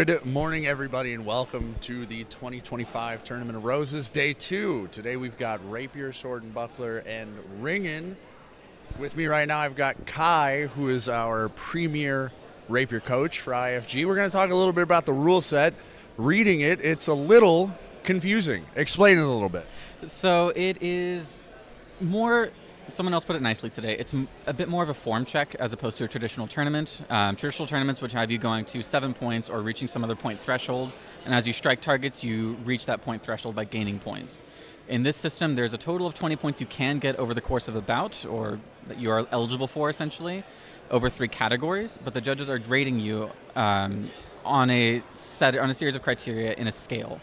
Good morning, everybody, and welcome to the 2025 Tournament of Roses, Day 2. Today we've got Rapier, Sword and Buckler, and Ringen. With me right now, I've got Kai, who is our premier Rapier coach for IFG. We're going to talk a little bit about the rule set. Reading it, it's a little confusing. Explain it a little bit. So it is more... Someone else put it nicely today. It's a bit more of a form check as opposed to a traditional tournament. Traditional tournaments would have you going to 7 points or reaching some other point threshold, and as you strike targets, you reach that point threshold by gaining points. In this system, there's a total of 20 points you can get over the course of a bout, or that you are eligible for, essentially, over 3 categories, but the judges are grading you on a series of criteria in a scale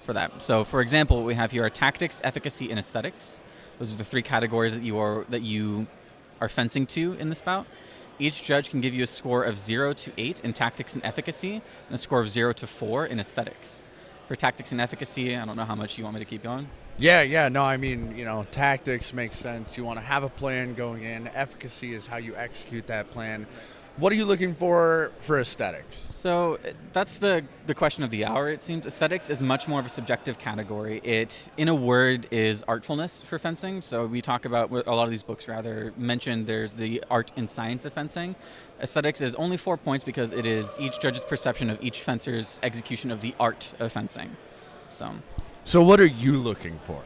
for that. So, for example, what we have here are tactics, efficacy, and aesthetics. Those are the 3 categories that you are fencing to in this bout. Each judge can give you a score of 0 to 8 in tactics and efficacy, and a score of 0 to 4 in aesthetics. For tactics and efficacy, I don't know how much you want me to keep going. Yeah. No, I mean, tactics makes sense. You want to have a plan going in. Efficacy is how you execute that plan. What are you looking for aesthetics? So that's the question of the hour, it seems. Aesthetics is much more of a subjective category. It, in a word, is artfulness for fencing. So we talk about, a lot of these books rather, mention there's the art and science of fencing. Aesthetics is only 4 points because it is each judge's perception of each fencer's execution of the art of fencing. So what are you looking for?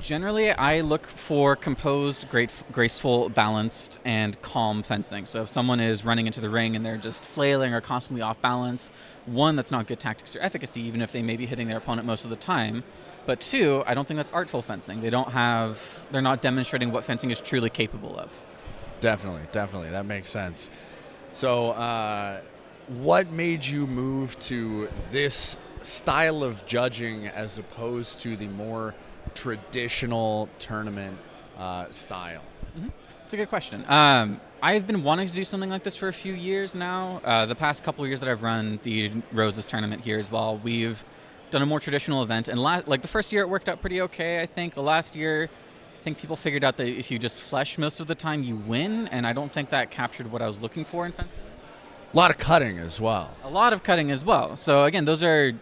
Generally, I look for composed, graceful, balanced, and calm fencing. So if someone is running into the ring and they're just flailing or constantly off balance, 1, that's not good tactics or efficacy, even if they may be hitting their opponent most of the time. But 2, I don't think that's artful fencing. They're not demonstrating what fencing is truly capable of. Definitely. That makes sense. So what made you move to this style of judging as opposed to the more traditional tournament style? That's a good question. I've been wanting to do something like this for a few years now. The past couple of years that I've run the Roses tournament here as well, we've done a more traditional event. And the first year it worked out pretty okay, I think. The last year, I think people figured out that if you just flesh most of the time, you win. And I don't think that captured what I was looking for in fencing. A lot of cutting as well. So again, those are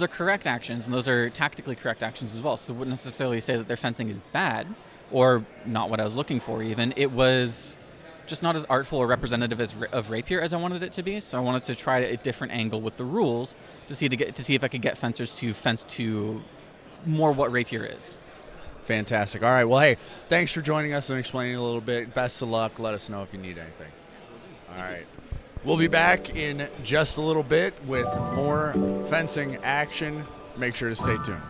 correct actions, and those are tactically correct actions as well. So I wouldn't necessarily say that their fencing is bad, or not what I was looking for even. It was just not as artful or representative of Rapier as I wanted it to be. So I wanted to try a different angle with the rules to see if I could get fencers to fence to more what Rapier is. Fantastic. All right. Well, hey, thanks for joining us and explaining a little bit. Best of luck. Let us know if you need anything. All right. We'll be back in just a little bit with more fencing action. Make sure to stay tuned.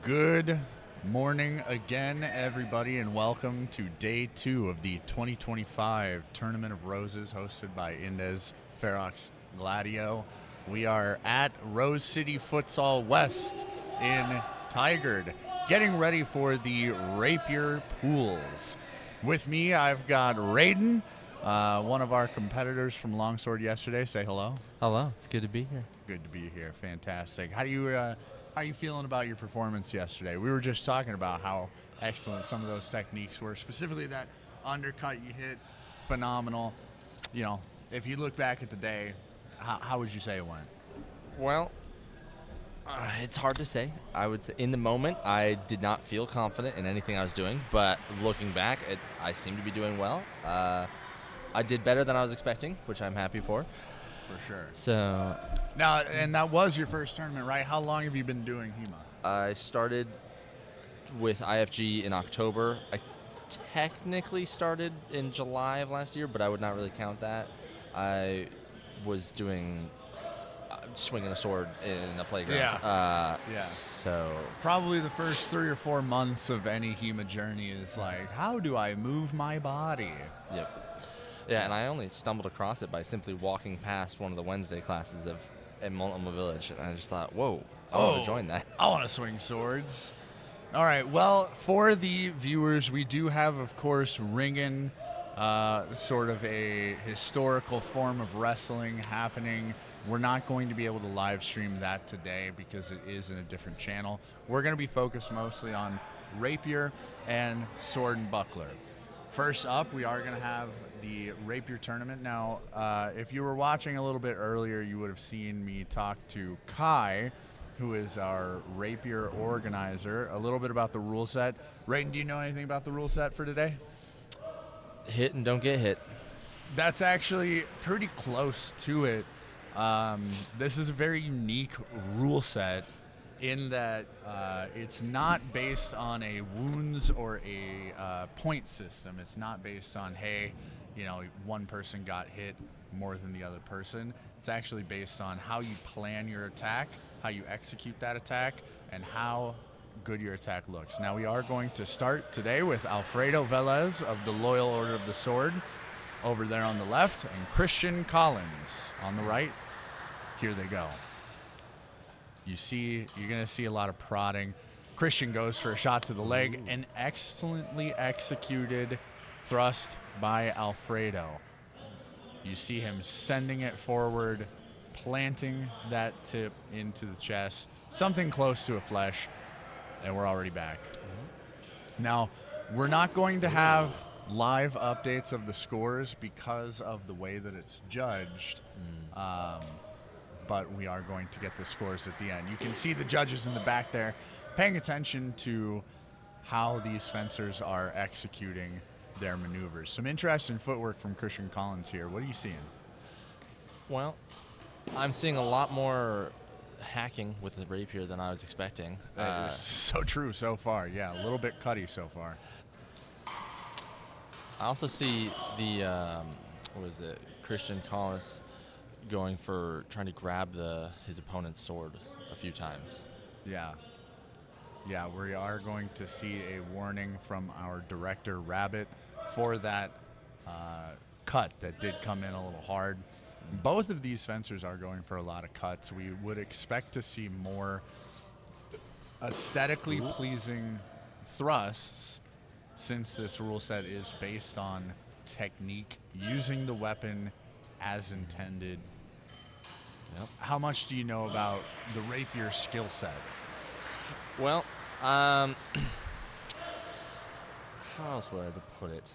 Good morning again, everybody, and welcome to day 2 of the 2025 Tournament of Roses hosted by Indes, Ferox, Gladio. We are at Rose City Futsal West in Tigard, getting ready for the Rapier pools. With me, I've got Raiden, one of our competitors from Longsword yesterday. Say hello. Hello, it's good to be here. Good to be here. Fantastic. How are you feeling about your performance yesterday? We were just talking about how excellent some of those techniques were, specifically that undercut you hit, phenomenal. You know, if you look back at the day, how would you say it went? Well, it's hard to say. I would say in the moment, I did not feel confident in anything I was doing, but looking back, I seem to be doing well. I did better than I was expecting, which I'm happy for. For sure. So Now, and that was your first tournament, right? How long have you been doing HEMA? I started with IFG in October. I technically started in July of last year, but I would not really count that. I was doing swinging a sword in a playground. Yeah. So Probably the first 3 or 4 months of any HEMA journey is like, how do I move my body? Yep. Yeah, and I only stumbled across it by simply walking past one of the Wednesday classes in Multnomah Village, and I just thought, whoa, I want to join that. I want to swing swords. All right, well, for the viewers, we do have, of course, Ringen, sort of a historical form of wrestling happening. We're not going to be able to live stream that today because it is in a different channel. We're going to be focused mostly on Rapier and Sword and Buckler. First up, we are going to have the Rapier tournament. Now, if you were watching a little bit earlier, you would have seen me talk to Kai, who is our Rapier organizer, a little bit about the rule set. Raiden, do you know anything about the rule set for today? Hit and don't get hit. That's actually pretty close to it. This is a very unique rule set in that it's not based on a wounds or a point system. It's not based on, hey, you know, one person got hit more than the other person. It's actually based on how you plan your attack, how you execute that attack, and how good your attack looks. Now we are going to start today with Alfredo Velez of the Loyal Order of the Sword over there on the left, and Kirstin Collins on the right. Here they go. You're going to see a lot of prodding. Kirstin goes for a shot to the leg, an excellently executed thrust by Alfredo. You see him sending it forward, planting that tip into the chest, something close to a flesh, and we're already back. Now, we're not going to have live updates of the scores because of the way that it's judged. But we are going to get the scores at the end. You can see the judges in the back there paying attention to how these fencers are executing their maneuvers. Some interesting footwork from Kirstin Collins here. What are you seeing? Well, I'm seeing a lot more hacking with the rapier than I was expecting. That is so true so far. Yeah, a little bit cutty so far. I also see the, Kirstin Collis going for trying to grab his opponent's sword a few times. Yeah, we are going to see a warning from our director, Rabbit, for that cut that did come in a little hard. Both of these fencers are going for a lot of cuts. We would expect to see more aesthetically pleasing thrusts, since this rule set is based on technique, using the weapon as intended. Yep. How much do you know about the Rapier skill set? Well, how else would I put it?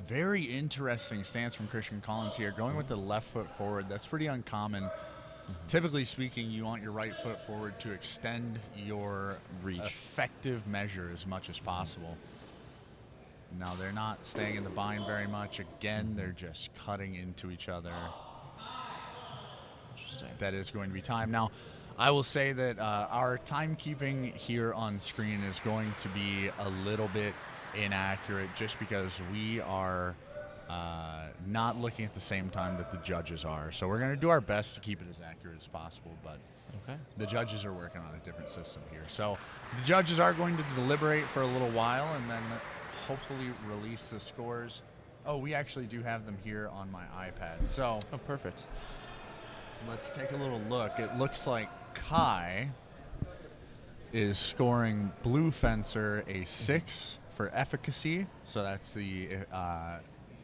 Very interesting stance from Kirstin Collins here, going with the left foot forward. That's pretty uncommon. Typically speaking, you want your right foot forward to extend your reach, effective measure as much as possible. Now they're not staying in the bind very much. Again, they're just cutting into each other. Interesting. That is going to be time. Now, I will say that our timekeeping here on screen is going to be a little bit inaccurate just because we are not looking at the same time that the judges are. So we're going to do our best to keep it as accurate as possible, but the judges are working on a different system here. So the judges are going to deliberate for a little while and then hopefully release the scores. Oh, we actually do have them here on my iPad. So perfect. Let's take a little look. It looks like Kai is scoring Blue Fencer a 6 for efficacy. So that's the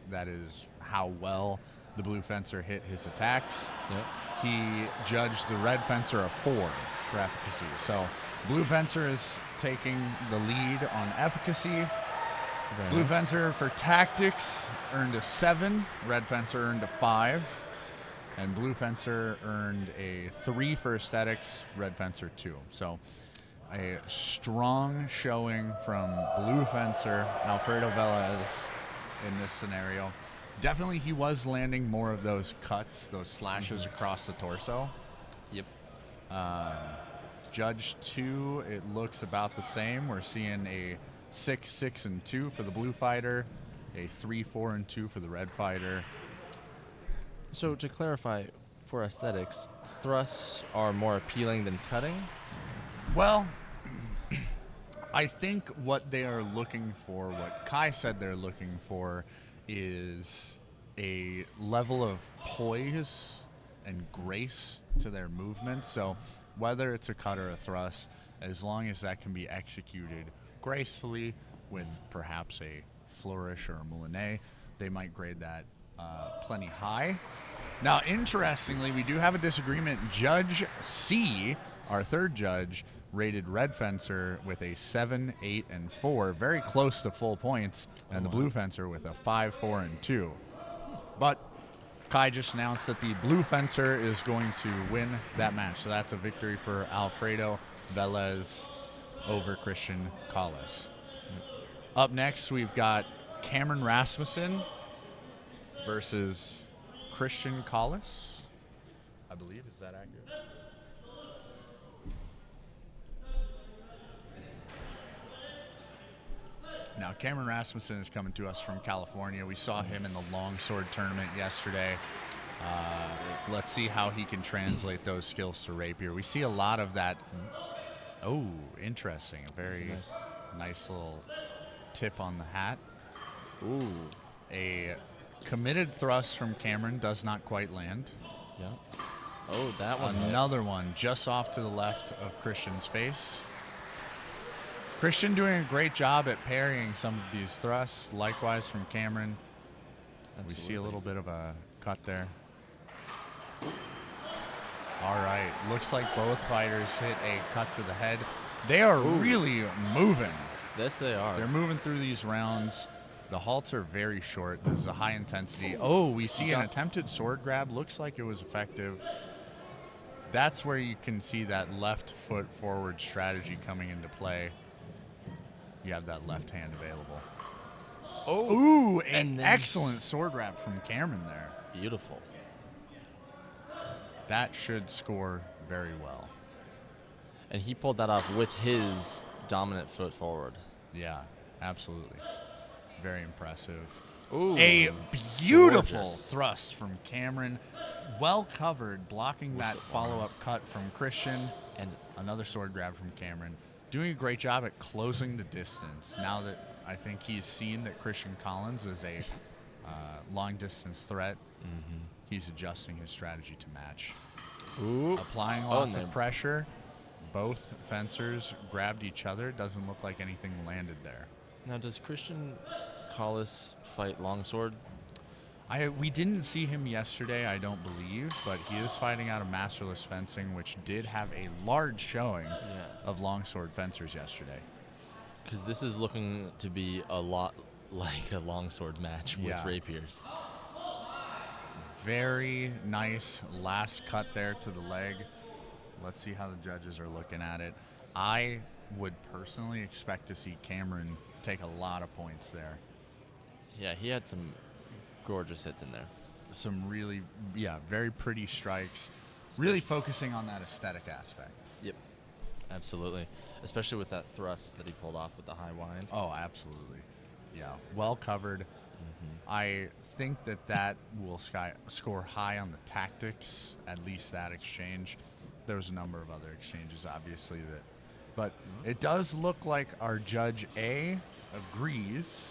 that is how well the Blue Fencer hit his attacks. Yep. He judged the Red Fencer a 4 for efficacy. So Blue Fencer is taking the lead on efficacy. Blue Fencer for tactics earned a 7. Red Fencer earned a 5. And Blue Fencer earned a 3 for aesthetics. Red Fencer 2. So a strong showing from Blue Fencer, Alfredo Velez, in this scenario. Definitely he was landing more of those cuts, those slashes across the torso. Yep. Judge 2, it looks about the same. We're seeing a 6, 6, and 2 for the blue fighter, a 3, 4, and 2 for the red fighter. So to clarify, for aesthetics, thrusts are more appealing than cutting? Well, I think what they are looking for, what Kai said they're looking for, is a level of poise and grace to their movement. So whether it's a cut or a thrust, as long as that can be executed gracefully with perhaps a flourish or a moulinet, they might grade that plenty high. Now, interestingly, we do have a disagreement. Judge C, our third judge, rated Red Fencer with a 7, 8, and 4, very close to full points, and the Blue Fencer with a 5, 4, and 2. But Kai just announced that the Blue Fencer is going to win that match, so that's a victory for Alfredo Velez over Kirstin Collis. Up next, we've got Cameron Rasmussen versus Kirstin Collis, I believe. Is that accurate? Now, Cameron Rasmussen is coming to us from California. We saw him in the longsword tournament yesterday. Let's see how he can translate those skills to rapier. We see a lot of that. Oh, interesting. A very nice little tip on the hat. Ooh. A committed thrust from Cameron does not quite land. Yeah. Oh, that one. Another one just off to the left of Kirstin's face. Kirstin doing a great job at parrying some of these thrusts. Likewise from Cameron. Absolutely. We see a little bit of a cut there. All right. Looks like both fighters hit a cut to the head. They are really moving. Yes, they are. They're moving through these rounds. The halts are very short. This is a high intensity. Oh, we see an attempted sword grab. Looks like it was effective. That's where you can see that left foot forward strategy coming into play. You have that left hand available. Oh, ooh, an excellent sword grab from Cameron there. Beautiful. That should score very well. And he pulled that off with his dominant foot forward. Yeah, absolutely. Very impressive. Ooh, a beautiful gorgeous thrust from Cameron. Well covered, blocking that follow-up cut from Kirstin. And another sword grab from Cameron. Doing a great job at closing the distance. Now that I think he's seen that Kirstin Collins is a long-distance threat, he's adjusting his strategy to match. Ooh. Applying lots of pressure. Both fencers grabbed each other. Doesn't look like anything landed there. Now, does Kirstin Collis fight longsword? We didn't see him yesterday, I don't believe, but he is fighting out of Masterless Fencing, which did have a large showing of longsword fencers yesterday. Because this is looking to be a lot like a longsword match with rapiers. Very nice last cut there to the leg. Let's see how the judges are looking at it. I would personally expect to see Cameron take a lot of points there. Yeah, he had some gorgeous hits in there. Some really, very pretty strikes. Really focusing on that aesthetic aspect. Yep, absolutely. Especially with that thrust that he pulled off with the high wind. Oh, absolutely. Yeah, well covered. I think that will score high on the tactics, at least that exchange. There was a number of other exchanges, obviously, but it does look like our Judge A agrees.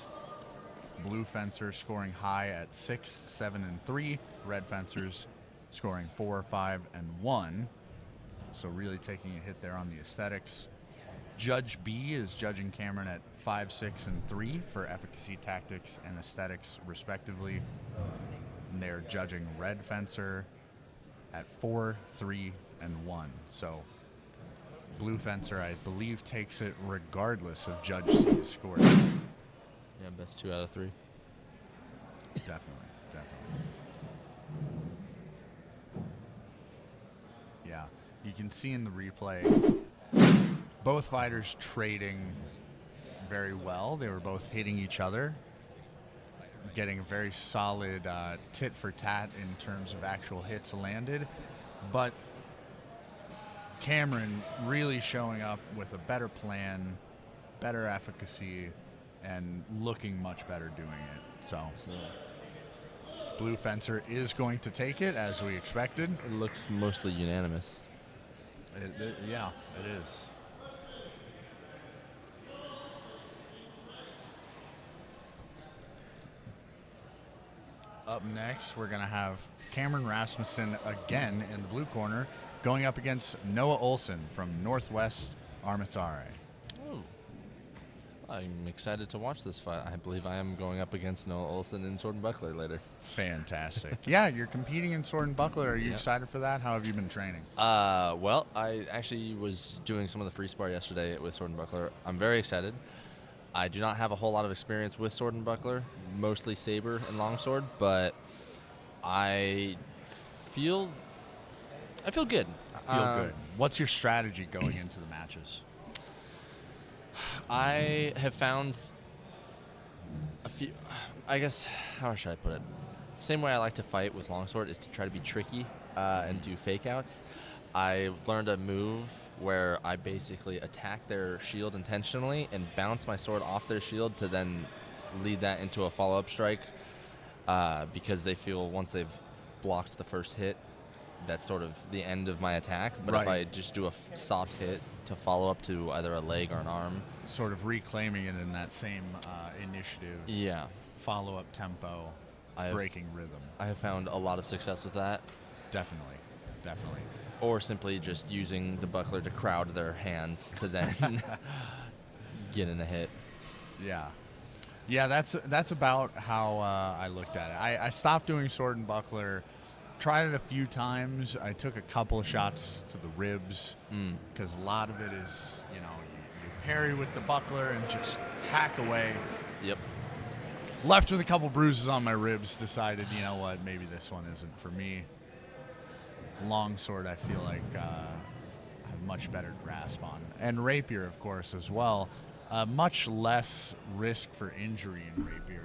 Blue fencer scoring high at 6, 7, and 3. Red fencers scoring 4, 5, and 1. So really taking a hit there on the aesthetics. Judge B is judging Cameron at 5, 6, and 3 for efficacy, tactics, and aesthetics, respectively. And they're judging Red Fencer at 4, 3, and 1. So Blue Fencer, I believe, takes it regardless of Judge C's score. Yeah, best 2 out of 3. Definitely. Yeah, you can see in the replay both fighters trading very well. They were both hitting each other, getting a very solid tit for tat in terms of actual hits landed. But Cameron really showing up with a better plan, better efficacy, and looking much better doing it. So Blue Fencer is going to take it, as we expected. It looks mostly unanimous. Yeah, it is. Up next, we're going to have Cameron Rasmussen again in the blue corner, going up against Noah Olson from Northwest Armatare. Oh. I'm excited to watch this fight. I believe I am going up against Noah Olson in Sword and Buckler later. Fantastic. Yeah, you're competing in Sword and Buckler. Are you excited for that? How have you been training? Well, I actually was doing some of the free spar yesterday with Sword and Buckler. I'm very excited. I do not have a whole lot of experience with Sword and Buckler, mostly saber and longsword, but I feel good. Good. What's your strategy going into the matches? I have found a few, I guess, how should I put it? Same way I like to fight with longsword is to try to be tricky and do fake outs. I learned a move where I basically attack their shield intentionally and bounce my sword off their shield to then lead that into a follow-up strike because they feel once they've blocked the first hit, that's sort of the end of my attack. But if I just do a soft hit to follow up to either a leg or an arm. Sort of reclaiming it in that same initiative. Yeah. Follow-up tempo, breaking rhythm. I have found a lot of success with that. Definitely. Or simply just using the buckler to crowd their hands to then get in a hit. Yeah, that's about how I looked at it. I stopped doing sword and buckler, tried it a few times. I took a couple of shots to the ribs because a lot of it is, you parry with the buckler and just hack away. Yep. Left with a couple bruises on my ribs, decided, you know what, maybe this one isn't for me. Longsword, I feel like I have much better grasp on. And rapier, of course, as well. Much less risk for injury in rapier.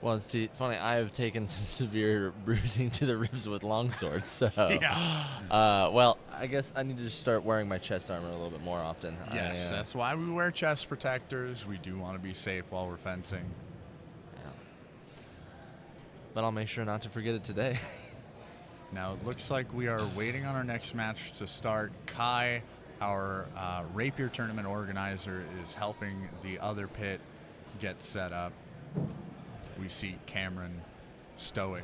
Well, see, funny, I have taken some severe bruising to the ribs with longswords, so... well, I guess I need to start wearing my chest armor a little bit more often. Yes, that's why we wear chest protectors. We do want to be safe while we're fencing. Yeah. But I'll make sure not to forget it today. Now, it looks like we are waiting on our next match to start. Kai, our rapier tournament organizer, is helping the other pit get set up. We see Cameron stoic,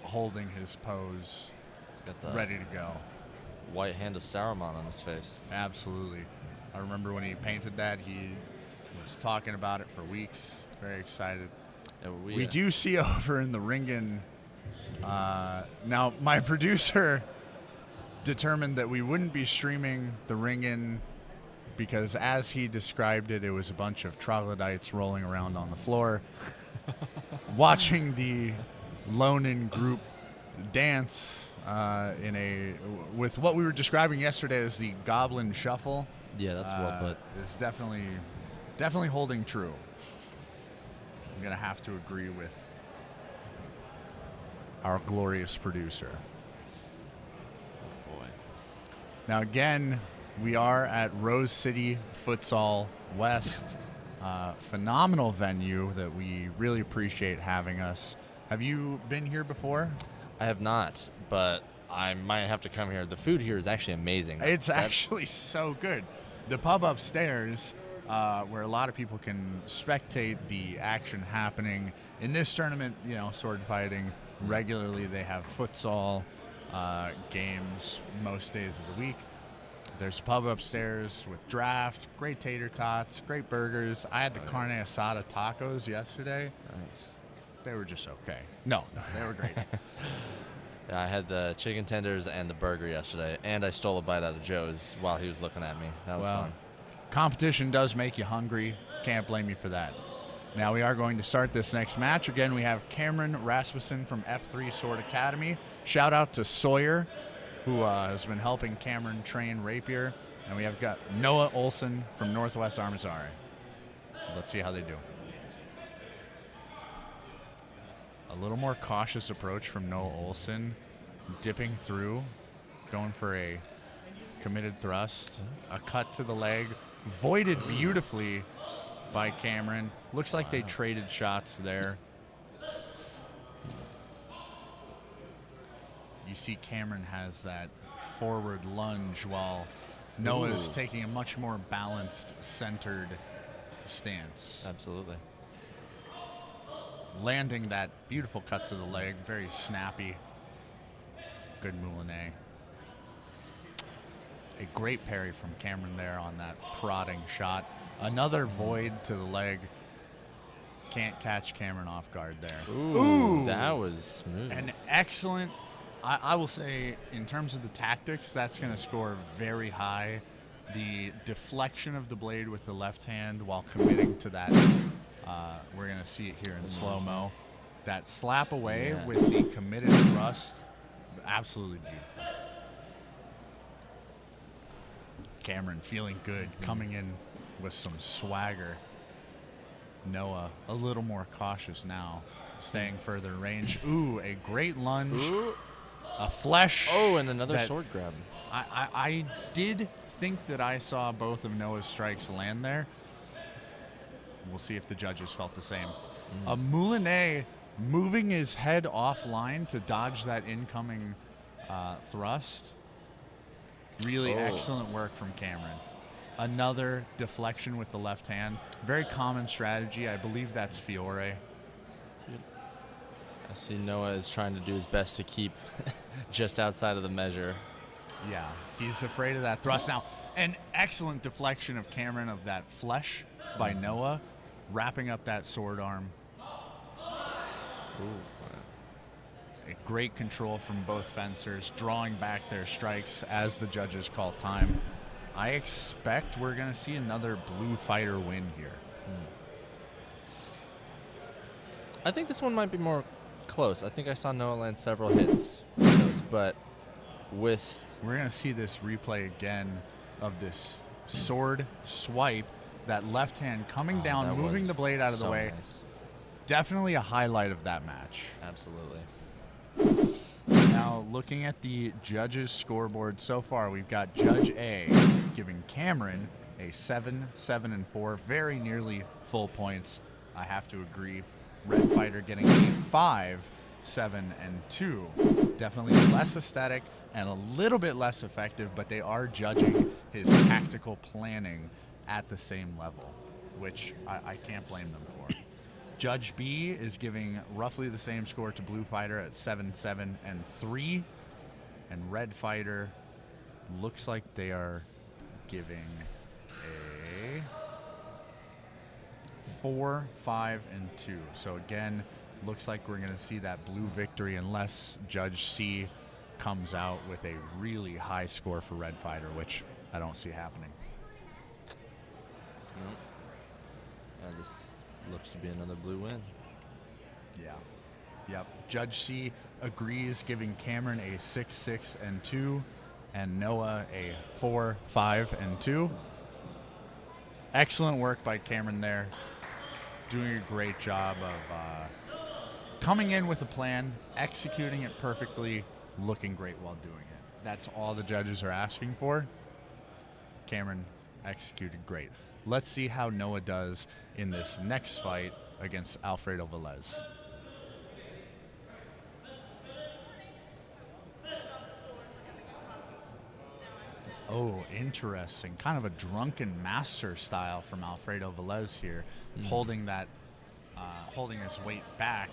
holding his pose, got the ready to go. White hand of Saruman on his face. Absolutely. I remember when he painted that, he was talking about it for weeks. Very excited. Yeah, we do see over in the Ringen. Now, my producer determined that we wouldn't be streaming the Ringen because, as he described it, it was a bunch of troglodytes rolling around on the floor, watching the Lonin group dance with what we were describing yesterday as the Goblin Shuffle. Yeah, that's well put. It's definitely holding true. I'm gonna have to agree with our glorious producer. Oh boy. Now again, we are at Rose City Futsal West. Phenomenal venue that we really appreciate having us. Have you been here before? I have not, but I might have to come here. The food here is actually amazing. It's actually so good. The pub upstairs, where a lot of people can spectate the action happening in this tournament, sword fighting. Regularly, they have futsal games most days of the week. There's a pub upstairs with draft, great tater tots, great burgers. I had the carne asada tacos yesterday. Nice. They were just okay. No, they were great. Yeah, I had the chicken tenders and the burger yesterday, and I stole a bite out of Joe's while he was looking at me. That was fun. Competition does make you hungry. Can't blame you for that. Now we are going to start this next match. Again, we have Cameron Rasmussen from F3 Sword Academy. Shout out to Sawyer, who has been helping Cameron train Rapier. And we have got Noah Olson from Northwest Armazari. Let's see how they do. A little more cautious approach from Noah Olson, dipping through, going for a committed thrust, a cut to the leg, voided beautifully by Cameron. Looks like they traded shots there. You see Cameron has that forward lunge while Noah is taking a much more balanced, centered stance. Absolutely. Landing that beautiful cut to the leg, very snappy. Good moulinet. A great parry from Cameron there on that prodding shot. Another void to the leg. Can't catch Cameron off guard there. Ooh. That was smooth. An excellent, I will say, in terms of the tactics, that's going to score very high. The deflection of the blade with the left hand while committing to that. We're going to see it here in slow-mo. That slap away with the committed thrust, absolutely beautiful. Cameron feeling good, coming in with some swagger. Noah a little more cautious now, staying further range. Ooh, a great lunge. Ooh. A flesh. Oh, and another sword grab. I did think that I saw both of Noah's strikes land there. We'll see if the judges felt the same. A moulinet moving his head offline to dodge that incoming thrust. Really excellent work from Cameron. Another deflection with the left hand. Very common strategy. I believe that's Fiore. I see Noah is trying to do his best to keep just outside of the measure. Yeah, he's afraid of that thrust. Now, an excellent deflection of Cameron of that flesh by Noah, wrapping up that sword arm. Ooh. A great control from both fencers, drawing back their strikes as the judges call time. I expect we're going to see another blue fighter win here. I think this one might be more close. I think I saw Noah land several hits, but with... We're going to see this replay again of this sword swipe, that left hand coming down, moving the blade out of the way. Nice. Definitely a highlight of that match. Absolutely. Now, looking at the judges' scoreboard so far, we've got Judge A giving Cameron a 7, 7, and 4. Very nearly full points, I have to agree. Red Fighter getting a 5, 7, and 2. Definitely less aesthetic and a little bit less effective, but they are judging his tactical planning at the same level, which I can't blame them for. Judge B is giving roughly the same score to Blue Fighter at 7, 7, and 3. And Red Fighter looks like they are giving a 4, 5, and 2. So again, looks like we're going to see that blue victory unless Judge C comes out with a really high score for Red Fighter, which I don't see happening. Nope. Yeah, this looks to be another blue win. Yeah. Yep. Judge C agrees, giving Cameron a 6, 6, and 2, and Noah a 4, 5, and 2. Excellent work by Cameron there. Doing a great job of coming in with a plan, executing it perfectly, looking great while doing it. That's all the judges are asking for. Cameron executed great. Let's see how Noah does in this next fight against Alfredo Velez. Oh, interesting. Kind of a drunken master style from Alfredo Velez here, holding his weight back.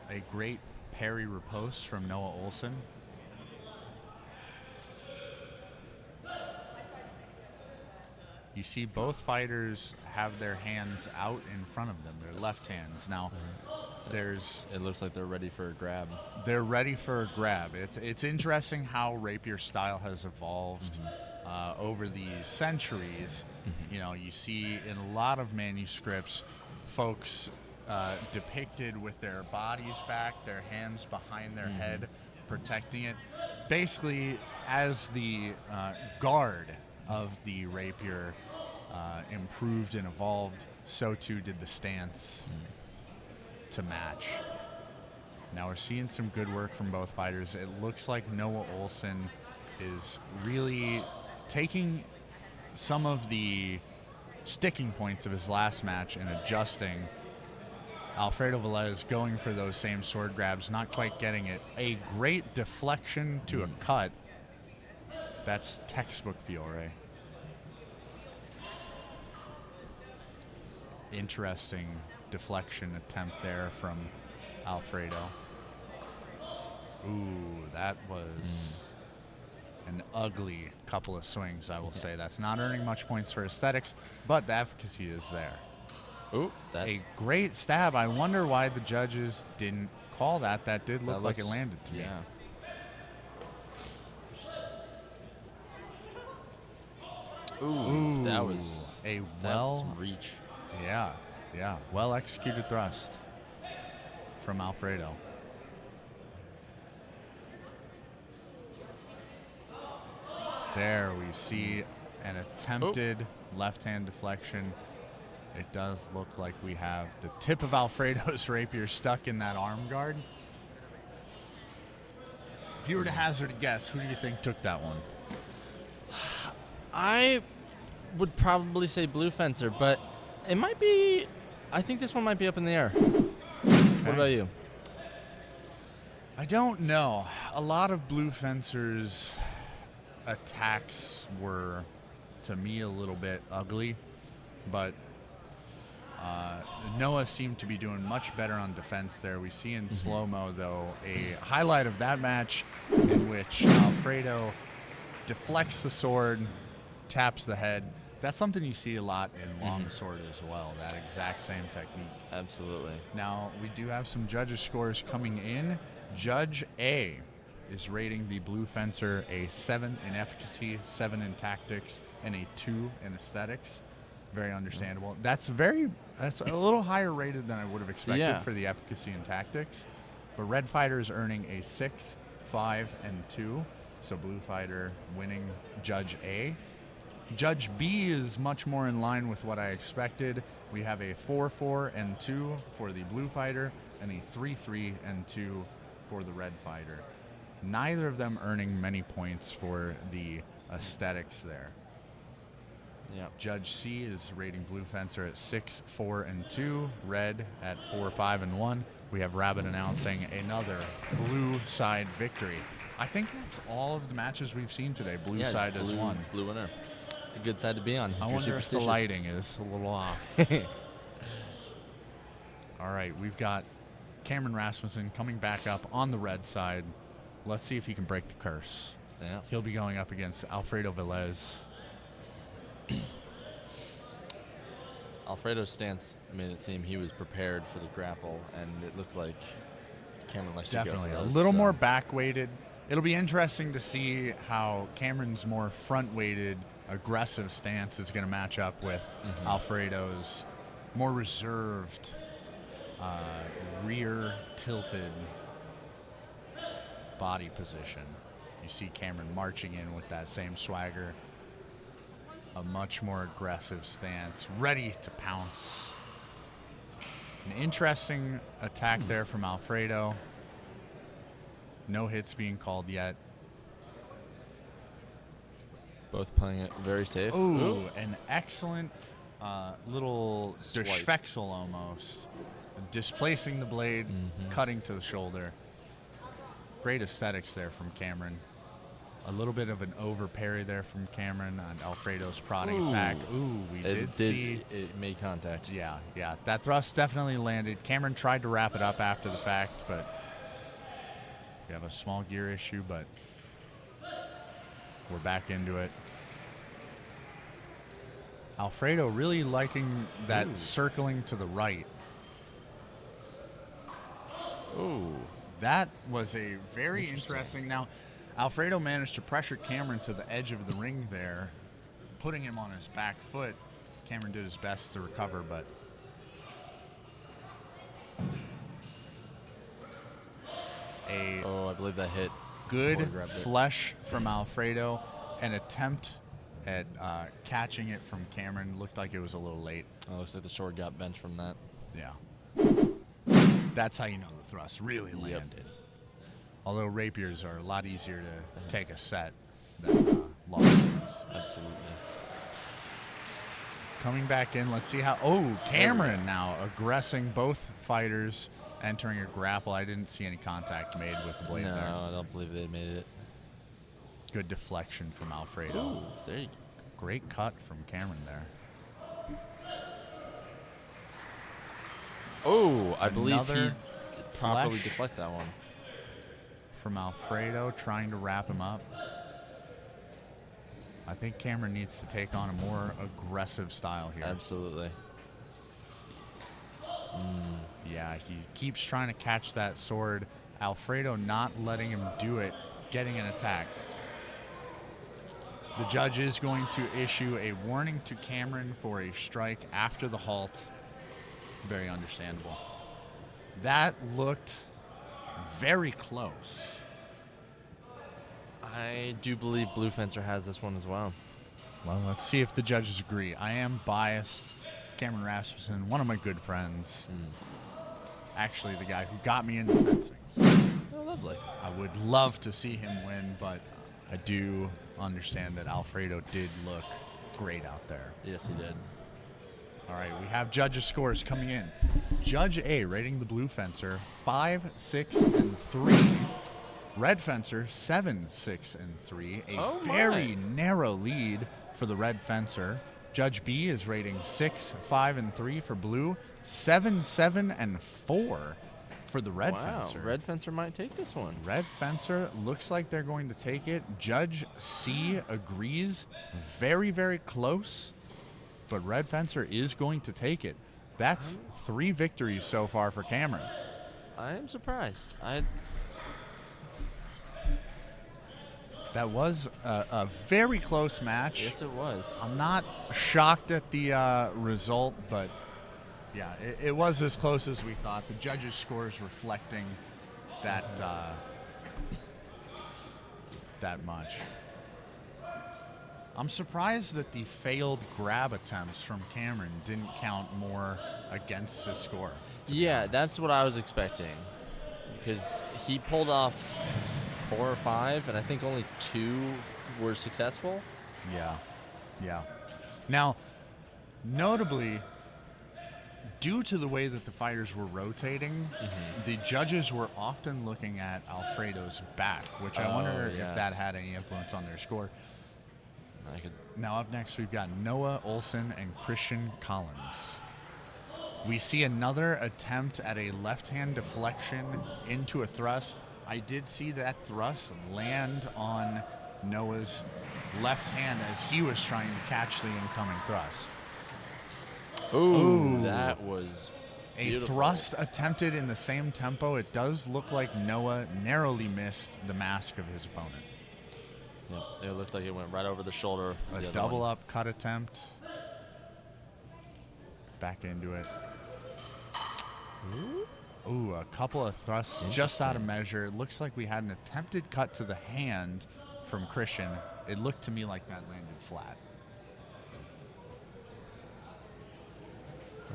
A great parry riposte from Noah Olson. You see both fighters have their hands out in front of them, their left hands. Now, it looks like they're ready for a grab. They're ready for a grab. It's interesting how Rapier style has evolved over the centuries. You know, you see in a lot of manuscripts, folks depicted with their bodies back, their hands behind their head, protecting it, basically as the guard of the rapier improved and evolved, so too did the stance to match. Now we're seeing some good work from both fighters. It looks like Noah Olson is really taking some of the sticking points of his last match and adjusting. Alfredo Velez going for those same sword grabs, not quite getting it. A great deflection to a cut. That's textbook Fiore. Interesting deflection attempt there from Alfredo. Ooh, that was an ugly couple of swings, I will say. That's not earning much points for aesthetics, but the efficacy is there. Ooh, a great stab. I wonder why the judges didn't call that. That did look like it landed to me. Yeah. Ooh, that was some reach. Yeah, well executed thrust from Alfredo. There we see an attempted left-hand deflection. It does look like we have the tip of Alfredo's rapier stuck in that arm guard. If you were to hazard a guess, who do you think took that one? I would probably say blue fencer, but it might be. I think this one might be up in the air. What about you? I don't know. A lot of blue fencers' attacks were, to me, a little bit ugly, but Noah seemed to be doing much better on defense there. We see in slow-mo, though, a highlight of that match in which Alfredo deflects the sword, taps the head. That's something you see a lot in long sword as well, that exact same technique. Absolutely. Now, we do have some judges' scores coming in. Judge A is rating the blue fencer a 7 in efficacy, 7 in tactics, and a 2 in aesthetics. Very understandable. That's a little higher rated than I would have expected for the efficacy and tactics. But Red Fighter is earning a 6, 5, and 2. So Blue Fighter winning Judge A. Judge B is much more in line with what I expected. We have a 4, 4, and 2 for the Blue Fighter and a 3, 3, and 2 for the Red Fighter. Neither of them earning many points for the aesthetics there. Yep. Judge C is rating Blue Fencer at 6, 4, and 2. Red at 4, 5, and 1. We have Rabbit announcing another blue side victory. I think that's all of the matches we've seen today. Blue side has won. Blue winner. It's a good side to be on. I wonder if the lighting is a little off. All right, we've got Cameron Rasmussen coming back up on the red side. Let's see if he can break the curse. Yeah. He'll be going up against Alfredo Velez. Alfredo's stance made it seem he was prepared for the grapple, and it looked like Cameron likes to go for Definitely those, a little more back-weighted. It'll be interesting to see how Cameron's more front-weighted, aggressive stance is going to match up with Alfredo's more reserved, rear-tilted body position. You see Cameron marching in with that same swagger, a much more aggressive stance, ready to pounce. An interesting attack there from Alfredo. No hits being called yet. Both playing it very safe. Ooh, an excellent little Swipe. Durchwechsel almost. Displacing the blade, cutting to the shoulder. Great aesthetics there from Cameron. A little bit of an over parry there from Cameron on Alfredo's prodding attack. Ooh, we did see. It made contact. Yeah. That thrust definitely landed. Cameron tried to wrap it up after the fact, but we have a small gear issue, but we're back into it. Alfredo really liking that circling to the right. Ooh. That was a very interesting. Now, Alfredo managed to pressure Cameron to the edge of the ring there, putting him on his back foot. Cameron did his best to recover, but I believe that hit. Good flush from Alfredo. An attempt at catching it from Cameron. Looked like it was a little late. Oh, looks like the sword got bent from that. Yeah. That's how you know the thrust really landed. Although rapiers are a lot easier to take a set than long swords. Absolutely. Coming back in, let's see how. Oh, Cameron now aggressing both fighters, entering a grapple. I didn't see any contact made with the blade there. No, I don't believe they made it. Good deflection from Alfredo. Ooh, there you go. Great cut from Cameron there. Oh, I believe he Another properly flesh. deflect that one. From Alfredo, trying to wrap him up. I think Cameron needs to take on a more aggressive style here. Absolutely. Yeah, he keeps trying to catch that sword. Alfredo not letting him do it, getting an attack. The judge is going to issue a warning to Cameron for a strike after the halt. Very understandable. That looked very close. I do believe Blue Fencer has this one as well. Well, let's see if the judges agree. I am biased. Cameron Rasmussen, one of my good friends. Actually, the guy who got me into fencing. Oh, lovely. I would love to see him win, but I do understand that Alfredo did look great out there. Yes, he did. All right, we have judges' scores coming in. Judge A rating the blue fencer 5, 6, and 3. Red fencer 7, 6, and 3. A very narrow lead for the red fencer. Judge B is rating 6, 5, and 3 for blue. 7, 7, and 4 for the red fencer. Red fencer might take this one. Red fencer looks like they're going to take it. Judge C agrees. Very, very close. But red fencer is going to take it. That's 3 victories so far for Cameron. I am surprised. That was a very close match. Yes, it was. I'm not shocked at the result, but yeah, it was as close as we thought. The judges' scores reflecting that that much. I'm surprised that the failed grab attempts from Cameron didn't count more against his score. Yeah, that's what I was expecting. Because he pulled off 4 or 5, and I think only 2 were successful. Yeah. Now, notably, due to the way that the fighters were rotating, the judges were often looking at Alfredo's back, which I wonder if that had any influence on their score. Now up next, we've got Noah, Olson, and Christian Collins. We see another attempt at a left-hand deflection into a thrust. I did see that thrust land on Noah's left hand as he was trying to catch the incoming thrust. Ooh, that was beautiful. A thrust attempted in the same tempo. It does look like Noah narrowly missed the mask of his opponent. Yeah, it looked like it went right over the shoulder. A double up cut attempt. Back into it. Ooh, a couple of thrusts just out of measure. It looks like we had an attempted cut to the hand from Christian. It looked to me like that landed flat.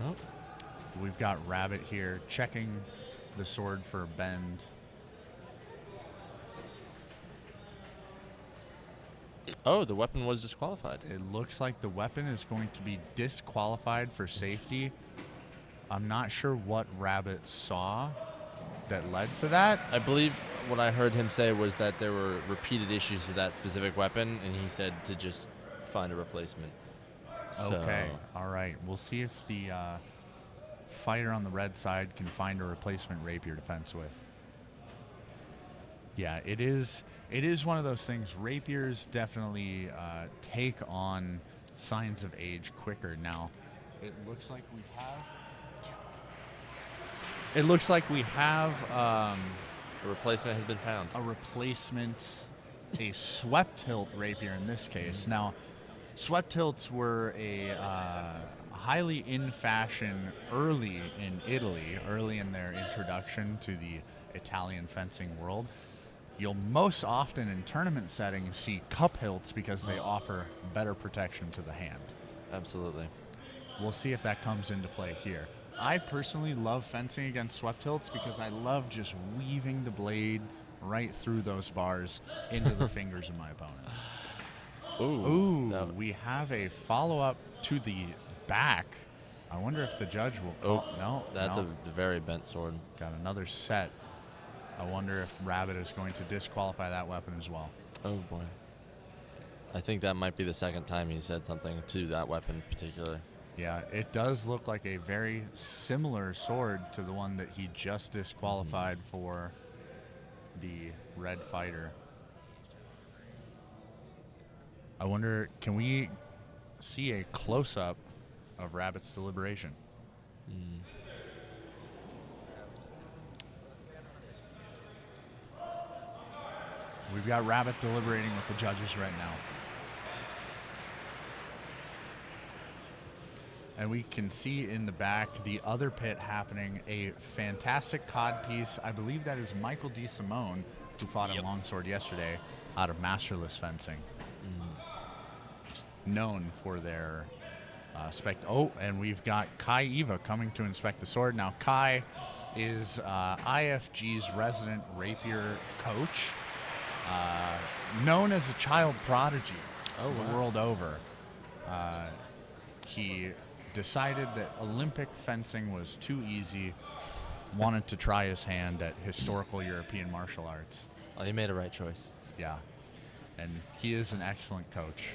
Oh. We've got Rabbit here checking the sword for a bend. Oh, the weapon was disqualified. It looks like the weapon is going to be disqualified for safety. I'm not sure what Rabbit saw that led to that. I believe what I heard him say was that there were repeated issues with that specific weapon, and he said to just find a replacement. Okay, all right. We'll see if the fighter on the red side can find a replacement rapier to fence with. Yeah, it is one of those things. Rapiers definitely take on signs of age quicker now. It looks like we have A replacement has been found. a replacement, a swept hilt rapier in this case. Now, swept hilts were a highly in fashion early in Italy, early in their introduction to the Italian fencing world. You'll most often in tournament settings see cup hilts because they offer better protection to the hand. Absolutely. We'll see if that comes into play here. I personally love fencing against swept hilts because I love just weaving the blade right through those bars into the fingers of my opponent. Ooh, No. we have a follow-up to the back. I wonder if the judge will call. No, That's no. a very bent sword. Got another set. I wonder if Rabbit is going to disqualify that weapon as well. Oh, boy. I think that might be the second time he said something to that weapon in particular. Yeah, it does look like a very similar sword to the one that he just disqualified for the red fighter. I wonder, can we see a close-up of Rabbit's deliberation? We've got Rabbit deliberating with the judges right now. And we can see in the back the other pit happening, a fantastic cod piece. I believe that is Michael D. Simone, who fought in longsword yesterday out of Masterless Fencing. Known for their and we've got Kai Eva coming to inspect the sword. Now, Kai is IFG's resident rapier coach, known as a child prodigy the world over. He decided that Olympic fencing was too easy, wanted to try his hand at historical European martial arts. Oh, he made a right choice. Yeah, and he is an excellent coach.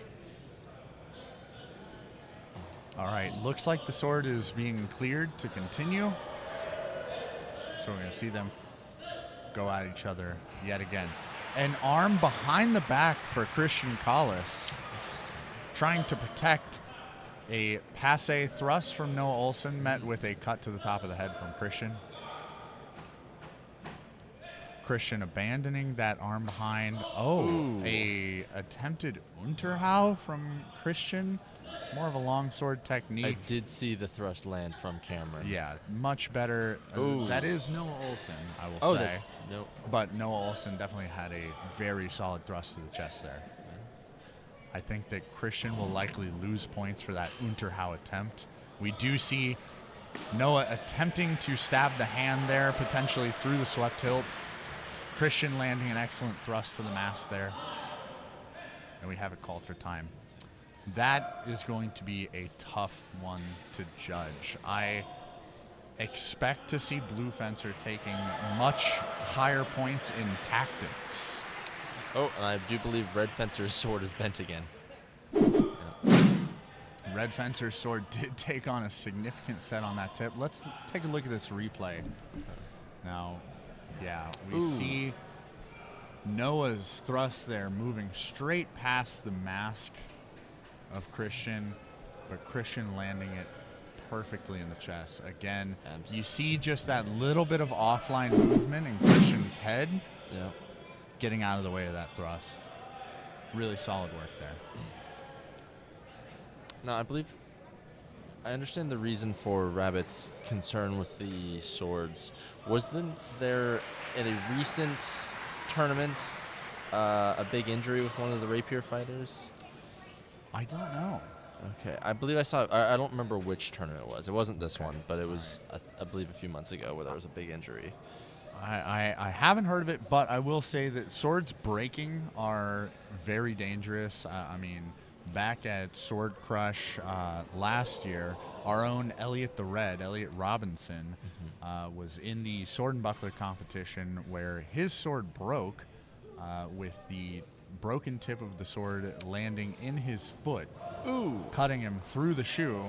All right, looks like the sword is being cleared to continue. So we're going to see them go at each other yet again. An arm behind the back for Kirstin Collis, trying to protect a passe thrust from Noah Olson, met with a cut to the top of the head from Kirstin. Kirstin abandoning that arm behind. Oh, a attempted Unterhau from Kirstin. More of a longsword technique. I did see the thrust land from Cameron. Yeah, much better. That is Noah Olson, I will say. No. But Noah Olson definitely had a very solid thrust to the chest there. I think that Kirstin will likely lose points for that Unterhau attempt. We do see Noah attempting to stab the hand there, potentially through the swept hilt. Kirstin landing an excellent thrust to the mast there. And we have it called for time. That is going to be a tough one to judge. I expect to see Blue Fencer taking much higher points in tactics. Oh, and I do believe Red Fencer's sword is bent again. Red Fencer's sword did take on a significant set on that tip. Let's take a look at this replay. Now, yeah, we see Noah's thrust there moving straight past the mask of Kirstin, but Kirstin landing it perfectly in the chest. Again, you see just that little bit of offline movement in Kirstin's head, getting out of the way of that thrust. Really solid work there. Now, I understand the reason for Rabbit's concern with the swords. Was there in a recent tournament a big injury with one of the rapier fighters? I don't know. Okay, I believe I saw. I don't remember which tournament it was. It wasn't this one, but it was, I believe, a few months ago where there was a big injury. I haven't heard of it, but I will say that swords breaking are very dangerous. I mean, back at Sword Crush last year, our own Elliot Robinson, was in the sword and buckler competition where his sword broke with the broken tip of the sword landing in his foot, cutting him through the shoe.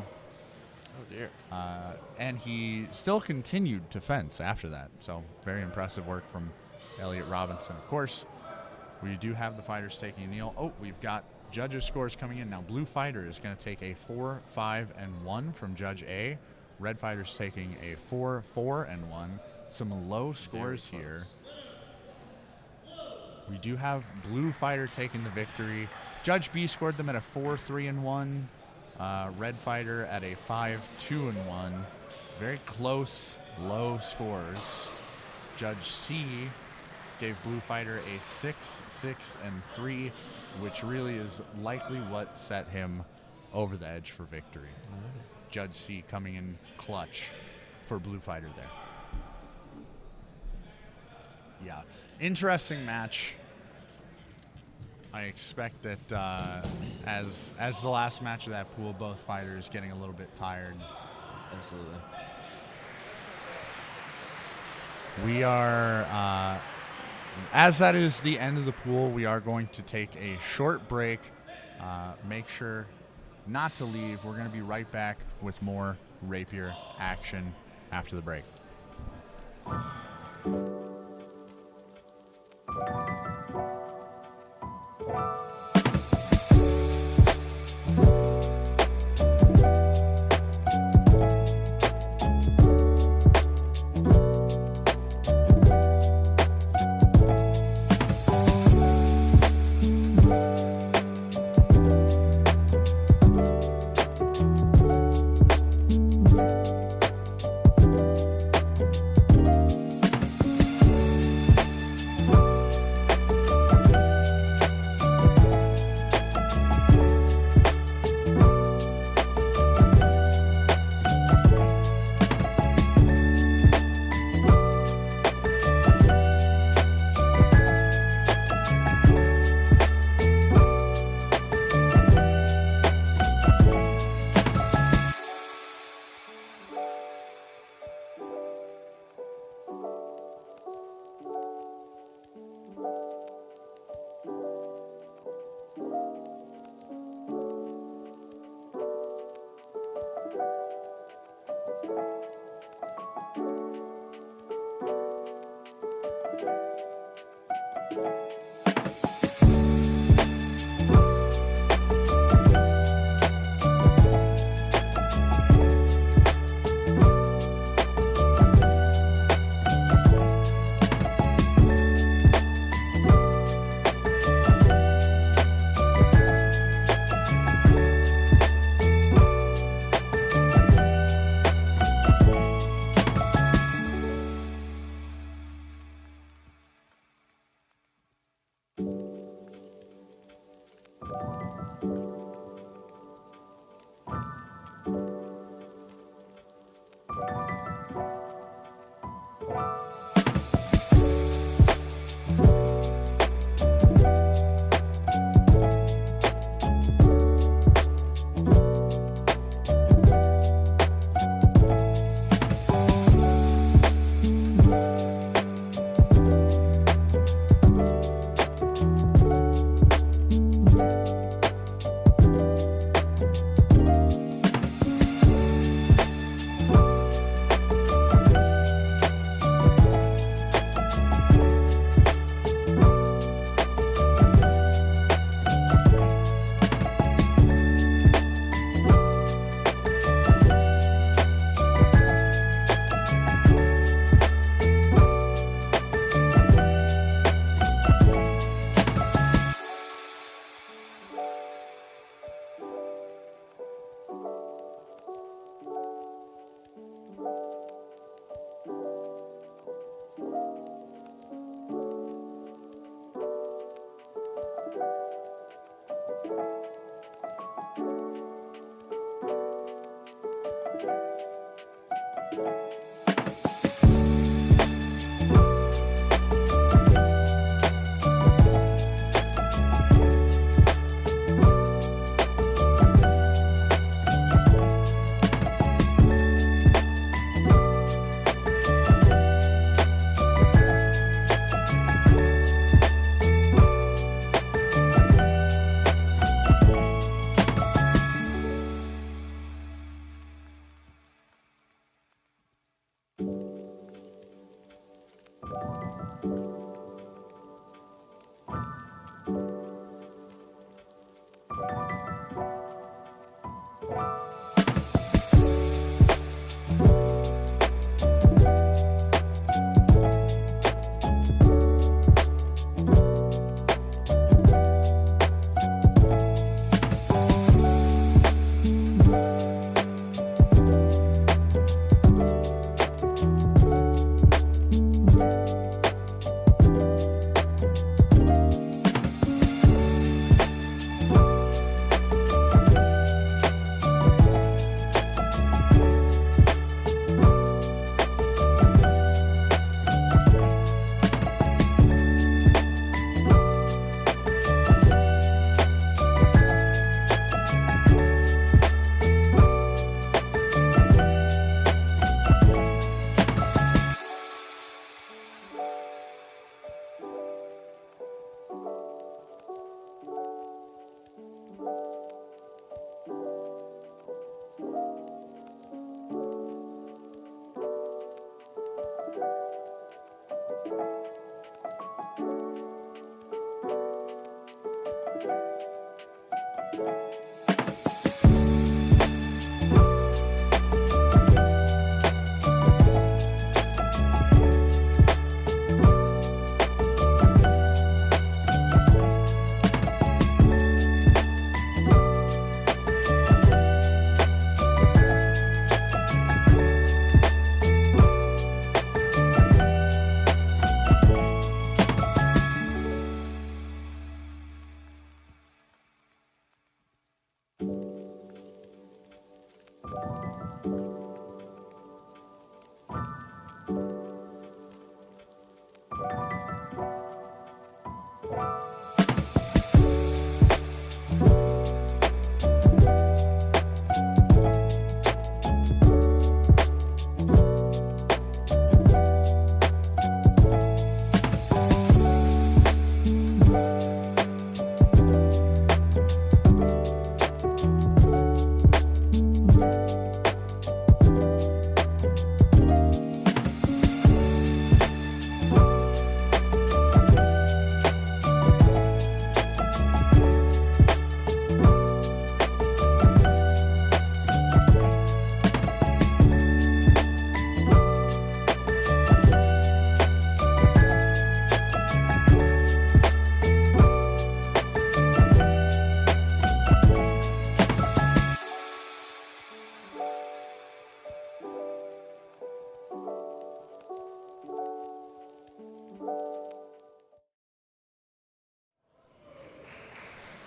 Oh dear. And he still continued to fence after that. So very impressive work from Elliot Robinson. Of course, we do have the fighters taking a kneel. Oh, we've got judges' scores coming in. Now, blue fighter is going to take a 4, 5, and 1 from Judge A. Red fighter's taking a 4, 4, and 1. Some low scores here. We do have blue fighter taking the victory. Judge B scored them at a 4, 3, and 1. Red fighter at a 5, 2, and 1. Very close, low scores. Judge C gave blue fighter a 6, 6, and 3, which really is likely what set him over the edge for victory. Judge C coming in clutch for blue fighter there. Yeah, interesting match. I expect that as the last match of that pool, both fighters getting a little bit tired. Absolutely. We are, as that is the end of the pool, we are going to take a short break. Make sure not to leave. We're going to be right back with more Rapier action after the break.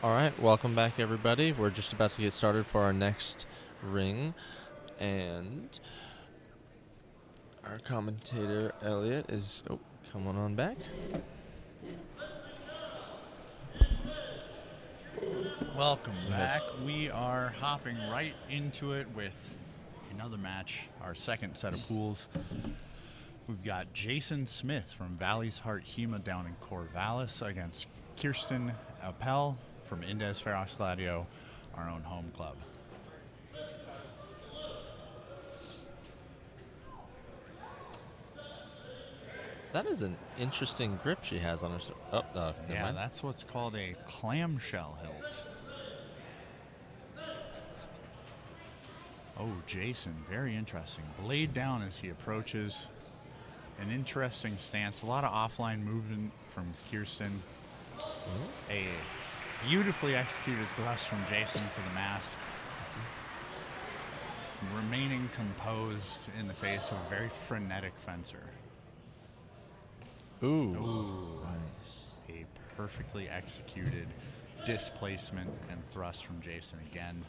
All right, welcome back, everybody. We're just about to get started for our next ring, and our commentator Elliot is coming on back. Welcome back. We are hopping right into it with another match, our second set of pools. We've got Jason Smith from Valley's Heart HEMA down in Corvallis against Kirstin Appel from Indes Ferox Gladio, our own home club. That is an interesting grip she has on her. Never mind. That's what's called a clamshell hilt. Oh, Jason, very interesting. Blade down as he approaches. An interesting stance. A lot of offline movement from Kirstin. A beautifully executed thrust from Jason to the mask. Remaining composed in the face of a very frenetic fencer. Ooh. Nice. A perfectly executed displacement and thrust from Jason again.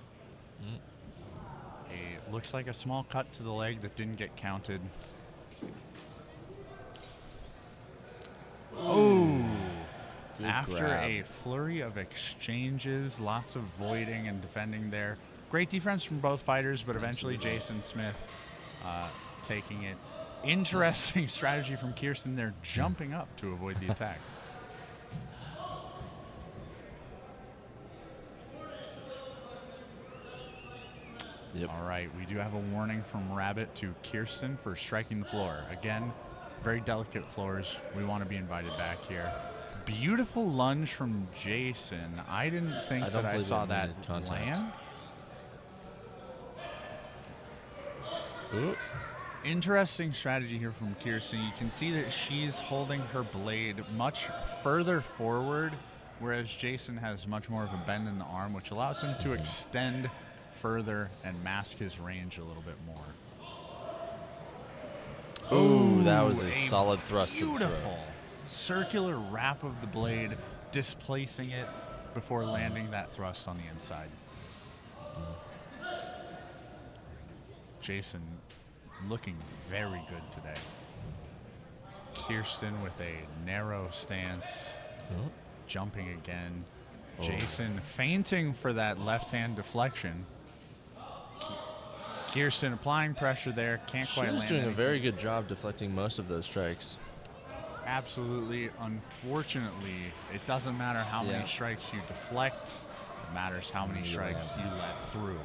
Looks like a small cut to the leg that didn't get counted. Oh! After grab. a flurry of exchanges, lots of voiding and defending there. Great defense from both fighters, but eventually Jason Smith taking it. Interesting strategy from Kirstin there, jumping up to avoid the attack. Yep. All right, we do have a warning from Rabbit to Kirstin for striking the floor. Again, very delicate floors. We want to be invited back here. Beautiful lunge from Jason. I didn't think that I saw that land. Ooh. Interesting strategy here from Kirstin. You can see that she's holding her blade much further forward, whereas Jason has much more of a bend in the arm, which allows him to extend further and mask his range a little bit more. Ooh, that was a solid thrust to the Beautiful throat. circular wrap of the blade, displacing it before landing that thrust on the inside. Jason looking very good today. Kirstin with a narrow stance, jumping again. Jason feinting for that left-hand deflection. Kirstin applying pressure there, can't quite land. She was doing a anything. very good job deflecting most of those strikes. Absolutely. Unfortunately, it doesn't matter how many strikes you deflect. It matters how many strikes you let through.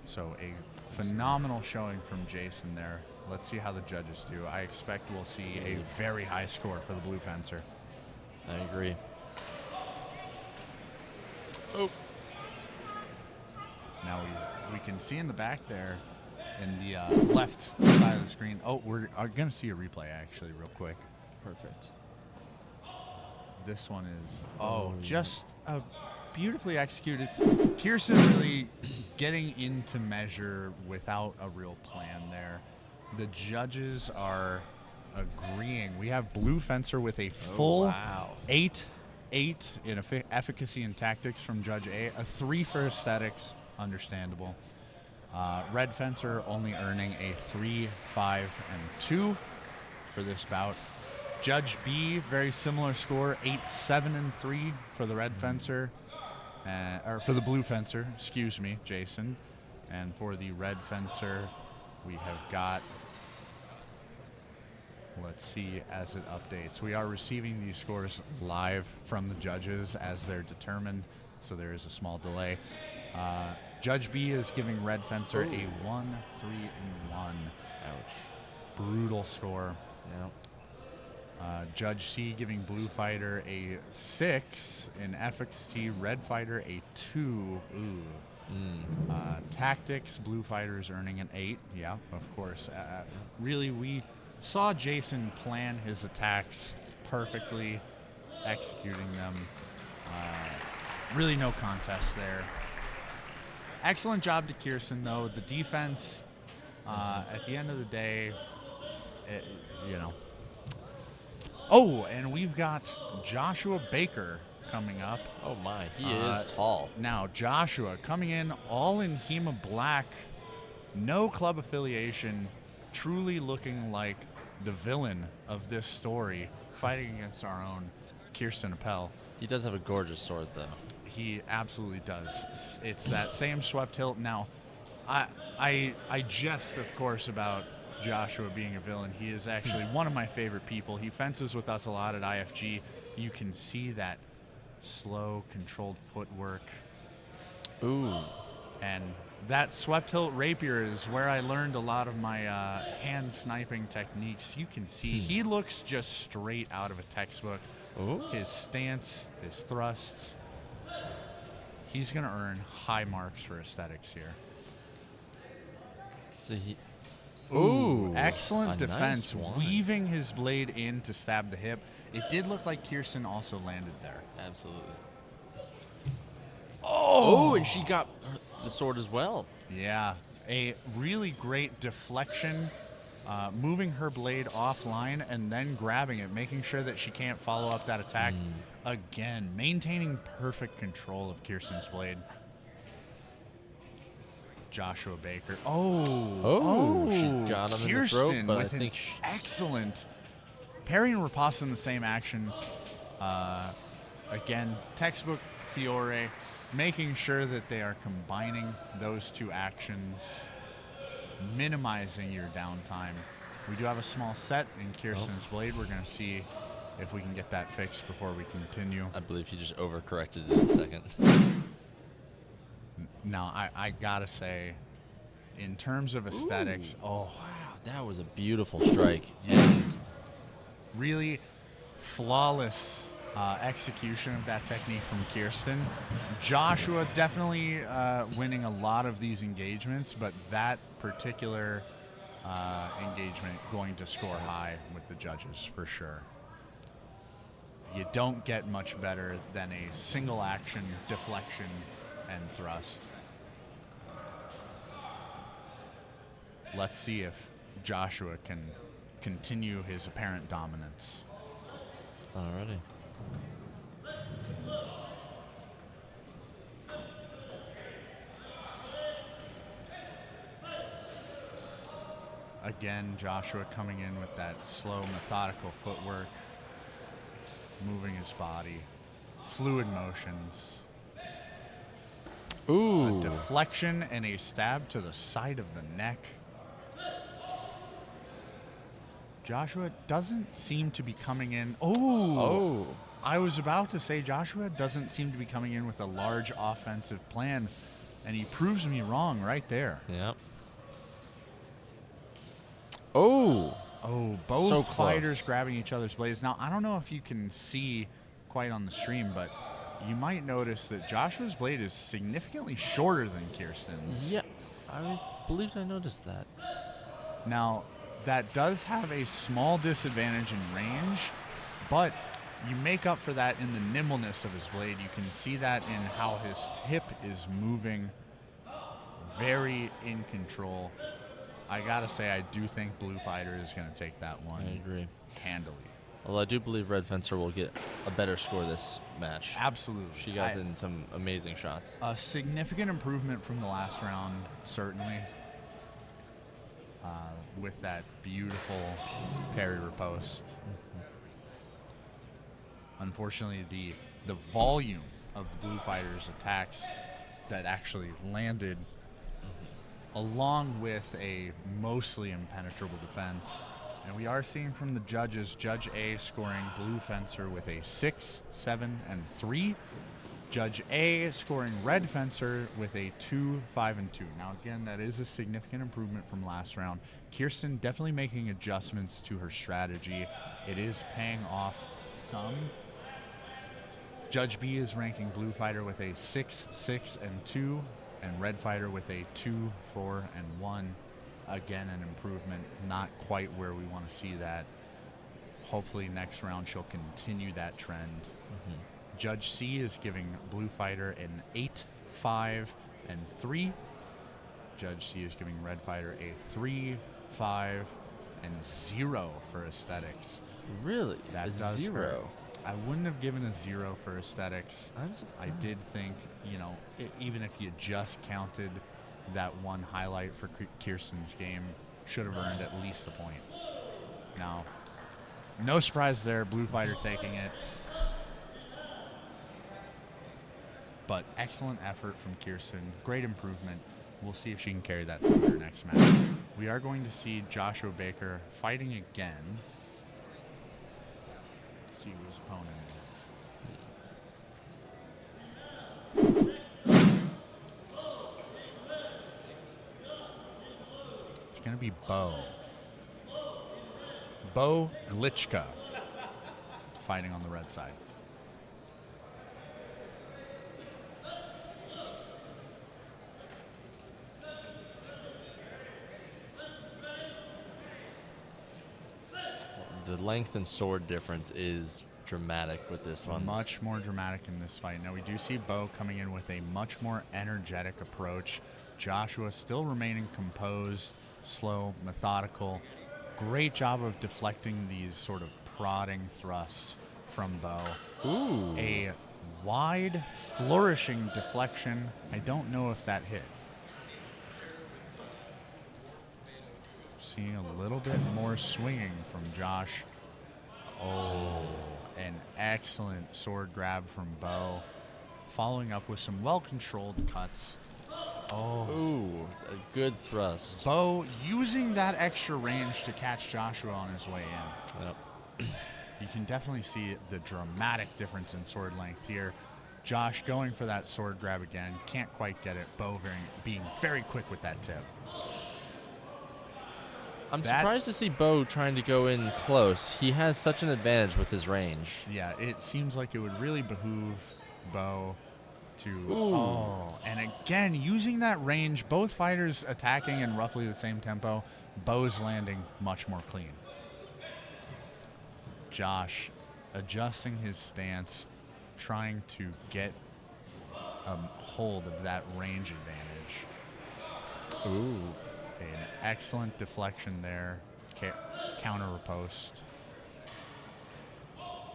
So a phenomenal showing from Jason there. Let's see how the judges do. I expect we'll see a very high score for the blue fencer. I agree. Now we can see in the back there, in the left side of the screen. Oh, we're going to see a replay actually real quick. Perfect. This one is, just a beautifully executed. Kirstin really getting into measure without a real plan there. The judges are agreeing. We have blue fencer with a full 8 in efficacy and tactics from Judge A, a 3 for aesthetics, understandable. Red fencer only earning a 3, 5, and 2 for this bout. Judge B, very similar score, 8, 7, and 3 for the red fencer, or for the blue fencer, excuse me, Jason. And for the red fencer, we have got, let's see as it updates. We are receiving these scores live from the judges as they're determined, so there is a small delay. Judge B is giving red fencer a 1, 3, and 1. Ouch. Brutal score. Yep. Judge C giving blue fighter a 6 in efficacy, red fighter a 2. Tactics, blue fighters earning an 8. Yeah, of course. Really, we saw Jason plan his attacks perfectly, executing them. Really no contest there. Excellent job to Kirstin, though. The defense, at the end of the day, Oh, and we've got Joshua Baker coming up. Oh my, he is tall. Now Joshua coming in all in Hema black, no club affiliation, truly looking like the villain of this story, fighting against our own Kirstin Appel. He does have a gorgeous sword, though. He absolutely does. It's that same swept hilt. Now, I jest, of course, about Joshua being a villain. He is actually one of my favorite people. He fences with us a lot at IFG. You can see that slow, controlled footwork. Ooh. And that swept hilt rapier is where I learned a lot of my hand sniping techniques. You can see he looks just straight out of a textbook. Ooh. His stance, his thrusts. He's going to earn high marks for aesthetics here. So he. Ooh, excellent a defense, nice one. weaving his blade in to stab the hip. It did look like Kirstin also landed there. Absolutely. Oh, and she got the sword as well. Yeah, a really great deflection, moving her blade offline and then grabbing it, making sure that she can't follow up that attack. Again, maintaining perfect control of Kirstin's blade. Joshua Baker. She got him in the throat, Kirstin but I with an think excellent parry and riposte in the same action. Again, textbook Fiore, making sure that they are combining those two actions, minimizing your downtime. We do have a small set in Kirstin's blade. We're going to see if we can get that fixed before we continue. I believe he just overcorrected in a second. Now, I got to say, in terms of aesthetics, Wow, that was a beautiful strike. And really flawless execution of that technique from Kirstin. Joshua definitely winning a lot of these engagements, but that particular engagement going to score high with the judges for sure. You don't get much better than a single action deflection and thrust. Let's see if Joshua can continue his apparent dominance. alrighty. Again, Joshua coming in with that slow, methodical footwork, moving his body, fluid motions. Ooh. A deflection and a stab to the side of the neck. Joshua doesn't seem to be coming in. Oh. I was about to say Joshua doesn't seem to be coming in with a large offensive plan, and he proves me wrong right there. Yep. Oh, Both so fighters close. grabbing each other's blades. Now, I don't know if you can see quite on the stream, but you might notice that Joshua's blade is significantly shorter than Kirstin's. Yeah, I believe I noticed that. Now, that does have a small disadvantage in range, but you make up for that in the nimbleness of his blade. You can see that in how his tip is moving, very in control. I gotta say, I do think Blue Fighter is gonna take that one. I agree. Handily. Although I do believe Red Fencer will get a better score this match. Absolutely. She got in some amazing shots. A significant improvement from the last round, certainly. With that beautiful parry riposte. Unfortunately, the volume of the Blue Fighter's attacks that actually landed, along with a mostly impenetrable defense. And we are seeing from the judges, Judge A scoring Blue Fencer with a 6, 7, and 3. Judge A scoring Red Fencer with a 2, 5, and 2. Now again, that is a significant improvement from last round. Kirstin definitely making adjustments to her strategy. It is paying off some. Judge B is ranking Blue Fighter with a 6, 6, and 2, and Red Fighter with a 2, 4, and 1. Again, an improvement, not quite where we want to see that. Hopefully next round she'll continue that trend. Judge C is giving Blue Fighter an 8, 5, and 3. Judge C is giving Red Fighter a 3, 5, and 0 for aesthetics. Really? That a does 0? hurt. I wouldn't have given a 0 for aesthetics. I did think, even if you just counted that one highlight for Kirstin's game, should have earned at least a point. Now, no surprise there, Blue Fighter taking it. But excellent effort from Kirstin. Great improvement. We'll see if she can carry that through her next match. We are going to see Joshua Baker fighting again. Let's see who his opponent is. It's going to be Beau. Beau Glitschka fighting on the red side. The length and sword difference is dramatic with this one. Much more dramatic in this fight. Now we do see Beau coming in with a much more energetic approach. Joshua still remaining composed, slow, methodical. Great job of deflecting these sort of prodding thrusts from Beau. Ooh. A wide, flourishing deflection. I don't know if that hit. Seeing a little bit more swinging from Josh. Oh, an excellent sword grab from Beau. Following up with some well-controlled cuts. Oh. Ooh, a good thrust. Beau using that extra range to catch Joshua on his way in. Yep. You can definitely see the dramatic difference in sword length here. Josh going for that sword grab again. Can't quite get it. Beau being very quick with that tip. I'm surprised to see Beau trying to go in close. He has such an advantage with his range. Yeah, it seems like it would really behoove Beau to... Ooh. Oh, and again, using that range, both fighters attacking in roughly the same tempo. Beau's landing much more clean. Josh adjusting his stance, trying to get a hold of that range advantage. Ooh. An excellent deflection there. Counter riposte.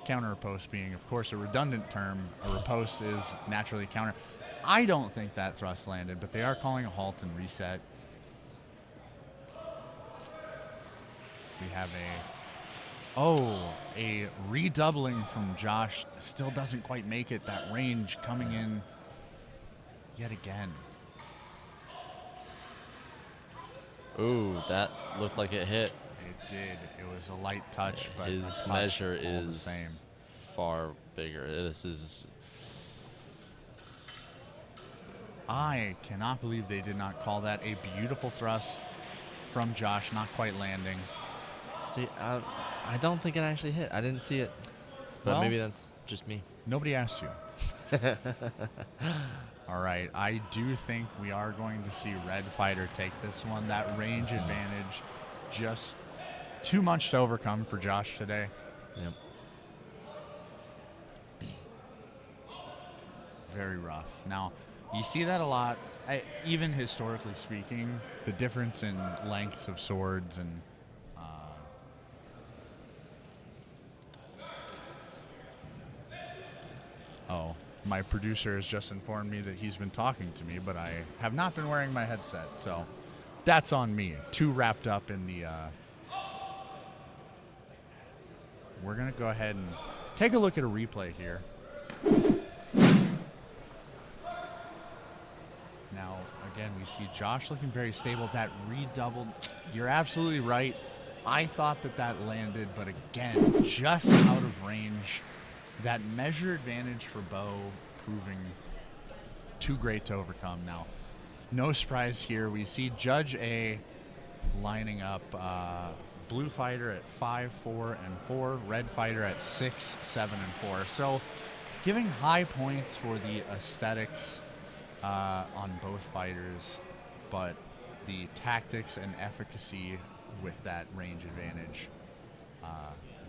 Counter riposte being, of course, a redundant term. A riposte is naturally counter. I don't think that thrust landed, but they are calling a halt and reset. We have a redoubling from Josh. Still doesn't quite make it. That range coming in yet again. Ooh, that looked like it hit. It did. It was a light touch, but his a measure touch all the is same. far bigger. This is. I cannot believe they did not call that a beautiful thrust from Josh, not quite landing. See, I don't think it actually hit. I didn't see it, but Well, maybe that's just me. Nobody asked you. All right, I do think we are going to see Red Fighter take this one. That range advantage, just too much to overcome for Josh today. Yep. Very rough. Now, you see that a lot, even historically speaking, the difference in lengths of swords and oh, my producer has just informed me that he's been talking to me, but I have not been wearing my headset, so that's on me. Too wrapped up in the... We're going to go ahead and take a look at a replay here. Now, again, we see Josh looking very stable. That redoubled, you're absolutely right. I thought that landed, but again, just out of range. That measure advantage for Beau proving too great to overcome. Now, no surprise here. We see Judge A lining up Blue Fighter at 5, 4, and 4. Red Fighter at 6, 7, and 4. So giving high points for the aesthetics on both fighters, but the tactics and efficacy with that range advantage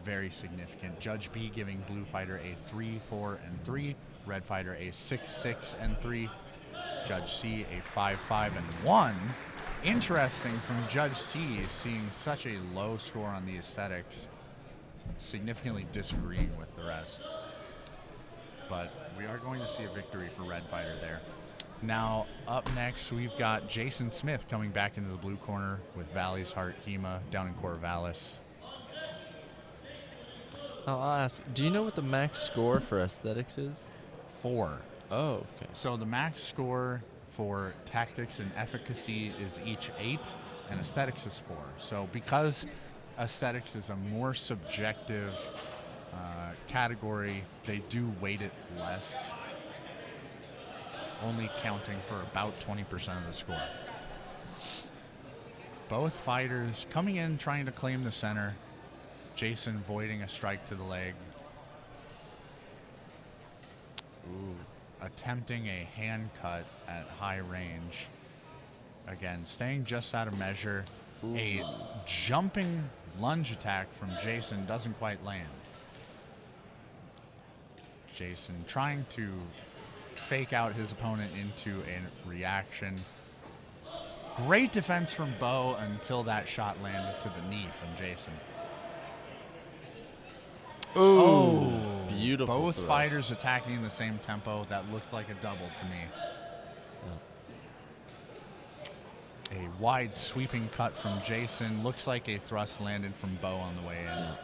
very significant. Judge B giving Blue Fighter a 3, 4, and 3. Red Fighter a 6, 6, and 3. Judge C a 5, 5, and 1. Interesting from Judge C seeing such a low score on the aesthetics. significantly disagreeing with the rest. But we are going to see a victory for red fighter there. Now, up next, we've got Jason Smith coming back into the blue corner with Valez Heart Hema down in Valez. I'll ask, do you know what the max score for aesthetics is? 4. Oh, okay. So the max score for tactics and efficacy is each 8, and aesthetics is 4. So because aesthetics is a more subjective category, they do weight it less, only counting for about 20% of the score. Both fighters coming in trying to claim the center. Jason voiding a strike to the leg. Ooh. Attempting a hand cut at high range. Again, staying just out of measure. Ooh. A jumping lunge attack from Jason doesn't quite land. Jason trying to fake out his opponent into a reaction. Great defense from Beau until that shot landed to the knee from Jason. Ooh, oh, beautiful. Both thrust. fighters attacking in the same tempo. That looked like a double to me. Yeah. A wide sweeping cut from Jason. Looks like a thrust landed from Beau on the way in. Yeah.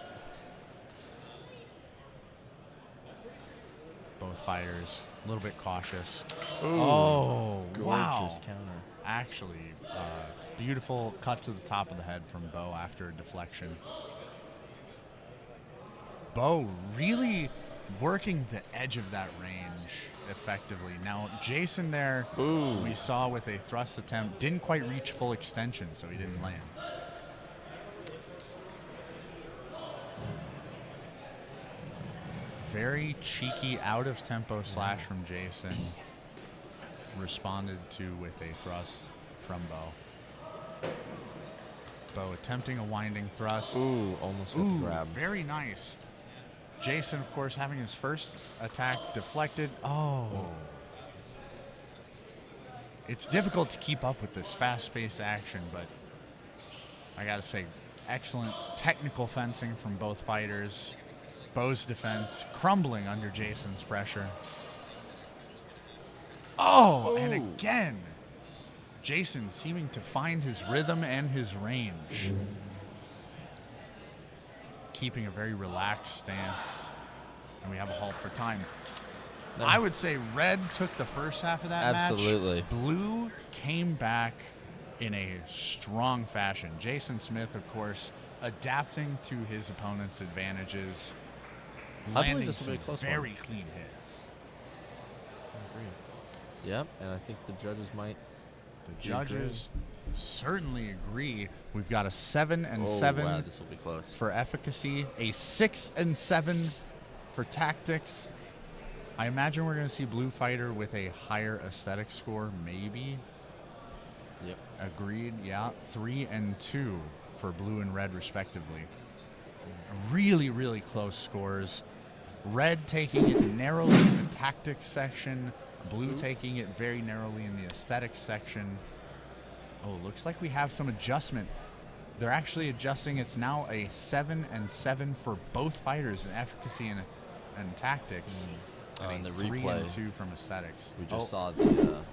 Both fighters a little bit cautious. Ooh, oh, gorgeous wow. counter. Actually, beautiful cut to the top of the head from Beau after a deflection. Beau really working the edge of that range effectively. Now, Jason there, Ooh. we saw with a thrust attempt, didn't quite reach full extension, so he didn't land. Very cheeky out-of-tempo slash from Jason. Responded to with a thrust from Beau. Beau attempting a winding thrust. Ooh, almost got the grab. Very nice. Jason, of course, having his first attack deflected. Oh. It's difficult to keep up with this fast-paced action, but I gotta say, excellent technical fencing from both fighters. Beau's defense crumbling under Jason's pressure. Oh, and again, Jason seeming to find his rhythm and his range. Keeping a very relaxed stance, and we have a halt for time. No. I would say red took the first half of that match. Absolutely. Blue came back in a strong fashion. Jason Smith, of course, adapting to his opponent's advantages, I believe landing this will be a some close very one. clean hits. I agree. Yep, and I think the judges might. The judges certainly agree. We've got a 7 and 7 wow, this will be close. for efficacy, a 6 and 7 for tactics. I imagine we're going to see blue fighter with a higher aesthetic score, maybe. Yep. Agreed. Yeah, 3 and 2 for blue and red, respectively. Really, really close scores. Red taking it narrowly in the tactics section. Blue taking it very narrowly in the aesthetics section. Oh, looks like we have some adjustment. They're actually adjusting. It's now a 7 and 7 for both fighters in efficacy and tactics. In the 3 replay, and 2 from aesthetics. we just saw the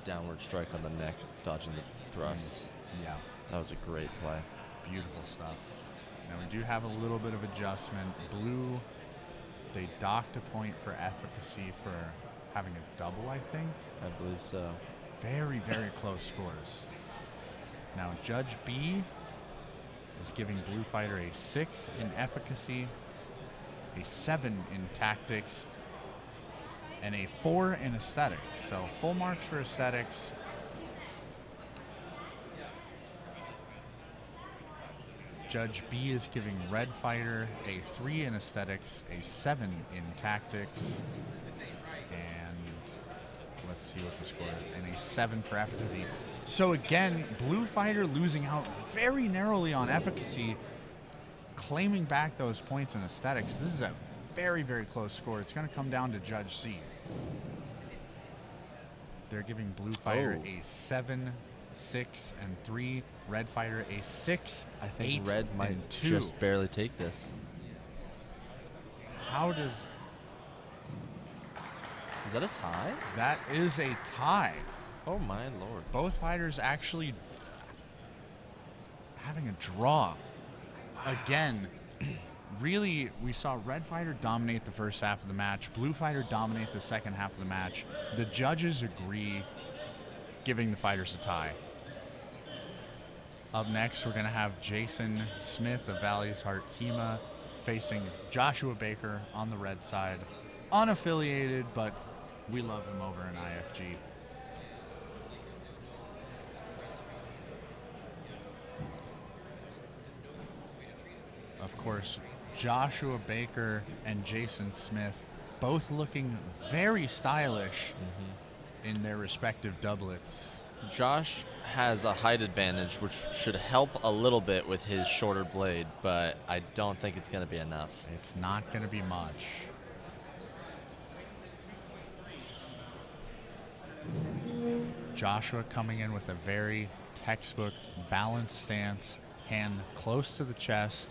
downward strike on the neck, dodging the thrust. Yeah, That was a great play. beautiful stuff. Now we do have a little bit of adjustment. Blue, they docked a point for efficacy for having a double, I think. I believe so. Very, very close scores. Now Judge B is giving blue fighter a 6 in efficacy, a 7 in tactics, and a 4 in aesthetics. So full marks for aesthetics. Judge B is giving red fighter a 3 in aesthetics, a 7 in tactics, and let's see what the score is, and a 7 for efficacy. So again, blue fighter losing out very narrowly on efficacy, claiming back those points in aesthetics. This is a very, very close score. It's going to come down to Judge C. They're giving blue fighter a 7 6 and 3. Red fighter a 6, I think 8 red might and 2. just barely take this. How does Is that a tie? that is a tie? Oh my lord. Both fighters actually having a draw. Again, really, we saw red fighter dominate the first half of the match, blue fighter dominate the second half of the match. The judges agree, giving the fighters a tie. Up next, we're going to have Jason Smith of Valley's Heart Hema facing Joshua Baker on the red side. Unaffiliated, but we love him over in IFG. Of course, Joshua Baker and Jason Smith both looking very stylish in their respective doublets. Josh has a height advantage, which should help a little bit with his shorter blade, but I don't think it's going to be enough. It's not going to be much. Joshua coming in with a very textbook balanced stance, hand close to the chest.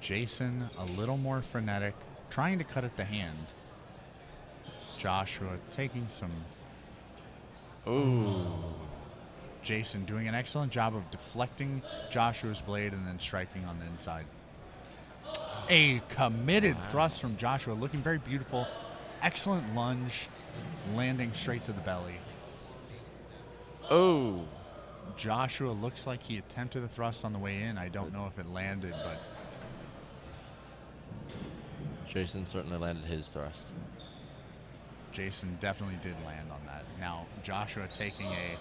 Jason a little more frenetic, trying to cut at the hand. Joshua taking some... Ooh. Jason doing an excellent job of deflecting Joshua's blade and then striking on the inside. A committed thrust from Joshua, looking very beautiful. Excellent lunge, landing straight to the belly. Oh. Joshua looks like he attempted a thrust on the way in. I don't know if it landed, but... Jason certainly landed his thrust. Jason definitely did land on that. Now, Joshua taking a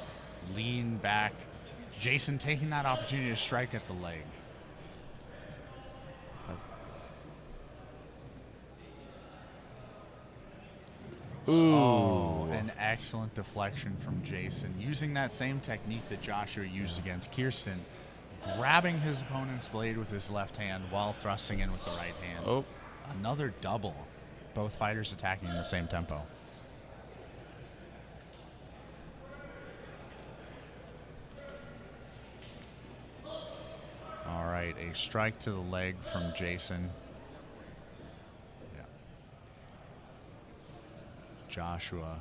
lean back. Jason taking that opportunity to strike at the leg. Ooh. Oh, an excellent deflection from Jason. Using that same technique that Joshua used against Kirstin. Grabbing his opponent's blade with his left hand while thrusting in with the right hand. Oh. Another double. Both fighters attacking in the same tempo. All right, a strike to the leg from Jason. Yeah. Joshua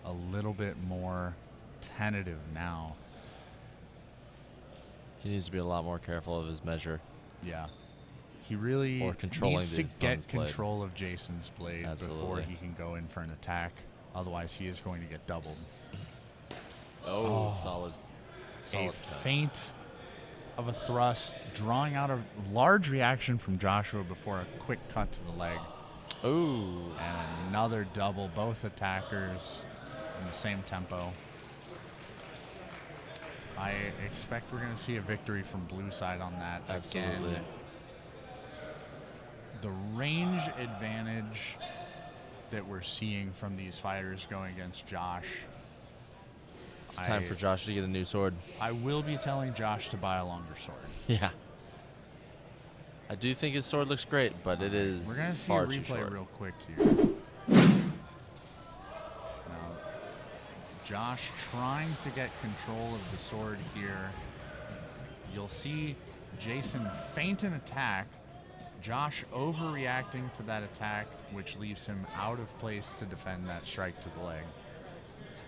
a little bit more tentative now. He needs to be a lot more careful of his measure. Yeah. He really or controlling needs to get control of Jason's blade before he can go in for an attack. Otherwise, he is going to get doubled. Oh, solid. A feint of a thrust, drawing out a large reaction from Joshua before a quick cut to the leg. Ooh. And another double, both attackers in the same tempo. I expect we're going to see a victory from blue side on that. Absolutely. Again, the range advantage that we're seeing from these fighters going against Josh. It's time for Josh to get a new sword. I will be telling Josh to buy a longer sword. Yeah. I do think his sword looks great, but it is We're going to see far a too replay short. real quick here. Now, Josh trying to get control of the sword here. You'll see Jason feint an attack. Josh overreacting to that attack, which leaves him out of place to defend that strike to the leg.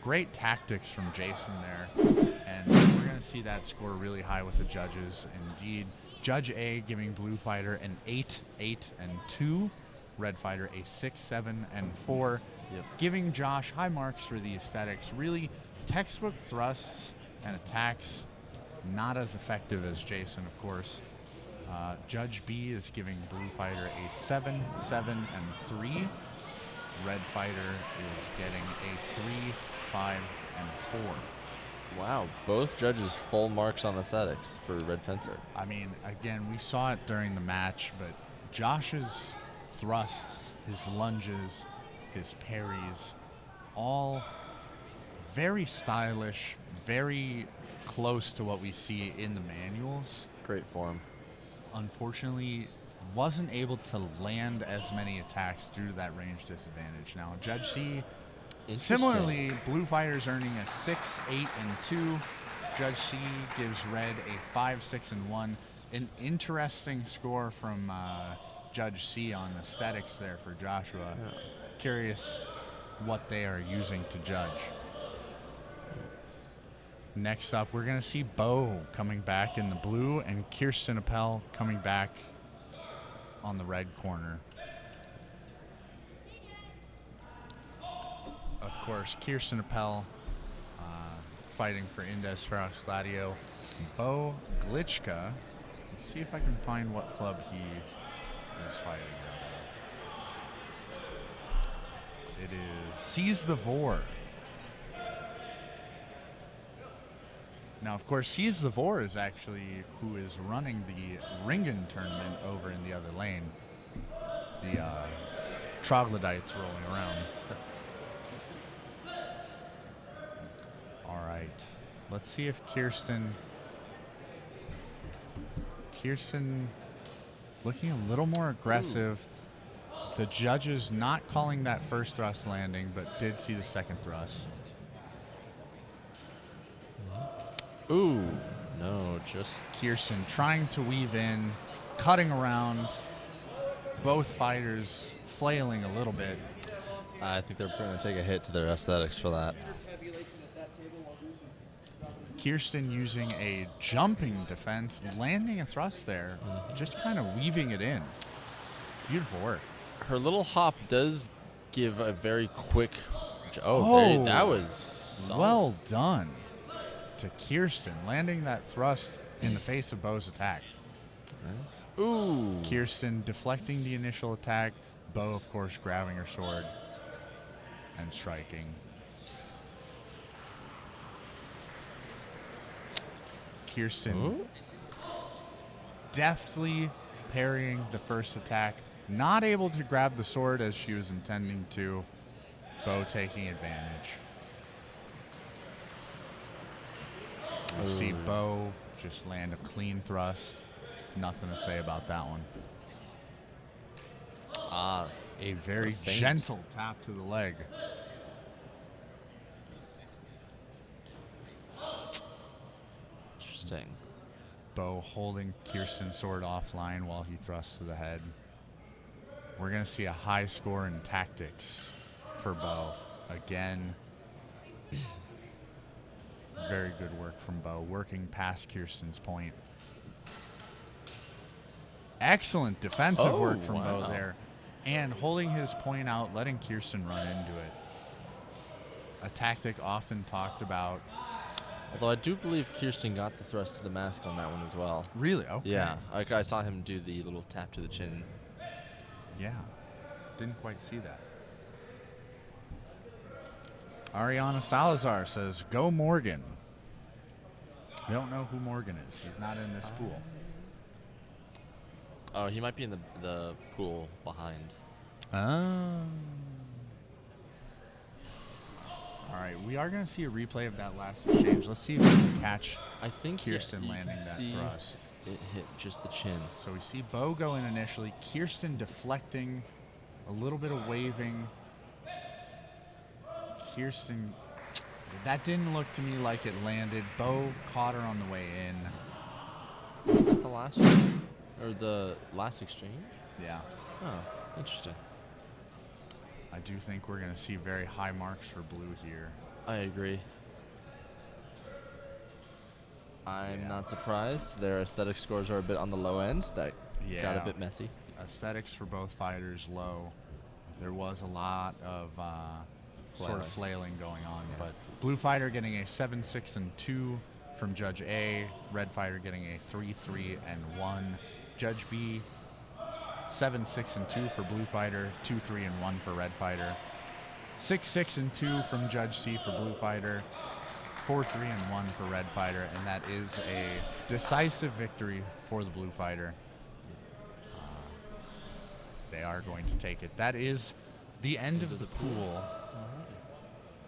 Great tactics from Jason there, and we're going to see that score really high with the judges. Indeed, Judge A giving blue fighter an 8, 8, and 2, red fighter a 6, 7, and 4, giving Josh high marks for the aesthetics. Really textbook thrusts and attacks, not as effective as Jason, of course. Judge B is giving blue fighter a 7, 7, and 3. Red fighter is getting a 3, 5, and 4. Wow, both judges full marks on aesthetics for Red Fencer. I mean, again, we saw it during the match, but Josh's thrusts, his lunges, his parries, all very stylish, very close to what we see in the manuals. Great form. Unfortunately, wasn't able to land as many attacks due to that range disadvantage. Now, Judge C, similarly, blue fighters earning a 6, 8, and 2. Judge C gives red a 5, 6, and 1. An interesting score from Judge C on aesthetics there for Joshua. Yeah. Curious what they are using to judge. Next up, we're going to see Beau coming back in the blue and Kirstin Appel coming back on the red corner. Of course, Kirstin Appel fighting for Indes, Ferox, Gladio. Beau Glitschka. Let's see if I can find what club he is fighting at. It is Seize the Vor. Now, of course, Seize the Vor is actually who is running the Ringen tournament over in the other lane. The troglodytes rolling around. All right. Let's see if Kirstin looking a little more aggressive. Ooh. The judges not calling that first thrust landing, but did see the second thrust. Ooh, no, just Kirstin trying to weave in, cutting around, both fighters flailing a little bit. I think they're going to take a hit to their aesthetics for that. Kirstin using a jumping defense, landing a thrust there, just kind of weaving it in. Beautiful work. Her little hop does give a very quick... that was solid. Well done to Kirstin, landing that thrust in the face of Beau's attack. Nice. Ooh. Kirstin deflecting the initial attack, Beau, of course, grabbing her sword and striking. Kirstin deftly parrying the first attack, not able to grab the sword as she was intending to. Beau taking advantage. We see Beau just land a clean thrust. Nothing to say about that one. A very gentle tap to the leg. Interesting. Beau holding Kirstin's sword offline while he thrusts to the head. We're going to see a high score in tactics for Beau. Again, very good work from Beau, working past Kirstin's point. Excellent defensive work from Beau there. And holding his point out, letting Kirstin run into it. A tactic often talked about. Although I do believe Kirstin got the thrust to the mask on that one as well. Really? Okay. Yeah, I saw him do the little tap to the chin. Yeah, didn't quite see that. Ariana Salazar says, "Go Morgan." I don't know who Morgan is. He's not in this pool. Oh, he might be in the pool behind. Oh. All right, we are going to see a replay of that last exchange. Let's see if we can catch Kirstin landing that thrust. It hit just the chin. So we see Beau go in initially, Kirstin deflecting, a little bit of waving. Kirstin, that didn't look to me like it landed. Beau caught her on the way in. Was that the last one? Or the last exchange? Yeah. Oh, interesting. I do think we're going to see very high marks for blue here. I agree. I'm not surprised. Their aesthetic scores are a bit on the low end. That got a bit messy. Aesthetics for both fighters low. There was a lot of sort of flailing going on. Yeah. But blue fighter getting a 7, 6, and 2 from Judge A. Red fighter getting a 3, 3, and 1. Judge B, 7, 6, and 2 for blue fighter, 2, 3, and 1 for red fighter. 6, 6, and 2 from Judge C for blue fighter. 4, 3, and 1 for red fighter, and that is a decisive victory for the blue fighter. They are going to take it. That is the end of the pool.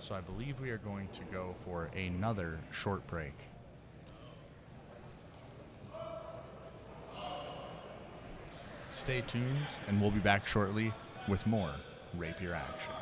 So I believe we are going to go for another short break. Stay tuned, and we'll be back shortly with more Rapier action.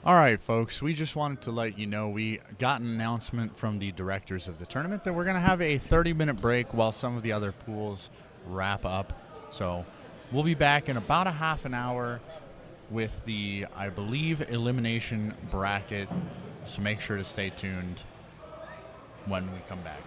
All right, folks, we just wanted to let you know we got an announcement from the directors of the tournament that we're going to have a 30-minute break while some of the other pools wrap up. So we'll be back in about a half an hour with the, I believe, elimination bracket. So make sure to stay tuned when we come back.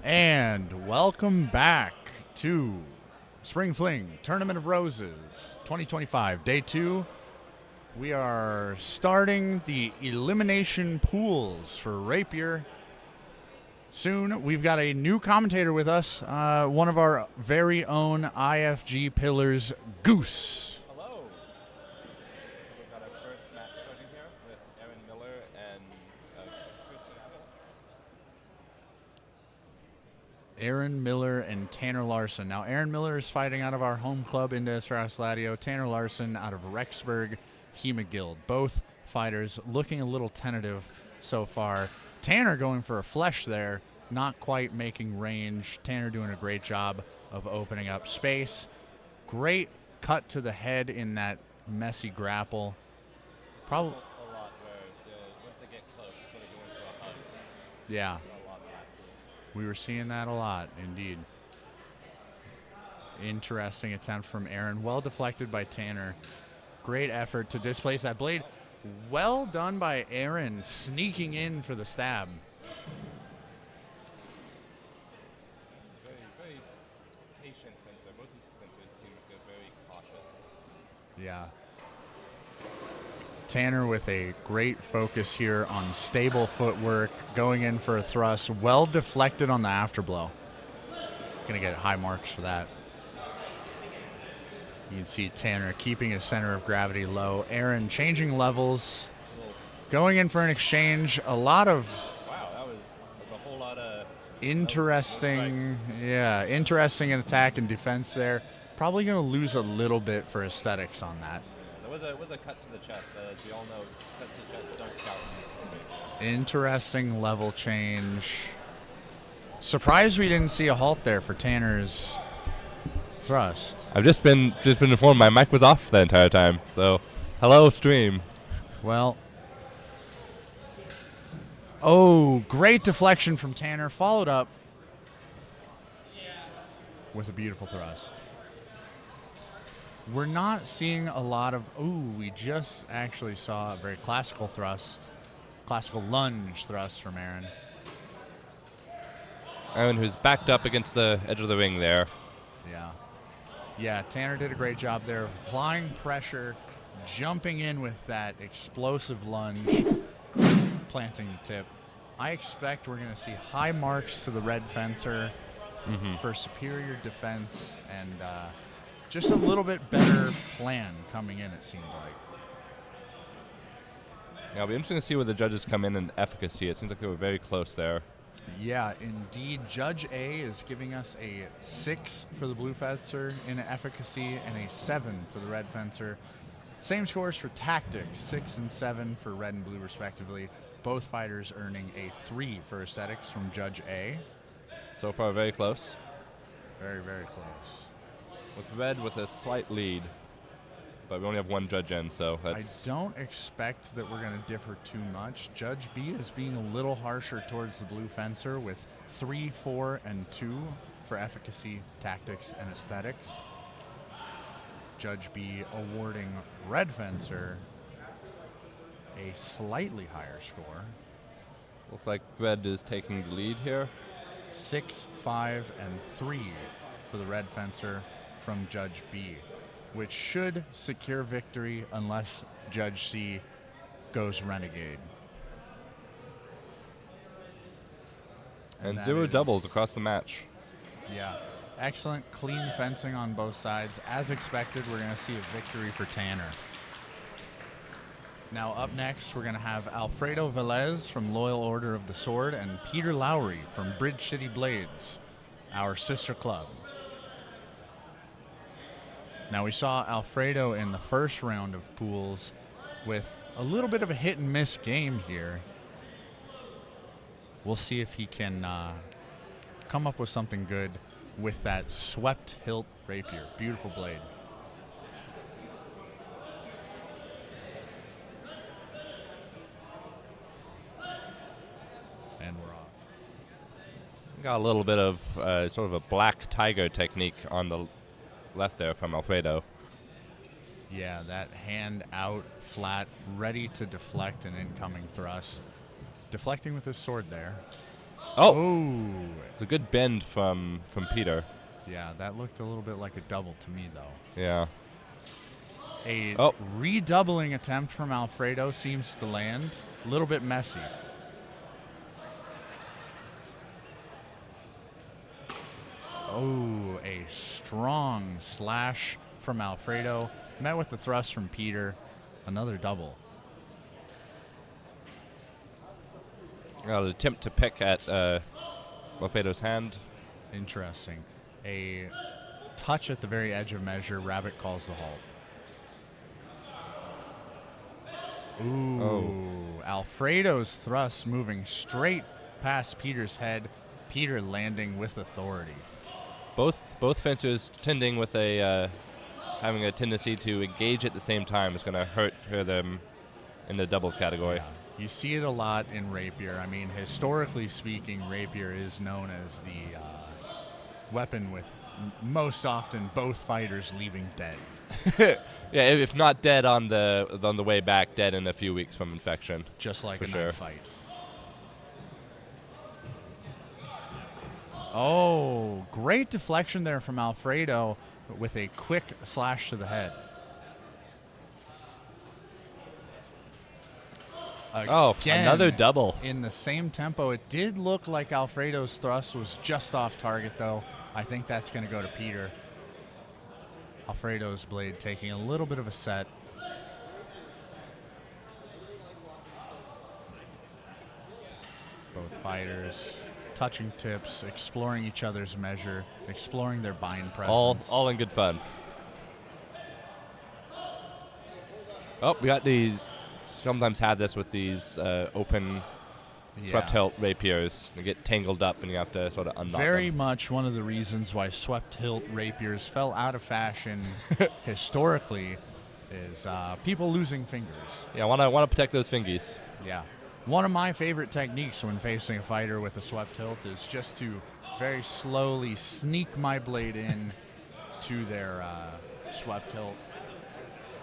And welcome back to Spring Fling Tournament of Roses 2025, Day 2. We are starting the elimination pools for Rapier. Soon, we've got a new commentator with us, one of our very own IFG pillars, Goose. Hello. We've got our first match starting here with Errin Miller and Kirstin. Errin Miller and Tanner Larson. Now, Errin Miller is fighting out of our home club, Indes, Ferox, Gladio. Tanner Larson out of Rexburg, Hema Guild. Both fighters looking a little tentative so far. Tanner going for a flesh there, not quite making range. Tanner doing a great job of opening up space. Great cut to the head in that messy grapple. Probably A lot where once they get close, it's sort of going for a hug. yeah. A lot of that. We were seeing that a lot, indeed. Interesting attempt from Errin. Well deflected by Tanner. Great effort to displace that blade. Well done by Errin, sneaking in for the stab. Very, very patient fencer. Most of these fencers seem like they're very cautious. Yeah. Tanner with a great focus here on stable footwork, going in for a thrust. Well deflected on the afterblow. Gonna get high marks for that. You can see Tanner keeping his center of gravity low. Errin changing levels, going in for an exchange. A lot of Wow, that's a whole lot of interesting in attack and defense there. Probably going to lose a little bit for aesthetics on that. There was a cut to the chest. As we all know, cuts to the chest don't count. Interesting level change. Surprised we didn't see a halt there for Tanner's thrust. I've just been informed my mic was off the entire time. So, hello stream. Well, oh, great deflection from Tanner, followed up with a beautiful thrust. We're not seeing a lot of, we just actually saw a very classical lunge thrust from Errin. Errin, who's backed up against the edge of the ring there. Yeah, Tanner did a great job there of applying pressure, jumping in with that explosive lunge, planting the tip. I expect we're going to see high marks to the red fencer for superior defense and just a little bit better plan coming in, it seemed like. Yeah, it'll be interesting to see where the judges come in efficacy. It seems like they were very close there. Yeah, indeed. Judge A is giving us a 6 for the blue fencer in efficacy and a 7 for the red fencer. Same scores for tactics, 6 and 7 for red and blue respectively. Both fighters earning a 3 for aesthetics from Judge A. So far, very close. Very, very close. With red with a slight lead. But we only have one judge in, so that's... I don't expect that we're going to differ too much. Judge B is being a little harsher towards the blue fencer with 3, 4, and 2 for efficacy, tactics, and aesthetics. Judge B awarding red fencer a slightly higher score. Looks like red is taking the lead here. 6, 5, and 3 for the red fencer from Judge B, which should secure victory unless Judge C goes renegade. And that 0 is- doubles across the match. Yeah. Excellent, clean fencing on both sides. As expected, we're going to see a victory for Tanner. Now up next, we're going to have Alfredo Velez from Loyal Order of the Sword and Peter Lowry from Bridge City Blades, our sister club. Now we saw Alfredo in the first round of pools with a little bit of a hit and miss game here. We'll see if he can come up with something good with that swept hilt rapier. Beautiful blade. And we're off. Got a little bit of sort of a black tiger technique on the left there from Alfredo. Yeah, that hand out flat, ready to deflect an incoming thrust. Deflecting with his sword there. Oh, it's a good bend from Peter. Yeah, that looked a little bit like a double to me, though. Yeah. A redoubling attempt from Alfredo seems to land. A little bit messy. Oh, a strong slash from Alfredo. Met with the thrust from Peter. Another double. An attempt to pick at Alfredo's hand. Interesting. A touch at the very edge of measure. Rabbit calls the halt. Ooh. Oh. Alfredo's thrust moving straight past Peter's head. Peter landing with authority. Both fencers tending with having a tendency to engage at the same time is going to hurt for them in the doubles category. Yeah. You see it a lot in Rapier. I mean, historically speaking, Rapier is known as the weapon with most often both fighters leaving dead. Yeah, if not dead on the way back, dead in a few weeks from infection. Just like for a sure. knife fight. Oh, great deflection there from Alfredo with a quick slash to the head. Again, another double. In the same tempo. It did look like Alfredo's thrust was just off target, though. I think that's going to go to Peter. Alfredo's blade taking a little bit of a set. Both fighters touching tips, exploring each other's measure, exploring their bind presence. All in good fun. Oh, we got these. Sometimes have this with these open swept hilt rapiers. They get tangled up and you have to sort of unknot Very them. much one of the reasons why swept hilt rapiers fell out of fashion historically is people losing fingers. Yeah, I want to protect those fingies. Yeah. One of my favorite techniques when facing a fighter with a swept hilt is just to very slowly sneak my blade in to their swept hilt.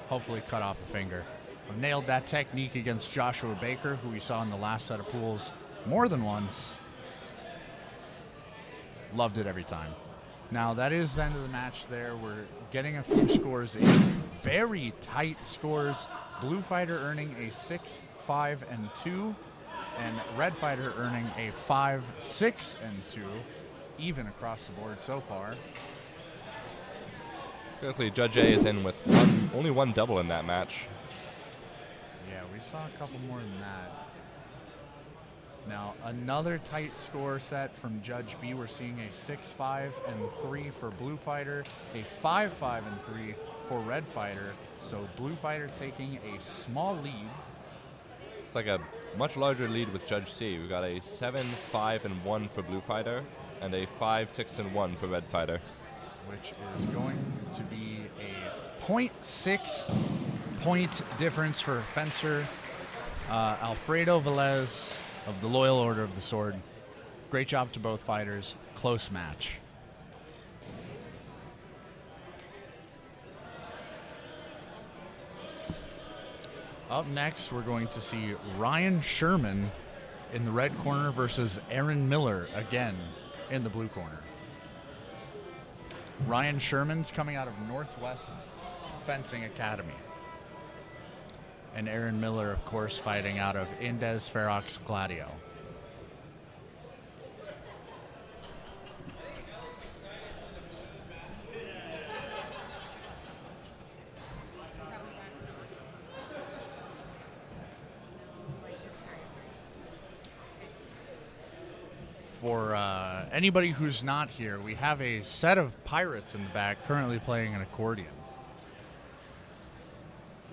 Hopefully cut off a finger. I've nailed that technique against Joshua Baker, who we saw in the last set of pools more than once. Loved it every time. Now, that is the end of the match there. We're getting a few scores in. Very tight scores. Blue fighter earning a 6, 5, and 2. And red fighter earning a 5, 6, and 2. Even across the board so far. Luckily, Judge A is in with only one double in that match. Yeah, we saw a couple more than that. Now, another tight score set from Judge B. We're seeing a 6, 5, and 3 for Blue Fighter, a 5, 5, and 3 for Red Fighter. So Blue Fighter taking a small lead. It's like a much larger lead with Judge C. We've got a 7, 5, and 1 for Blue Fighter, and a 5, 6, and 1 for Red Fighter. Which is going to be a 0.6 point difference for fencer Alfredo Velez of the Loyal Order of the Sword. Great job to both fighters. Close match. Up next, we're going to see Ryan Sherman in the red corner versus Errin Miller again in the blue corner. Ryan Sherman's coming out of Northwest Fencing Academy. And Errin Miller, of course, fighting out of Indes, Ferox, Gladio. For anybody who's not here, we have a set of pirates in the back currently playing an accordion.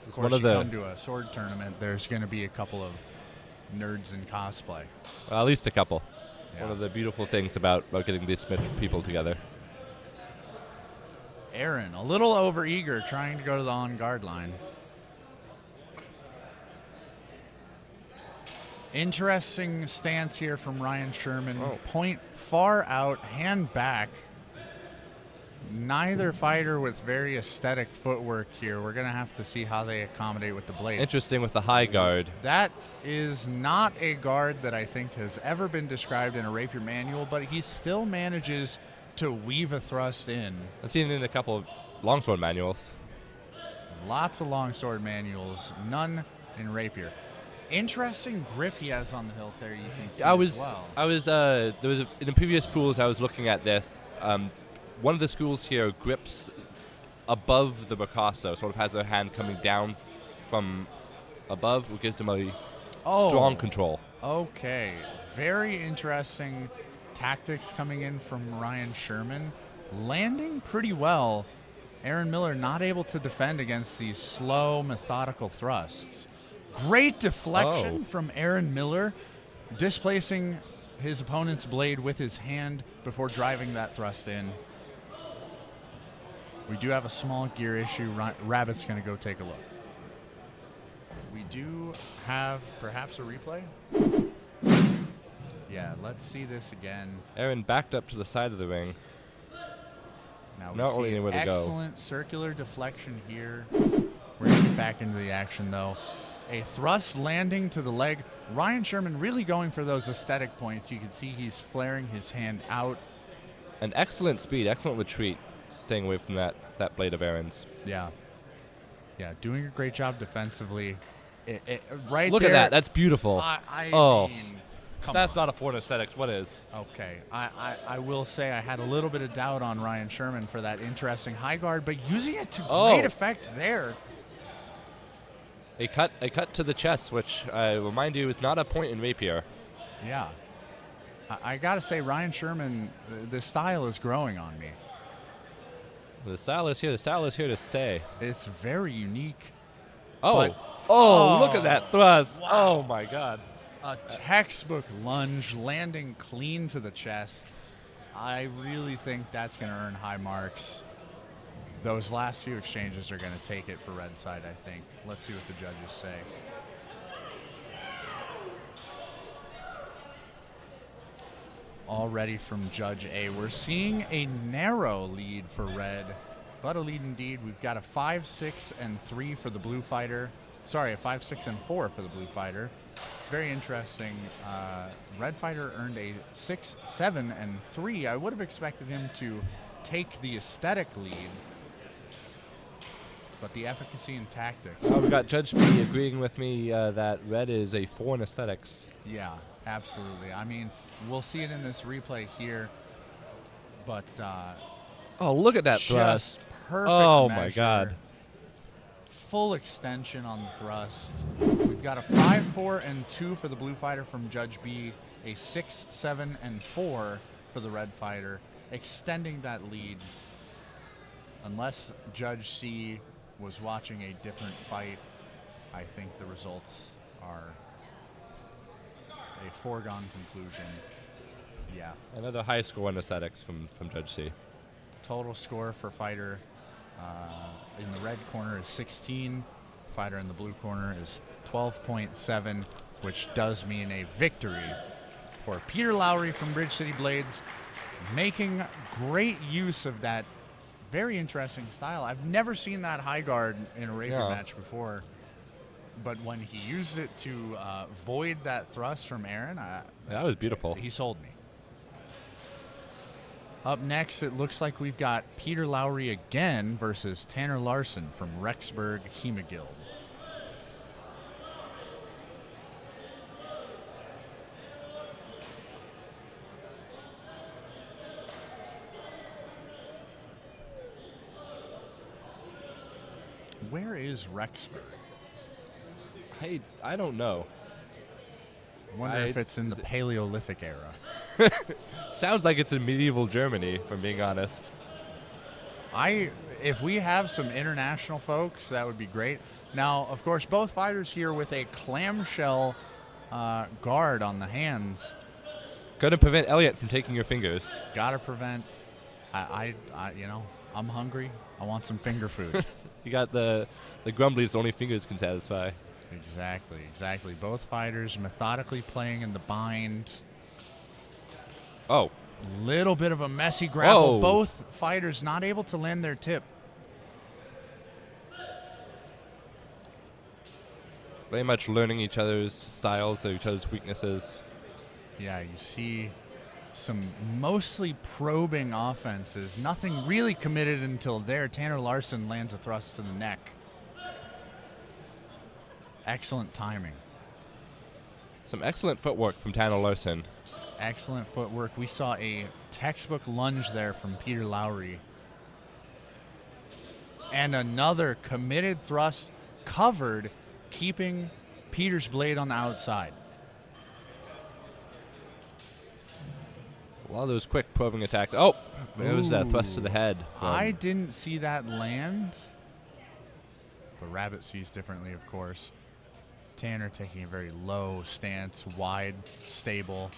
Of course, you come to a sword tournament, there's going to be a couple of nerds in cosplay. Well, at least a couple. Yeah. One of the beautiful things about getting this many people together. Errin, a little overeager, trying to go to the on-guard line. Interesting stance here from Ryan Sherman. Oh. Point far out, hand back. neither fighter with very aesthetic footwork here. We're going to have to see how they accommodate with the blade. Interesting with the high guard. That is not a guard that I think has ever been described in a Rapier manual, but he still manages to weave a thrust in. I've seen it in a couple of longsword manuals. Lots of longsword manuals, none in Rapier. Interesting grip he has on the hilt there. You can see there was in the previous schools I was looking at this. One of the schools here grips above the Picasso, sort of has her hand coming down from above, which gives them a strong control. Okay, very interesting tactics coming in from Ryan Sherman, landing pretty well. Errin Miller not able to defend against these slow, methodical thrusts. Great deflection from Errin Miller, displacing his opponent's blade with his hand before driving that thrust in. We do have a small gear issue. Rabbit's going to go take a look. We do have perhaps a replay. Yeah, let's see this again. Errin backed up to the side of the ring. Now Not really anywhere to go. Excellent circular deflection here. We're going to get back into the action, though. A thrust landing to the leg. Ryan Sherman really going for those aesthetic points. You can see he's flaring his hand out. An excellent speed, excellent retreat, staying away from that blade of Erin's. Yeah. Yeah, doing a great job defensively. Look at that. That's beautiful. I mean, that's not a foreign aesthetics. What is? Okay. I will say I had a little bit of doubt on Ryan Sherman for that interesting high guard, but using it to great effect there. A cut to the chest, which I remind you is not a point in Rapier. Yeah. I got to say, Ryan Sherman, the style is growing on me. The style is here. The style is here to stay. It's very unique. Look at that thrust. Wow. Oh, my God. A textbook lunge landing clean to the chest. I really think that's going to earn high marks. Those last few exchanges are going to take it for red side, I think. Let's see what the judges say. Already from Judge A, we're seeing a narrow lead for red, but a lead indeed. We've got a 5, 6, and 3 for the blue fighter. Sorry, a 5, 6, and 4 for the blue fighter. Very interesting. Red fighter earned a 6, 7, and 3. I would have expected him to take the aesthetic lead, but the efficacy and tactics. Oh, we got Judge B agreeing with me that red is a 4 in aesthetics. Yeah, absolutely. I mean, we'll see it in this replay here, but look at that thrust. Perfect oh measure. My God. Full extension on the thrust. We've got a 5, 4, and 2 for the blue fighter from Judge B, a 6, 7, and 4 for the red fighter, extending that lead. Unless Judge C was watching a different fight, I think the results are a foregone conclusion. Yeah. Another high score in aesthetics from Judge C. Total score for fighter in the red corner is 16. Fighter in the blue corner is 12.7, which does mean a victory for Peter Lowry from Bridge City Blades, making great use of that very interesting style. I've never seen that high guard in a Rapier match before, but when he used it to void that thrust from Errin, that was beautiful. He sold me. Up next, it looks like we've got Peter Lowry again versus Tanner Larson from Rexburg Hemagild. Where is Rexburg? I don't know. Wonder if it's in the Paleolithic era. Sounds like it's in medieval Germany, if I'm being honest. If we have some international folks, that would be great. Now, of course, both fighters here with a clamshell guard on the hands. Going to prevent Elliot from taking your fingers. Gotta prevent. I'm hungry. I want some finger food. You got the grumblies only fingers can satisfy. Exactly. Both fighters methodically playing in the bind. Oh, Little bit of a messy grapple. Whoa. Both fighters not able to land their tip. Very much learning each other's styles, each other's weaknesses. Yeah, you see some mostly probing offenses. Nothing really committed until there. Tanner Larson lands a thrust to the neck. Excellent timing. Some excellent footwork from Tanner Larson. Excellent footwork. We saw a textbook lunge there from Peter Lowry. And another committed thrust covered, keeping Peter's blade on the outside. A lot of those quick probing attacks. Oh, there was that thrust to the head. I didn't see that land. But Rabbit sees differently, of course. Tanner taking a very low stance, wide, stable.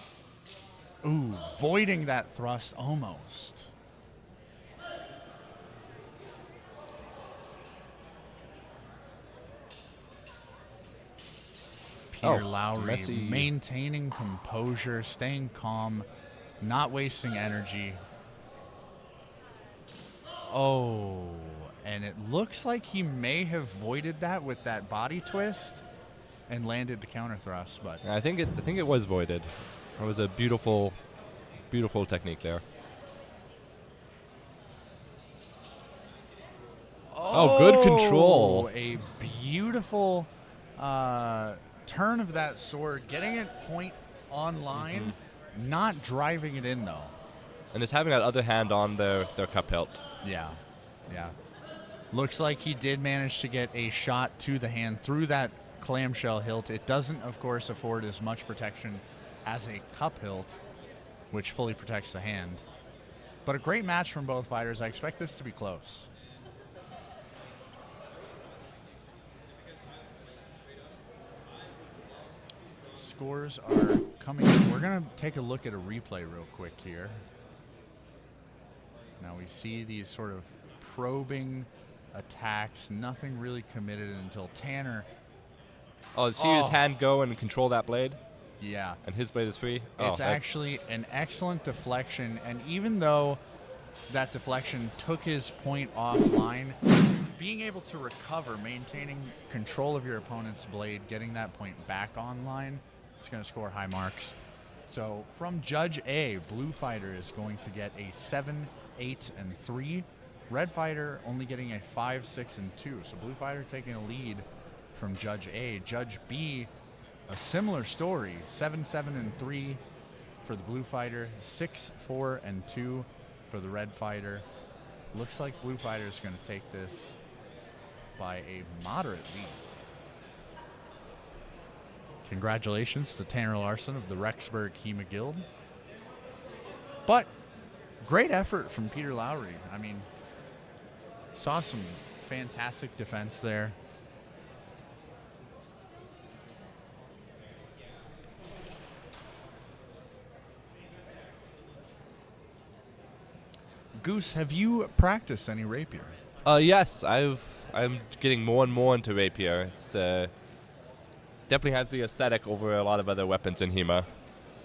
Ooh, voiding that thrust almost. Peter Lowry messy. maintaining composure, staying calm, not wasting energy. Oh, and it looks like he may have voided that with that body twist and landed the counter thrust, but I think it was voided. It was a beautiful, beautiful technique there. Oh, good control. A beautiful turn of that sword, getting it point on line, not driving it in though. And just having that other hand on their cup hilt. Yeah, yeah. Looks like he did manage to get a shot to the hand through that clamshell hilt. It doesn't, of course, afford as much protection as a cup hilt, which fully protects the hand. But a great match from both fighters. I expect this to be close. Scores are coming in. We're going to take a look at a replay real quick here. Now we see these sort of probing attacks. Nothing really committed until Tanner. Oh, see his hand go and control that blade? Yeah. And his blade is free? It's actually an excellent deflection, and even though that deflection took his point offline, being able to recover, maintaining control of your opponent's blade, getting that point back online, it's going to score high marks. So from Judge A, blue fighter is going to get a 7, 8, and 3. Red fighter only getting a 5, 6, and 2. So blue fighter taking a lead from Judge A. Judge B, a similar story, 7, 7, and 3 for the blue fighter, 6, 4, and 2 for the red fighter. Looks like blue fighter is going to take this by a moderate lead. Congratulations to Tanner Larson of the Rexburg HEMA Guild. But great effort from Peter Lowry. I mean, saw some fantastic defense there. Goose, have you practiced any rapier? Yes, I'm getting more and more into rapier. It's definitely has the aesthetic over a lot of other weapons in HEMA.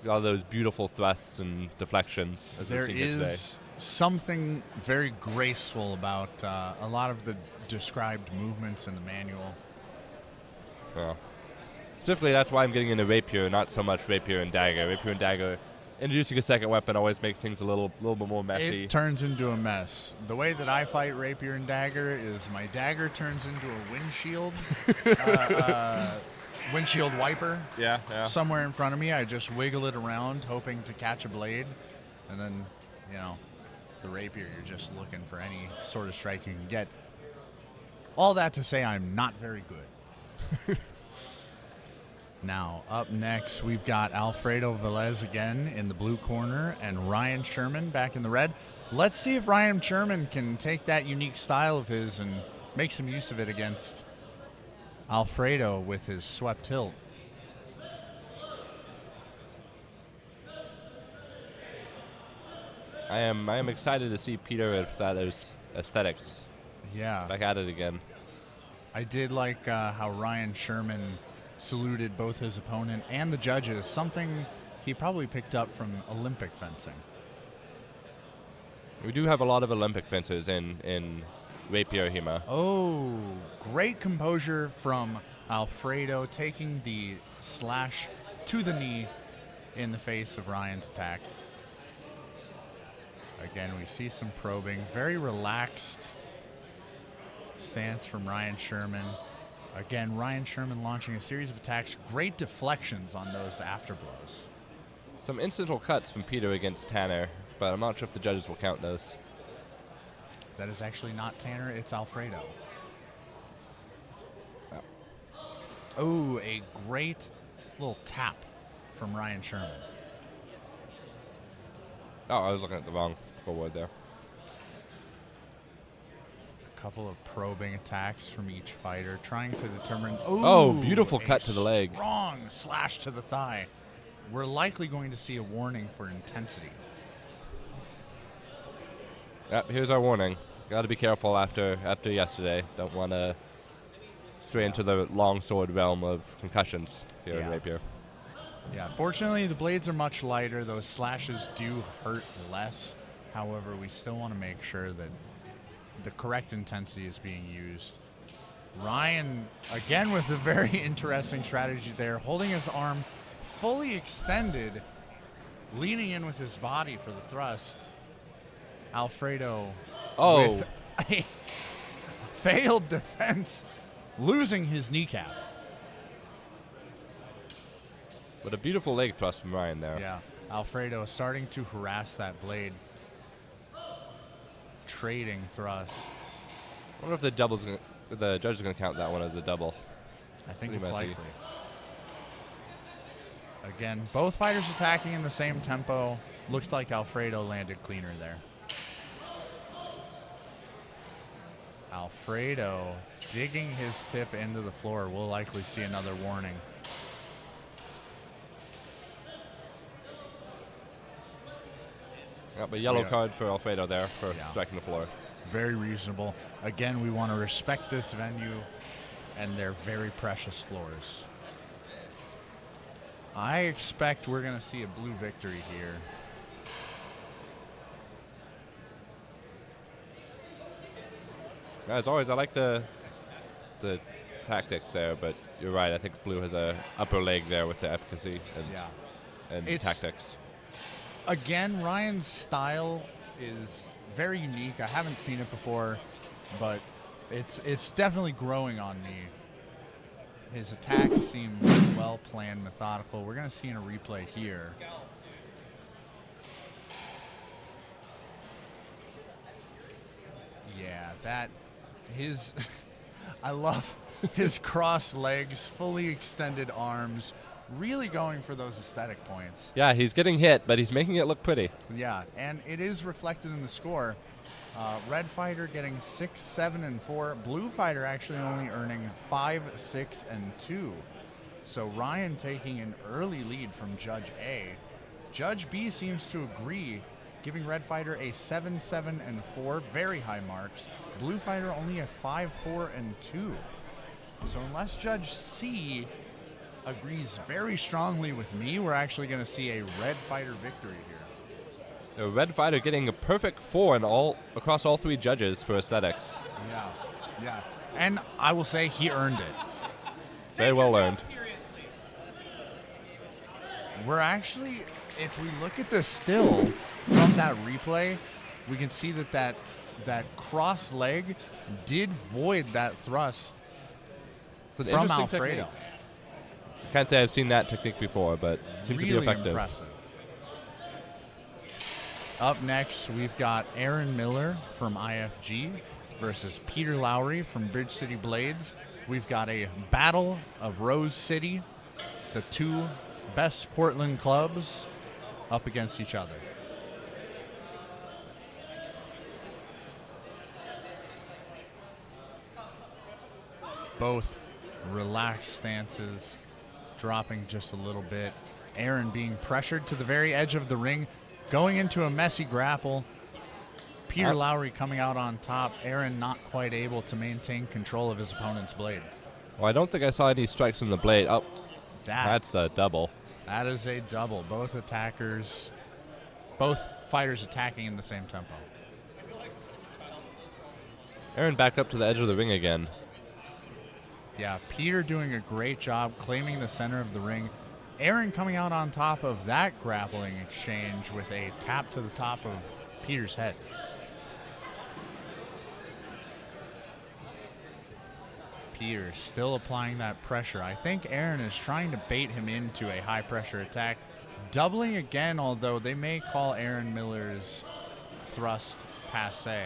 All those beautiful thrusts and deflections. As There we've seen here today. is something very graceful about a lot of the described movements in the manual. Well, specifically, that's why I'm getting into rapier, not so much rapier and dagger. Rapier and dagger, introducing a second weapon always makes things a little bit more messy. It turns into a mess. The way that I fight rapier and dagger is my dagger turns into a windshield, windshield wiper. Yeah. Somewhere in front of me. I just wiggle it around, hoping to catch a blade, and then, the rapier, you're just looking for any sort of strike you can get. All that to say, I'm not very good. Now, up next, we've got Alfredo Velez again in the blue corner and Ryan Sherman back in the red. Let's see if Ryan Sherman can take that unique style of his and make some use of it against Alfredo with his swept hilt. I am excited to see Peter with those aesthetics. Yeah. Back at it again. I did like how Ryan Sherman saluted both his opponent and the judges, something he probably picked up from Olympic fencing. We do have a lot of Olympic fencers in Rapier Hema. Oh, great composure from Alfredo, taking the slash to the knee in the face of Ryan's attack. Again, we see some probing. Very relaxed stance from Ryan Sherman. Again, Ryan Sherman launching a series of attacks. Great deflections on those afterblows. Some incidental cuts from Peter against Tanner, but I'm not sure if the judges will count those. That is actually not Tanner, it's Alfredo. Oh, a great little tap from Ryan Sherman. Oh, I was looking at the wrong forward there. A couple of probing attacks from each fighter, trying to determine. Oh, beautiful cut to the leg. Strong slash to the thigh. We're likely going to see a warning for intensity. Yep, here's our warning. Got to be careful after yesterday. Don't want to stray into the longsword realm of concussions here in Rapier. Yeah, fortunately the blades are much lighter. Those slashes do hurt less. However, we still want to make sure that the correct intensity is being used. Ryan, again with a very interesting strategy there, holding his arm fully extended, leaning in with his body for the thrust. Alfredo with a failed defense, losing his kneecap. But a beautiful leg thrust from Ryan there. Yeah, Alfredo starting to harass that blade. Trading thrusts. I wonder if the judge is going to count that one as a double. I think Pretty it's messy. likely. Again, both fighters attacking in the same tempo. Looks like Alfredo landed cleaner there. Alfredo digging his tip into the floor. We'll likely see another warning. Yep, a yellow card for Alfredo there for Yeah. striking the floor. Very reasonable. Again, we want to respect this venue and their very precious floors. I expect we're going to see a blue victory here. As always, I like the tactics there, but you're right. I think blue has a upper leg there with the efficacy and It's- tactics. Again, Ryan's style is very unique. I haven't seen it before, but it's definitely growing on me. His attacks seem well planned, methodical. We're going to see in a replay here. Yeah, I love his cross legs, fully extended arms, really going for those aesthetic points. Yeah, he's getting hit, but he's making it look pretty. Yeah, and it is reflected in the score. Red fighter getting 6, 7, and 4. Blue fighter actually only earning 5, 6, and 2. So Ryan taking an early lead from Judge A. Judge B seems to agree, giving red fighter a 7, 7, and 4, very high marks. Blue fighter only a 5, 4, and 2. So unless Judge C agrees very strongly with me, we're actually going to see a red fighter victory here. A red fighter getting a perfect 4 across all 3 judges for aesthetics. Yeah. And I will say he earned it. Very well earned. We're actually, if we look at the still from that replay, we can see that cross leg did void that thrust It's an from interesting Alfredo. technique. I can't say I've seen that technique before, but it seems Really to be effective. impressive. Up next, we've got Errin Miller from IFG versus Peter Lowry from Bridge City Blades. We've got a battle of Rose City, the two best Portland clubs up against each other. Both relaxed stances, dropping just a little bit. Errin being pressured to the very edge of the ring, going into a messy grapple. Peter Lowry coming out on top. Errin not quite able to maintain control of his opponent's blade. Well, I don't think I saw any strikes from the blade. Oh, that's a double. That is a double. Both fighters attacking in the same tempo. Errin back up to the edge of the ring again. Yeah, Peter doing a great job claiming the center of the ring. Errin coming out on top of that grappling exchange with a tap to the top of Peter's head. Peter still applying that pressure. I think Errin is trying to bait him into a high pressure attack. Doubling again, although they may call Aaron Miller's thrust passe.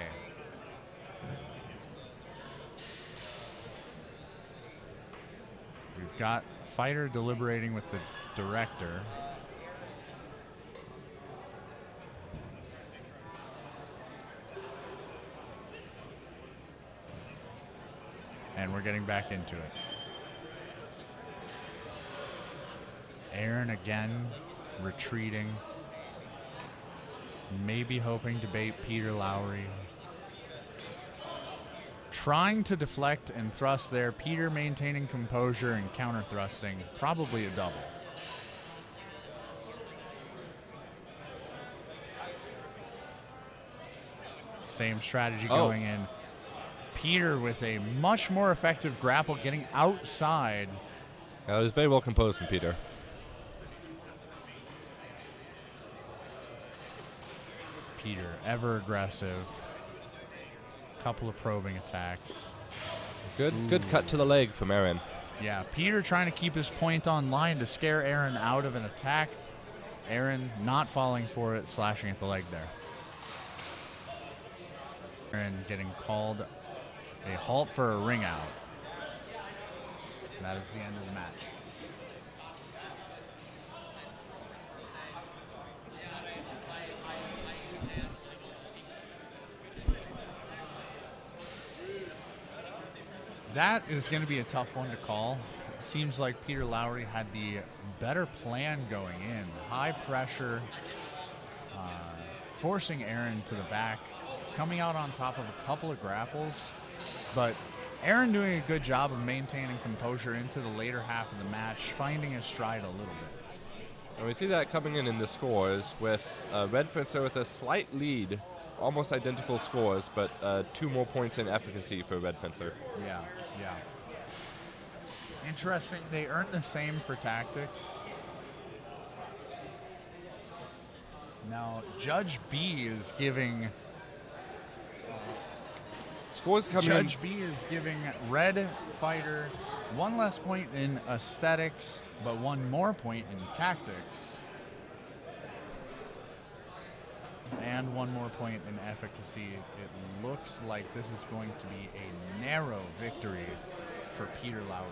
We've got fighter deliberating with the director. And we're getting back into it. Errin again retreating. Maybe hoping to bait Peter Lowry. Trying to deflect and thrust there. Peter maintaining composure and counter thrusting. Probably a double. Same strategy going in. Peter with a much more effective grapple getting outside. That was very well composed from Peter. Peter, ever aggressive. Couple of probing attacks. Good cut to the leg from Errin. Yeah, Peter trying to keep his point on line to scare Errin out of an attack. Errin not falling for it, slashing at the leg there. Errin getting called a halt for a ring out. That is the end of the match. That is going to be a tough one to call. It seems like Peter Lowry had the better plan going in. High pressure, forcing Errin to the back, coming out on top of a couple of grapples. But Errin doing a good job of maintaining composure into the later half of the match, finding his stride a little bit. And we see that coming in the scores with Red Fencer with a slight lead. Almost identical scores, but 2 more points in efficacy for Red Fencer. Yeah. Interesting. They earned the same for tactics. Now, Judge B is giving... Scores coming in. Judge B is giving Red Fighter 1 less point in aesthetics, but 1 more point in tactics. And 1 more point in efficacy. It looks like this is going to be a narrow victory for Peter Lowry.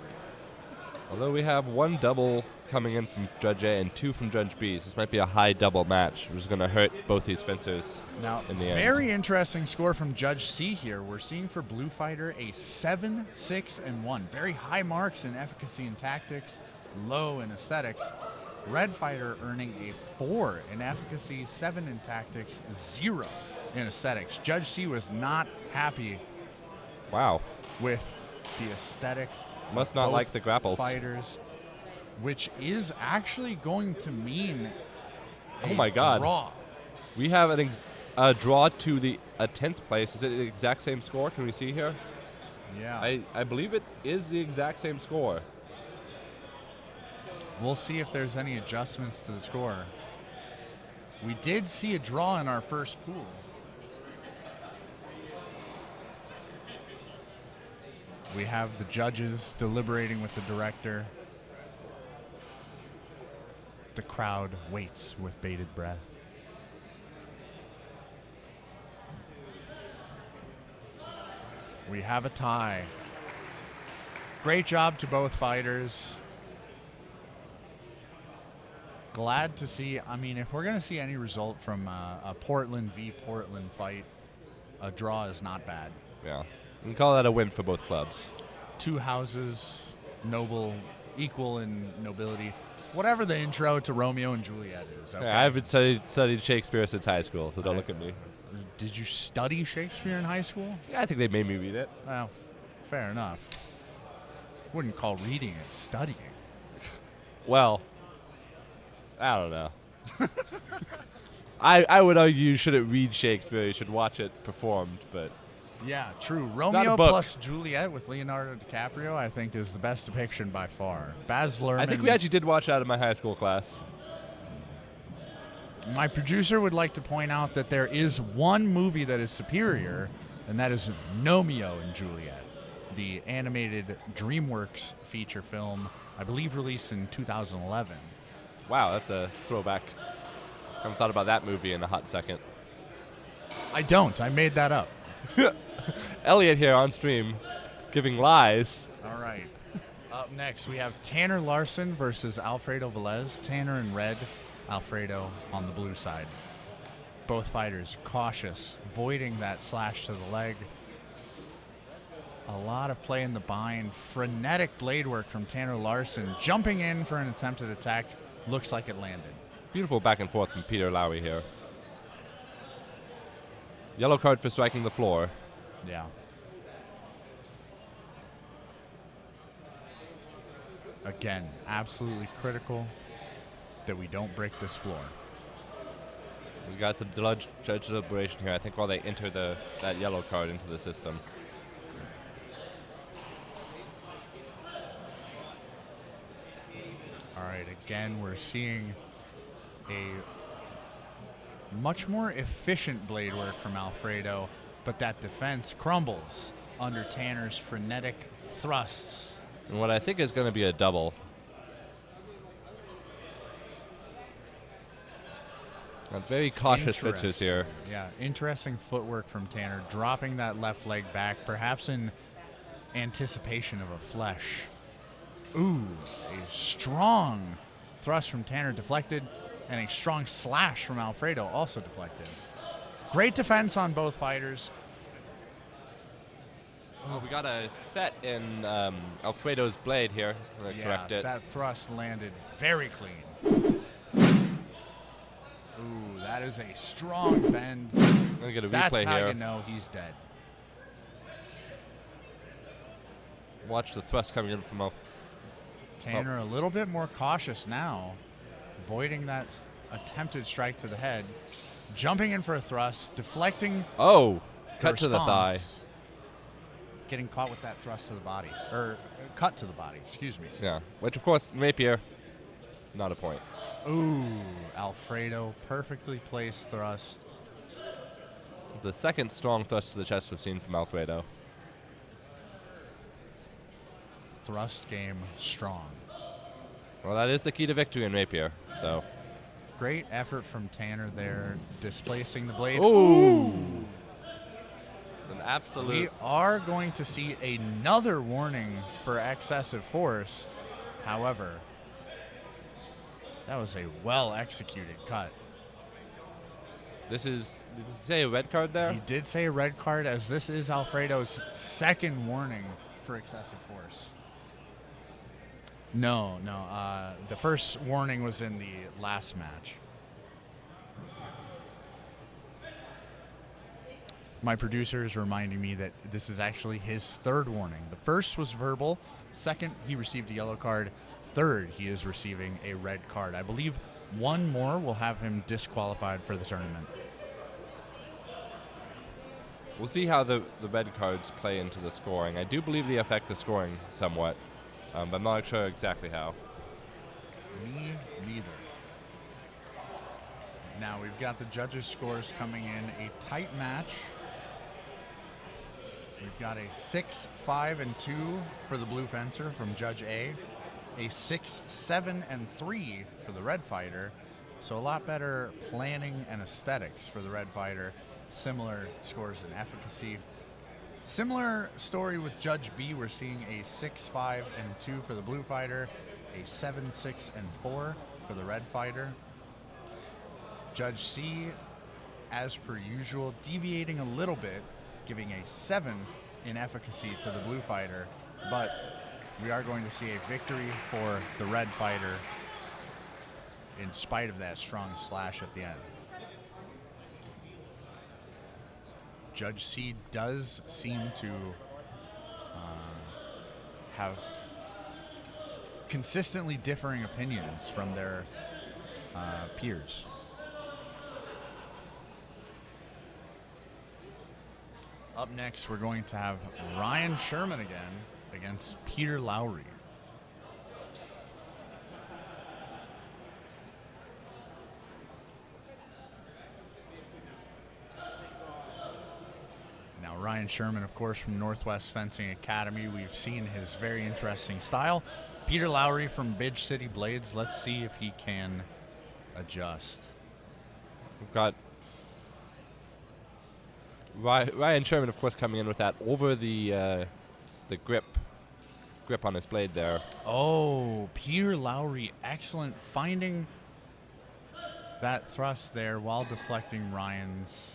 Although we have 1 double coming in from Judge A and 2 from Judge B, so this might be a high double match, which is going to hurt both these fencers now, in the end. Very interesting score from Judge C here. We're seeing for Blue Fighter a 7, 6, and 1. Very high marks in efficacy and tactics, low in aesthetics. Red Fighter earning a 4 in efficacy, 7 in tactics, 0 in aesthetics. Judge C was not happy with the aesthetic. Must not like the grapples. Fighters, which is actually going to mean oh my God. Draw. We have a draw to the 10th place. Is it the exact same score? Can we see here? Yeah. I believe it is the exact same score. We'll see if there's any adjustments to the score. We did see a draw in our first pool. We have the judges deliberating with the director. The crowd waits with bated breath. We have a tie. Great job to both fighters. Glad to see, I mean, if we're going to see any result from a Portland v. Portland fight, a draw is not bad. Yeah. We can call that a win for both clubs. 2 houses, noble, equal in nobility. Whatever the intro to Romeo and Juliet is. Okay? Yeah, I haven't studied Shakespeare since high school, so don't look at me. Did you study Shakespeare in high school? Yeah, I think they made me read it. Well, fair enough. Wouldn't call reading it studying. Well, I don't know. I would argue you shouldn't read Shakespeare, you should watch it performed, but Yeah, true. not a Romeo book. plus Juliet with Leonardo DiCaprio, I think, is the best depiction by far. Baz Luhrmann. I think we actually did watch that in my high school class. My producer would like to point out that there is one movie that is superior, and that is Romeo and Juliet, the animated DreamWorks feature film, I believe released in 2011. Wow, that's a throwback. I haven't thought about that movie in a hot second. I don't. I made that up. Elliot here on stream, giving lies. All right. Up next, we have Tanner Larson versus Alfredo Velez. Tanner in red, Alfredo on the blue side. Both fighters cautious, avoiding that slash to the leg. A lot of play in the bind. Frenetic blade work from Tanner Larson. Jumping in for an attempted attack. Looks like it landed. Beautiful back and forth from Peter Lowry here. Yellow card for striking the floor. Yeah. Again, absolutely critical that we don't break this floor. We got some judge deliberation here, I think, while they enter that yellow card into the system. All right, again, we're seeing a much more efficient blade work from Alfredo, but that defense crumbles under Tanner's frenetic thrusts. And what I think is going to be a double. Very cautious pitches here. Yeah, interesting footwork from Tanner, dropping that left leg back, perhaps in anticipation of a flesh. Ooh, a strong thrust from Tanner deflected, and a strong slash from Alfredo also deflected. Great defense on both fighters. Oh, we got a set in Alfredo's blade here. I'm going to correct it. That thrust landed very clean. Ooh, that is a strong bend. I'm going to get a That's replay how here. you know he's dead. Watch the thrust coming in from Tanner a little bit more cautious now, avoiding that attempted strike to the head, jumping in for a thrust, deflecting. Oh, the cut to the thigh. response, Getting caught with that thrust to the body, or cut to the body, excuse me. Yeah, which of course, Rapier, not a point. Ooh, Alfredo, perfectly placed thrust. The second strong thrust to the chest we've seen from Alfredo. Thrust game strong. Well, that is the key to victory in Rapier, so. Great effort from Tanner there, displacing the blade. Ooh! It's an absolute. We are going to see another warning for excessive force. However, that was a well-executed cut. This is, did you say a red card there? He did say a red card, as this is Alfredo's second warning for excessive force. No. The first warning was in the last match. My producer is reminding me that this is actually his third warning. The first was verbal. Second, he received a yellow card. Third, he is receiving a red card. I believe one more will have him disqualified for the tournament. We'll see how the red cards play into the scoring. I do believe they affect the scoring somewhat, but I'm not sure exactly how. Me neither. Now we've got the judges' scores coming in. A tight match. We've got a 6-5-2 for the blue fencer from Judge A. A 6-7-3 for the red fighter. So a lot better planning and aesthetics for the red fighter. Similar scores in efficacy. Similar story with Judge B. We're seeing a 6-5-2 for the blue fighter. A 7-6-4 for the red fighter. Judge C, as per usual, deviating a little bit, giving a 7 in efficacy to the blue fighter, but we are going to see a victory for the red fighter in spite of that strong slash at the end. Judge C does seem to have consistently differing opinions from their peers. Up next, we're going to have Ryan Sherman again against Peter Lowry. Now, Ryan Sherman, of course, from Northwest Fencing Academy. We've seen his very interesting style. Peter Lowry from Bidge City Blades. Let's see if he can adjust. We've got Ryan Sherman, of course, coming in with that over the grip on his blade there. Oh, Peter Lowry, excellent finding that thrust there while deflecting Ryan's.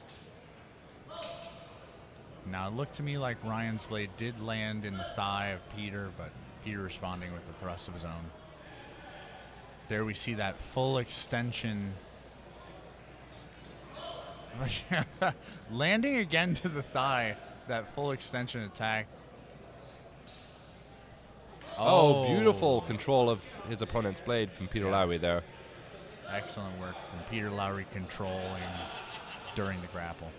Now, it looked to me like Ryan's blade did land in the thigh of Peter, but Peter responding with the thrust of his own. There we see that full extension. Landing again to the thigh, that full extension attack. Oh, beautiful control of his opponent's blade from Peter Lowry there. Excellent work from Peter Lowry controlling during the grapple.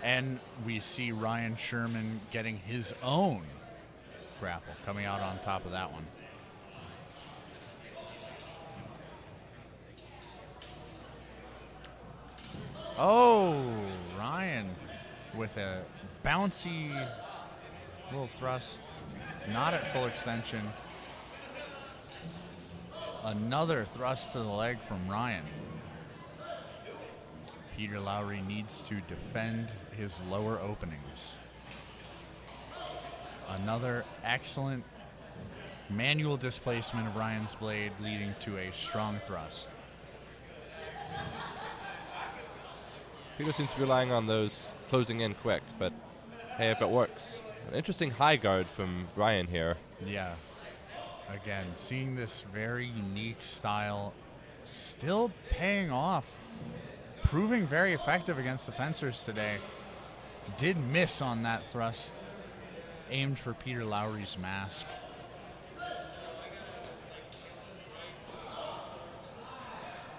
And we see Ryan Sherman getting his own grapple, coming out on top of that one. Oh, Ryan with a bouncy little thrust, not at full extension. Another thrust to the leg from Ryan. Peter Lowry needs to defend his lower openings. Another excellent manual displacement of Ryan's blade leading to a strong thrust. Peter seems to be relying on those closing in quick, but hey, if it works. An interesting high guard from Ryan here. Yeah. Again, seeing this very unique style still paying off. Proving very effective against the fencers today. Did miss on that thrust. Aimed for Peter Lowry's mask.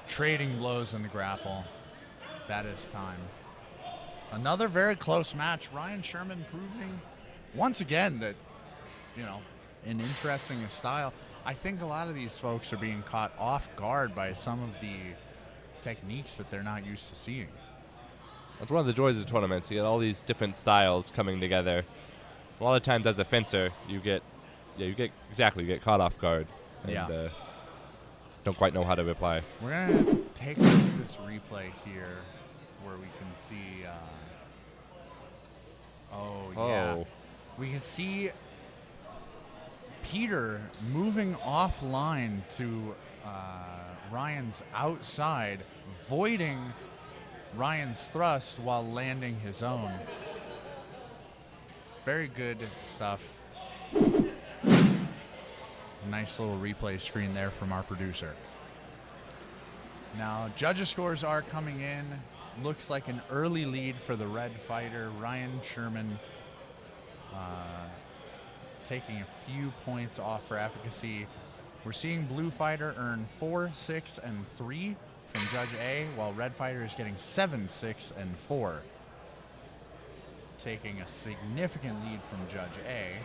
Trading blows in the grapple. That is time. Another very close match. Ryan Sherman proving once again that, an interesting style. I think a lot of these folks are being caught off guard by some of the techniques that they're not used to seeing. That's one of the joys of tournaments. You get all these different styles coming together. A lot of times as a fencer, you get caught off guard. And, don't quite know how to reply. We're going to take a look at this replay here where we can see, we can see Peter moving offline to Ryan's outside, voiding Ryan's thrust while landing his own. Very good stuff. Nice little replay screen there from our producer. Now, judges' scores are coming in. Looks like an early lead for the red fighter, Ryan Sherman, taking a few points off for efficacy. We're seeing blue fighter earn 4, 6, and 3 from Judge A, while red fighter is getting 7, 6, and 4. Taking a significant lead from Judge A.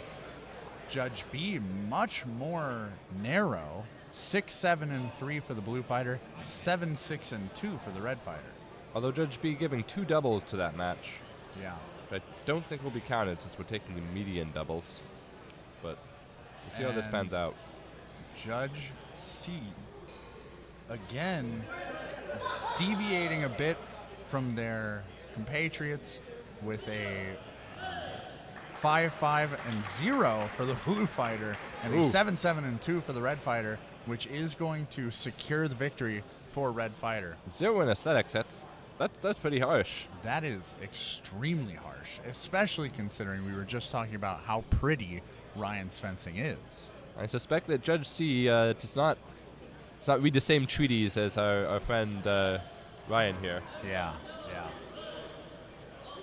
Judge B, much more narrow, 6, 7, and 3 for the blue fighter, 7, 6, and 2 for the red fighter. Although Judge B giving 2 doubles to that match. Yeah. I don't think will be counted since we're taking the median doubles. But we'll see how this pans out. Judge C, again, deviating a bit from their compatriots with a 5, 5, and 0 for the blue fighter, and a 7, 7, and 2 for the red fighter, which is going to secure the victory for red fighter. 0 in aesthetics, that's pretty harsh. That is extremely harsh, especially considering we were just talking about how pretty Ryan's fencing is. I suspect that Judge C does not read the same treaties as our friend Ryan here. Yeah.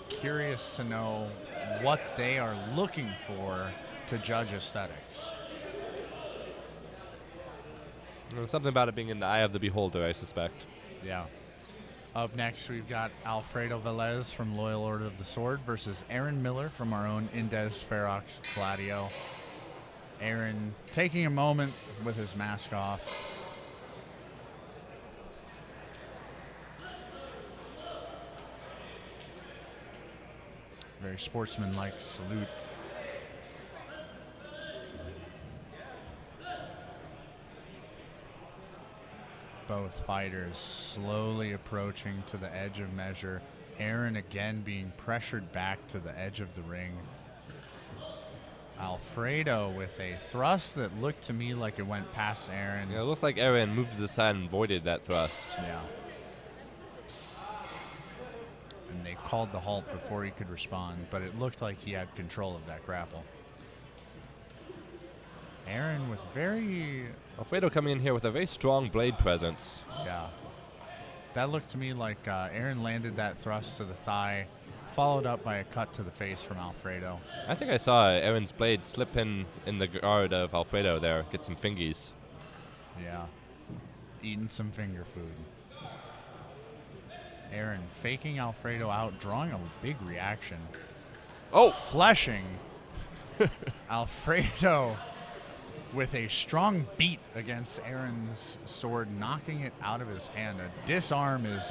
Curious to know what they are looking for to judge aesthetics. Something about it being in the eye of the beholder, I suspect. Yeah. Up next, we've got Alfredo Velez from Loyal Order of the Sword versus Errin Miller from our own Indes Ferox Gladio. Errin taking a moment with his mask off. Very sportsmanlike salute. Both fighters slowly approaching to the edge of measure. Errin again being pressured back to the edge of the ring. Alfredo with a thrust that looked to me like it went past Errin. Yeah, it looks like Errin moved to the side and avoided that thrust. Yeah. And they called the halt before he could respond, but it looked like he had control of that grapple. Errin with very... Alfredo coming in here with a very strong blade presence. Yeah. That looked to me like Errin landed that thrust to the thigh, followed up by a cut to the face from Alfredo. I think I saw Errin's blade slip in the guard of Alfredo there, get some fingies. Yeah. Eating some finger food. Errin faking Alfredo out, drawing a big reaction. Oh! Fleshing Alfredo with a strong beat against Errin's sword, knocking it out of his hand. A disarm is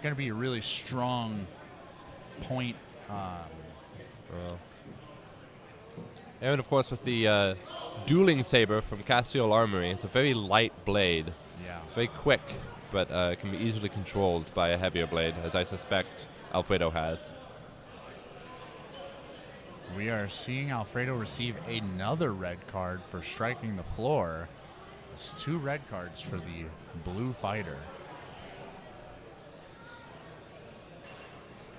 going to be a really strong point. Errin, of course, with the dueling saber from Castiel Armory. It's a very light blade. Yeah. Very quick, but can be easily controlled by a heavier blade, as I suspect Alfredo has. We are seeing Alfredo receive another red card for striking the floor. It's 2 red cards for the blue fighter.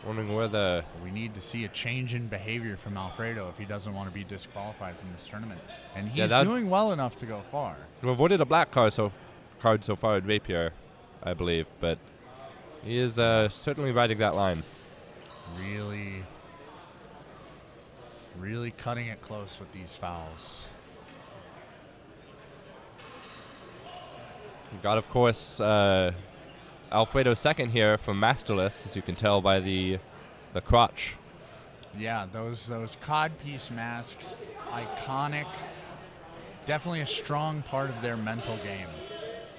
Wondering where We need to see a change in behavior from Alfredo if he doesn't want to be disqualified from this tournament. And he's doing well enough to go far. We've avoided a black card so far at Rapier, I believe, but he is certainly riding that line. Really cutting it close with these fouls. We've got, of course, Alfredo second here from Masterless, as you can tell by the crotch. Yeah, those codpiece masks, iconic. Definitely a strong part of their mental game.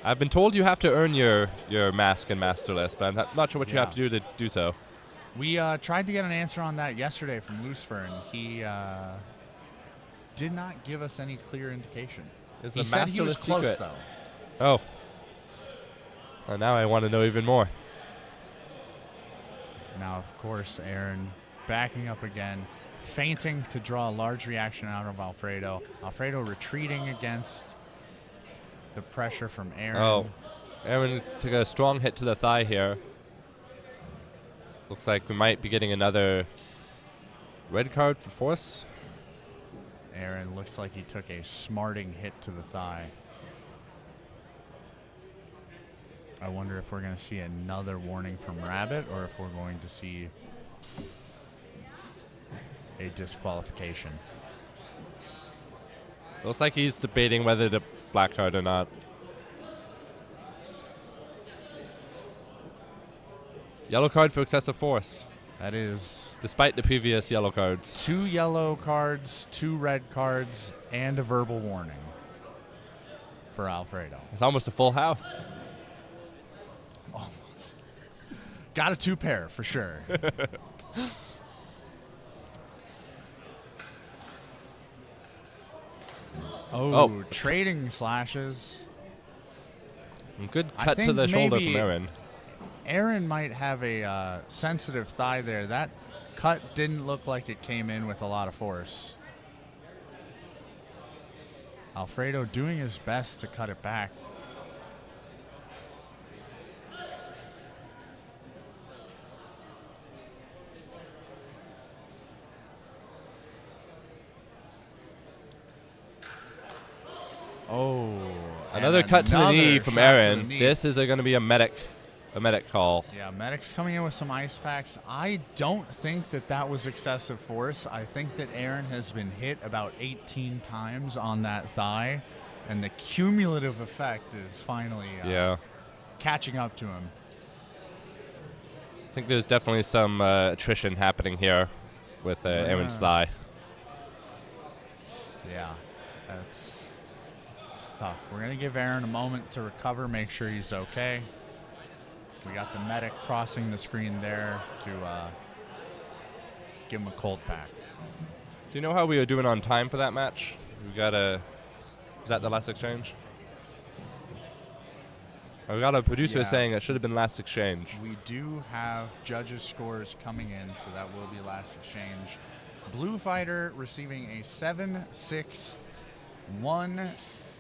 I've been told you have to earn your mask in Masterless, but I'm not sure what you have to do so. We tried to get an answer on that yesterday from Lucifer, and he did not give us any clear indication. Is he the said he was Masterless close, secret? though. Oh. Well, now I want to know even more. Now, of course, Errin backing up again, feinting to draw a large reaction out of Alfredo. Alfredo retreating against the pressure from Errin. Oh. Errin took a strong hit to the thigh here. Looks like we might be getting another red card for force. Errin looks like he took a smarting hit to the thigh. I wonder if we're going to see another warning from Rabbit or if we're going to see a disqualification. Looks like he's debating whether to black card or not. Yellow card for excessive force. That is... Despite the previous yellow cards. 2 yellow cards, 2 red cards, and a verbal warning for Alfredo. It's almost a full house. Almost. Got a 2 pair for sure. Oh, trading slashes. Good cut to the shoulder from Errin. Errin might have a sensitive thigh there. That cut didn't look like it came in with a lot of force. Alfredo doing his best to cut it back. Oh, another cut to the knee from Errin. This is going to be a medic call. Yeah, medic's coming in with some ice packs. I don't think that was excessive force. I think that Errin has been hit about 18 times on that thigh, and the cumulative effect is finally catching up to him. I think there's definitely some attrition happening here with Errin's thigh. Yeah, that's tough. We're going to give Errin a moment to recover, make sure he's okay. We got the medic crossing the screen there to give him a cold pack. Do you know how we were doing on time for that match? We got is that the last exchange? I got a producer saying it should have been last exchange. We do have judges' scores coming in, so that will be last exchange. Blue fighter receiving a 7-6-1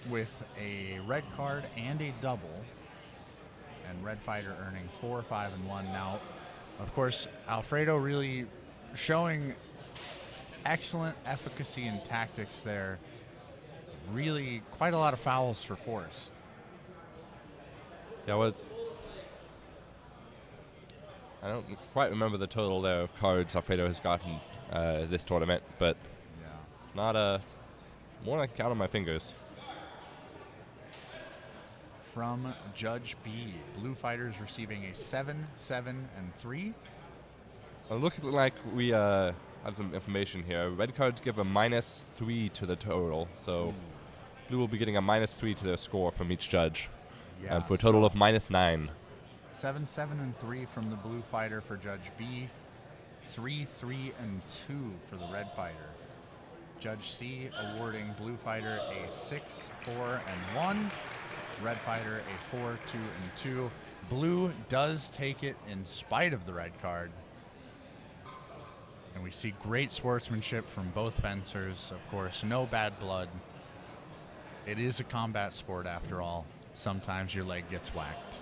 with a red card and a double. And red fighter earning 4-5-1. Now, of course, Alfredo really showing excellent efficacy and tactics there. Really quite a lot of fouls for force. Yeah, I don't quite remember the total there of cards Alfredo has gotten this tournament, but it's not more than I can count on my fingers. From Judge B, blue fighters receiving a 7-7-3. Looking like we have some information here. Red cards give a -3 to the total, so blue will be getting a -3 to their score from each judge, for a total of -9. 7-7-3 from the blue fighter for Judge B. 3-3-2 for the red fighter. Judge C awarding blue fighter a 6-4-1. Red fighter a 4-2-2. Blue does take it in spite of the red card. And we see great sportsmanship from both fencers. Of course, no bad blood. It is a combat sport after all. Sometimes your leg gets whacked.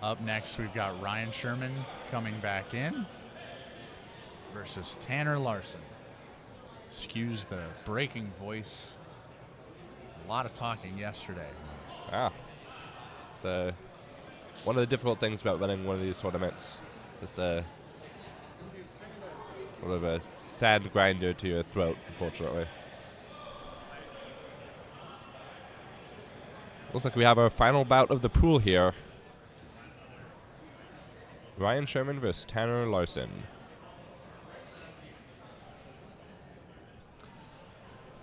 Up next, we've got Ryan Sherman coming back in versus Tanner Larson. Excuse the breaking voice. A lot of talking yesterday. It's one of the difficult things about running one of these tournaments. Just sort of a sad grinder to your throat, unfortunately. Looks like we have our final bout of the pool here. Ryan Sherman versus Tanner Larson.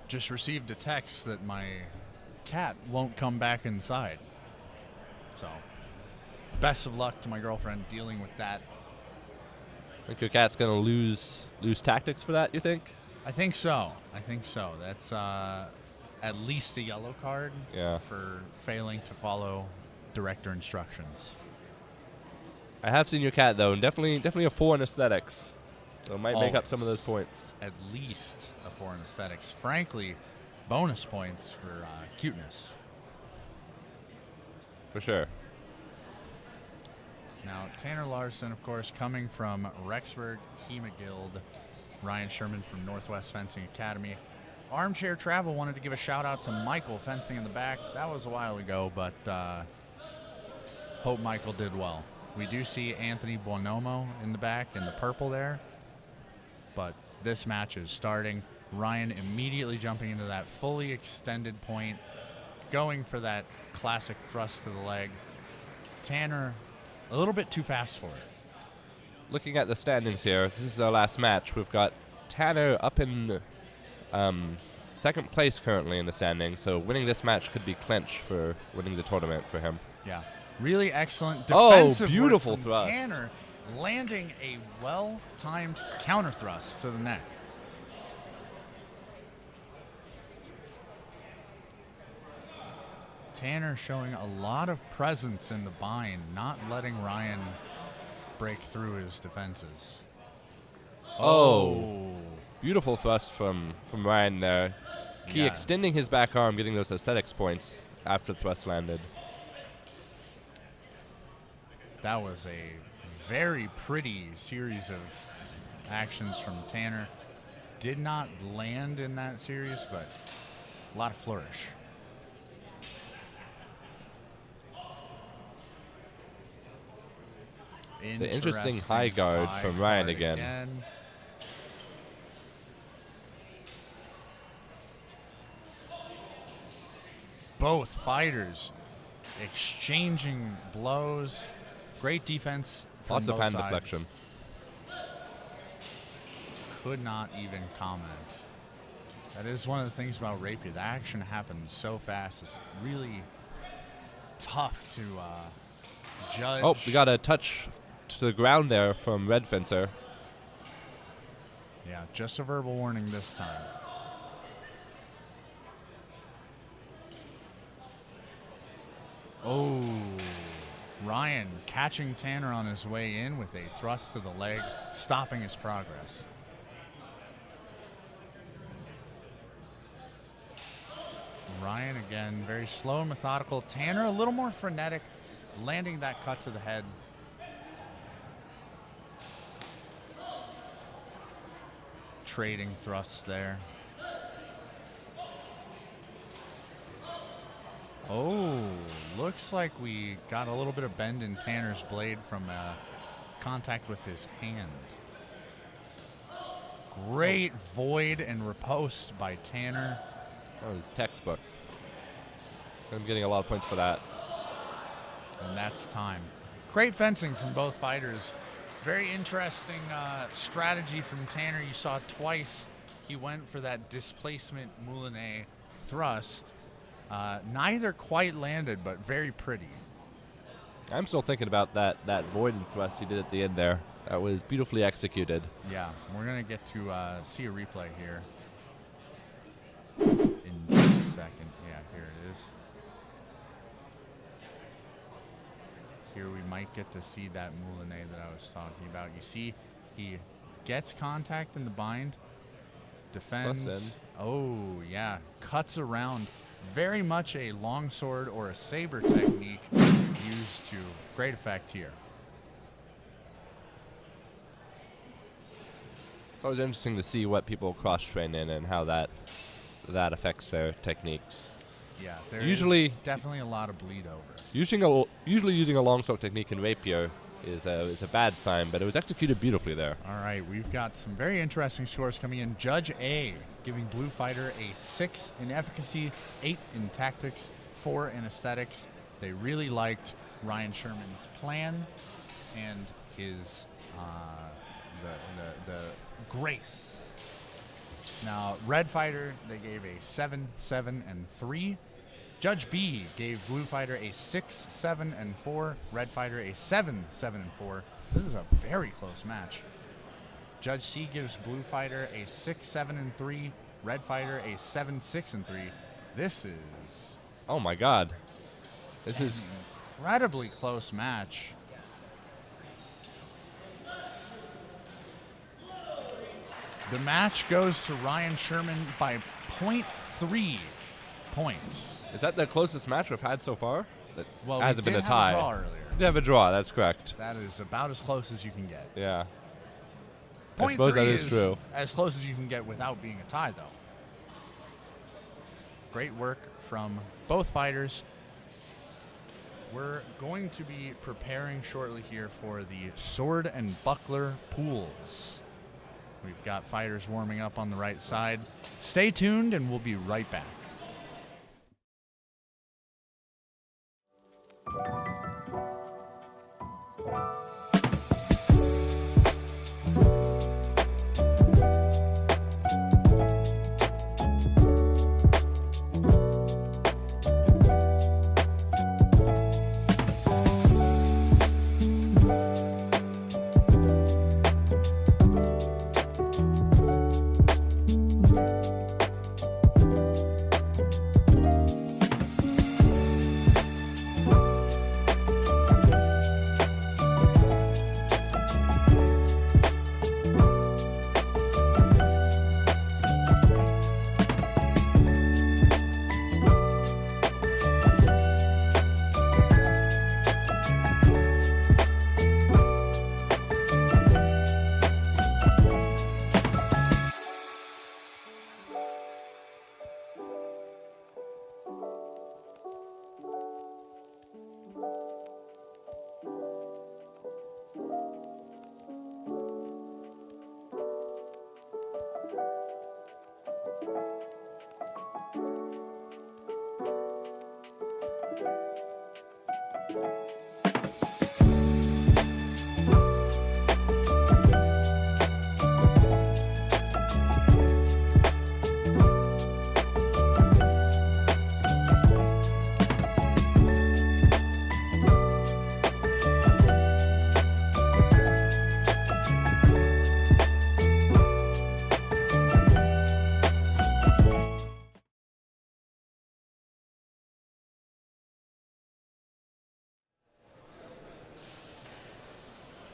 Just received a text that my cat won't come back inside. So, best of luck to my girlfriend dealing with that. Think your cat's gonna lose tactics for that, you think? I think so. That's at least a yellow card for failing to follow director instructions. I have seen your cat though, and definitely a 4 in aesthetics. So it might make up some of those points. At least a 4 in aesthetics. Frankly, bonus points for cuteness. For sure. Now, Tanner Larson, of course, coming from Rexburg HEMA Guild. Ryan Sherman from Northwest Fencing Academy. Armchair Travel wanted to give a shout out to Michael fencing in the back. That was a while ago, but hope Michael did well. We do see Anthony Buonomo in the back in the purple there, but this match is starting. Ryan immediately jumping into that fully extended point, going for that classic thrust to the leg. Tanner a little bit too fast for it. Looking at the standings here, this is our last match. We've got Tanner up in second place currently in the standings, so winning this match could be clinch for winning the tournament for him. Yeah. Really excellent defensive beautiful work from thrust. Tanner landing a well-timed counter thrust to the neck. Tanner showing a lot of presence in the bind, not letting Ryan break through his defenses. Beautiful thrust from Ryan there. He extending his back arm, getting those aesthetics points after the thrust landed. That was a very pretty series of actions from Tanner. Did not land in that series, but a lot of flourish. The interesting high guard from Ryan again. Both fighters exchanging blows. Great defense from Lots of both hand sides. deflection. Could not even comment. That is one of the things about Rapier. The action happens so fast. It's really tough to judge. Oh, we got a touch to the ground there from Red Fencer. Yeah, just a verbal warning this time. Oh, Ryan catching Tanner on his way in with a thrust to the leg, stopping his progress. Ryan again, very slow and methodical. Tanner a little more frenetic, landing that cut to the head. Trading thrusts there. Oh, looks like we got a little bit of bend in Tanner's blade from contact with his hand. Great void and riposte by Tanner. That was textbook. I'm getting a lot of points for that. And that's time. Great fencing from both fighters. Very interesting strategy from Tanner. You saw twice he went for that displacement Moulinet thrust. Neither quite landed, but very pretty. I'm still thinking about that void and thrust he did at the end there. That was beautifully executed. Yeah, we're going to get to see a replay here in just a second. Yeah, here it is. Here we might get to see that Moulinet that I was talking about. You see, he gets contact in the bind, defends. Plus in. Oh, yeah, cuts around. Very much a longsword or a saber technique used to great effect here. It's always interesting to see what people cross-train in and how that affects their techniques. Yeah, there Usually- is definitely a lot of bleed over. Usually using a longsword technique in Rapier is a bad sign, but it was executed beautifully there. All right, we've got some very interesting scores coming in. Judge A giving Blue Fighter a 6 in efficacy, 8 in tactics, 4 in aesthetics. They really liked Ryan Sherman's plan and his the grace. Now, Red Fighter, they gave a 7, 7, and 3. Judge B gave Blue Fighter a 6, 7, and 4. Red Fighter a 7, 7, and 4. This is a very close match. Judge C gives Blue Fighter a 6, 7, and 3. Red Fighter a 7, 6, and 3. This is Oh my God. This an is incredibly close match. The match goes to Ryan Sherman by 0.3 points. Is that the closest match we've had so far? That Well, hasn't we been did a tie. have a draw earlier. We have a draw, that's correct. That is about as close as you can get. Yeah. I 0.3 suppose that is true. as close as you can get without being a tie, though. Great work from both fighters. We're going to be preparing shortly here for the sword and buckler pools. We've got fighters warming up on the right side. Stay tuned, and we'll be right back.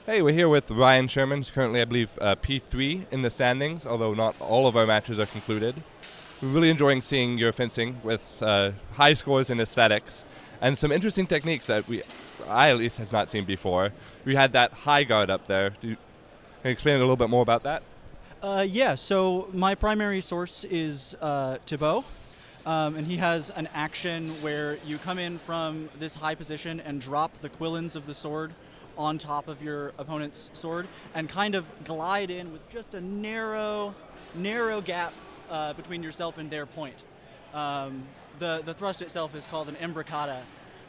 Hey, we're here with Ryan Sherman, who's currently, I believe, P3 in the standings, although not all of our matches are concluded. We're really enjoying seeing your fencing with high scores in aesthetics and some interesting techniques that I at least have not seen before. We had that high guard up there. Can you explain a little bit more about that? Yeah, so my primary source is Beau, and he has an action where you come in from this high position and drop the quillins of the sword on top of your opponent's sword and kind of glide in with just a narrow gap between yourself and their point. The thrust itself is called an imbricata,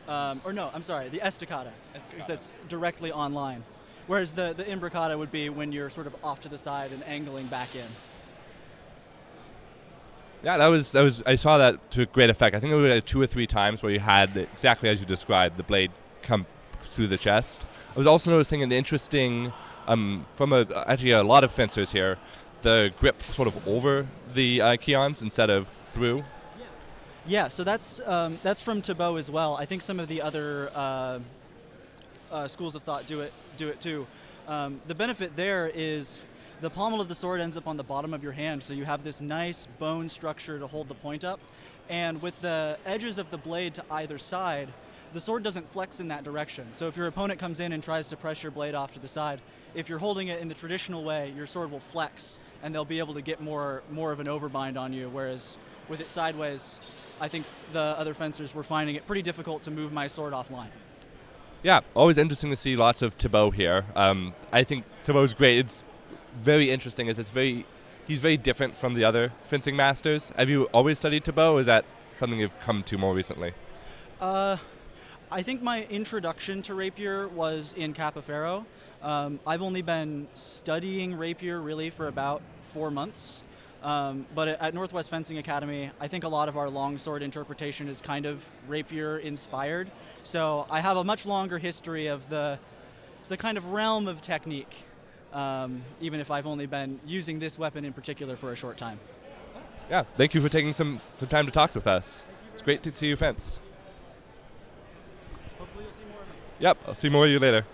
the estacada, because it's directly on line. Whereas the imbricata would be when you're sort of off to the side and angling back in. Yeah, that was. I saw that to great effect. I think it was like 2 or 3 times where you had exactly as you described, the blade come through the chest. I was also noticing an interesting, actually a lot of fencers here, the grip sort of over the keons instead of through. Yeah, so that's from Beau as well. I think some of the other schools of thought do it too. The benefit there is the pommel of the sword ends up on the bottom of your hand, so you have this nice bone structure to hold the point up. And with the edges of the blade to either side, the sword doesn't flex in that direction. So if your opponent comes in and tries to press your blade off to the side, if you're holding it in the traditional way, your sword will flex, and they'll be able to get more of an overbind on you, whereas with it sideways, I think the other fencers were finding it pretty difficult to move my sword offline. Yeah, always interesting to see lots of Beau here. I think Beau's great. It's very interesting as he's very different from the other fencing masters. Have you always studied Beau, or is that something you've come to more recently? I think my introduction to Rapier was in Capofero. I've only been studying Rapier really for about 4 months. But at Northwest Fencing Academy, I think a lot of our longsword interpretation is kind of Rapier inspired. So I have a much longer history of the kind of realm of technique, even if I've only been using this weapon in particular for a short time. Yeah, thank you for taking some time to talk with us. It's great to see you fence. Hopefully you'll see more of me. Yep, I'll see more of you later.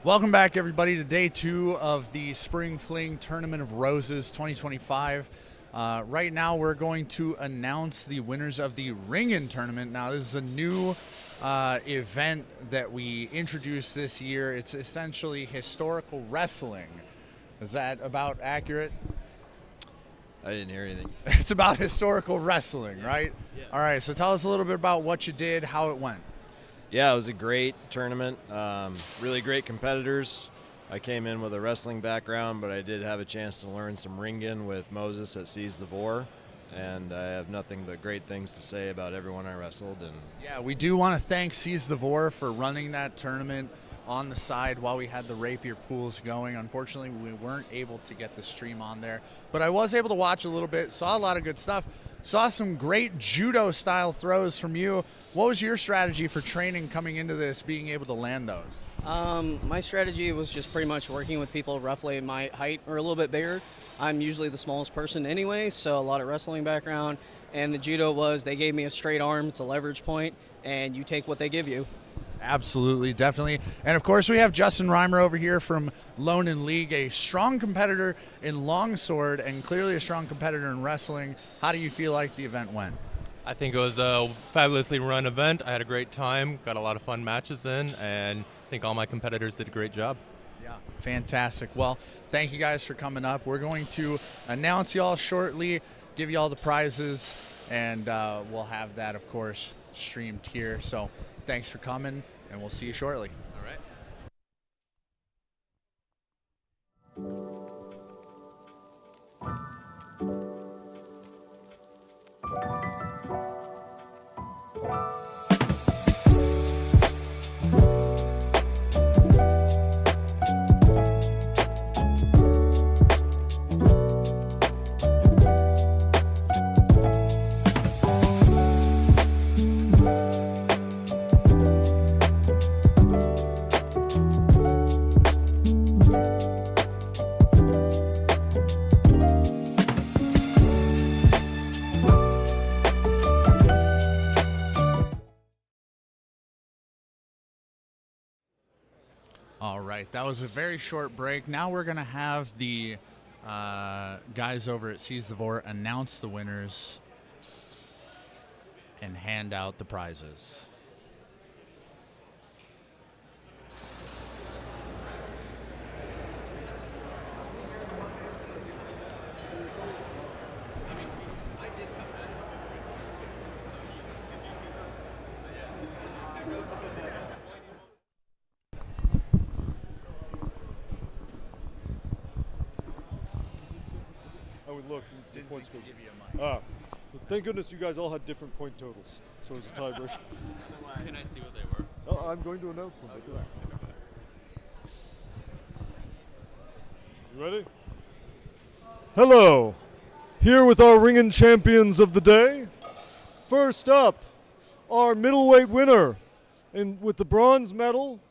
Welcome back, everybody, to day 2 of the Spring Fling Tournament of Roses 2025. Right now, we're going to announce the winners of the Ringen tournament. Now, this is a new event that we introduced this year. It's essentially historical wrestling. Is that about accurate? I didn't hear anything. It's about historical wrestling, right? Yeah. All right, so tell us a little bit about what you did, how it went. Yeah, it was a great tournament. Really great competitors. I came in with a wrestling background, but I did have a chance to learn some Ringen with Moses at Seize the Vor, and I have nothing but great things to say about everyone I wrestled. And yeah, we do want to thank Seize the Vor for running that tournament on the side while we had the Rapier pools going. Unfortunately, we weren't able to get the stream on there, but I was able to watch a little bit, saw a lot of good stuff, saw some great judo-style throws from you. What was your strategy for training coming into this, being able to land those? My strategy was just pretty much working with people roughly my height or a little bit bigger. I'm usually the smallest person anyway, so a lot of wrestling background. And the judo was, they gave me a straight arm, it's a leverage point, and you take what they give you. Absolutely, definitely. And of course, we have Justin Reimer over here from Lone and League, a strong competitor in longsword and clearly a strong competitor in wrestling. How do you feel like the event went? I think it was a fabulously run event. I had a great time, got a lot of fun matches in, and I think all my competitors did a great job. Yeah, fantastic. Well, thank you guys for coming up. We're going to announce y'all shortly, give you all the prizes, and we'll have that, of course, streamed here. So thanks for coming, and we'll see you shortly. All right. All right, that was a very short break. Now we're going to have the guys over at Seize the Vor announce the winners and hand out the prizes. I would look. And the Didn't points think to goes. give you a mic. So thank goodness you guys all had different point totals. So it's a tiebreaker. Can I see what they were? Oh, I'm going to announce them. You ready? Hello. Here with our Ringen champions of the day. First up, our middleweight winner with the bronze medal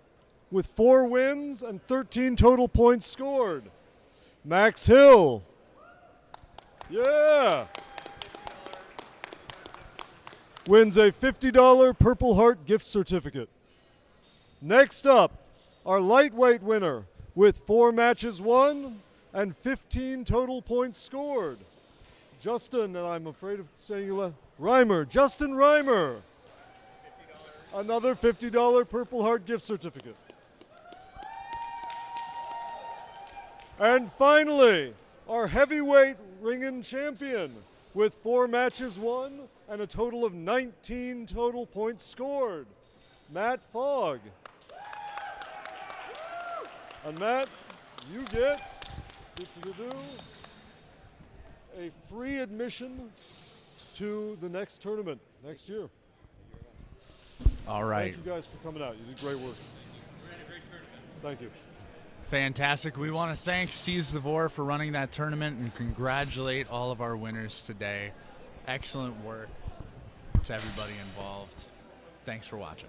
with 4 wins and 13 total points scored. Max Hill. Yeah. Wins a $50 Purple Heart gift certificate. Next up, our lightweight winner with 4 matches won and 15 total points scored. Justin, and I'm afraid of saying you Reimer, Justin Reimer. Another $50 Purple Heart gift certificate. And finally, our heavyweight Ringen champion with 4 matches won and a total of 19 total points scored, Matt Fogg. And Matt, you get a free admission to the next tournament next year. All right. Thank you guys for coming out. You did great work. Thank you. Fantastic. We want to thank Seize the Vor for running that tournament and congratulate all of our winners today. Excellent work to everybody involved. Thanks for watching.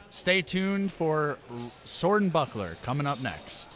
Stay tuned for Sword and Buckler coming up next.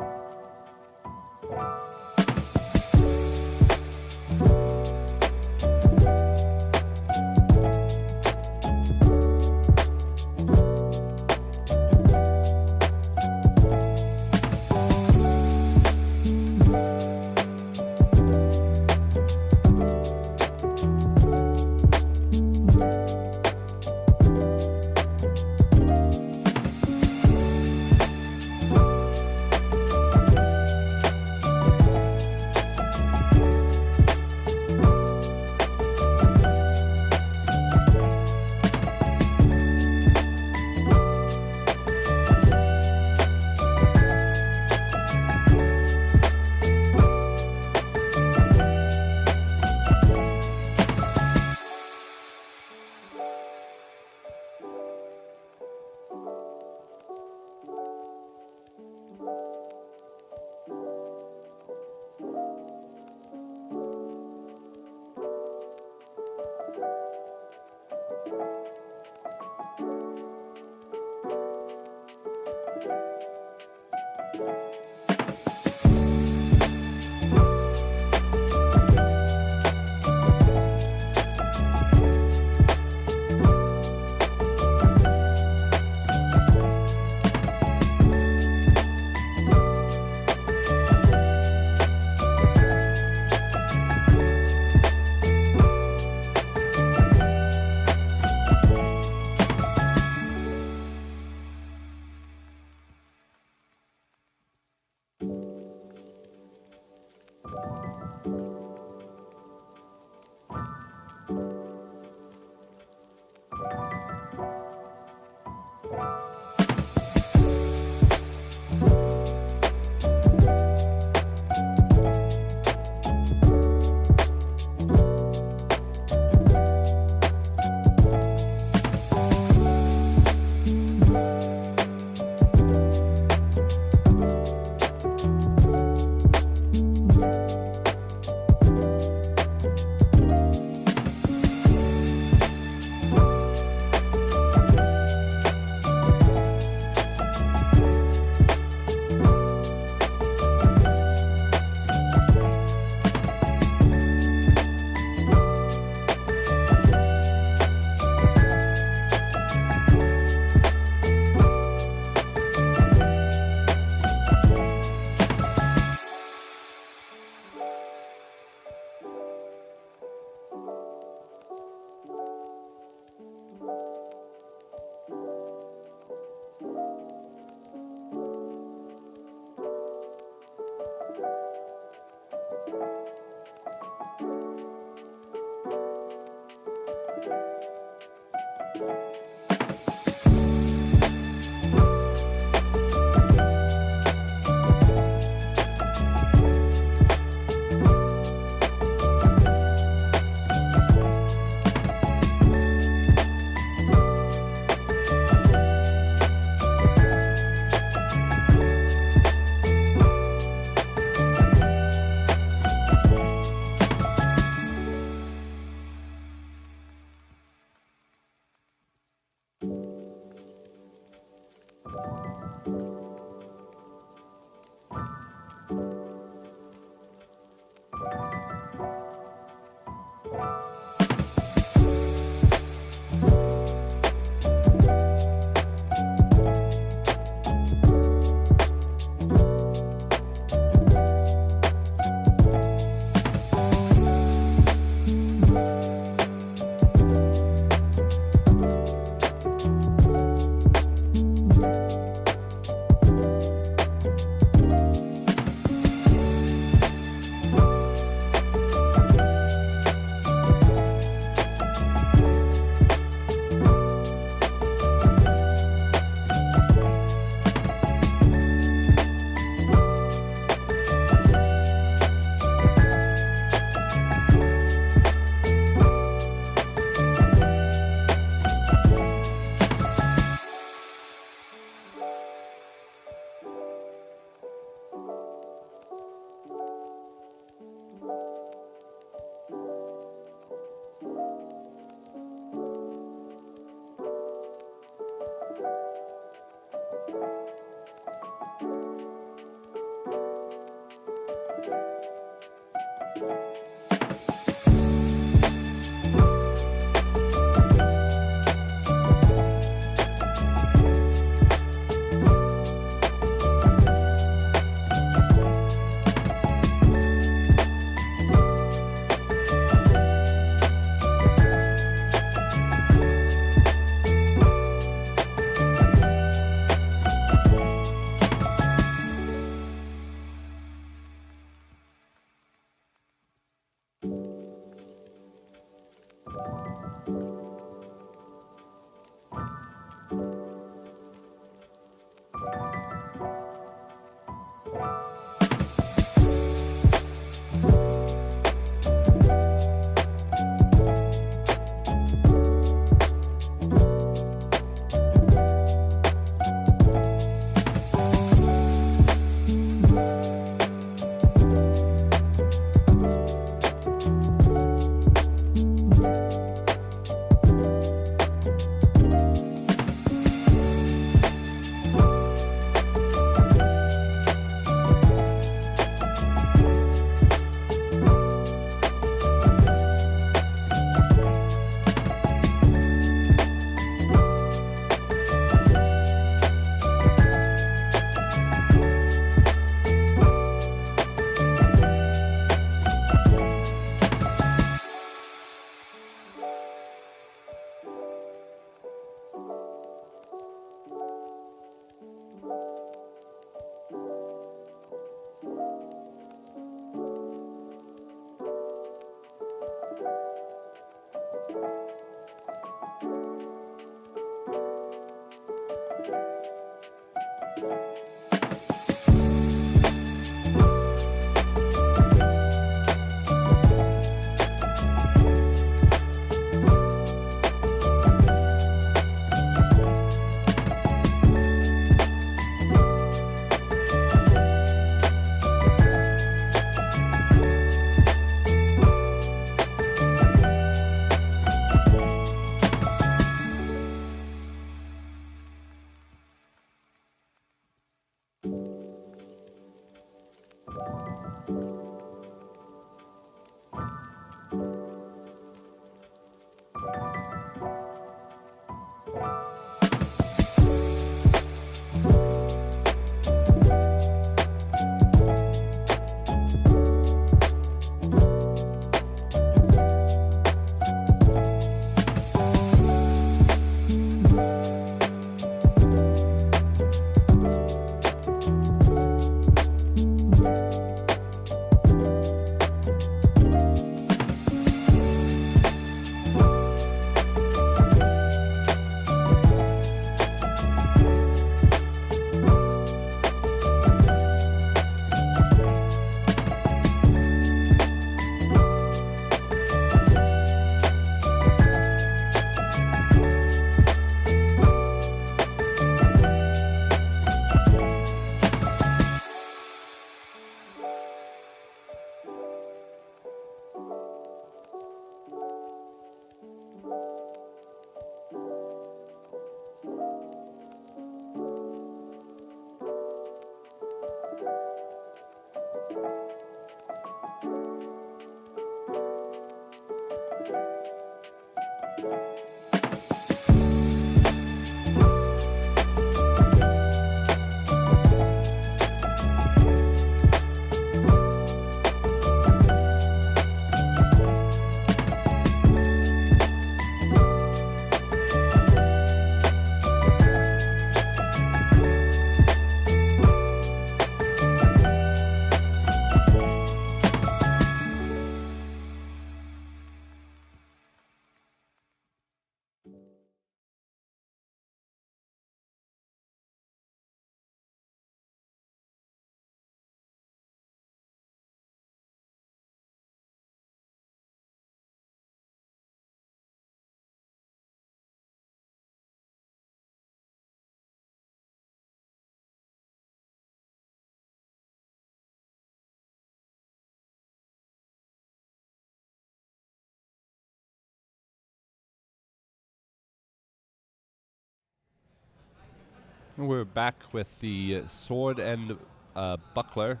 We're back with the sword and buckler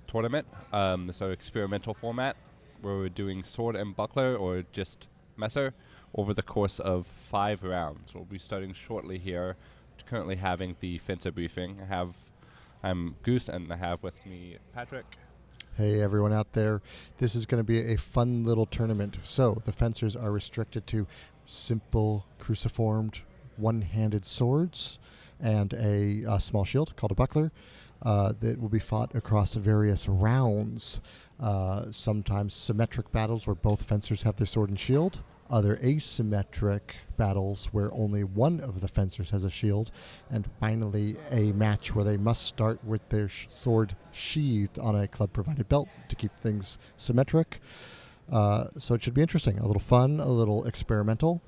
tournament. So experimental format where we're doing sword and buckler or just messer over the course of 5 rounds. We'll be starting shortly here. Currently having the fencer briefing. I'm Goose and I have with me Patrick. Hey everyone out there, this is going to be a fun little tournament. So the fencers are restricted to simple cruciformed one-handed swords and a small shield called a buckler that will be fought across various rounds. Sometimes symmetric battles where both fencers have their sword and shield. Other asymmetric battles where only one of the fencers has a shield. And finally, a match where they must start with their sword sheathed on a club-provided belt to keep things symmetric. So it should be interesting. A little fun, a little experimental.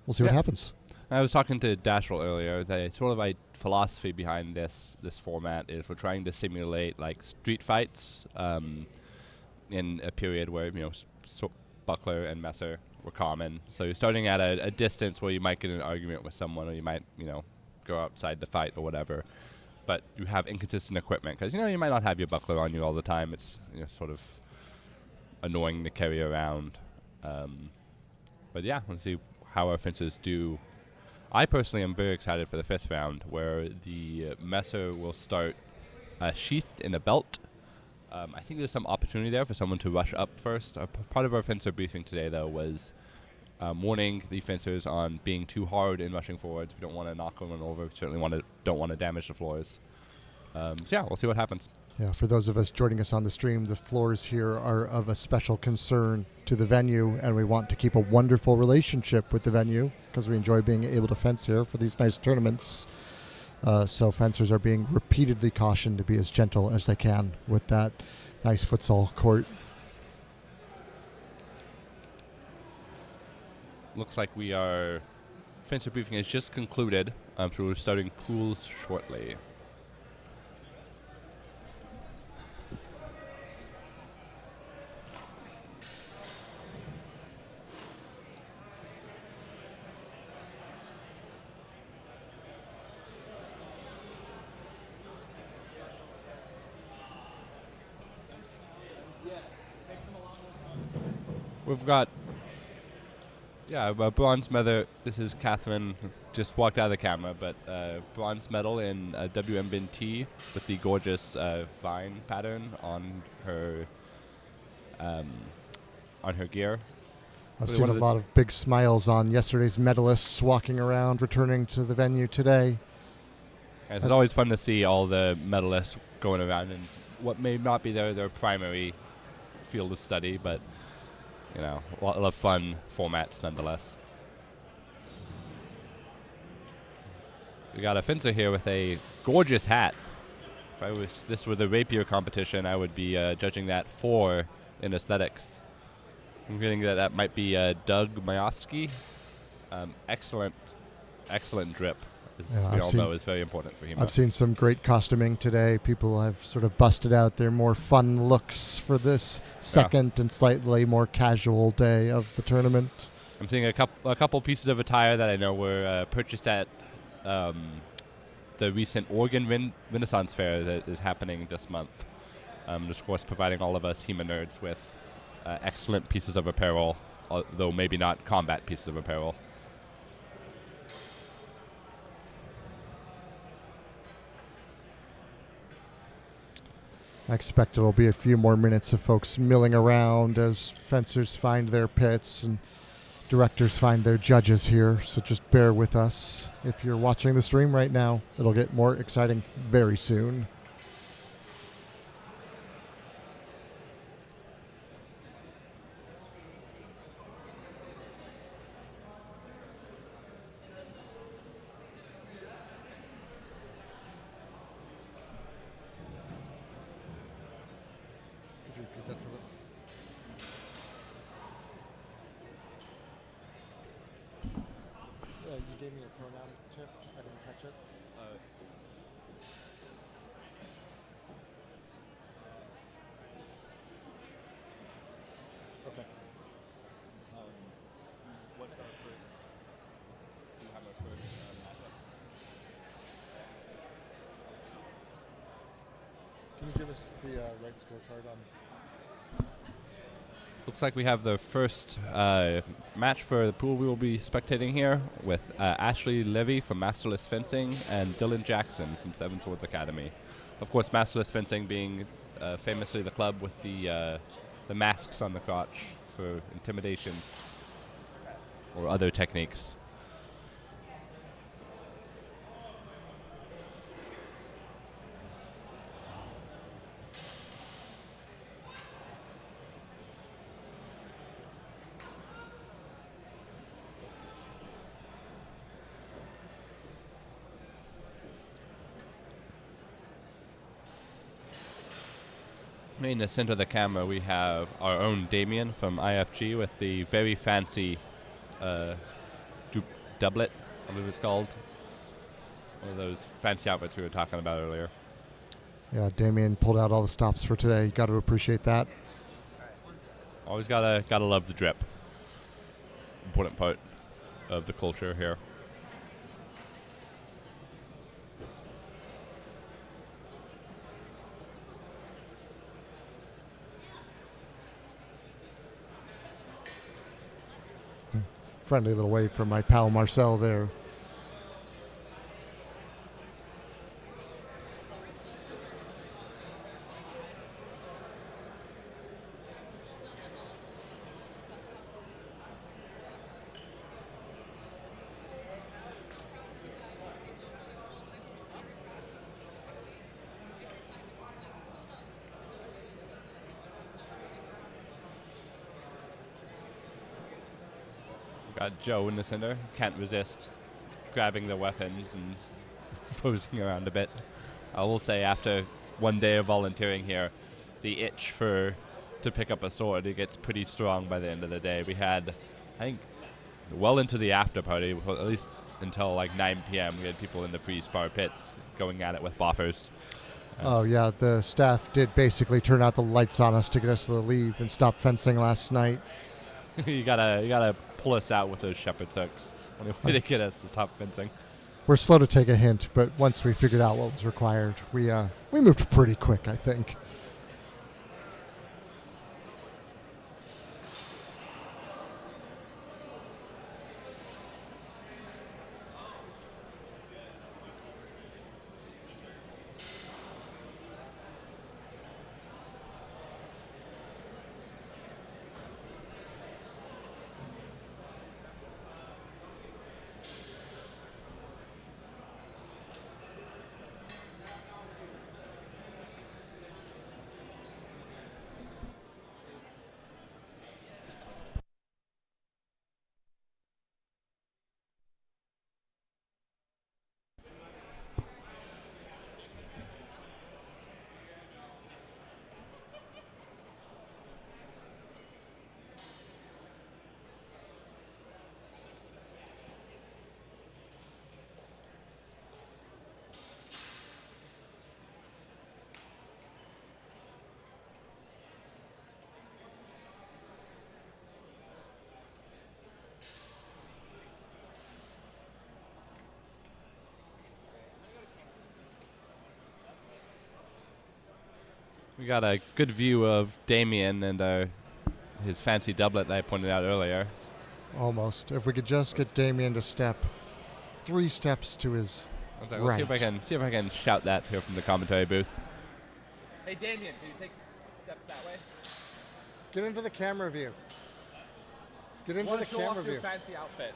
We'll see what happens. I was talking to Dashrell earlier. The sort of philosophy behind this format is we're trying to simulate like street fights in a period where buckler and messer were common. So you're starting at a distance where you might get in an argument with someone, or you might go outside to fight or whatever. But you have inconsistent equipment because you might not have your buckler on you all the time. It's sort of annoying to carry around. But yeah, let's see how our fencers do. I personally am very excited for the 5th round, where the messer will start sheathed in a belt. I think there's some opportunity there for someone to rush up first. Part of our fencer briefing today, though, was warning the fencers on being too hard in rushing forwards. We don't want to knock anyone over. We certainly don't want to damage the floors. So yeah, we'll see what happens. Yeah, for those of us joining us on the stream, the floors here are of a special concern to the venue, and we want to keep a wonderful relationship with the venue because we enjoy being able to fence here for these nice tournaments. So fencers are being repeatedly cautioned to be as gentle as they can with that nice futsal court. Looks like fencer briefing has just concluded, so we're starting pools shortly. We've got, a bronze medal. This is Catherine, just walked out of the camera, but bronze medal in WMBT with the gorgeous vine pattern on her gear. I've Really seen one a of the- lot of big smiles on yesterday's medalists walking around, returning to the venue today. And it's always fun to see all the medalists going around in what may not be their primary field of study, but a lot of fun formats nonetheless. We got a fencer here with a gorgeous hat. If this were the Rapier competition, I would be judging that 4 in aesthetics. I'm getting that might be Doug Majowski. Excellent drip. As we all know, is very important for him. I've seen some great costuming today. People have sort of busted out their more fun looks for this second and slightly more casual day of the tournament. I'm seeing a couple pieces of attire that I know were purchased at the recent Oregon Renaissance Fair that is happening this month. Just, of course, providing all of us HEMA nerds with excellent pieces of apparel, although maybe not combat pieces of apparel. I expect it'll be a few more minutes of folks milling around as fencers find their pits and directors find their judges here, so just bear with us. If you're watching the stream right now, it'll get more exciting very soon. You gave me a pronoun tip. I didn't catch it. Okay. What's our first? Do you have our first matchup? Can you give us the right scorecard on? Looks like we have the first match for the pool we will be spectating here with Ashley Levy from Masterless Fencing and Dillon Jackson from Seven Swords Academy. Of course, Masterless Fencing being famously the club with the masks on the crotch for intimidation or other techniques. In the center of the camera, we have our own Damien from IFG with the very fancy doublet, I believe it's called. One of those fancy outfits we were talking about earlier. Yeah, Damien pulled out all the stops for today. Got to appreciate that. Always gotta love the drip. Important part of the culture here. Friendly little wave from my pal Marcel there. Got Joe in the center, can't resist grabbing the weapons and posing around a bit. I will say after one day of volunteering here, the itch to pick up a sword, it gets pretty strong by the end of the day. We had, I think, well into the after party, at least until like 9 p.m. we had people in the pre-spar pits going at it with boffers. Oh yeah, the staff did basically turn out the lights on us to get us to leave and stop fencing last night. you gotta pull us out with those shepherd's hooks. Only way to get us to stop fencing. We're slow to take a hint, but once we figured out what was required, we moved pretty quick, I think. We got a good view of Damien and his fancy doublet that I pointed out earlier. Almost. If we could just get Damien to step 3 steps to his Let's right. see if I can shout that here from the commentary booth. Hey Damien, can you take steps that way? Get into the camera view. Get into the camera view. Fancy outfit.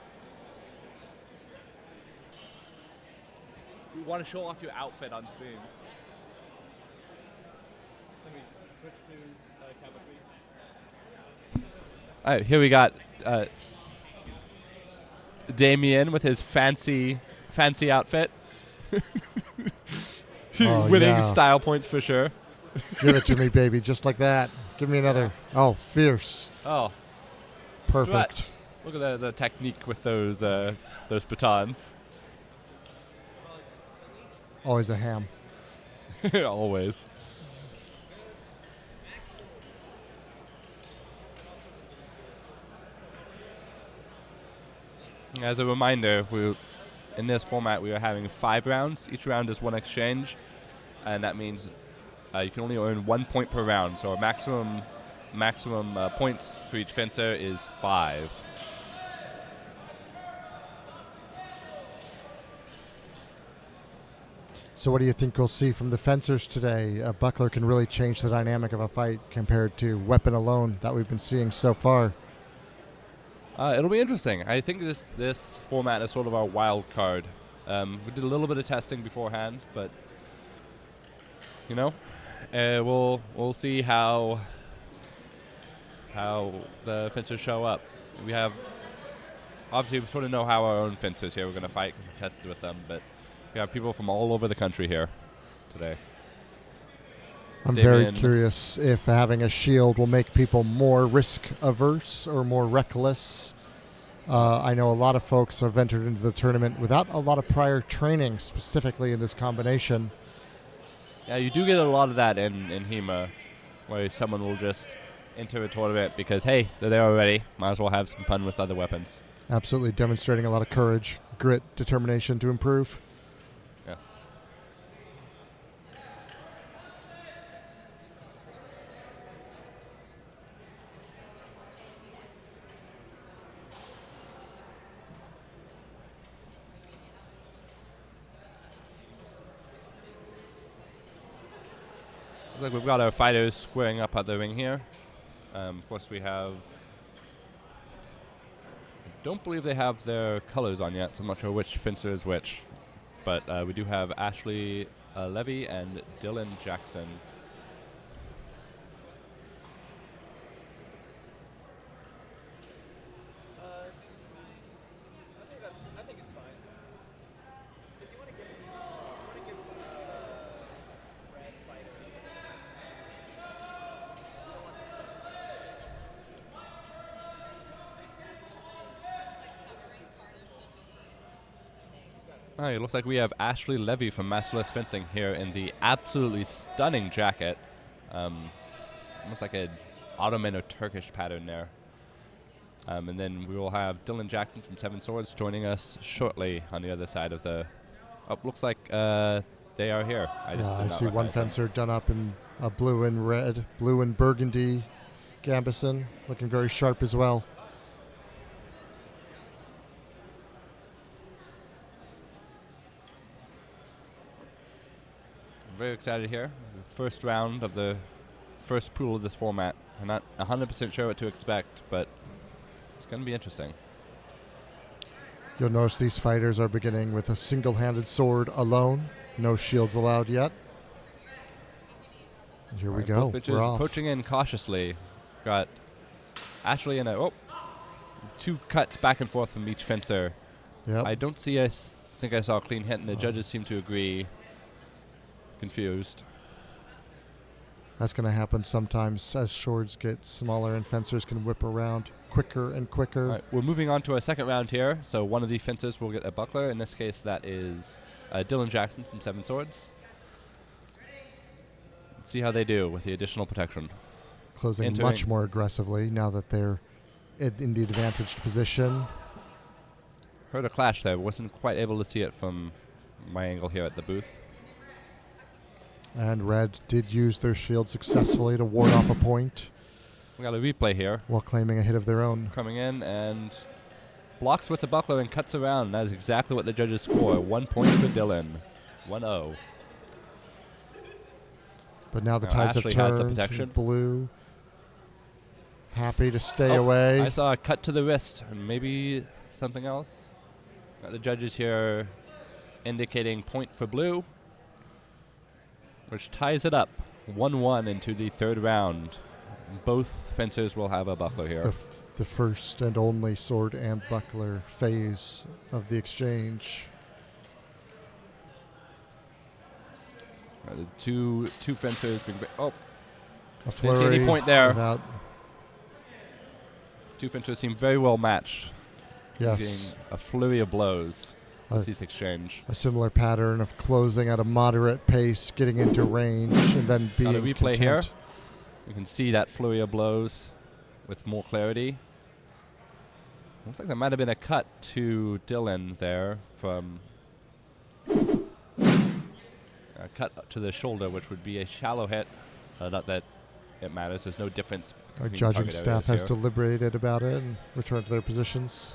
We want to show off your outfit on screen. Let me switch to camera 3. All right, here we got Damien with his fancy outfit. Oh, Winning yeah. style points for sure. Give it to me, baby, just like that. Give me another. Oh, fierce. Oh, Perfect. strut. Look at the technique with those batons. Always a ham. Always. As a reminder, in this format we are having 5 rounds. Each round is 1 exchange, and that means you can only earn 1 point per round. So our maximum points for each fencer is 5. So what do you think we'll see from the fencers today? A buckler can really change the dynamic of a fight compared to weapon alone that we've been seeing so far. It'll be interesting. I think this format is sort of our wild card. We did a little bit of testing beforehand, but we'll see how the fencers show up. We have obviously we sort of know how our own fencers here we're going to fight because we tested with them, but we have people from all over the country here today. I'm Damien. very curious if having a shield will make people more risk averse or more reckless. I know a lot of folks have entered into the tournament without a lot of prior training, specifically in this combination. Yeah, you do get a lot of that in HEMA, where someone will just enter a tournament because, hey, they're there already. Might as well have some fun with other weapons. Absolutely demonstrating a lot of courage, grit, determination to improve. Yes. Looks like we've got our fighters squaring up at the ring here. Of course, we have... I don't believe they have their colors on yet, so I'm not sure which fencer is which. But we do have Ashley Levy and Dillon Jackson. I think it's fine. If you want to give red fighter. All right, it looks like we have Ashley Levy from Masterless Fencing here in the absolutely stunning jacket. Almost like an Ottoman or Turkish pattern there. And then we will have Dillon Jackson from Seven Swords joining us shortly on the other side of the... Oh, looks like they are here. I see one fencer done up in a blue and red, blue and burgundy gambeson, looking very sharp as well. Very excited here. First round of the first pool of this format. I'm not 100% sure what to expect, but it's going to be interesting. You'll notice these fighters are beginning with a single-handed sword alone. No shields allowed yet. And here we go. We're off. Approaching in cautiously. Got Ashley and two cuts back and forth from each fencer. Yep. I don't see think I saw a clean hit, and the judges seem to agree. Confused. That's going to happen sometimes as swords get smaller and fencers can whip around quicker and quicker. All right, we're moving on to our second round here. So one of the fencers will get a buckler. In this case, that is Dillon Jackson from Seven Swords. Let's see how they do with the additional protection. Closing much more aggressively now that they're in the advantaged position. Heard a clash there. Wasn't quite able to see it from my angle here at the booth. And red did use their shield successfully to ward off a point We got a replay here. while claiming a hit of their own. Coming in and blocks with the buckler and cuts around. That is exactly what the judges score. 1 point for Dillon. 1-0. But now the Now tides have Ashley has the turned. protection. Blue happy to stay Oh, away. I saw a cut to the wrist. And maybe something else. Got the judges here indicating point for blue, which ties it up 1-1 into the third round. Both fencers will have a buckler here. The first and only sword and buckler phase of the exchange. The two fencers being A Didn't see any flurry point there. without- two fencers seem very well matched. yes, Getting a flurry of blows. Uh, Teeth exchange. a similar pattern of closing at a moderate pace, getting into range, and then being Got a replay here. content. You can see that flurry of blows with more clarity. Looks like there might have been a cut to Dillon there from a cut to the shoulder, which would be a shallow hit. Not that it matters. There's no difference. Our between judging target staff areas has here. deliberated about it and returned to their positions.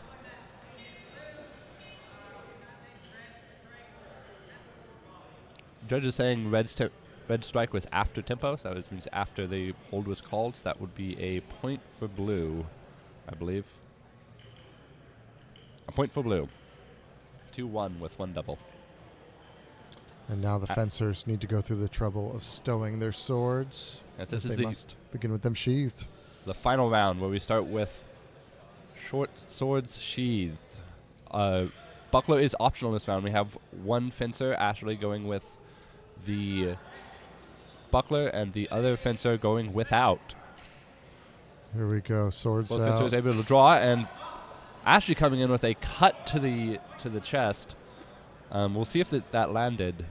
Judge is saying red strike was after tempo, so that means after the hold was called. So that would be a point for blue, I believe. A point for blue. 2-1 with one double. And now the fencers need to go through the trouble of stowing their swords. Yes, as this is they the must begin with them sheathed. the final round where we start with short swords sheathed. Buckler is optional this round. We have one fencer, Ashley, going with the buckler, and the other fencer going without. Here we go, swords Both out. fencers able to draw, and Ashley coming in with a cut to the chest. We'll see if that landed.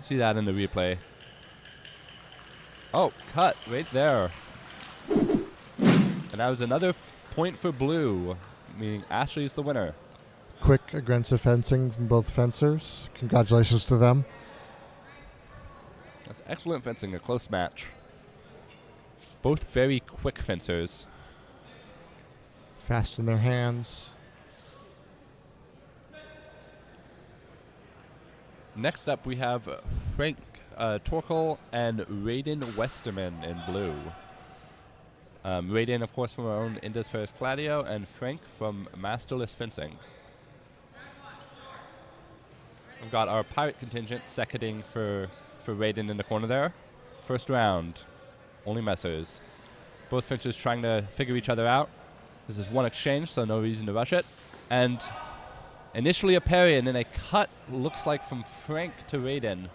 See that in the replay. Oh, cut right there. And that was another point for blue, meaning Ashley's the winner. Quick, aggressive fencing from both fencers. Congratulations to them. That's excellent fencing, a close match. Both very quick fencers. Fast in their hands. Next up, we have Frank Torkel and Raiden Westerman in blue. Raiden, of course, from our own Indes vs. Gladio, and Frank from Masterless Fencing. We've got our pirate contingent seconding for Raiden in the corner there. First round, only messers. Both fencers trying to figure each other out. This is one exchange, so no reason to rush it. And initially a parry, and then a cut, looks like from Frank to Raiden.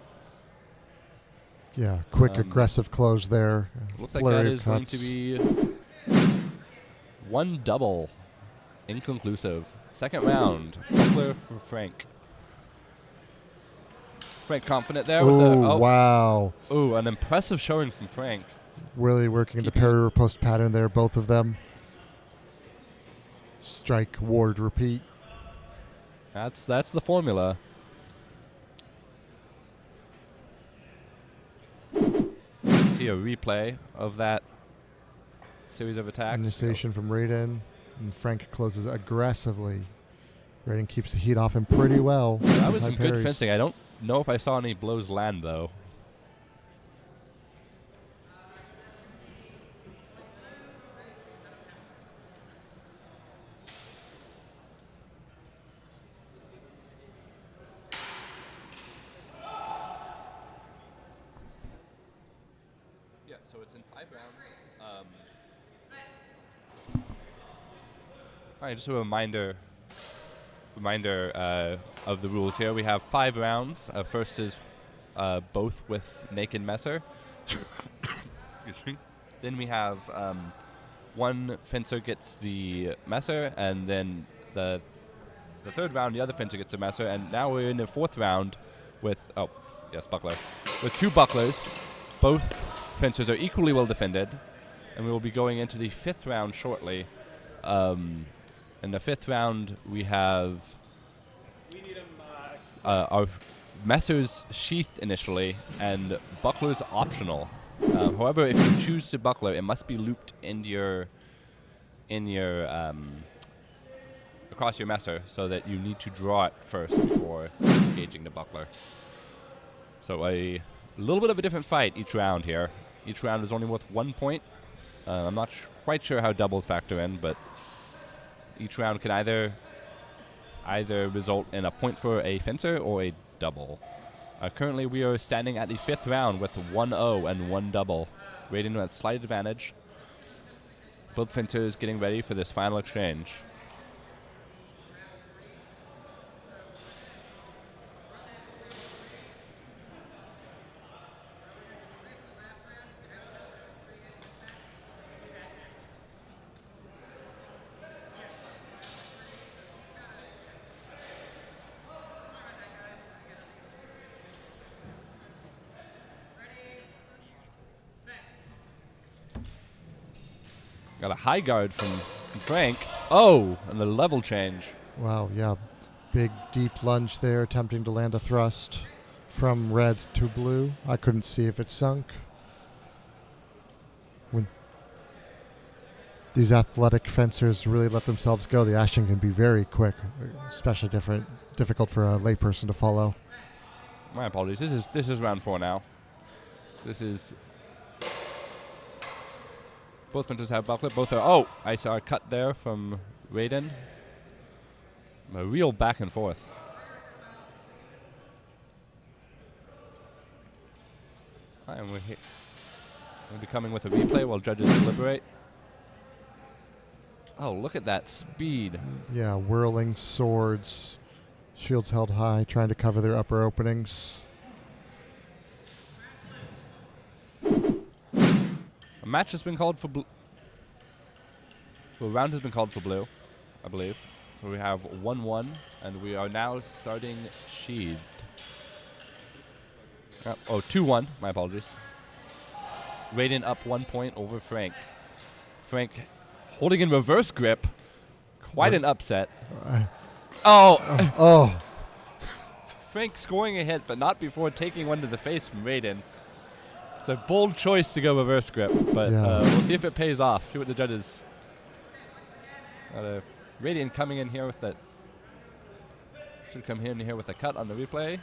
Yeah, quick, aggressive close there. Looks like Flurry that of is going to cuts. be one double. Inconclusive. Second round. Buckler for Frank. Frank confident there with the... Oh, wow. Ooh, an impressive showing from Frank. Really working the parry riposte pattern there, both of them. Strike, ward, repeat. That's the formula. See a replay of that series of attacks. Initiation from Raiden, and Frank closes aggressively. Raiden keeps the heat off him pretty well. That with was high some good parries. fencing. I don't know if I saw any blows land, though. Yeah, so it's in 5 rounds. All right, just a reminder of the rules here. We have 5 rounds. First is both with naked messer. Excuse me. Then we have one fencer gets the messer, and then the third round, the other fencer gets a messer, and now we're in the 4th round with buckler. With 2 bucklers, both fencers are equally well defended, and we will be going into the 5th round shortly. In the 5th round, we have Messer's sheathed initially, and buckler's optional. However, if you choose to buckler, it must be looped in your across your messer, so that you need to draw it first before engaging the buckler. So a little bit of a different fight each round here. Each round is only worth 1 point. I'm not quite sure how doubles factor in, but each round can either result in a point for a fencer or a double. Currently, we are standing at the 5th round with 1-0 and 1 double. Raiden at slight advantage. Both fencers getting ready for this final exchange. Got a high guard from Frank. Oh, and the level change. Wow, yeah. Big, deep lunge there, attempting to land a thrust from red to blue. I couldn't see if it sunk. When these athletic fencers really let themselves go, the action can be very quick, especially difficult for a layperson to follow. My apologies. This is round 4 now. This is... Both fencers have buckler. Both are... Oh! I saw a cut there from Raiden. A real back and forth. And we'll be coming with a replay while judges deliberate. Oh, look at that speed. Yeah, whirling swords. Shields held high, trying to cover their upper openings. A match has been called for blue. Well, a round has been called for blue, I believe. So we have 1-1, and we are now starting sheathed. Oh, 2-1. My apologies. Raiden up 1 point over Frank. Frank holding in reverse grip. Quite an upset. Oh. Frank scoring a hit, but not before taking one to the face from Raiden. It's a bold choice to go reverse grip, but we'll see if it pays off. See what the judges... Raiden coming in here with that... Should come in here with a cut on the replay.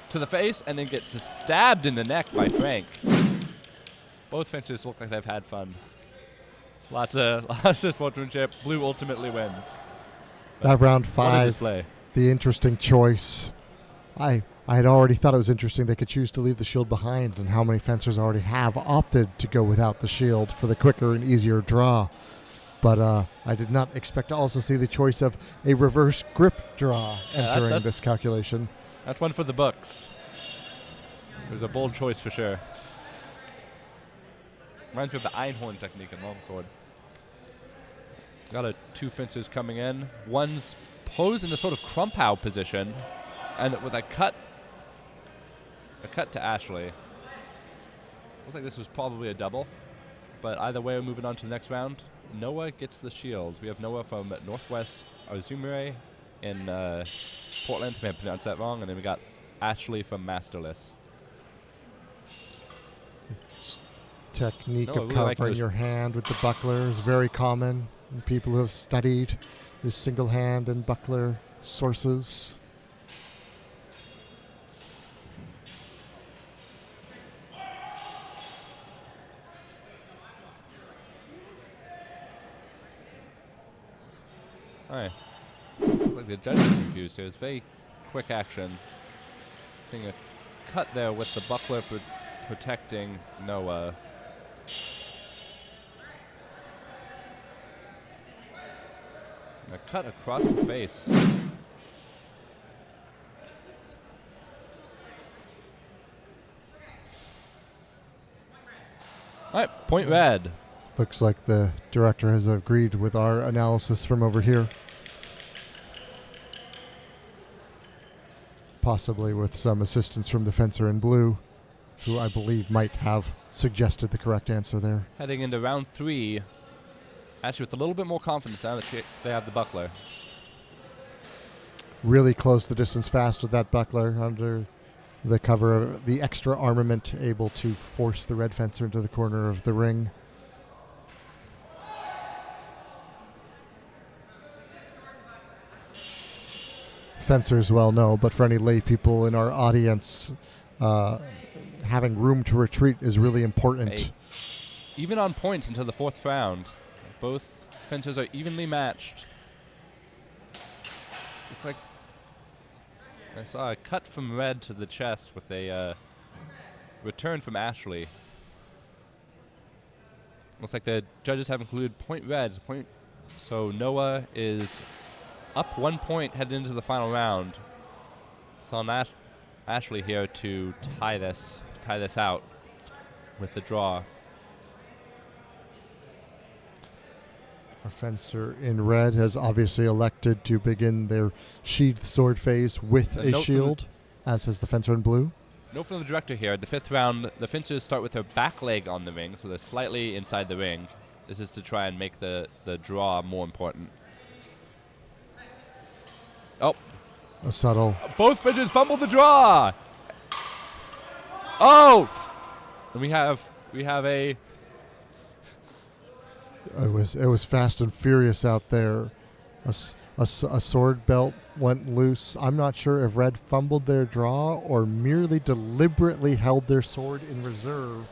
To the face, and then gets just stabbed in the neck by Frank. Both fencers look like they've had fun. Lots of sportsmanship. Blue ultimately wins. That round What a 5, display. the interesting choice. I had already thought it was interesting they could choose to leave the shield behind, and how many fencers already have opted to go without the shield for the quicker and easier draw. But I did not expect to also see the choice of a reverse grip draw entering this calculation. That's one for the books. It was a bold choice for sure. Reminds me of the Einhorn technique in longsword. Got two fencers coming in. One's posed in a sort of crumpow position, and with a cut to Ashley. Looks like this was probably a double, but either way, we're moving on to the next round. Noah gets the shield. We have Noah from Northwest Azumire in Portland. I may have pronounced that wrong. And then we got Ashley from Masterless. Technique of covering your hand with the buckler is very common in people who have studied the single hand and buckler sources. Alright. Looks like the judge is confused here. It's very quick action. Seeing a cut there with the buckler protecting Noah. And a cut across the face. Alright, point red. Looks like the director has agreed with our analysis from over here. Possibly with some assistance from the fencer in blue, who I believe might have suggested the correct answer there. Heading into round 3, actually with a little bit more confidence now that they have the buckler. really closed the distance fast with that buckler under the cover of the extra armament, able to force the red fencer into the corner of the ring. Fencers well know, but for any lay people in our audience, having room to retreat is really important. Hey, even on points into the fourth round, both fencers are evenly matched. Looks like I saw a cut from Red to the chest with a return from Ashley. Looks like the judges have included point Red. So Noah is up 1 point headed into the final round. So on Ashley here to tie this out with the draw. Our fencer in red has obviously elected to begin their sheathed sword phase with a shield, as has the fencer in blue. Note from the director here, the fifth round, the fencers start with their back leg on the ring, so they're slightly inside the ring. This is to try and make the draw more important. Oh. A subtle. Both fencers fumble the draw! Oh! And we have a... It was fast and furious out there. A sword belt went loose. I'm not sure if Red fumbled their draw or merely deliberately held their sword in reserve.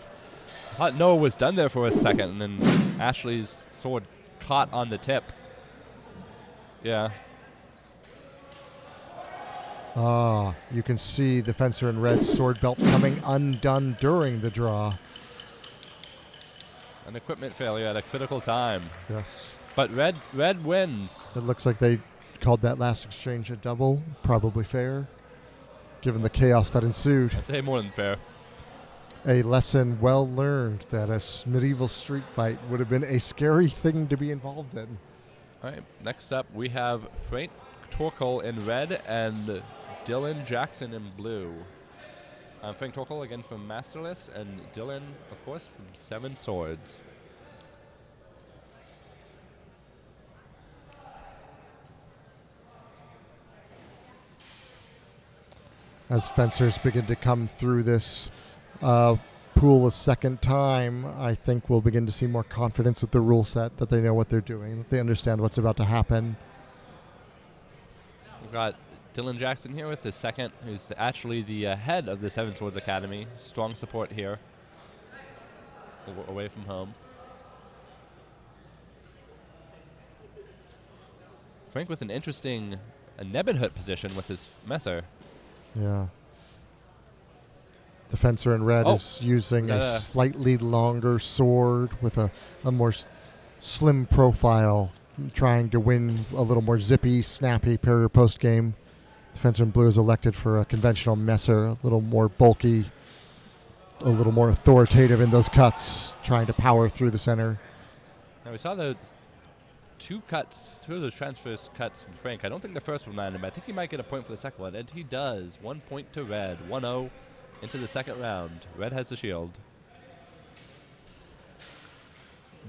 I thought Noah was done there for a second, and then Ashley's sword caught on the tip. Yeah. You can see the fencer in red's sword belt coming undone during the draw. An equipment failure at a critical time. Yes. But red wins. It looks like they called that last exchange a double. Probably fair, given the chaos that ensued. I'd say more than fair. A lesson well learned that a medieval street fight would have been a scary thing to be involved in. All right, next up we have Frank Torkel in red and Dillon Jackson in blue. Frank Torkel again from Masterless, and Dillon, of course, from Seven Swords. As fencers begin to come through this pool a second time, I think we'll begin to see more confidence with the rule set, that they know what they're doing, that they understand what's about to happen. We've got Dillon Jackson here with the second, who's actually the head of the Seven Swords Academy. Strong support here, away from home. Frank with an interesting Nebenhut position with his Messer. Yeah. The fencer in red is using a slightly longer sword with a more slim profile, trying to win a little more zippy, snappy parrier post game. The fencer in blue is elected for a conventional Messer, a little more bulky, a little more authoritative in those cuts, trying to power through the center. Now we saw those two of those transfers cuts from Frank. I don't think the first one landed, but I think he might get a point for the second one, and he does. 1 point to Red, 1-0 into the second round. Red has the shield.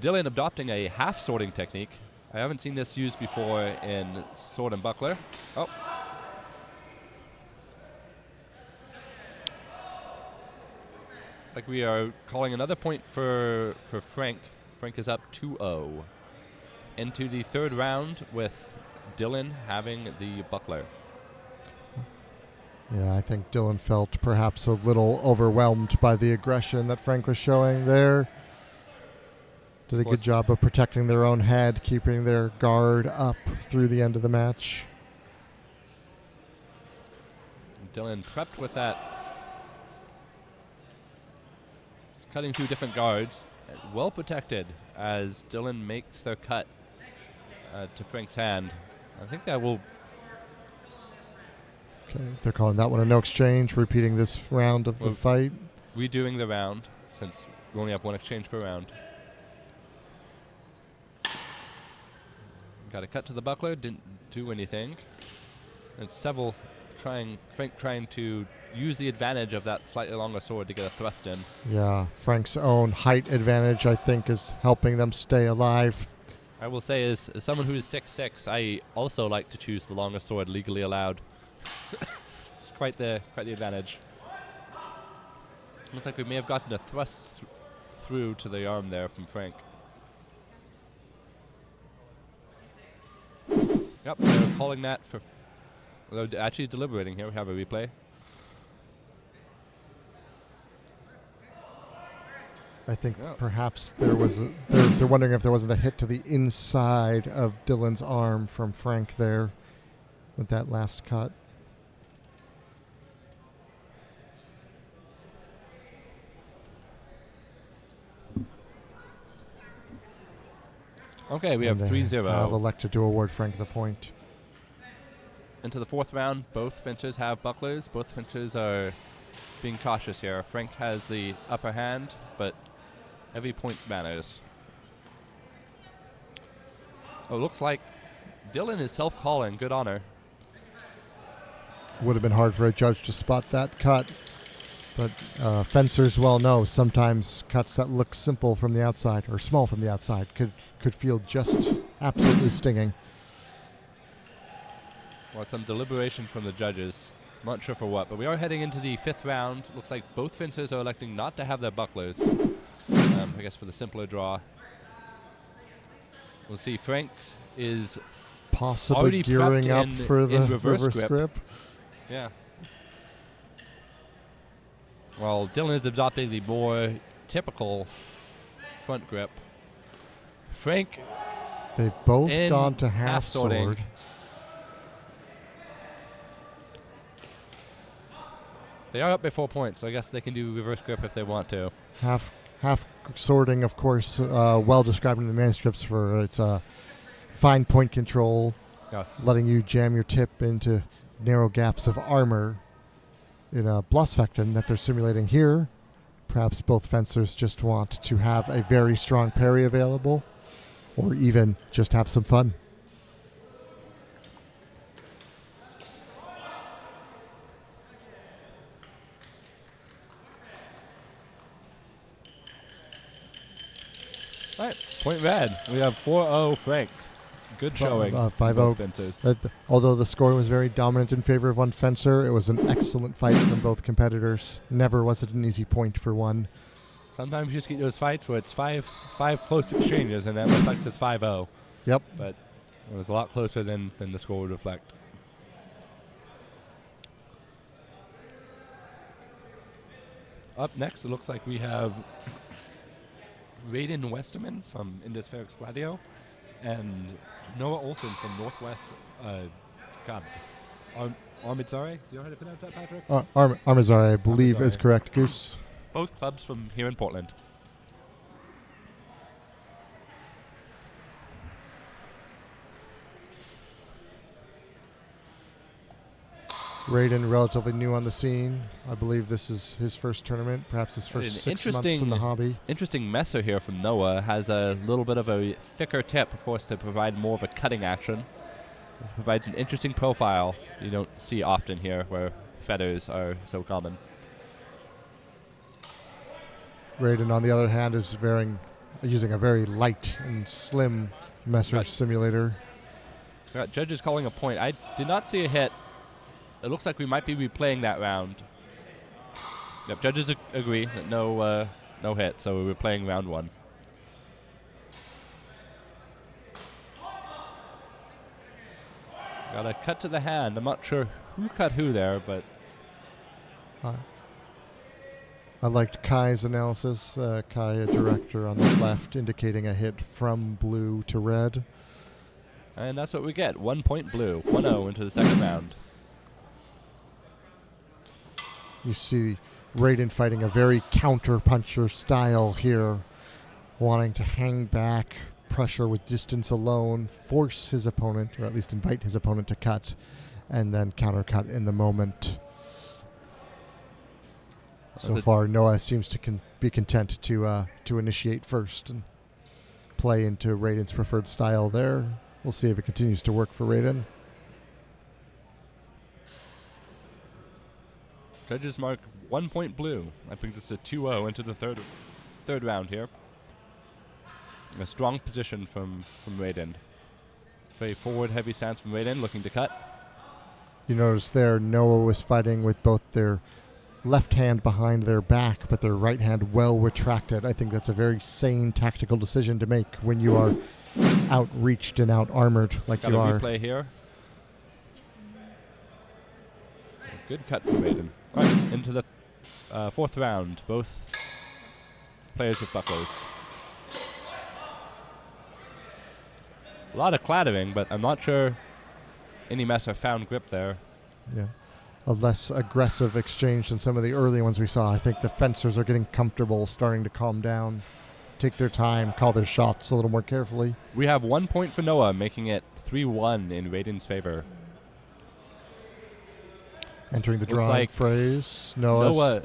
Dillon adopting a half sorting technique. I haven't seen this used before in Sword and Buckler. Oh. Like we are calling another point for Frank. Frank is up 2-0. Into the third round with Dillon having the buckler. Yeah, I think Dillon felt perhaps a little overwhelmed by the aggression that Frank was showing there. Did a good job of protecting their own head, keeping their guard up through the end of the match. Dillon prepped with that. Cutting through different guards. Well protected as Dillon makes their cut to Frank's hand. I think that will... Okay, they're calling that one a no exchange, repeating this round of the fight. Redoing the round, since we only have one exchange per round. Got a cut to the buckler, didn't do anything. And Frank trying to use the advantage of that slightly longer sword to get a thrust in. Yeah, Frank's own height advantage, I think, is helping them stay alive I will say, as someone who is 6'6", I also like to choose the longest sword legally allowed. It's quite the advantage. Looks like we may have gotten a thrust through to the arm there from Frank. Yep, they're calling that for... They're actually deliberating here. We have a replay. I think perhaps there was they're wondering if there wasn't a hit to the inside of Dillon's arm from Frank there with that last cut. Okay, we have 3-0. Have elected to award Frank the point. Into the fourth round, both finches have bucklers. Both finches are being cautious here. Frank has the upper hand, but every point matters. Oh, looks like Dillon is self-calling. Good honor. Would have been hard for a judge to spot that cut, but fencers well know sometimes cuts that look simple from the outside or small from the outside could feel just absolutely stinging. Well, some deliberation from the judges. I'm not sure for what, but we are heading into the fifth round. Looks like both fencers are electing not to have their bucklers. I guess for the simpler draw. We'll see. Frank is possibly already gearing up for the reverse grip. Yeah. While Dillon is adopting the more typical front grip. Frank, they've both gone to half sword. They are up by 4 points, so I guess they can do reverse grip if they want to. Half sorting, of course, well described in the manuscripts for its fine point control, letting you jam your tip into narrow gaps of armor in a Blossfechten that they're simulating here. Perhaps both fencers just want to have a very strong parry available, or even just have some fun. All right, point red. We have 4-0 Frank. Good showing. 5-0 fencers. Although the score was very dominant in favor of one fencer, it was an excellent fight from both competitors. Never was it an easy point for one. Sometimes you just get those fights where it's five close exchanges, and that reflects as 5-0. Yep. But it was a lot closer than the score would reflect. Up next, it looks like we have Raiden Westerman from Indes Ferox Gladio, and Noah Olson from Northwest. Armidzare. Do you know how to pronounce that, Patrick? Armidzare, I believe, is correct, Goose. Both clubs from here in Portland. Raiden, relatively new on the scene. I believe this is his first tournament, perhaps his first 6 months in the hobby. Interesting messer here from Noah. Has a little bit of a thicker tip, of course, to provide more of a cutting action. It provides an interesting profile you don't see often here, where feathers are so common. Raiden, on the other hand, is using a very light and slim messer simulator. Got judges calling a point. I did not see a hit. It looks like we might be replaying that round. Yep, judges agree that no hit, so we're replaying round one. Got a cut to the hand. I'm not sure who cut who there, but... I liked Kai's analysis. Kai, a director on the left, indicating a hit from blue to red. And that's what we get. 1 point blue. 1-0 into the second round. You see Raiden fighting a very counter-puncher style here, wanting to hang back, pressure with distance alone, force his opponent, or at least invite his opponent to cut, and then counter-cut in the moment. So far, Noah seems to be content to initiate first and play into Raiden's preferred style there. We'll see if it continues to work for Raiden. Judges mark 1 point blue. That brings us to 2-0 into the third round here. A strong position from Raiden. Very forward-heavy stance from Raiden, looking to cut. You notice there Noah was fighting with both their left hand behind their back, but their right hand well retracted. I think that's a very sane tactical decision to make when you are outreached and out-armored like Got you a are. replay here. A good cut from Raiden. All right, into the fourth round. Both players with bucklers. A lot of clattering, but I'm not sure any messer found grip there. Yeah. A less aggressive exchange than some of the early ones we saw. I think the fencers are getting comfortable, starting to calm down, take their time, call their shots a little more carefully. We have 1 point for Noah, making it 3-1 in Raiden's favor. Entering the Looks drawing like phrase. Noah,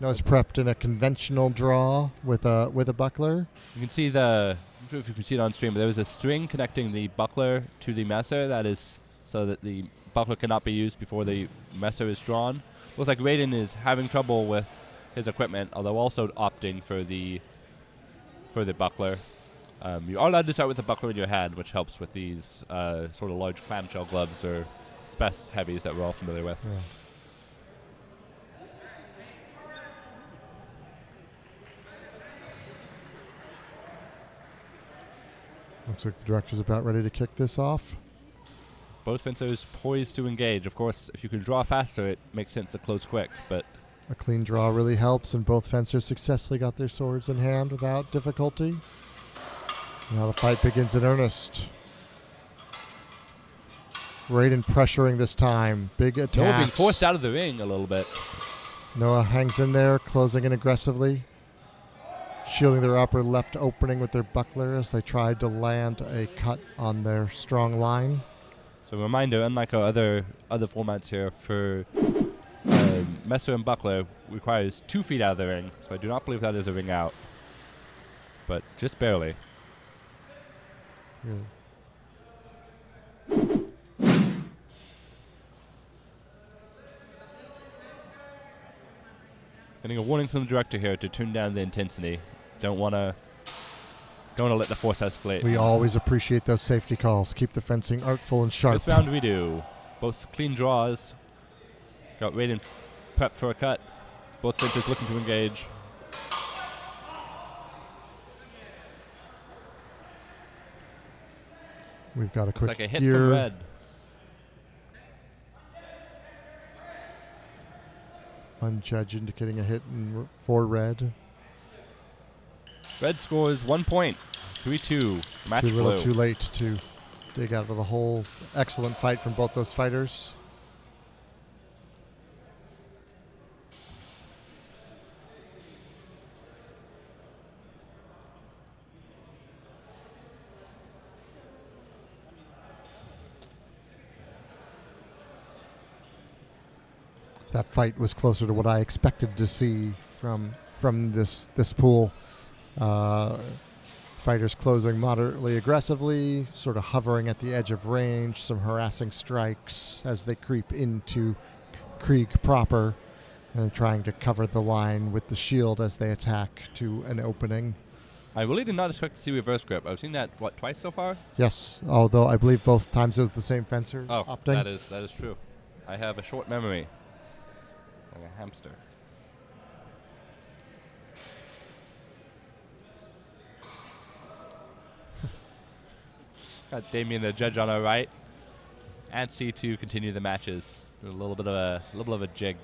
Noah's prepped in a conventional draw with a buckler. you can see the, I'm not sure if you can see it on stream, but there was a string connecting the buckler to the messer. That is so that the buckler cannot be used before the messer is drawn. Looks like Raiden is having trouble with his equipment, although also opting for the buckler. You are allowed to start with the buckler in your hand, which helps with these sort of large clamshell gloves or spec heavies that we're all familiar with. Yeah. Looks like the director's about ready to kick this off. Both fencers poised to engage. Of course, if you can draw faster, it makes sense to close quick, but A clean draw really helps, and both fencers successfully got their swords in hand without difficulty. Now the fight begins in earnest. Raiden pressuring this time. Big attacks. Noah being forced out of the ring a little bit. Noah hangs in there, closing in aggressively, shielding their upper left opening with their buckler as they tried to land a cut on their strong line. So a reminder, unlike our other formats here, for messer and buckler requires 2 feet out of the ring, so I do not believe that is a ring out, but just barely. Yeah. Getting a warning from the director here to tune down the intensity. Don't want to let the force escalate. We always appreciate those safety calls. Keep the fencing artful and sharp. This round we do. Both clean draws. Got Raiden prepped for a cut. Both fencers looking to engage. We've got a Looks quick like a hit gear. from red. Unjudged indicating a hit for red. Red scores 1 point. 3-2. Match Too little, blue. too late to dig out of the hole. Excellent fight from both those fighters. That fight was closer to what I expected to see from this pool. Fighters closing moderately aggressively, sort of hovering at the edge of range, some harassing strikes as they creep into Krieg proper, and trying to cover the line with the shield as they attack to an opening. I really did not expect to see reverse grip. I've seen that, twice so far? Yes, although I believe both times it was the same fencer opting. that is true. I have a short memory. Like a hamster. Got Damien, the judge, on our right, and C to continue the matches. A little bit of a jig.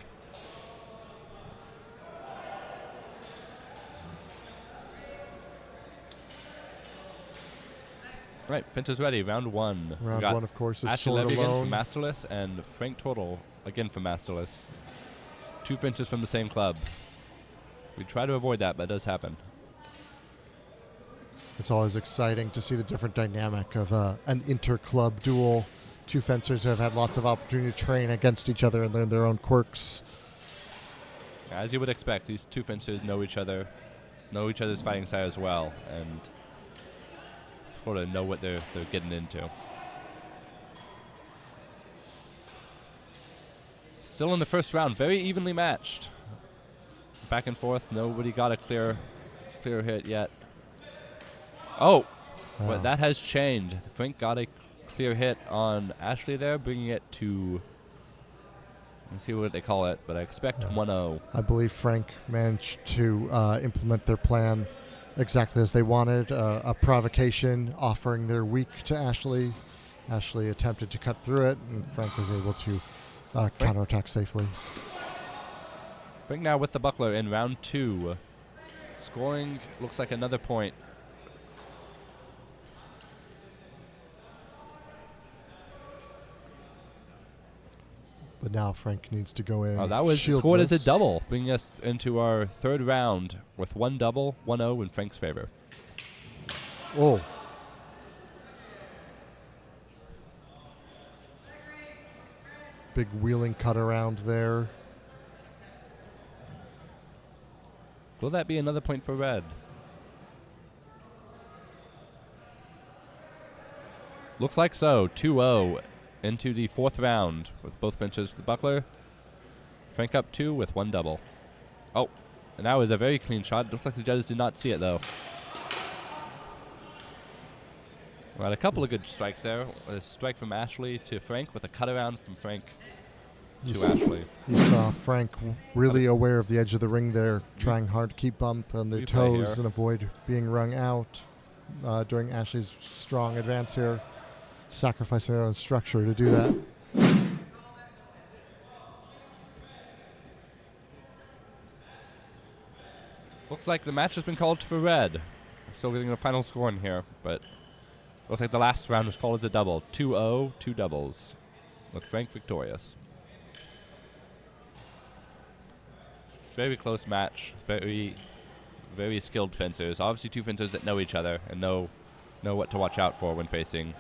Right, fencers ready. Round 1. We Round got 1, of course, is Asher sword Levy again alone. from Masterless and Frank Total again from Masterless. 2 fencers from the same club. We try to avoid that, but it does happen. It's always exciting to see the different dynamic of an inter-club duel. 2 fencers have had lots of opportunity to train against each other and learn their own quirks. As you would expect, these 2 fencers know each other's fighting style as well, and sort of know what they're getting into. Still in the first round, very evenly matched. Back and forth, nobody got a clear hit yet. Oh, but that has changed. Frank got a clear hit on Ashley there, bringing it to, let's see what they call it, but I expect 1-0. I believe Frank managed to implement their plan exactly as they wanted. A provocation, offering their weak to Ashley. Ashley attempted to cut through it, and Frank was able to counterattack safely. Frank now with the buckler in round 2. Scoring looks like another point. But now Frank needs to go in. Oh, that was scored as a double, bringing us into our 3rd round with 1 double, 1-0 in Frank's favor. Oh. Big wheeling cut around there. Will that be another point for red? Looks like so. 2-0 into the 4th round with both benches for the buckler. Frank up 2 with 1 double. Oh, and that was a very clean shot. Looks like the judges did not see it, though. We had a couple of good strikes there. A strike from Ashley to Frank with a cut around from Frank to Ashley. You saw Frank really aware of the edge of the ring there, trying hard to keep bump on their toes and avoid being wrung out during Ashley's strong advance here, sacrificing their own structure to do that. Looks like the match has been called for red. Still getting the final score in here, but looks like the last round was called as a double. 2-0, 2 doubles, with Frank victorious. Very close match. Very, very skilled fencers. Obviously 2 fencers that know each other and know what to watch out for when facing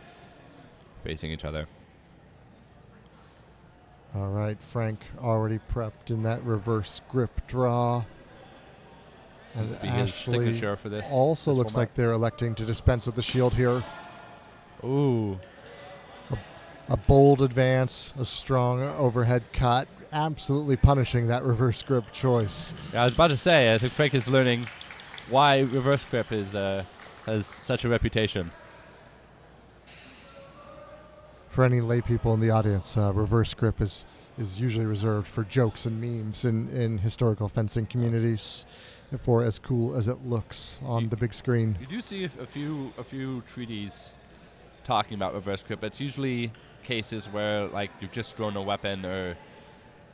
each other. All right, Frank already prepped in that reverse grip draw. And This will be his signature for this. Also this looks format. like they're electing to dispense with the shield here. Ooh. A bold advance, a strong overhead cut, absolutely punishing that reverse grip choice. Yeah, I was about to say, I think Frank is learning why reverse grip has such a reputation. For any lay people in the audience, reverse grip is usually reserved for jokes and memes in historical fencing communities, for as cool as it looks on the big screen. You do see a few treaties talking about reverse grip. It's usually cases where like you've just thrown a weapon, or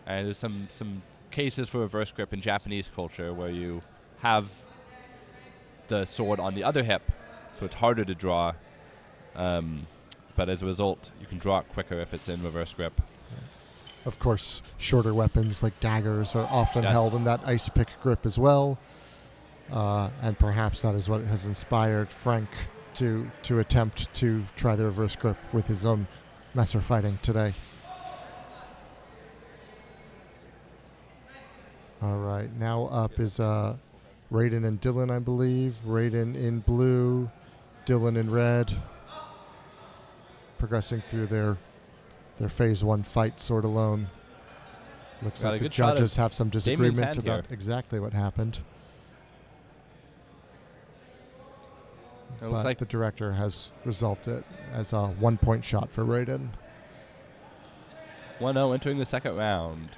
and there's some cases for reverse grip in Japanese culture where you have the sword on the other hip, so it's harder to draw. But as a result, you can draw it quicker if it's in reverse grip. Of course, shorter weapons like daggers are often Yes. held in that ice pick grip as well. And perhaps that is what has inspired Frank to attempt to try the reverse grip with his own messer fighting today. All right, now up is Raiden and Dillon, I believe. Raiden in blue, Dillon in red. Progressing through their phase 1 fight sort alone. Looks Got a like the good shot judges of have some Damien's disagreement hand about here. exactly what happened. It looks But like the director has resolved it as a 1-point shot for Raiden. 1-0 entering the 2nd round.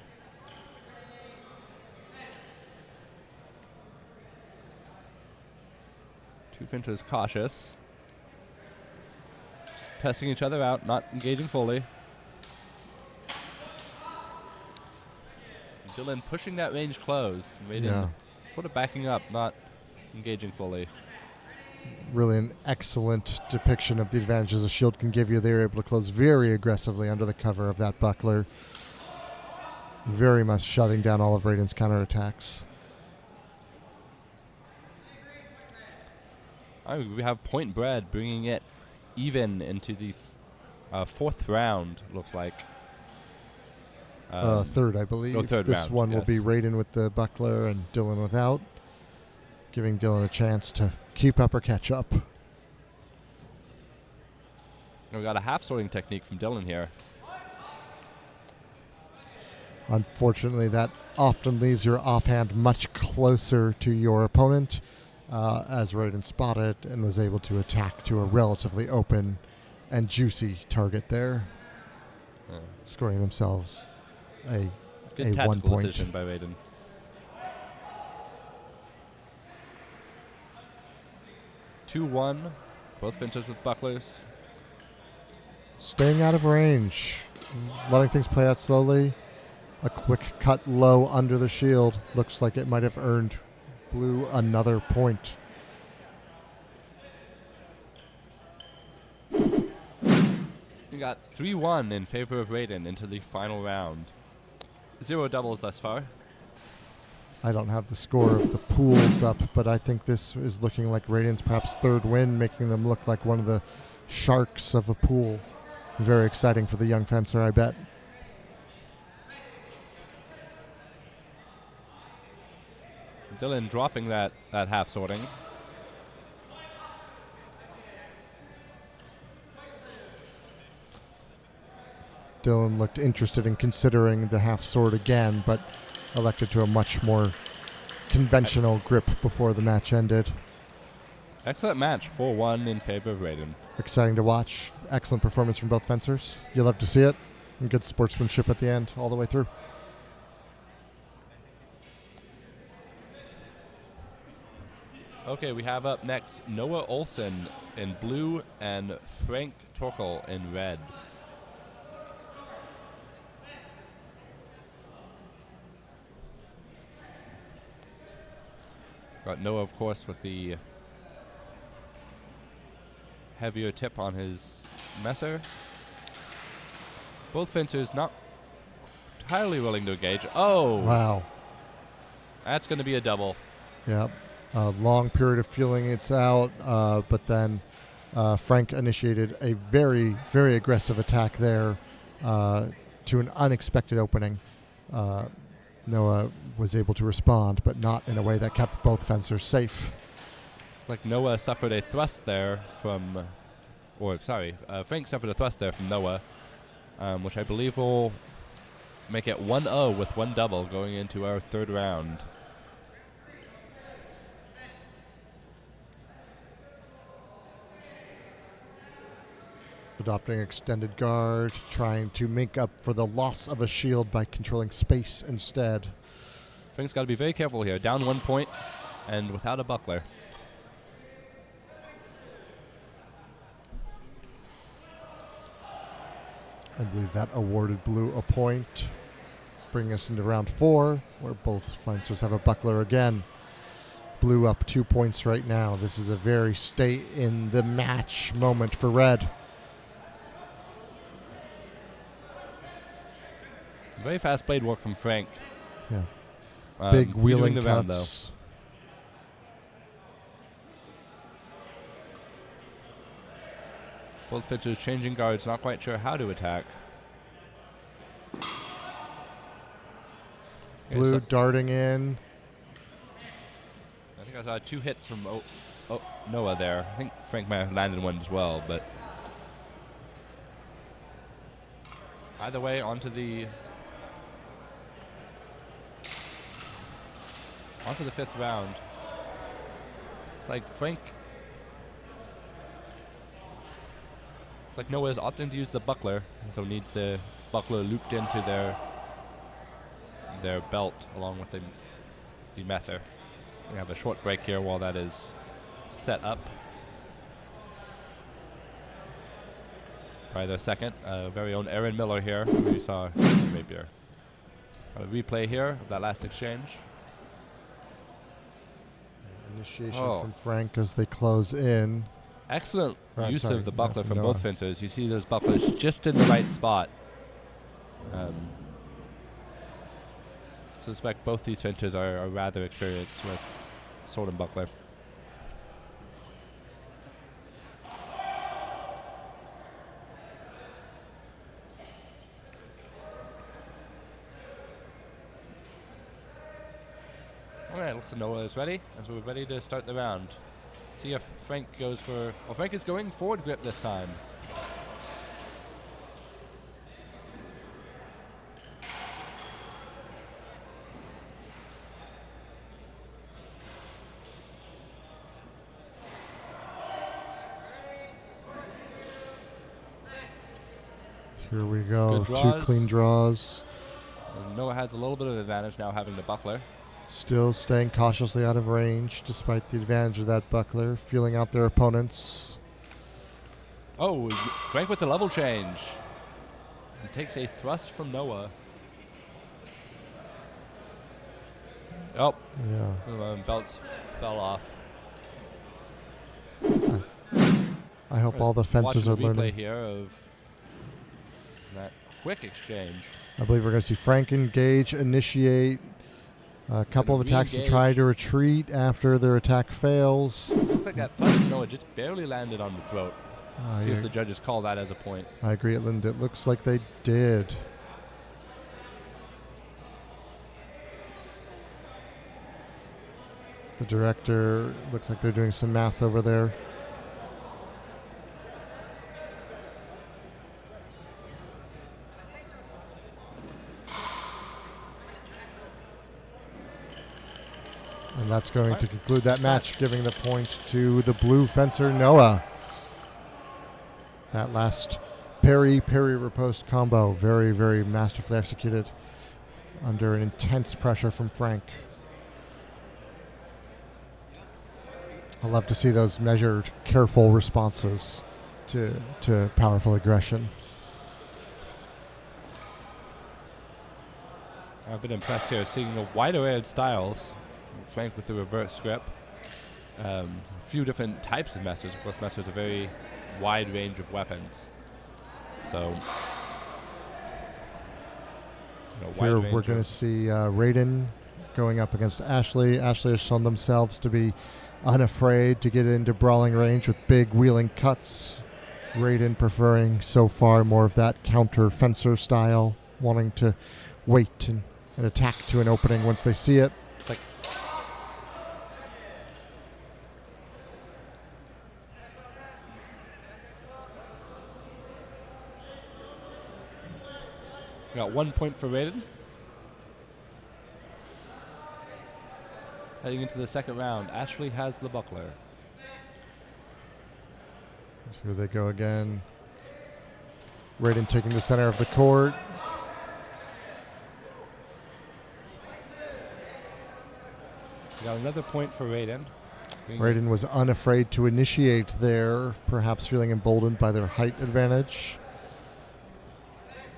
Two fencers cautious. Testing each other out, not engaging fully. Dillon pushing that range closed. Raiden Yeah. sort of backing up, not engaging fully. Really an excellent depiction of the advantages a shield can give you. They were able to close very aggressively under the cover of that buckler. Very much shutting down all of Raiden's counterattacks. We have Point Bread bringing it even into the 4th round, looks like. 3rd, I believe. third This round, one will be yes. Raiden with the buckler and Dillon without, giving Dillon a chance to keep up or catch up. We got a half sorting technique from Dillon here. Unfortunately, that often leaves your offhand much closer to your opponent. as Raiden spotted and was able to attack to a relatively open and juicy target there, scoring themselves a Good a 1 tactical point. decision by Raiden. 2-1, both fencers with bucklers. Staying out of range, letting things play out slowly. A quick cut low under the shield. Looks like it might have earned Blue another point. We got 3-1 in favor of Raiden into the final round. 0 doubles thus far. I don't have the score of the pools up, but I think this is looking like Raiden's perhaps third win, making them look like one of the sharks of a pool. Very exciting for the young fencer, I bet. Dillon dropping that half sorting. Dillon looked interested in considering the half sword again, but elected to a much more conventional grip before the match ended. Excellent match, 4-1 in favor of Raiden. Exciting to watch. Excellent performance from both fencers. You'll love to see it. And good sportsmanship at the end, all the way through. Okay, we have up next Noah Olson in blue and Frank Torkel in red. Got Noah, of course, with the heavier tip on his messer. Both fencers not entirely willing to engage. Oh! Wow. That's going to be a double. Yep. A long period of feeling it's out, but then Frank initiated a very, very aggressive attack there to an unexpected opening. Noah was able to respond, but not in a way that kept both fencers safe. It's like Noah suffered a thrust there from, Frank suffered a thrust there from Noah, which I believe will make it 1-0 with one double going into our third round. Adopting extended guard, trying to make up for the loss of a shield by controlling space instead. Frank's got to be very careful here. Down 1 point and without a buckler. I believe that awarded Blue a point, bringing us into round 4, where both fencers have a buckler again. Blue up 2 points right now. This is a very stay in the match moment for red. Very fast blade work from Frank. Yeah. Big wheeling the cuts. round, though. Both fencers changing guards, not quite sure how to attack. Blue darting in. I think I saw 2 hits from Noah there. I think Frank might have landed one as well, but either way, onto the 5th round. It's like Noah is opting to use the buckler, and so needs the buckler looped into their belt along with the messer. We have a short break here while that is set up. By the second, very own Errin Miller here, who you saw in Rapier. A replay here of that last exchange. Initiation from Frank as they close in. Excellent use of the buckler from both fencers. You see those bucklers just in the right spot. Suspect both these fencers are rather experienced with sword and buckler. Alright, looks like Noah is ready, and so we're ready to start the round. See if Frank goes for... Well, Frank is going forward grip this time. Here we go. Good 2 draws. clean draws. And Noah has a little bit of advantage now having the buckler. Still staying cautiously out of range despite the advantage of that buckler. Feeling out their opponents. Oh, Frank with the level change. And takes a thrust from Noah. Oh, Yeah. belts fell off. I hope all the fences are Watching the replay learning. here of that quick exchange. I believe we're going to see Frank engage, initiate a couple of attacks to try re-engage. to retreat after their attack fails. Looks like that thrust Noah just barely landed on the throat. See I, if the judges call that as a point. I agree, Linda. It looks like they did. The director looks like they're doing some math over there. And that's going to conclude that match, giving the point to the blue fencer, Noah. That last parry riposte combo, very, very masterfully executed under an intense pressure from Frank. I love to see those measured, careful responses to powerful aggression. I've been impressed here seeing a wide array of styles. Frank with the reverse grip. A few different types of messers. Of course, messers a very wide range of weapons. So, Here we're going to see Raiden going up against Ashley. Ashley has shown themselves to be unafraid to get into brawling range with big wheeling cuts. Raiden preferring so far more of that counter fencer style, wanting to wait and attack to an opening once they see it. It's like we got 1 point for Raiden. Heading into the second round, Ashley has the buckler. Here they go again. Raiden taking the center of the court. We got another point for Raiden. Raiden was unafraid to initiate there, perhaps feeling emboldened by their height advantage.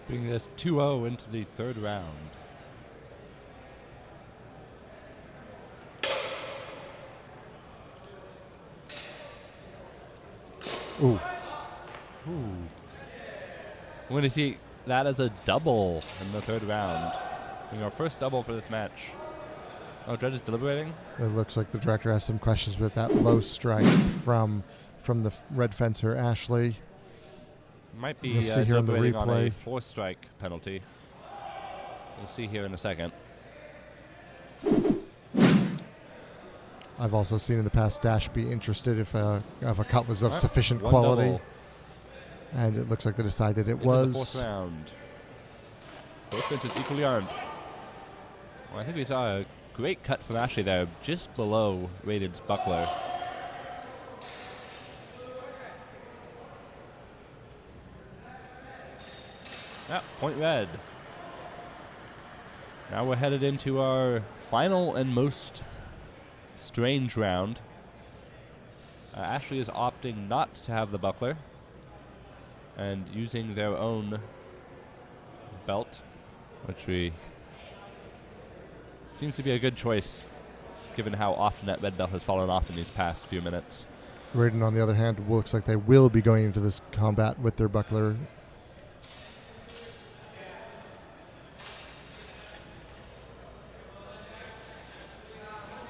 Bringing this 2-0 into the third round. Ooh. Ooh. We're going to see that as a double in the third round. Being our first double for this match. Oh, judges deliberating? It looks like the director has some questions with that low strike from the red fencer, Ashley. Might be You'll see here on the deliberating on a replay. force strike penalty. We'll see here in a second. I've also seen in the past Dash be interested if a cut was of sufficient One quality. double And it looks like they decided it into was. the fourth round. Both benches equally armed. Well, I think we saw a great cut from Ashley there, just below Raiden's buckler. Point red. Now we're headed into our final and most strange round. Ashley is opting not to have the buckler and using their own belt, which seems to be a good choice given how often that red belt has fallen off in these past few minutes. Raiden, on the other hand, looks like they will be going into this combat with their buckler.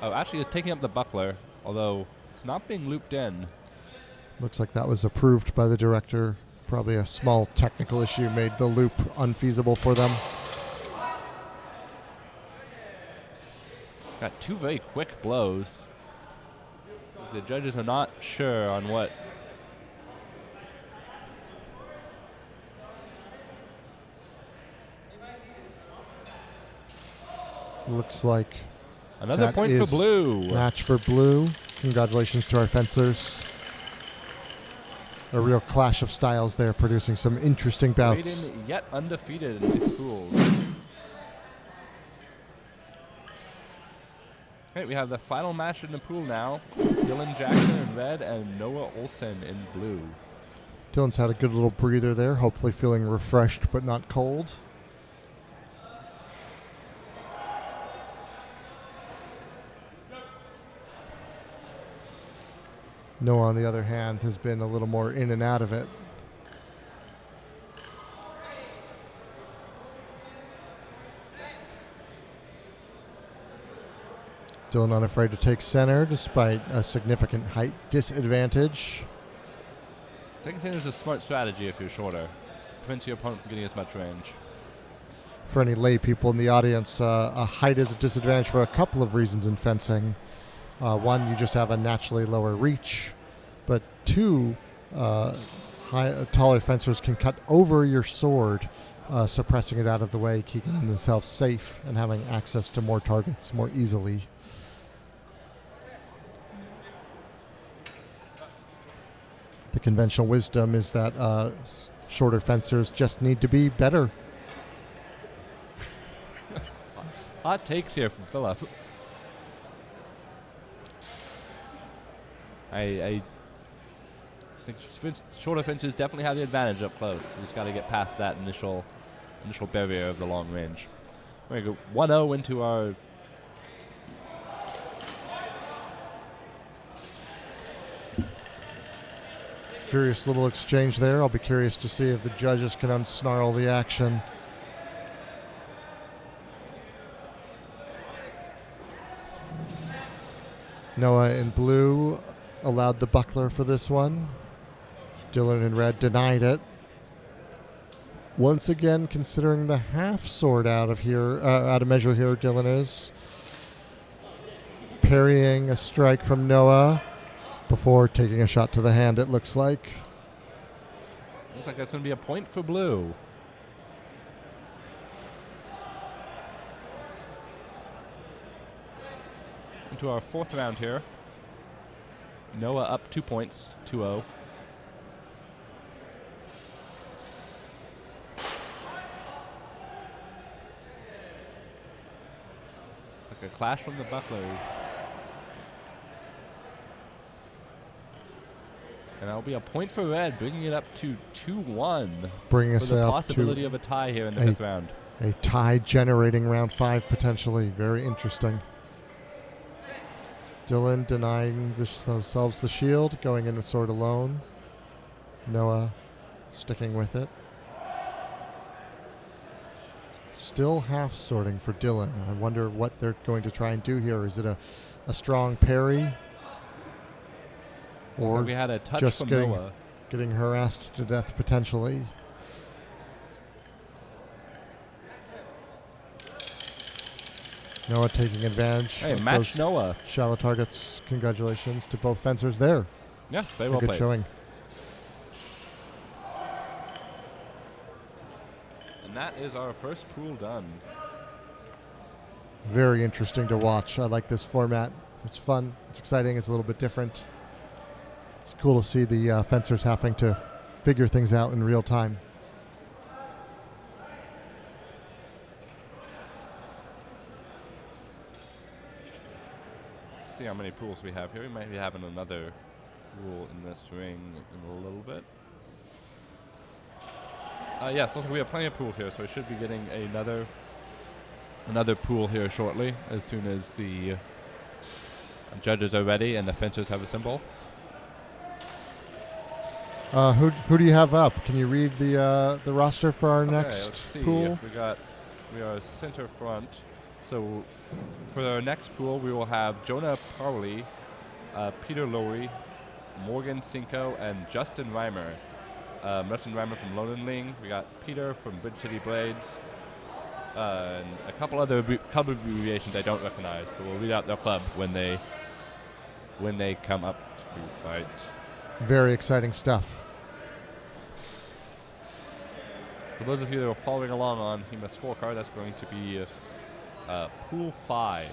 Oh, Ashley is taking up the buckler, although it's not being looped in. Looks like that was approved by the director. Probably a small technical issue made the loop unfeasible for them. Got two very quick blows. The judges are not sure on what. Looks like Another that point for is blue. match for blue. Congratulations to our fencers. A real clash of styles there, producing some interesting bouts. Raiden yet undefeated in these pools. Okay, we have the final match in the pool now. Dillon Jackson in red and Noah Olson in blue. Dillon's had a good little breather there, hopefully feeling refreshed but not cold. Noah, on the other hand, has been a little more in and out of it. Dillon unafraid to take center despite a significant height disadvantage. Taking center is a smart strategy if you're shorter. Prevents your opponent from getting as much range. For any lay people in the audience, a height is a disadvantage for a couple of reasons in fencing. One, you just have a naturally lower reach, but two, taller fencers can cut over your sword, suppressing it out of the way, keeping themselves safe and having access to more targets more easily. The conventional wisdom is that shorter fencers just need to be better. Hot takes here from Philip. I think shorter fences definitely have the advantage up close. You just got to get past that initial barrier of the long range. We're going to go 1-0 into our furious little exchange there. I'll be curious to see if the judges can unsnarl the action. Noah in blue allowed the buckler for this one. Dillon in red denied it. Once again, considering the half sword out of measure here, Dillon is parrying a strike from Noah before taking a shot to the hand, it looks like. Looks like that's going to be a point for blue. Into our fourth round here. Noah up 2 points, 2-0. Like a clash from the bucklers. And that'll be a point for red, bringing it up to 2-1. Bringing us with the up possibility to of a tie here in the fifth round. A tie generating round 5 potentially. Very interesting. Dillon denying themselves the shield, going in the sword alone. Noah sticking with it. Still half sorting for Dillon. I wonder what they're going to try and do here. Is it a strong parry? Or like we had a touch just from getting, Noah. Getting harassed to death potentially. Noah taking advantage. Hey, of match those Noah. shallow targets. Congratulations to both fencers there. Yes, very well good played. showing. And that is our first pool done. Very interesting to watch. I like this format. It's fun. It's exciting. It's a little bit different. It's cool to see the fencers having to figure things out in real time. Let's see how many pools we have here. We might be having another pool in this ring in a little bit. Yes, looks like we have plenty of pools here, so we should be getting another pool here shortly, as soon as the judges are ready and the fencers have a symbol. Who do you have up? Can you read the roster for our Okay, next let's see. pool? We are center front. So for our next pool, we will have Jonah Parley, Peter Lowry, Morgan Cinco, and Justin Reimer. Justin Reimer from Lonenling. We got Peter from Bridge City Blades, and a couple other club abbreviations I don't recognize, but we'll read out their club when they come up to fight. Very exciting stuff. For those of you that are following along on HEMA scorecard, that's going to be Pool 5.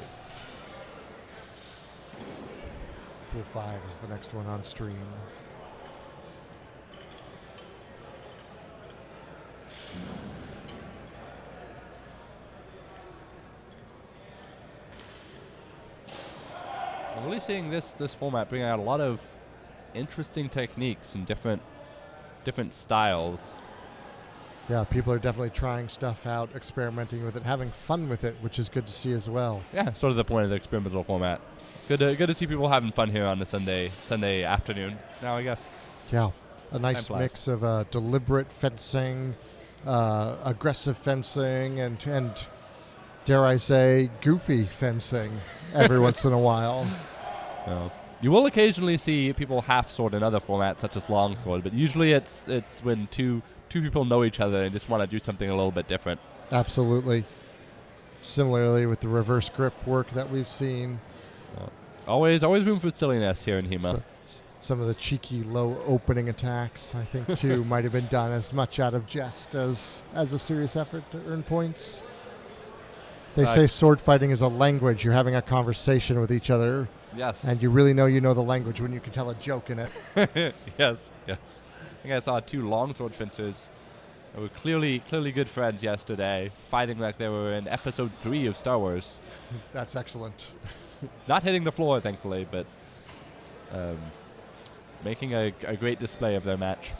Pool 5 is the next one on stream. I'm really seeing this format bring out a lot of interesting techniques and different styles. Yeah, people are definitely trying stuff out, experimenting with it, having fun with it, which is good to see as well. Yeah, sort of the point of the experimental format. Good to see people having fun here on a Sunday afternoon. Now, I guess. Yeah, a nice mix of deliberate fencing, aggressive fencing, and dare I say, goofy fencing every once in a while. So, you will occasionally see people half sword in other formats, such as longsword, but usually it's when two people know each other and just want to do something a little bit different. Absolutely. Similarly with the reverse grip work that we've seen. Always room for silliness here in HEMA. Some of the cheeky low opening attacks, I think, too, might have been done as much out of jest as a serious effort to earn points. They say sword fighting is a language. You're having a conversation with each other. Yes. And you really know the language when you can tell a joke in it. Yes. I think I saw two longsword fencers who were clearly good friends yesterday, fighting like they were in episode 3 of Star Wars. That's excellent. Not hitting the floor, thankfully, but making a great display of their match.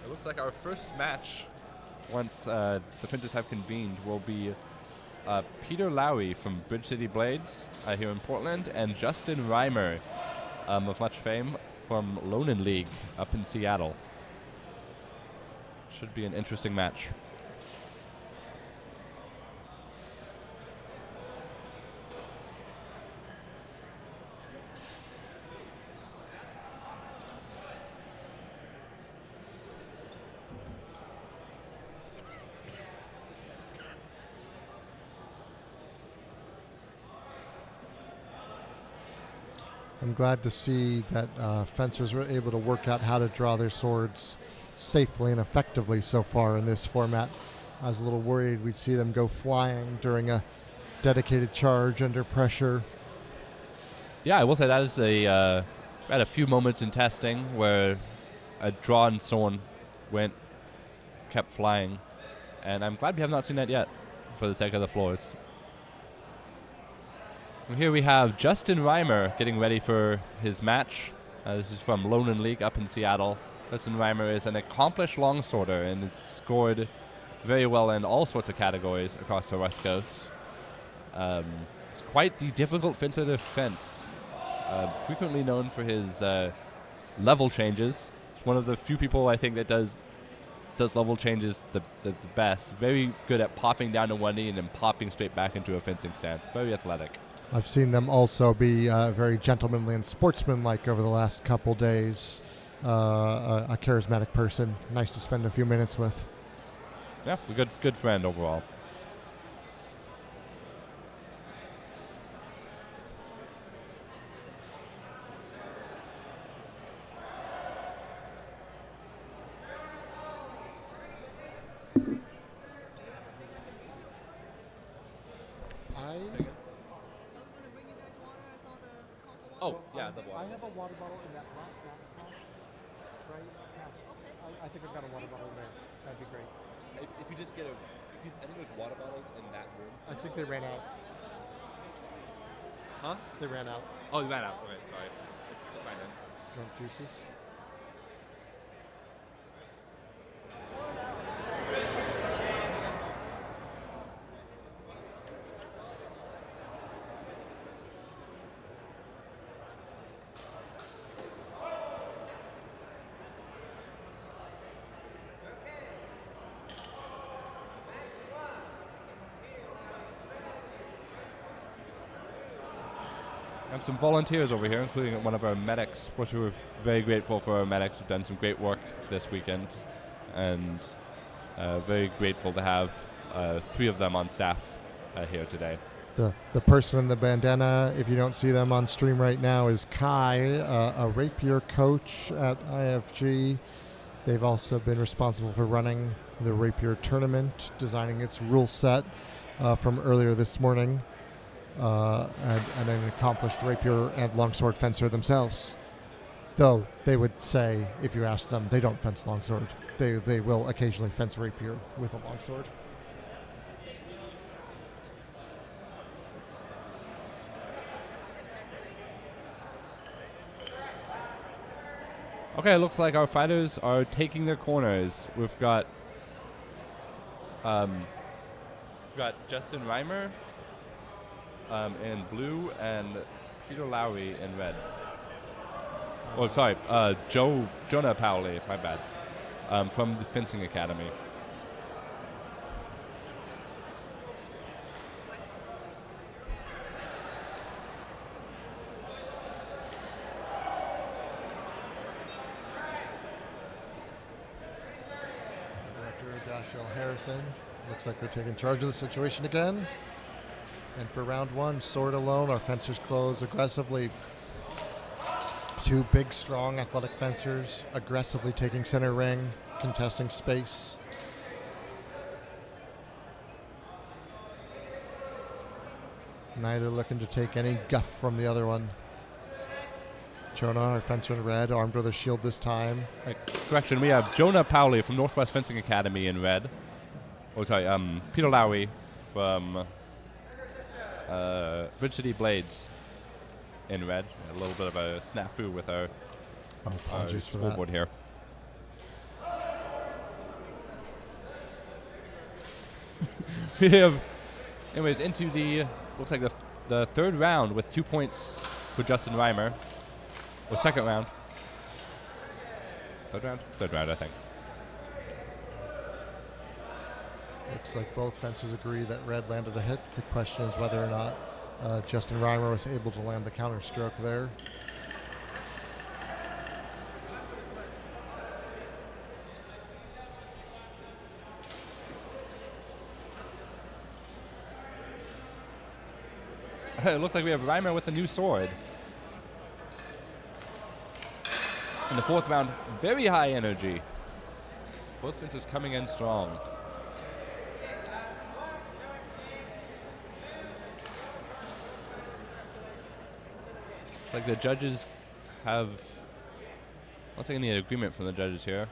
It looks like our first match, once the fencers have convened, will be Peter Lowry from Bridge City Blades here in Portland, and Justin Reimer of much fame from Lonan League up in Seattle. Should be an interesting match. I'm glad to see that fencers were able to work out how to draw their swords safely and effectively so far in this format. I was a little worried we'd see them go flying during a dedicated charge under pressure. Yeah, I will say that is had a few moments in testing where a drawn sword kept flying, and I'm glad we have not seen that yet for the sake of the floors. And here we have Justin Reimer getting ready for his match. This is from Lonan League up in Seattle. Justin Reimer is an accomplished longsworder and has scored very well in all sorts of categories across the West Coast. It's quite the difficult fencer to fence. Frequently known for his level changes. It's one of the few people I think that does level changes the best. Very good at popping down to one knee and then popping straight back into a fencing stance. Very athletic. I've seen them also be very gentlemanly and sportsmanlike over the last couple days. A charismatic person. Nice to spend a few minutes with. Yeah, a good friend overall. Oh, yeah, the water. I have a water bottle in that backpack, right? Yes. I think I've got a water bottle in there. That'd be great. If you just get I think there's water bottles in that room. I think they ran out. Huh? They ran out. Oh, you ran out. Okay, sorry. It's fine then. Drunk gooses. We have some volunteers over here, including one of our medics. Of course, we were very grateful for our medics who've done some great work this weekend, and very grateful to have 3 of them on staff here today. The person in the bandana, if you don't see them on stream right now, is Kai, a Rapier coach at IFG. They've also been responsible for running the Rapier tournament, designing its rule set from earlier this morning. And an accomplished rapier and longsword fencer themselves. Though they would say, if you ask them, they don't fence longsword. They will occasionally fence rapier with a longsword. Okay, it looks like our fighters are taking their corners. We've got Justin Reimer in blue and Peter Lowry in red. Oh, sorry, Jonah Pauli, my bad, from the Fencing Academy. Harrison. Looks like they're taking charge of the situation again. And for round one, sword alone, our fencers close aggressively. Two big, strong, athletic fencers aggressively taking center ring, contesting space. Neither looking to take any guff from the other one. Jonah, our fencer in red, armed with a shield this time. Correction, we have Jonah Pauli from Northwest Fencing Academy in red. Oh, sorry, Peter Lowry from Bridge City Blades in red. A little bit of a snafu with our scoreboard here. We have, anyways, into the, looks like the third round with 2 points for Justin Reimer. Or second round. Third round? Third round, I think. Looks like both fencers agree that red landed a hit. The question is whether or not Justin Reimer was able to land the counter stroke there. It looks like we have Reimer with a new sword. In the fourth round, very high energy. Both fencers coming in strong. Like the judges have, I don't think any agreement from the judges here.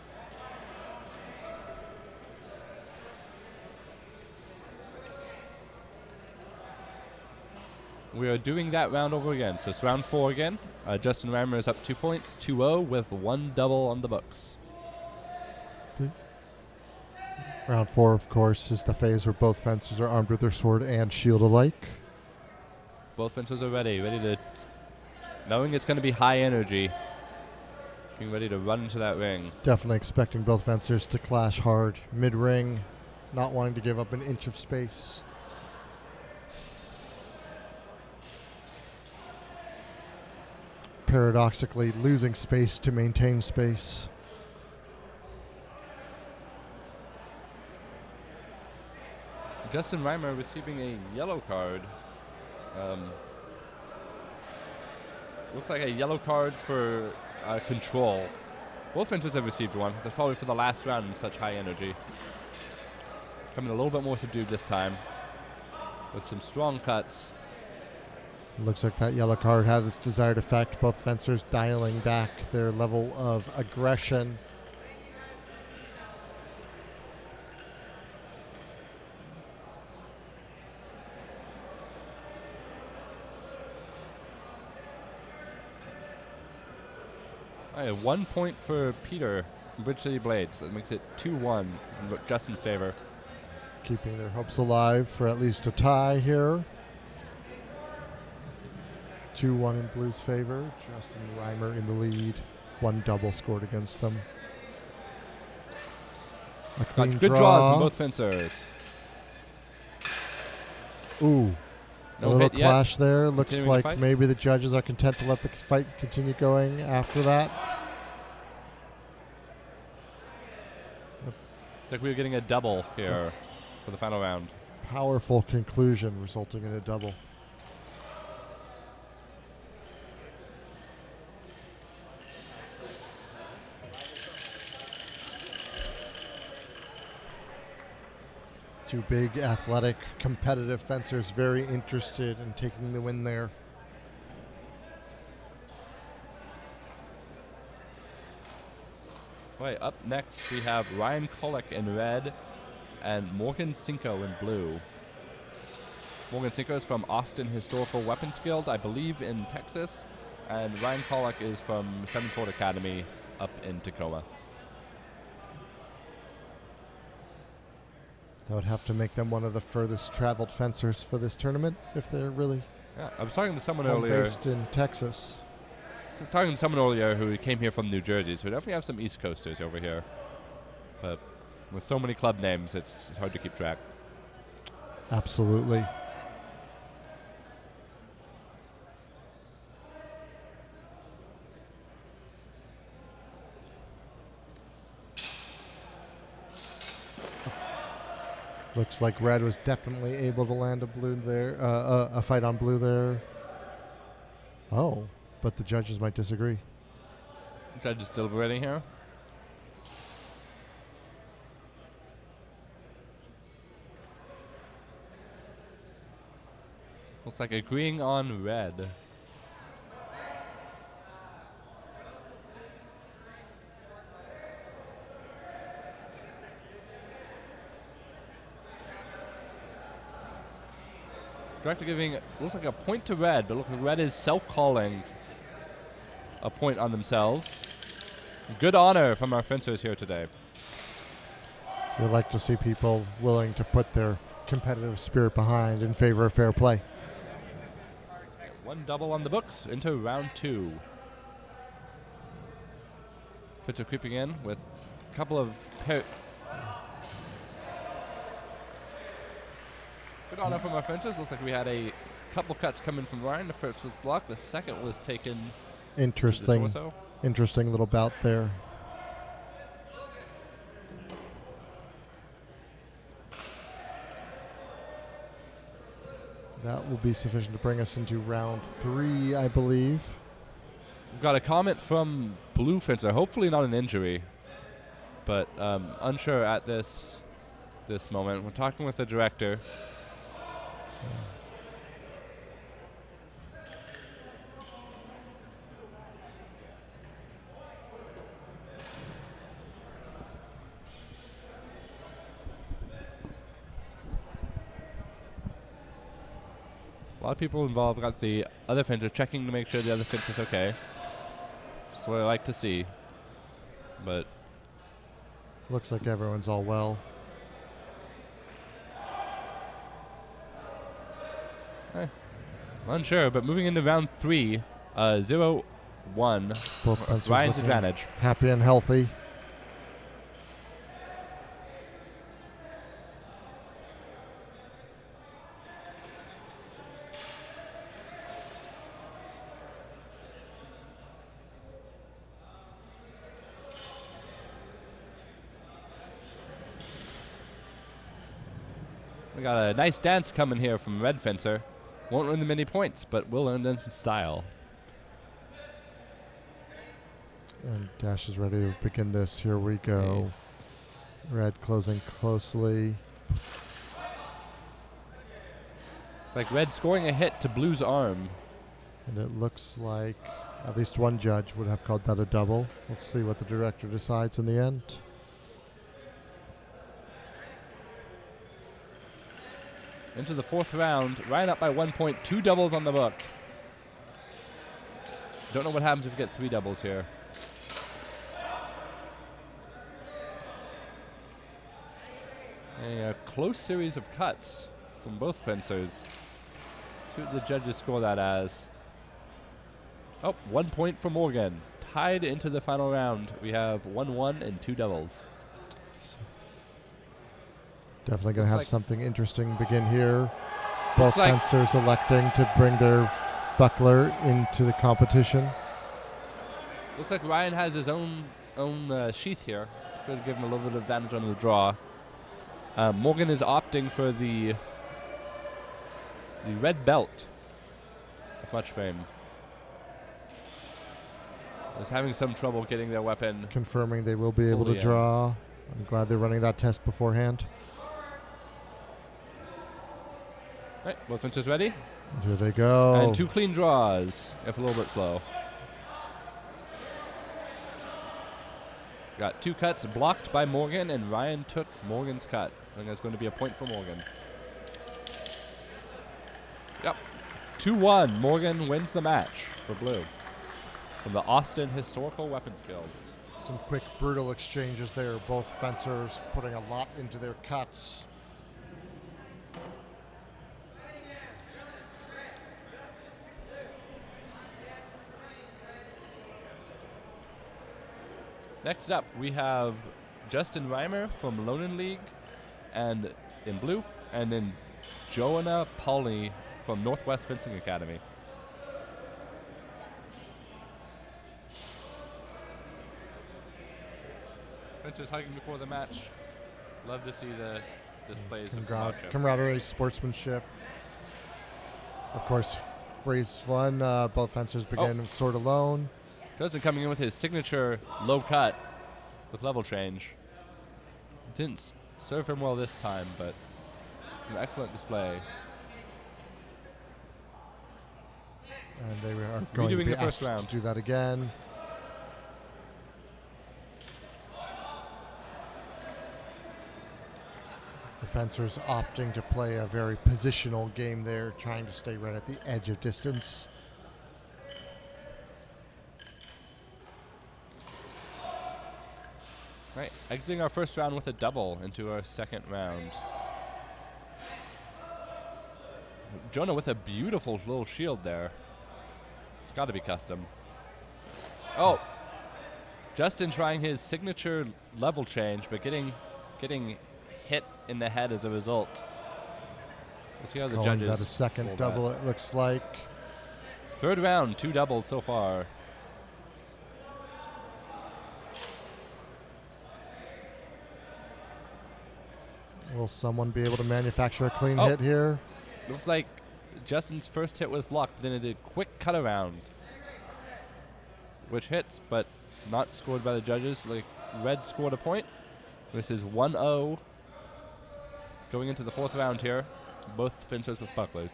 We are doing that round over again. So it's round 4 again. Justin Reimer is up 2 points, 2-0 with 1 double on the books. Round 4, of course, is the phase where both fencers are armed with their sword and shield alike. Both fencers are ready to, knowing it's going to be high energy, getting ready to run into that ring. Definitely expecting both fencers to clash hard mid-ring, not wanting to give up an inch of space. Paradoxically, losing space to maintain space. Justin Reimer receiving a yellow card. Looks like a yellow card for control. Both fencers have received one. That's probably for the last round in such high energy. Coming a little bit more subdued this time, with some strong cuts. Looks like that yellow card had its desired effect. Both fencers dialing back their level of aggression. All right, 1 point for Peter from Bridge City Blades. That makes it 2-1 in Justin's favor. Keeping their hopes alive for at least a tie here. 2-1 in Blue's favor. Justin Reimer in the lead. 1 double scored against them. A clean Got good draw. draws from both fencers. Ooh. No a little hit yet. clash there. Looks Continuing the like fight. maybe the judges are content to let the fight continue going after that. Looks like we were getting a double here for the final round. Powerful conclusion resulting in a double. Two big, athletic, competitive fencers, very interested in taking the win there. Right, up next we have Ryan Collick in red and Morgan Cinco in blue. Morgan Cinco is from Austin Historical Weapons Guild, I believe in Texas, and Ryan Collick is from Seven Sword Academy up in Tacoma. That would have to make them one of the furthest traveled fencers for this tournament if they're really Yeah, I was talking to someone home earlier. based in Texas. So talking to someone earlier who came here from New Jersey, so we definitely have some East Coasters over here. But with so many club names, it's hard to keep track. Absolutely. Looks like red was definitely able to land a blue there, a fight on blue there. Oh, but the judges might disagree. Judges deliberating here. Looks like agreeing on red. Director giving, looks like a point to red, but looks like red is self-calling a point on themselves. Good honor from our fencers here today. We'd like to see people willing to put their competitive spirit behind in favor of fair play. One double on the books into round 2. Fitzer creeping in with a couple of good honor from our fencers. Looks like we had a couple cuts coming from Ryan. The first was blocked. The second was taken to the Interesting little bout there. That will be sufficient to bring us into round 3, I believe. We've got a comment from Blue Fencer. Hopefully not an injury, but unsure at this moment. We're talking with the director. A lot of people involved. Got the other fencer checking to make sure the other fencer's okay. That's what I like to see. But Looks like everyone's all well. unsure, but moving into round 3, 0-1. Both fencers Ryan's looking advantage. happy and healthy. We got a nice dance coming here from Red Fencer. Won't earn them many points, but will earn them style. And Dash is ready to begin this. Here we go. Red closing closely. Like Red scoring a hit to Blue's arm. And it looks like at least one judge would have called that a double. We'll see what the director decides in the end. Into the 4th round. Ryan up by 1 point. 2 doubles on the book. Don't know what happens if you get 3 doubles here. A close series of cuts from both fencers. See what the judges score that as. Oh, 1 point for Morgan. Tied into the final round. We have 1-1 and 2 doubles. Definitely going to have like something interesting begin here. Both like fencers electing to bring their buckler into the competition. Looks like Ryan has his own sheath here. Could give him a little bit of advantage on the draw. Morgan is opting for the red belt of much fame. Is having some trouble getting their weapon. Confirming they will be able to draw. I'm glad they're running that test beforehand. Right, both fencers ready. And here they go. And 2 clean draws, if a little bit slow. Got 2 cuts blocked by Morgan, and Ryan took Morgan's cut. I think that's going to be a point for Morgan. Yep. 2-1. Morgan wins the match for Blue from the Austin Historical Weapons Guild. Some quick, brutal exchanges there. Both fencers putting a lot into their cuts. Next up, we have Justin Reimer from Lonan League, and in blue, and then Jonah Pauli from Northwest Fencing Academy. Fencers hugging before the match. Love to see the displays of camaraderie, sportsmanship. Of course, raise one. Both fencers begin with sword alone. Justin coming in with his signature low cut with level change. Didn't serve him well this time, but it's an excellent display. And they are going to be asked to do that again. The fencers opting to play a very positional game there, trying to stay right at the edge of distance. Right, exiting our first round with a double into our second round. Jonah with a beautiful little shield there. It's got to be custom. Oh, Justin trying his signature level change, but getting hit in the head as a result. We'll see how the judges. That a second double, it looks like. Third round, 2 doubles so far. Will someone be able to manufacture a clean hit here? Looks like Justin's first hit was blocked, then it did quick cut around, which hits, but not scored by the judges. Like red scored a point. This is 1-0 going into the fourth round here. Both fencers with bucklers.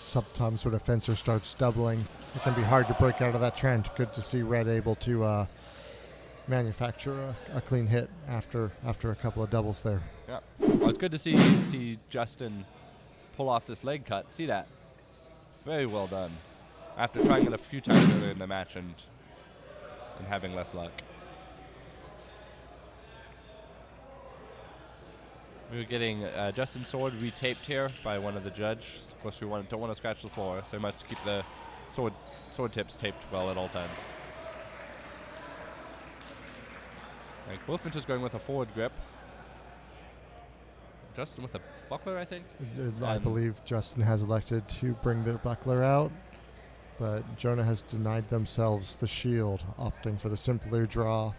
Sometimes when a fencer starts doubling, it can be hard to break out of that trend. Good to see red able to manufacture a clean hit after a couple of doubles there. Yeah, well, it's good to see Justin pull off this leg cut. See that? Very well done. After trying it a few times earlier in the match and having less luck. We were getting Justin's sword retaped here by one of the judges. Of course, we don't want to scratch the floor, so we must keep the sword tips taped well at all times. Like both fencers going with a forward grip. Justin with a buckler, I think. I believe Justin has elected to bring their buckler out, but Jonah has denied themselves the shield, opting for the simpler draw,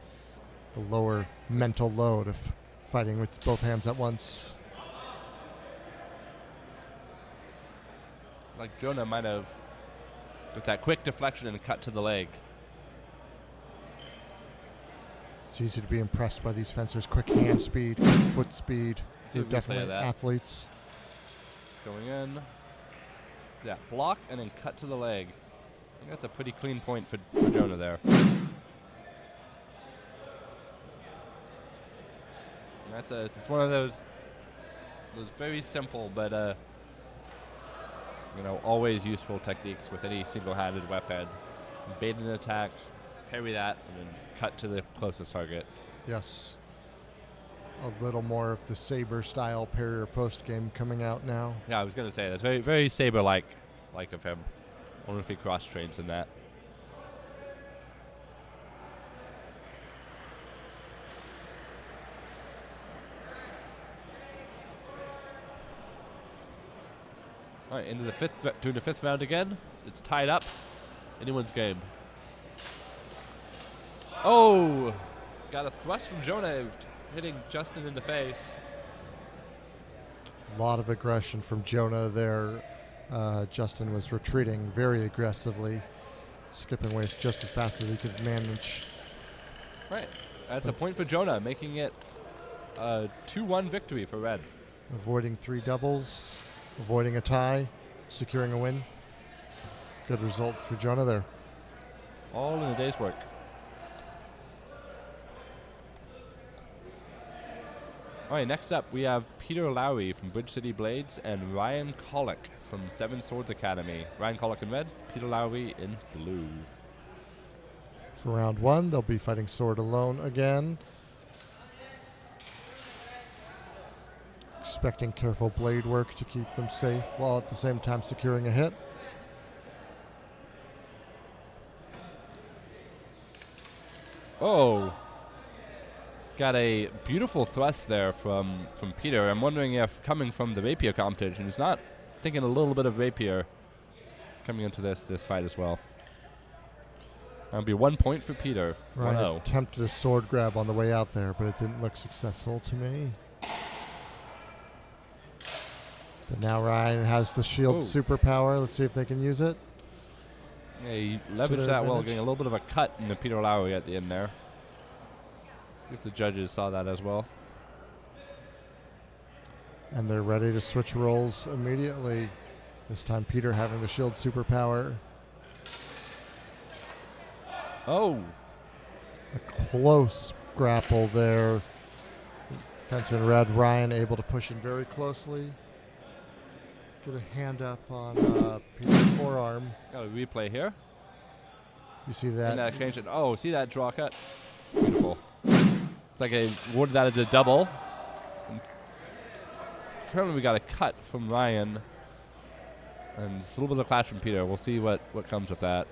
the lower mental load of fighting with both hands at once. Like Jonah might have, with that quick deflection and cut to the leg. It's easy to be impressed by these fencers' quick hand speed, foot speed. They're definitely athletes. Going in. Yeah, block and then cut to the leg. I think that's a pretty clean point for Jonah there. It's one of those very simple but always useful techniques with any single-handed weapon. Bait an attack, parry that, and then cut to the closest target. Yes. A little more of the Saber style parry or post game coming out now. Yeah, I was going to say that's very, very Saber like of him. I wonder if he cross trains in that. All right, into the fifth round again. It's tied up. Anyone's game. Oh, got a thrust from Jonah, hitting Justin in the face. A lot of aggression from Jonah there. Justin was retreating very aggressively, skipping away just as fast as he could manage. Right, that's a point for Jonah, making it a 2-1 victory for Red. Avoiding 3 doubles, avoiding a tie, securing a win. Good result for Jonah there. All in a day's work. All right, next up we have Peter Lowry from Bridge City Blades and Ryan Collick from Seven Swords Academy. Ryan Collick in red, Peter Lowry in blue. for round one. They'll be fighting sword alone again. Expecting careful blade work to keep them safe while at the same time securing a hit. Oh. Got a beautiful thrust there from Peter. I'm wondering if coming from the Rapier competition, he's not thinking a little bit of Rapier coming into this fight as well. That'll be 1 point for Peter. Ryan 1-0. attempted a sword grab on the way out there, but it didn't look successful to me. But now Ryan has the shield superpower. Let's see if they can use it. Yeah, he leveraged that well, getting a little bit of a cut in the Peter Lowry at the end there. If the judges saw that as well. And they're ready to switch roles immediately. This time Peter having the shield superpower. Oh. A close grapple there. Fencer in red, Ryan able to push in very closely. Get a hand up on Peter's forearm. Got a replay here. You see that? In that exchange. Oh, see that draw cut? Beautiful. It's like I awarded that as a double. And currently we got a cut from Ryan. And it's a little bit of clash from Peter. We'll see what comes with that.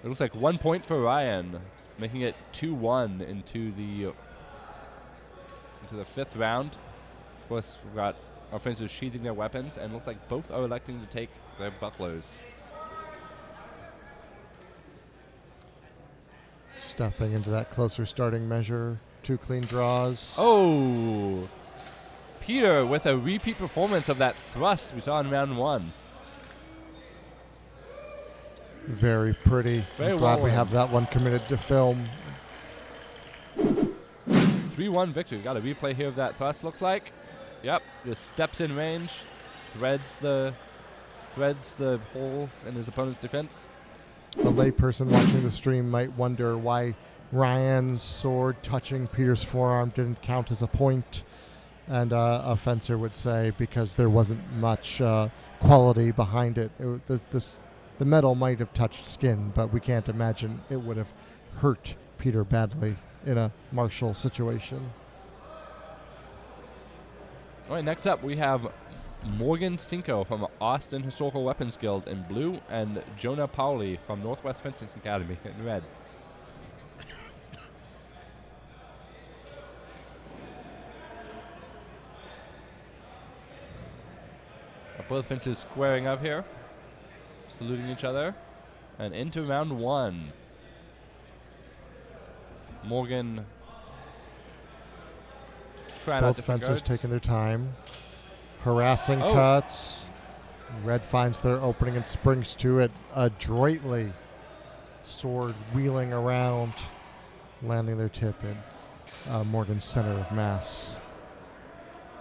It looks like 1 point for Ryan, making it 2-1 into the fifth round. Of course, we've got our friends are sheathing their weapons, and looks like both are electing to take their bucklers. Stepping into that closer starting measure. 2 clean draws. Oh! Peter with a repeat performance of that thrust we saw in round 1. Very pretty. Very I'm glad well we done. have that one committed to film. 3-1 victory. Got a replay here of that thrust, looks like. Yep, just steps in range, threads the hole in his opponent's defense. A layperson watching the stream might wonder why Ryan's sword touching Peter's forearm didn't count as a point. And a fencer would say because there wasn't much quality behind it. The metal might have touched skin, but we can't imagine it would have hurt Peter badly in a martial situation. All right, next up we have Morgan Cinco from Austin Historical Weapons Guild in blue and Jonah Pauli from Northwest Fencing Academy in red. Both fences squaring up here, saluting each other, and into round 1. Morgan trying out Both different fencers guards. taking their time. Harassing Oh. cuts. Red finds their opening and springs to it adroitly. Sword wheeling around, landing their tip in Morgan's center of mass.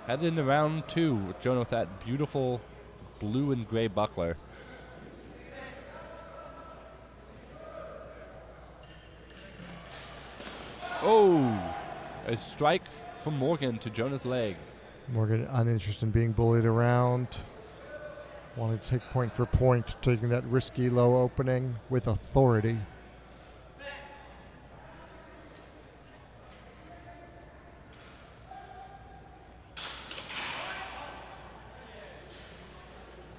Headed into round 2 with Jonah with that beautiful blue and gray buckler. Oh! A strike from Morgan to Jonah's leg. Morgan uninterested in being bullied around. Wanted to take point for point, taking that risky low opening with authority.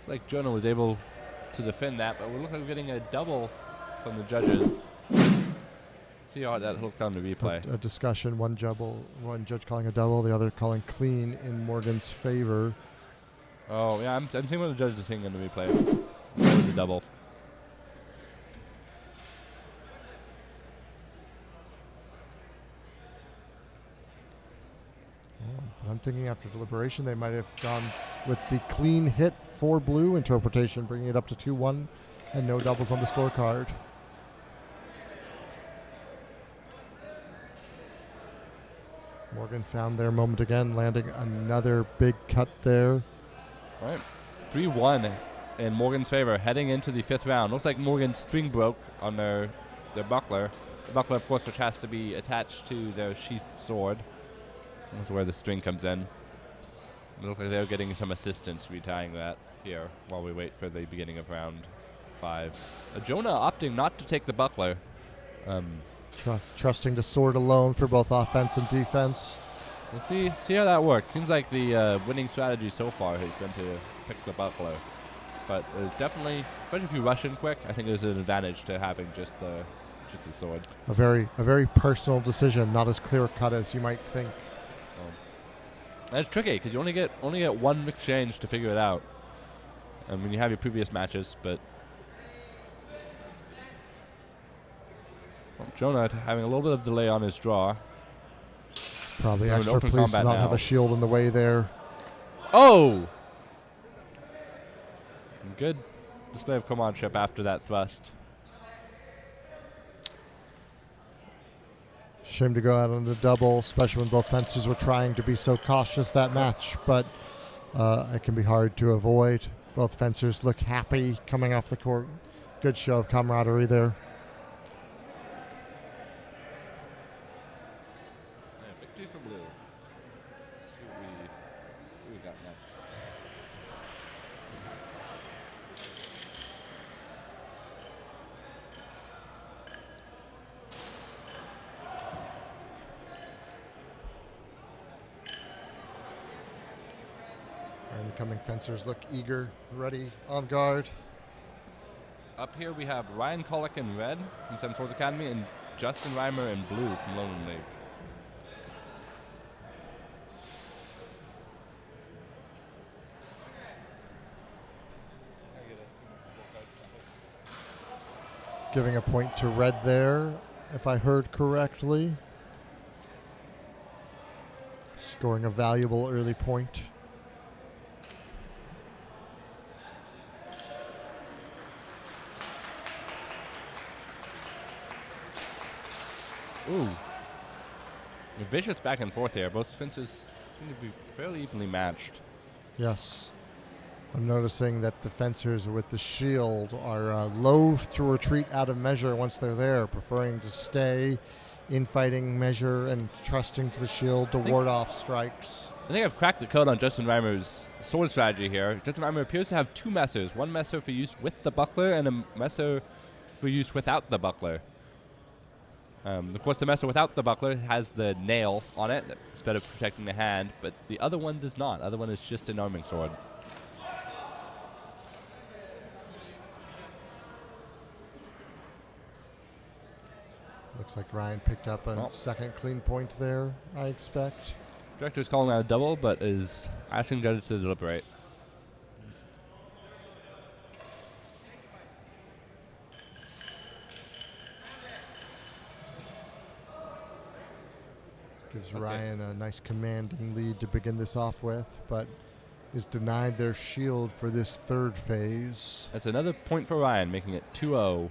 Like Jonah was able to defend that, but we look like we're getting a double from the judges. See how that hooked on the replay. A discussion, one judge calling a double, the other calling clean in Morgan's favor. Oh yeah, I'm seeing what the judges are seeing in the replay. That was a double. I'm thinking after deliberation they might have gone with the clean hit for blue interpretation, bringing it up to 2-1 and no doubles on the scorecard. Morgan found their moment again, landing another big cut there. All right, 3-1 in Morgan's favor, heading into the 5th round. Looks like Morgan's string broke on their buckler. The buckler, of course, which has to be attached to their sheathed sword. That's where the string comes in. It looks like they're getting some assistance retying that here while we wait for the beginning of round 5. Jonah opting not to take the buckler. Trusting to sword alone for both offense and defense. We'll see how that works. Seems like the winning strategy so far has been to pick the buckler. But there's definitely, especially if you rush in quick, I think there's an advantage to having just the sword. A very personal decision, not as clear cut as you might think. And it's tricky because you only get one exchange to figure it out. And when you have your previous matches, but Jonah having a little bit of delay on his draw. Probably We're in extra open pleased to combat not now. have a shield in the way there. Oh! Good display of comradeship after that thrust. Shame to go out on the double, especially when both fencers were trying to be so cautious that match, but it can be hard to avoid. Both fencers look happy coming off the court. Good show of camaraderie there. Victory for blue. See what we got next. Incoming fencers look eager, ready, on guard. Up here we have Ryan Collick in red from Seven Swords Academy and Justin Reimer in blue from Lone Lake. Giving a point to red there, if I heard correctly. Scoring a valuable early point. Ooh. A vicious back and forth here. Both fences seem to be fairly evenly matched. Yes. I'm noticing that the fencers with the shield are loath to retreat out of measure once they're there, preferring to stay in fighting measure and trusting to the shield to ward off strikes. I think I've cracked the code on Justin Reimer's sword strategy here. Justin Reimer appears to have two messers. One messer for use with the buckler and a messer for use without the buckler. Of course, the messer without the buckler has the nail on it instead of protecting the hand, but the other one does not. The other one is just an arming sword. Looks like Ryan picked up a second clean point there, I expect. Director's calling out a double, but is asking judges to deliberate. Gives Ryan a nice commanding lead to begin this off with, but is denied their shield for this third phase. That's another point for Ryan, making it 2-0 into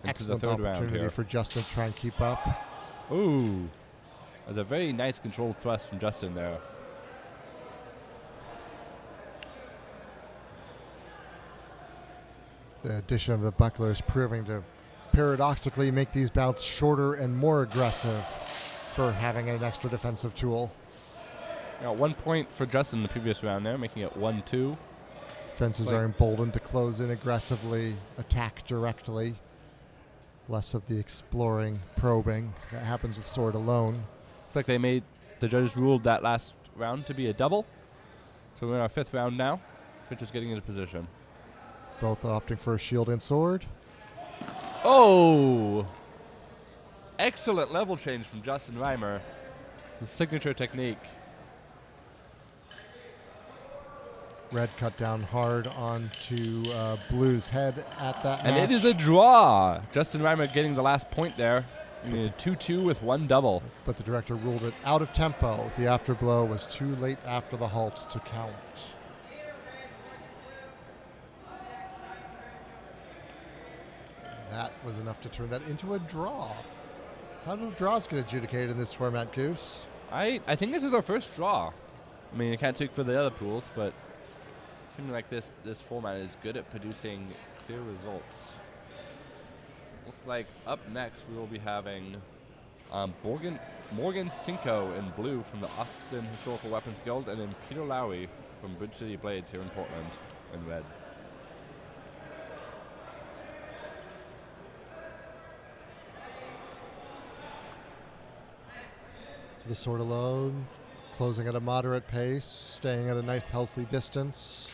the Excellent third round opportunity here. for Justin to try and keep up. Ooh. That's a very nice controlled thrust from Justin there. The addition of the buckler is proving to paradoxically make these bouts shorter and more aggressive for having an extra defensive tool. 1 point for Justin in the previous round there, making it 1-2. Fencers are emboldened to close in aggressively, attack directly. Less of the exploring, probing that happens with sword alone. Looks like the judges ruled that last round to be a double. So we're in our fifth round now. Pitcher's getting into position. Both opting for a shield and sword. Oh! Excellent level change from Justin Reimer. His signature technique. Red cut down hard onto Blue's head at that And match. it is a draw. Justin Reimer getting the last point there. A 2-2 with one double. But the director ruled it out of tempo. The afterblow was too late after the halt to count. That was enough to turn that into a draw. How do draws get adjudicated in this format, Goose? I think this is our first draw. I mean, I can't speak for the other pools, but seems like this format is good at producing clear results. Looks like up next we will be having Morgan Cinco in blue from the Austin Historical Weapons Guild, and then Peter Lowry from Bridge City Blades here in Portland in red. the sword alone, closing at a moderate pace, staying at a nice healthy distance.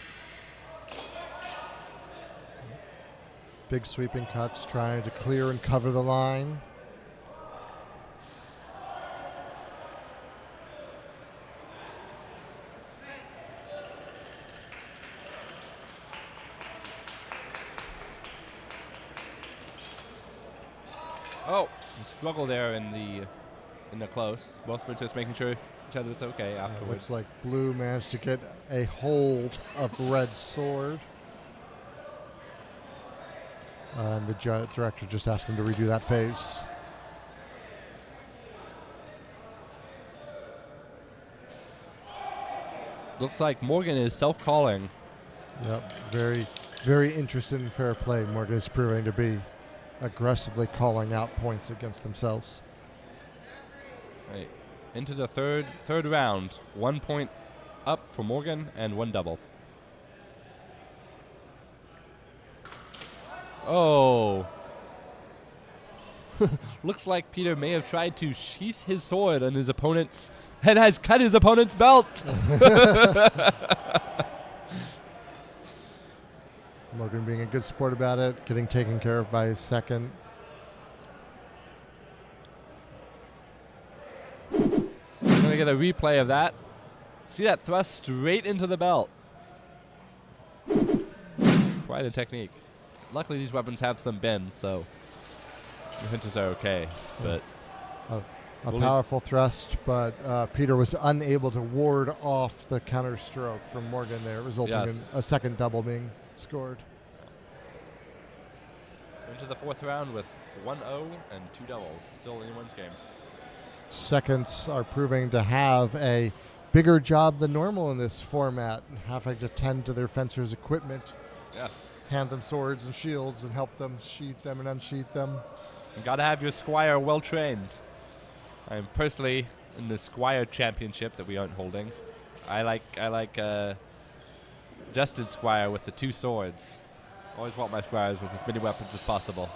Big sweeping cuts, trying to clear and cover the line. Oh, struggle there in the close. Both fencers making sure each other was okay afterwards. Looks like blue managed to get a hold of red's sword. And the director just asked them to redo that phase. Looks like Morgan is self-calling. Yep, very, very interested in fair play. Morgan is proving to be aggressively calling out points against themselves. Right. Into the third round. 1 point up for Morgan and 1 double. Oh. Looks like Peter may have tried to sheath his sword on his opponent's and has cut his opponent's belt. Morgan being a good sport about it, getting taken care of by his second. Gonna get a replay of that. See that thrust straight into the belt. Quite a technique. Luckily these weapons have some bend, so the hinges are okay. But a powerful thrust, but Peter was unable to ward off the counter stroke from Morgan there, resulting in a second double being scored. Into the 4th round with 1-0 and 2 doubles. Still anyone's game. Seconds are proving to have a bigger job than normal in this format, having to tend to their fencers' equipment, hand them swords and shields and help them sheath them and unsheath them. You gotta have your squire well trained. I'm personally in the squire championship that we aren't holding. I like Justin Squire with the 2 swords. Always want my squires with as many weapons as possible.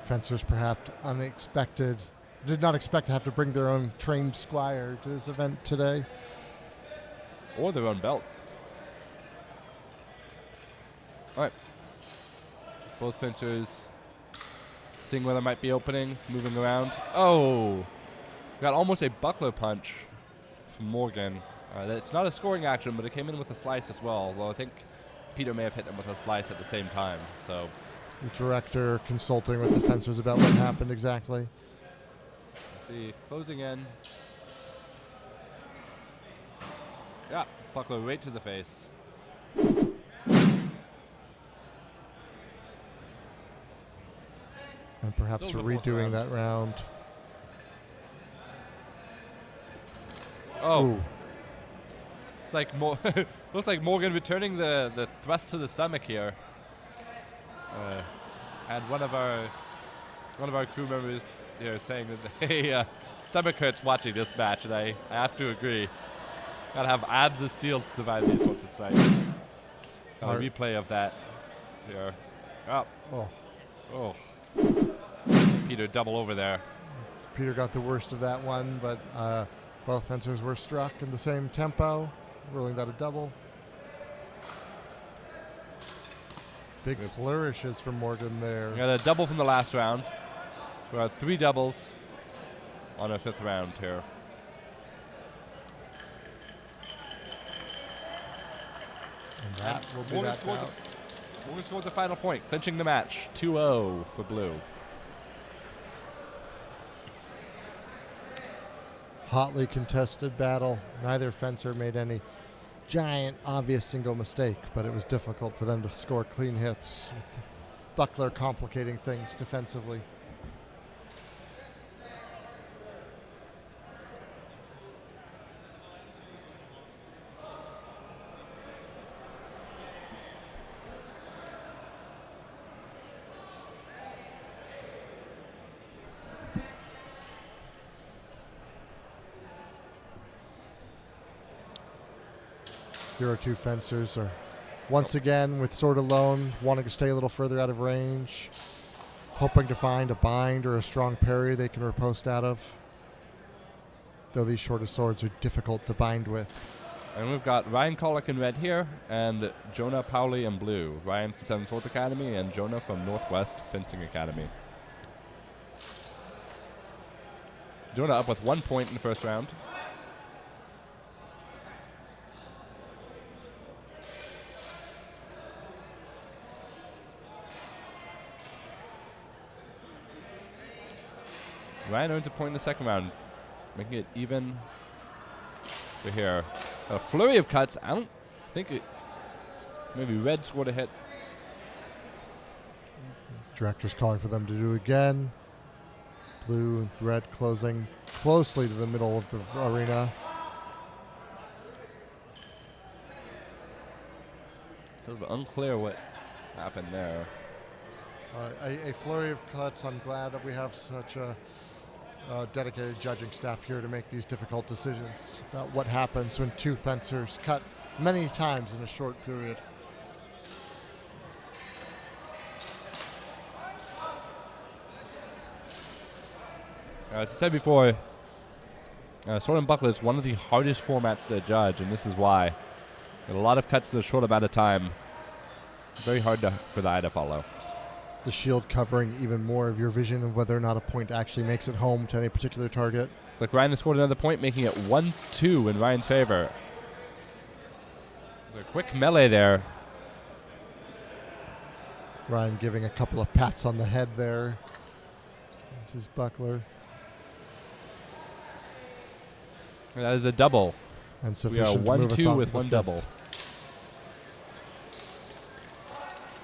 Fencers perhaps did not expect to have to bring their own trained squire to this event today. Or their own belt. Alright. Both fencers seeing where there might be openings, moving around. Oh! Got almost a buckler punch from Morgan. It's not a scoring action, but it came in with a slice as well, although I think Peter may have hit him with a slice at the same time. So the director consulting with the fencers about what happened exactly. See, closing in. Yeah, buckler right to the face. And perhaps Still redoing that round. Oh. Ooh. It's like looks like Morgan returning the thrust to the stomach here. And one of our crew members here saying that hey, stomach hurts watching this match, and I have to agree. Gotta have abs of steel to survive these sorts of strikes. A replay of that here. Oh. Peter double over there. Peter got the worst of that one, but both fencers were struck in the same tempo, ruling that a double. Big flourishes from Morgan there. We got a double from the last round. We got 3 doubles on our 5th round here. And that will be Morgan that scores, count. Morgan scores the final point, clinching the match. 2-0 for blue. Hotly contested battle. Neither fencer made any giant, obvious single mistake, but it was difficult for them to score clean hits, with the buckler complicating things defensively. Here our 2 fencers are Once again, with sword alone, wanting to stay a little further out of range, hoping to find a bind or a strong parry they can riposte out of. Though these shorter swords are difficult to bind with. And we've got Ryan Collick in red here, and Jonah Powley in blue. Ryan from Seven Swords Academy, and Jonah from Northwest Fencing Academy. Jonah up with 1 point in the first round. Ryan earns a point in the second round, making it even. We're here. A flurry of cuts. I don't think it. Maybe red scored a hit. Director's calling for them to do it again. Blue and red closing closely to the middle of the arena. Sort of unclear what happened there. A flurry of cuts. I'm glad that we have such a dedicated judging staff here to make these difficult decisions about what happens when two fencers cut many times in a short period. As I said before, Sword and Buckler is one of the hardest formats to judge, and this is why. A lot of cuts in a short amount of time. Very hard for the eye to follow. The shield covering even more of your vision of whether or not a point actually makes it home to any particular target. It's like Ryan has scored another point, making it 1-2 in Ryan's favor. A quick melee there. Ryan giving a couple of pats on the head there. This is Buckler. And that is a double. And We are sufficient to move us 1-2 on with to the one fifth. double.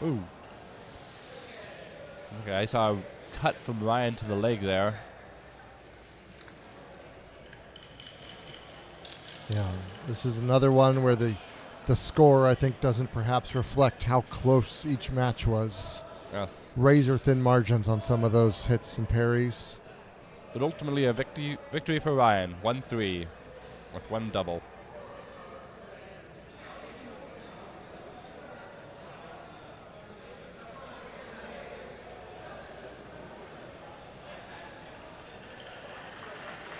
Ooh. Okay, I saw a cut from Ryan to the leg there. Yeah, this is another one where the score, I think, doesn't perhaps reflect how close each match was. Yes. Razor thin margins on some of those hits and parries. But ultimately a victory for Ryan, 1-3 with one double.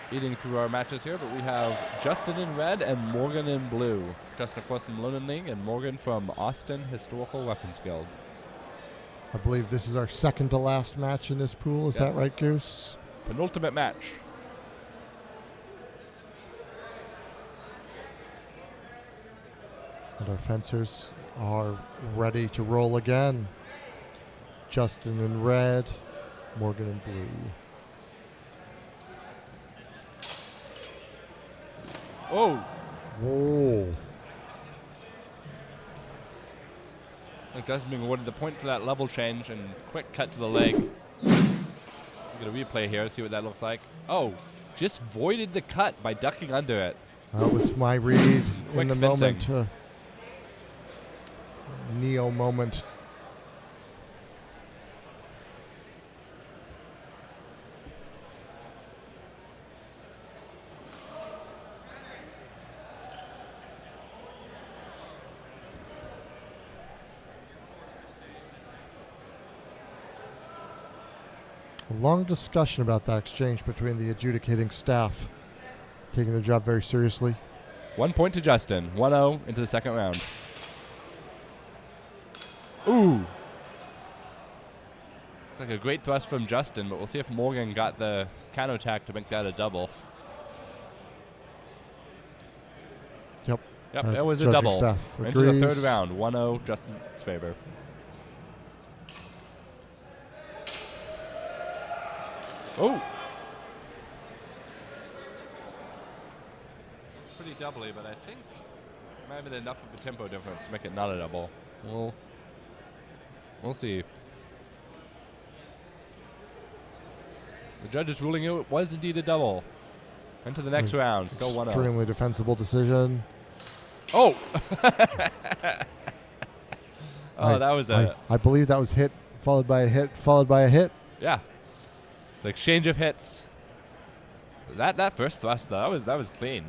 Eating through our matches here, but we have Justin in red and Morgan in blue. Justin, of course, from London League, and Morgan from Austin Historical Weapons Guild. I believe this is our second to last match in this pool. Is that Yes. right, Goose? Penultimate match. And our fencers are ready to roll again. Justin in red, Morgan in blue. Oh! Whoa. I think Justin being awarded the point for that level change and quick cut to the leg. We're going to replay here, see what that looks like. Oh, just voided the cut by ducking under it. That was my read Quick in the fencing. moment. Neo moment. A long discussion about that exchange between the adjudicating staff, taking their job very seriously. 1 point to Justin. 1-0 into the second round. Ooh! Like a great thrust from Justin, but we'll see if Morgan got the counterattack to make that a double. Yep. Yep, that was a judging double. staff Into the third agrees. round. 1-0, Justin's favor. Oh! Pretty doubly, but I think might have been enough of a tempo difference to make it not a double. We'll see. The judge is ruling it was indeed a double. Into the next round, still 1-0. Extremely defensible decision. Oh! That was I believe that was hit, followed by a hit, followed by a hit. yeah. It's an exchange of hits. That first thrust though, that was clean.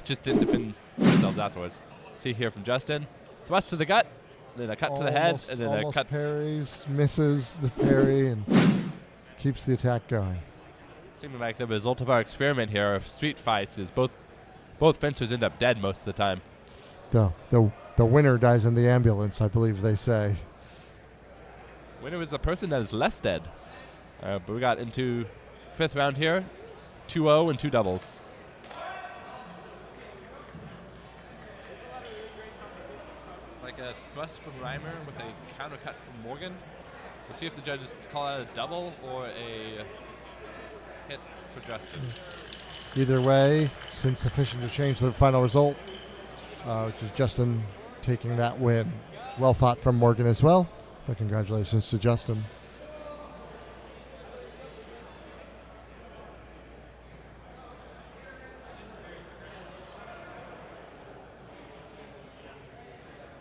Just didn't defend themselves afterwards. See here from Justin. thrust to the gut, then a cut to the head, Almost- and then a almost cut. parries, misses the parry, and keeps the attack going. Seeming like the result of our experiment here of street fights is both fencers end up dead most of the time. The winner dies in the ambulance, I believe they say. Winner is the person that is less dead. But we got into 5th round here, 2-0 and 2 doubles. It's like a thrust from Reimer with a counter cut from Morgan. We'll see if the judges call out a double or a hit for Justin. Either way, it's insufficient to change the final result, which is Justin taking that win. Well fought from Morgan as well, but congratulations to Justin.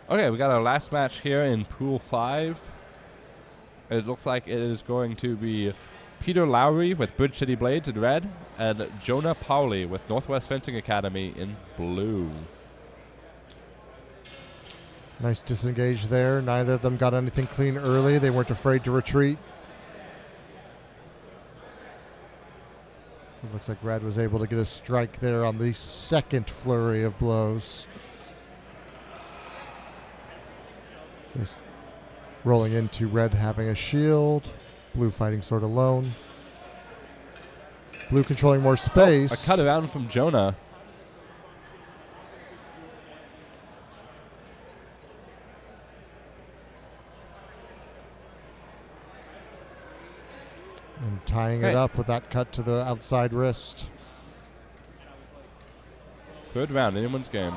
Okay, we got our last match here in Pool 5. It looks like it is going to be Peter Lowry with Bridge City Blades in red and Jonah Pauli with Northwest Fencing Academy in blue. Nice disengage there. Neither of them got anything clean early. They weren't afraid to retreat. It looks like Red was able to get a strike there on the second flurry of blows. This rolling into Red having a shield. Blue fighting sort of alone. Blue controlling more space. A cut around from Jonah. And tying it up with that cut to the outside wrist. 3rd round, anyone's game.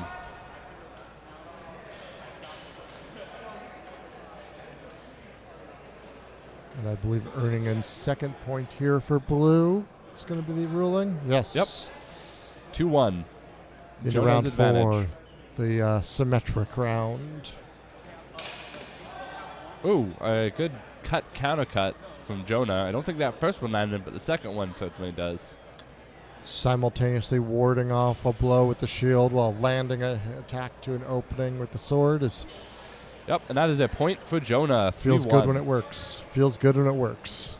And I believe earning a second point here for Blue. It's going to be the ruling. Yes. Yep. 2-1. Into Jonah's round advantage. 4, the symmetric round. Ooh, a good counter cut from Jonah. I don't think that first one landed, but the second one certainly does. Simultaneously warding off a blow with the shield while landing an attack to an opening with the sword is... Yep, and that is a point for Jonah. Feels 3-1. good when it works. Feels good when it works.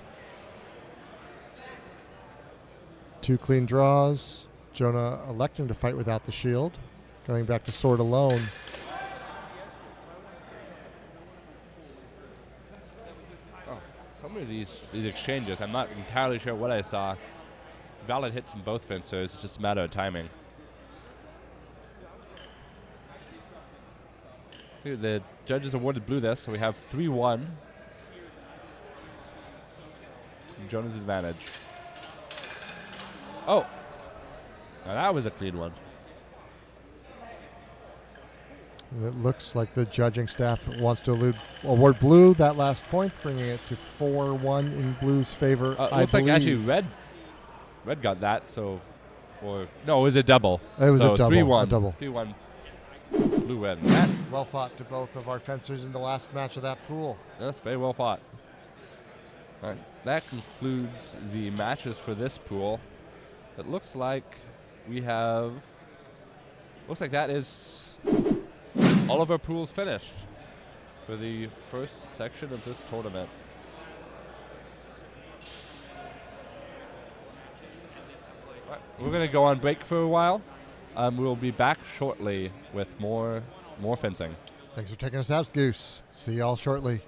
2 clean draws. Jonah electing to fight without the shield. Going back to sword alone. Oh, some of these exchanges, I'm not entirely sure what I saw. Valid hits from both fencers. It's just a matter of timing. Here, the judges awarded Blue this, so we have 3-1. Jonah's advantage. Oh! Now that was a clean one. And it looks like the judging staff wants to award Blue that last point, bringing it to 4-1 in Blue's favor. I looks believe. like actually Red got that, so... Or no, it was a double. It was so a double. 3-1. A double. 3-1. Blue win. Well fought to both of our fencers in the last match of that pool. That's very well fought. All right, that concludes the matches for this pool. It looks like we have... Looks like that is all of our pools finished for the first section of this tournament. All right, we're going to go on break for a while. We'll be back shortly with more fencing. Thanks for taking us out, Goose. See y'all shortly.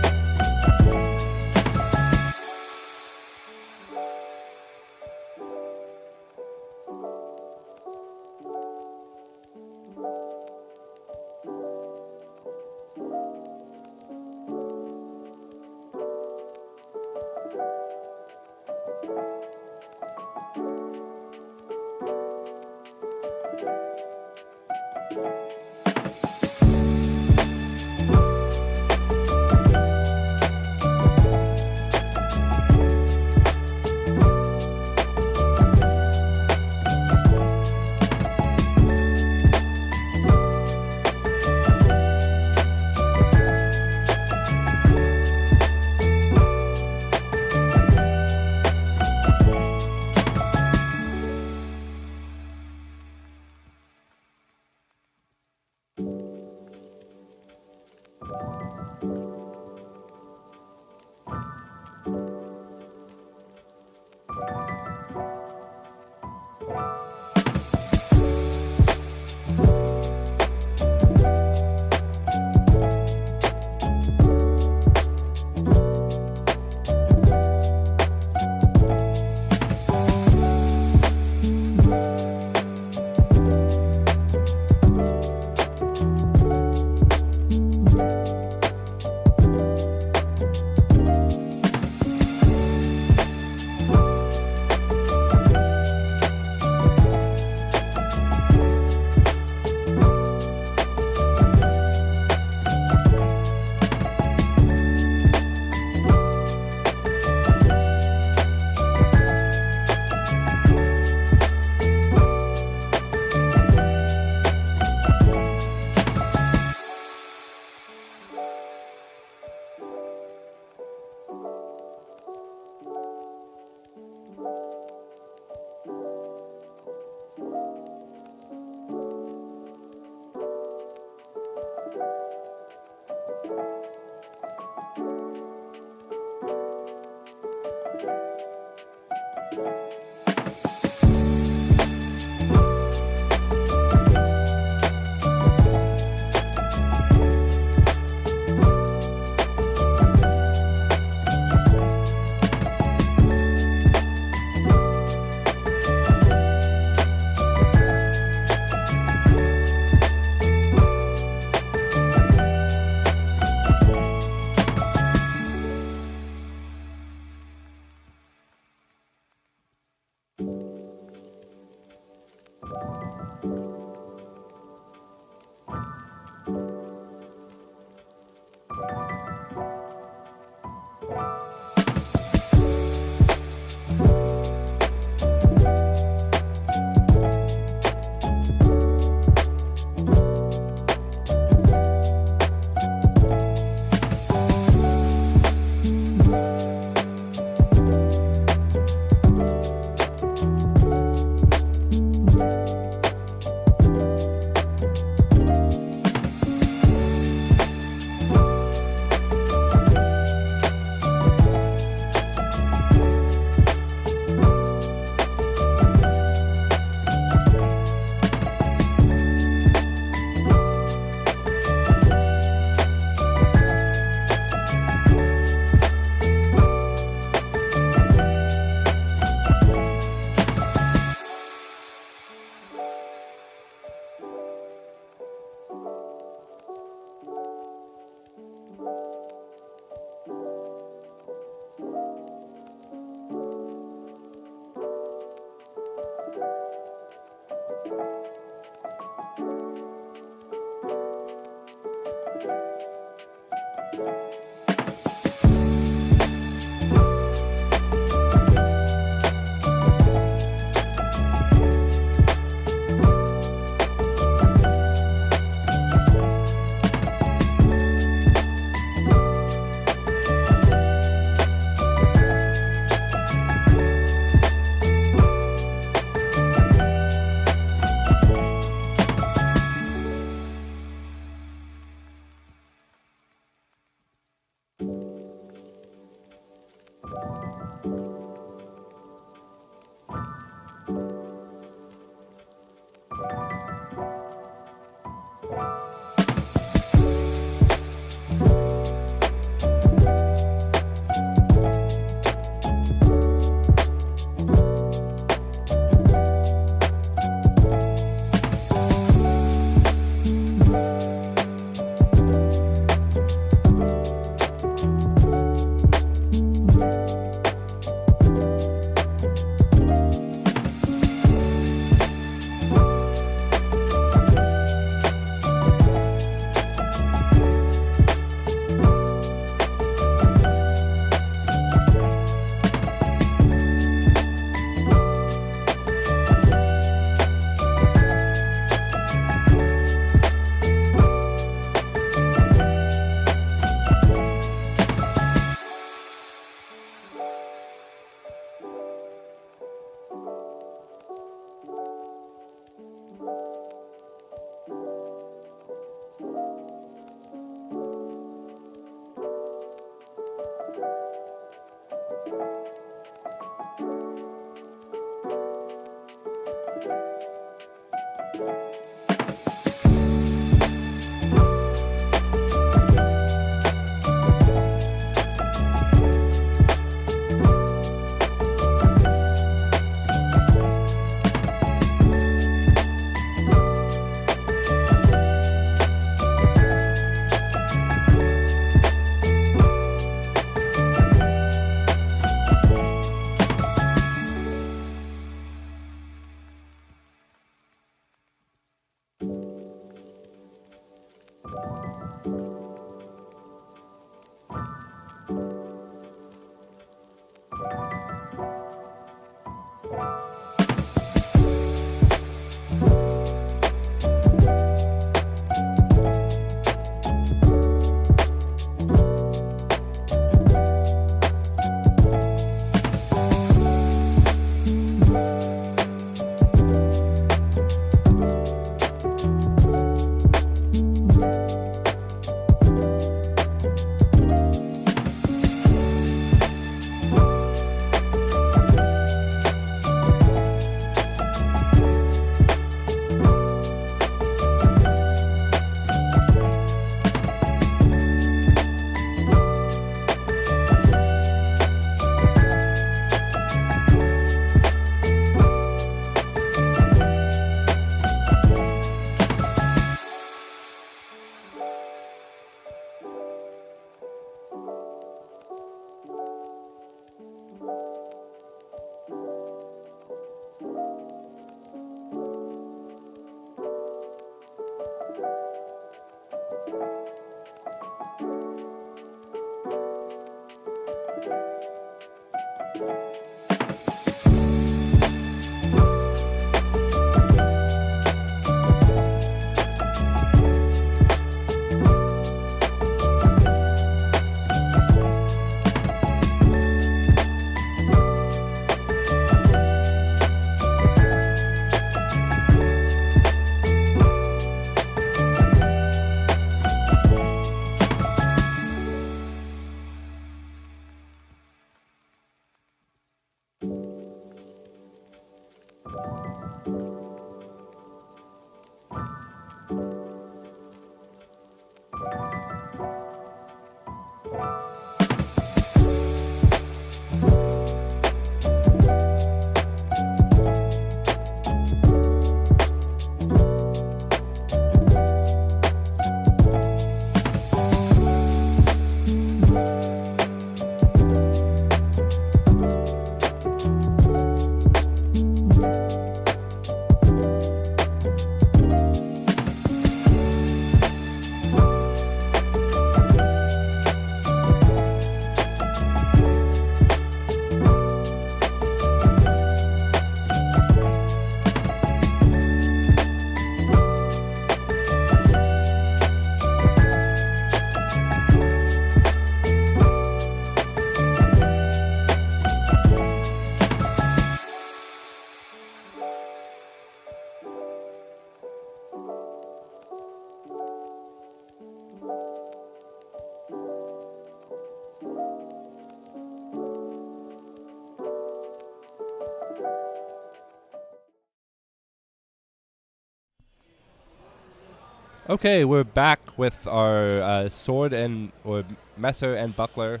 Okay, we're back with our sword and or messer and buckler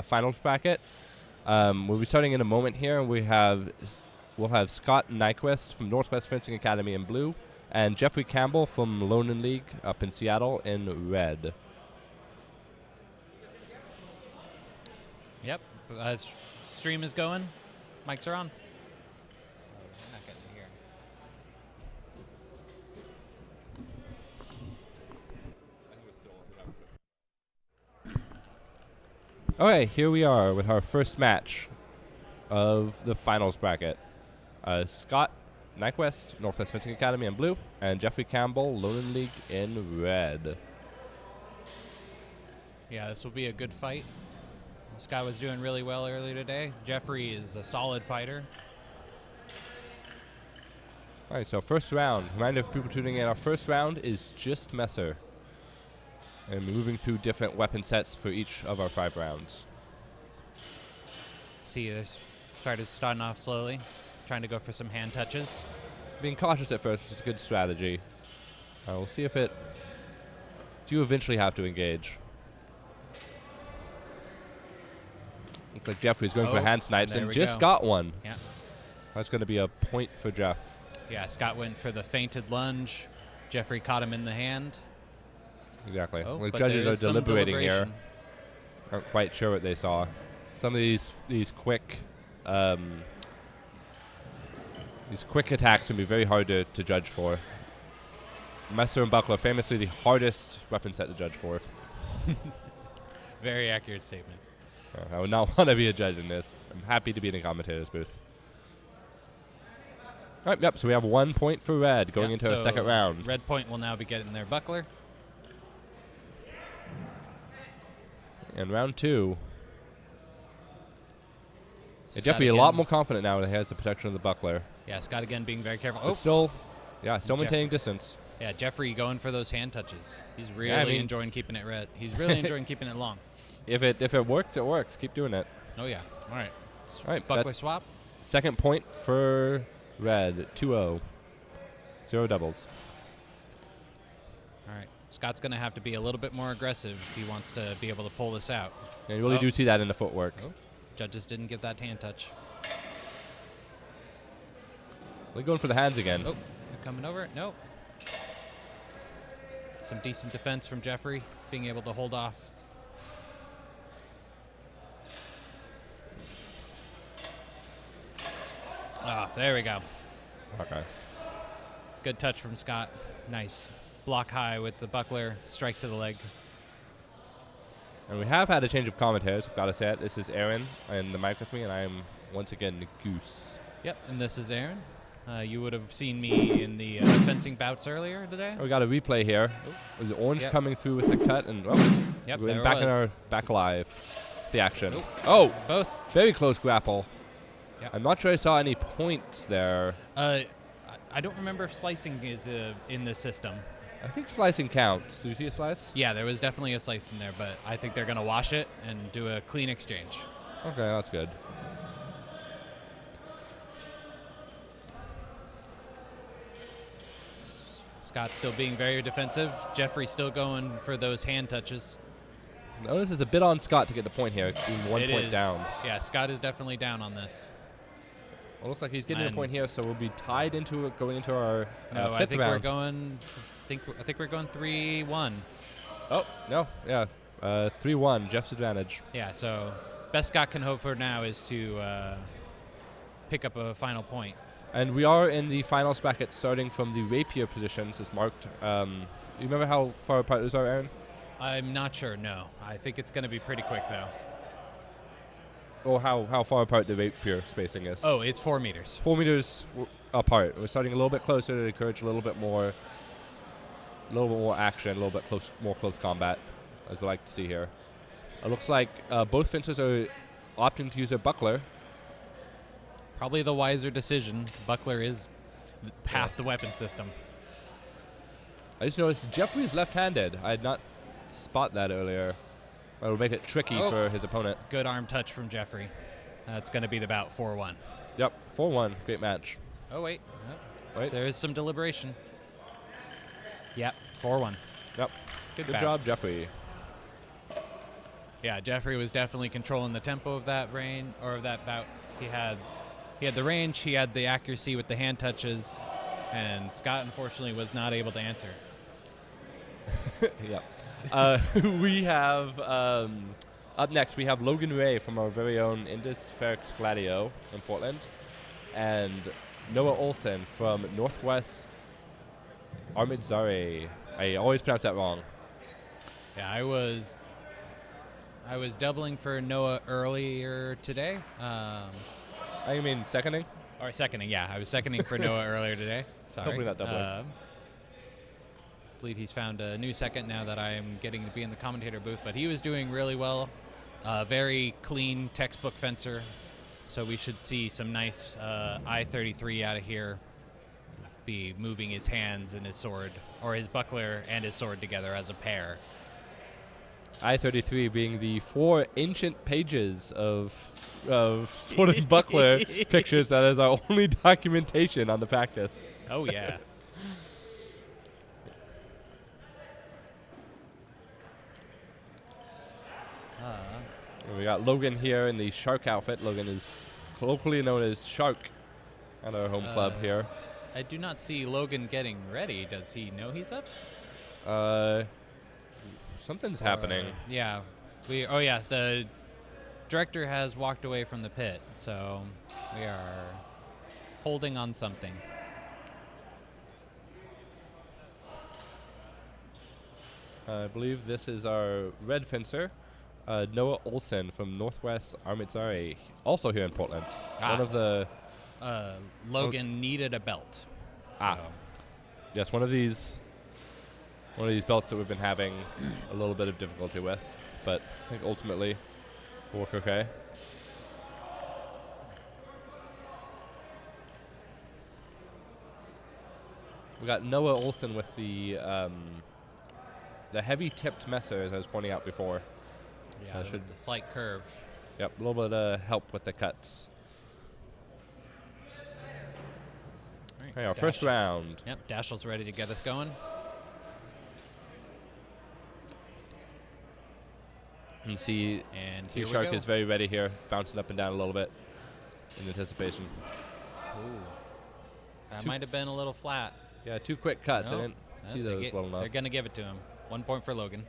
finals bracket. We'll be starting in a moment here. We'll have Scott Nyquist from Northwest Fencing Academy in blue, and Jeffrey Campbell from Lonan League up in Seattle in red. Yep, stream is going. Mics are on. Not getting to hear. Okay, here we are with our first match of the finals bracket. Scott Nyquist, Northwest Fencing Academy in blue, and Jeffrey Campbell, Lonan League in red. Yeah, this will be a good fight. Scott was doing really well earlier today. Jeffrey is a solid fighter. All right, so first round. Reminder for people tuning in, our first round is just messer. And moving through different weapon sets for each of our 5 rounds. See, there's fighters starting off slowly, trying to go for some hand touches. Being cautious at first is a good strategy. We'll see if it... Do you eventually have to engage? Looks like Jeffrey's going for hand snipes and just got one. Yeah. That's going to be a point for Jeff. Yeah, Scott went for the feinted lunge. Jeffrey caught him in the hand. Exactly. Oh, the but judges there are is some deliberating here. deliberation. Aren't quite sure what they saw. Some of these quick attacks can be very hard to judge for. Master and Buckler, famously the hardest weapon set to judge for. Very accurate statement. I would not want to be a judge in this. I'm happy to be in the commentator's booth. All right, yep, so we have 1 point for red going into our second round. Red point will now be getting their buckler. And round 2. They're Scott definitely a again. lot more confident now that he has the protection of the buckler. Yeah, Scott again being very careful. But still maintaining distance. Yeah, Jeffrey going for those hand touches. He's really enjoying keeping it red. He's really enjoying keeping it long. If it works, it works. Keep doing it. Oh, yeah. All right. All right, Buckler swap. Second point for red, 2-0. 0 doubles. All right. Scott's going to have to be a little bit more aggressive if he wants to be able to pull this out. And you really do see that in the footwork. Oh. Judges didn't get that hand touch. They're going for the hands again. Oh, they're coming over. No. Some decent defense from Jeffrey, being able to hold off. Ah, there we go. Okay. Good touch from Scott. Nice. Block high with the buckler, strike to the leg. And we have had a change of commentators, I've got to say it. This is Errin in the mic with me, and I am once again Goose. Yep, and this is Errin. You would have seen me in the fencing bouts earlier today. We got a replay here. Oh. The orange coming through with the cut, and yep, we're there back was. in our back live. The action. Oh, both very close grapple. Yep. I'm not sure I saw any points there. I don't remember if slicing is in the system. I think slicing counts. Do you see a slice? Yeah, there was definitely a slice in there, but I think they're going to wash it and do a clean exchange. Okay, that's good. Scott still being very defensive. Jeffrey still going for those hand touches. Notice it's a bit on Scott to get the point here, being 1 It point is. down. Yeah, Scott is definitely down on this. Well, looks like he's getting a And point here, so we'll be tied into it going into our No, I fifth think round. we're going. I think we're going 3-1. Oh no, yeah, 3-1. Jeff's advantage. Yeah, so best Scott can hope for now is to pick up a final point. And we are in the finals bracket, starting from the rapier positions as marked. You remember how far apart those are, Errin? I'm not sure. No, I think it's going to be pretty quick though. Or how far apart the rapier spacing is? Oh, it's 4 meters. 4 meters apart. We're starting a little bit closer to encourage a little bit more action, a little bit more close combat, as we like to see here. It looks like both fencers are opting to use their buckler. Probably the wiser decision. Buckler is half the weapon system. I just noticed Jeffrey's left-handed. I did not spot that earlier. It'll make it tricky for his opponent. Good arm touch from Jeffrey. That's going to be about 4-1. Yep, 4-1. Great match. Oh, wait. Wait. There is some deliberation. Yep, 4-1. Yep. Good job, Jeffrey. Yeah, Jeffrey was definitely controlling the tempo of that bout. He had the range, he had the accuracy with the hand touches, and Scott unfortunately was not able to answer. Yep. We have up next. We have Logan Ray from our very own Indes Ferox Gladio in Portland, and Noah Olson from Northwest Armidzare. I always pronounce that wrong. Yeah, I was doubling for Noah earlier today. You mean seconding? Or seconding, yeah. I was seconding for Noah earlier today. Sorry. Hopefully not doubling. I believe he's found a new second now that I am getting to be in the commentator booth, but he was doing really well. Very clean textbook fencer, so we should see some nice I-33 out of here, be moving his hands and his sword, or his buckler and his sword together as a pair. I-33 being the 4 ancient pages of sword and buckler pictures that is our only documentation on the practice. Oh, yeah. We got Logan here in the Shark outfit. Logan is colloquially known as Shark at our home club here. I do not see Logan getting ready. Does he know he's up? Something's happening. Yeah. The director has walked away from the pit, so we are holding on something. I believe this is our red fencer, Noah Olson from Northwest Armitsari, also here in Portland. One of the Logan needed a belt. Ah. So. Yes, one of these belts that we've been having a little bit of difficulty with, but I think ultimately will work okay. We got Noah Olson with the heavy tipped messer, as I was pointing out before. Yeah, the slight curve. Yep, a little bit of help with the cuts. Okay, our first round. Yep, Dashiell's ready to get us going. You see, and T-Shark is very ready here, bouncing up and down a little bit in anticipation. Ooh. That might have been a little flat. Yeah, 2 quick cuts. Nope. I didn't see those well enough. They're going to give it to him. 1 point for Logan.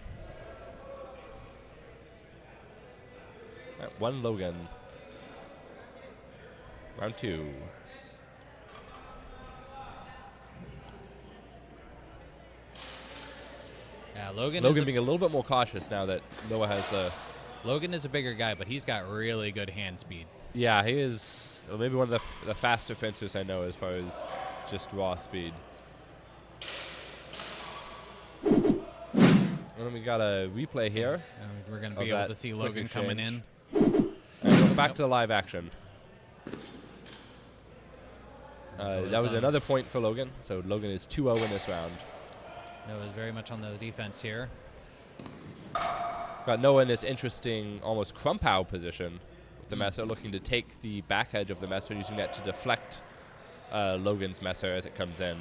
All right, 1 Logan. Round 2. Yeah, Logan being a little bit more cautious now that Noah has the... Logan is a bigger guy, but he's got really good hand speed. Yeah, he is maybe one of the faster fencers I know as far as just raw speed. And then we got a replay here. We're going to be able to see Logan coming in. And back to the live action. That was another point for Logan, so Logan is 2-0 in this round. Noah's very much on the defense here. Got Noah in this interesting, almost Krumpau position with the messer, looking to take the back edge of the messer, using that to deflect Logan's messer as it comes in,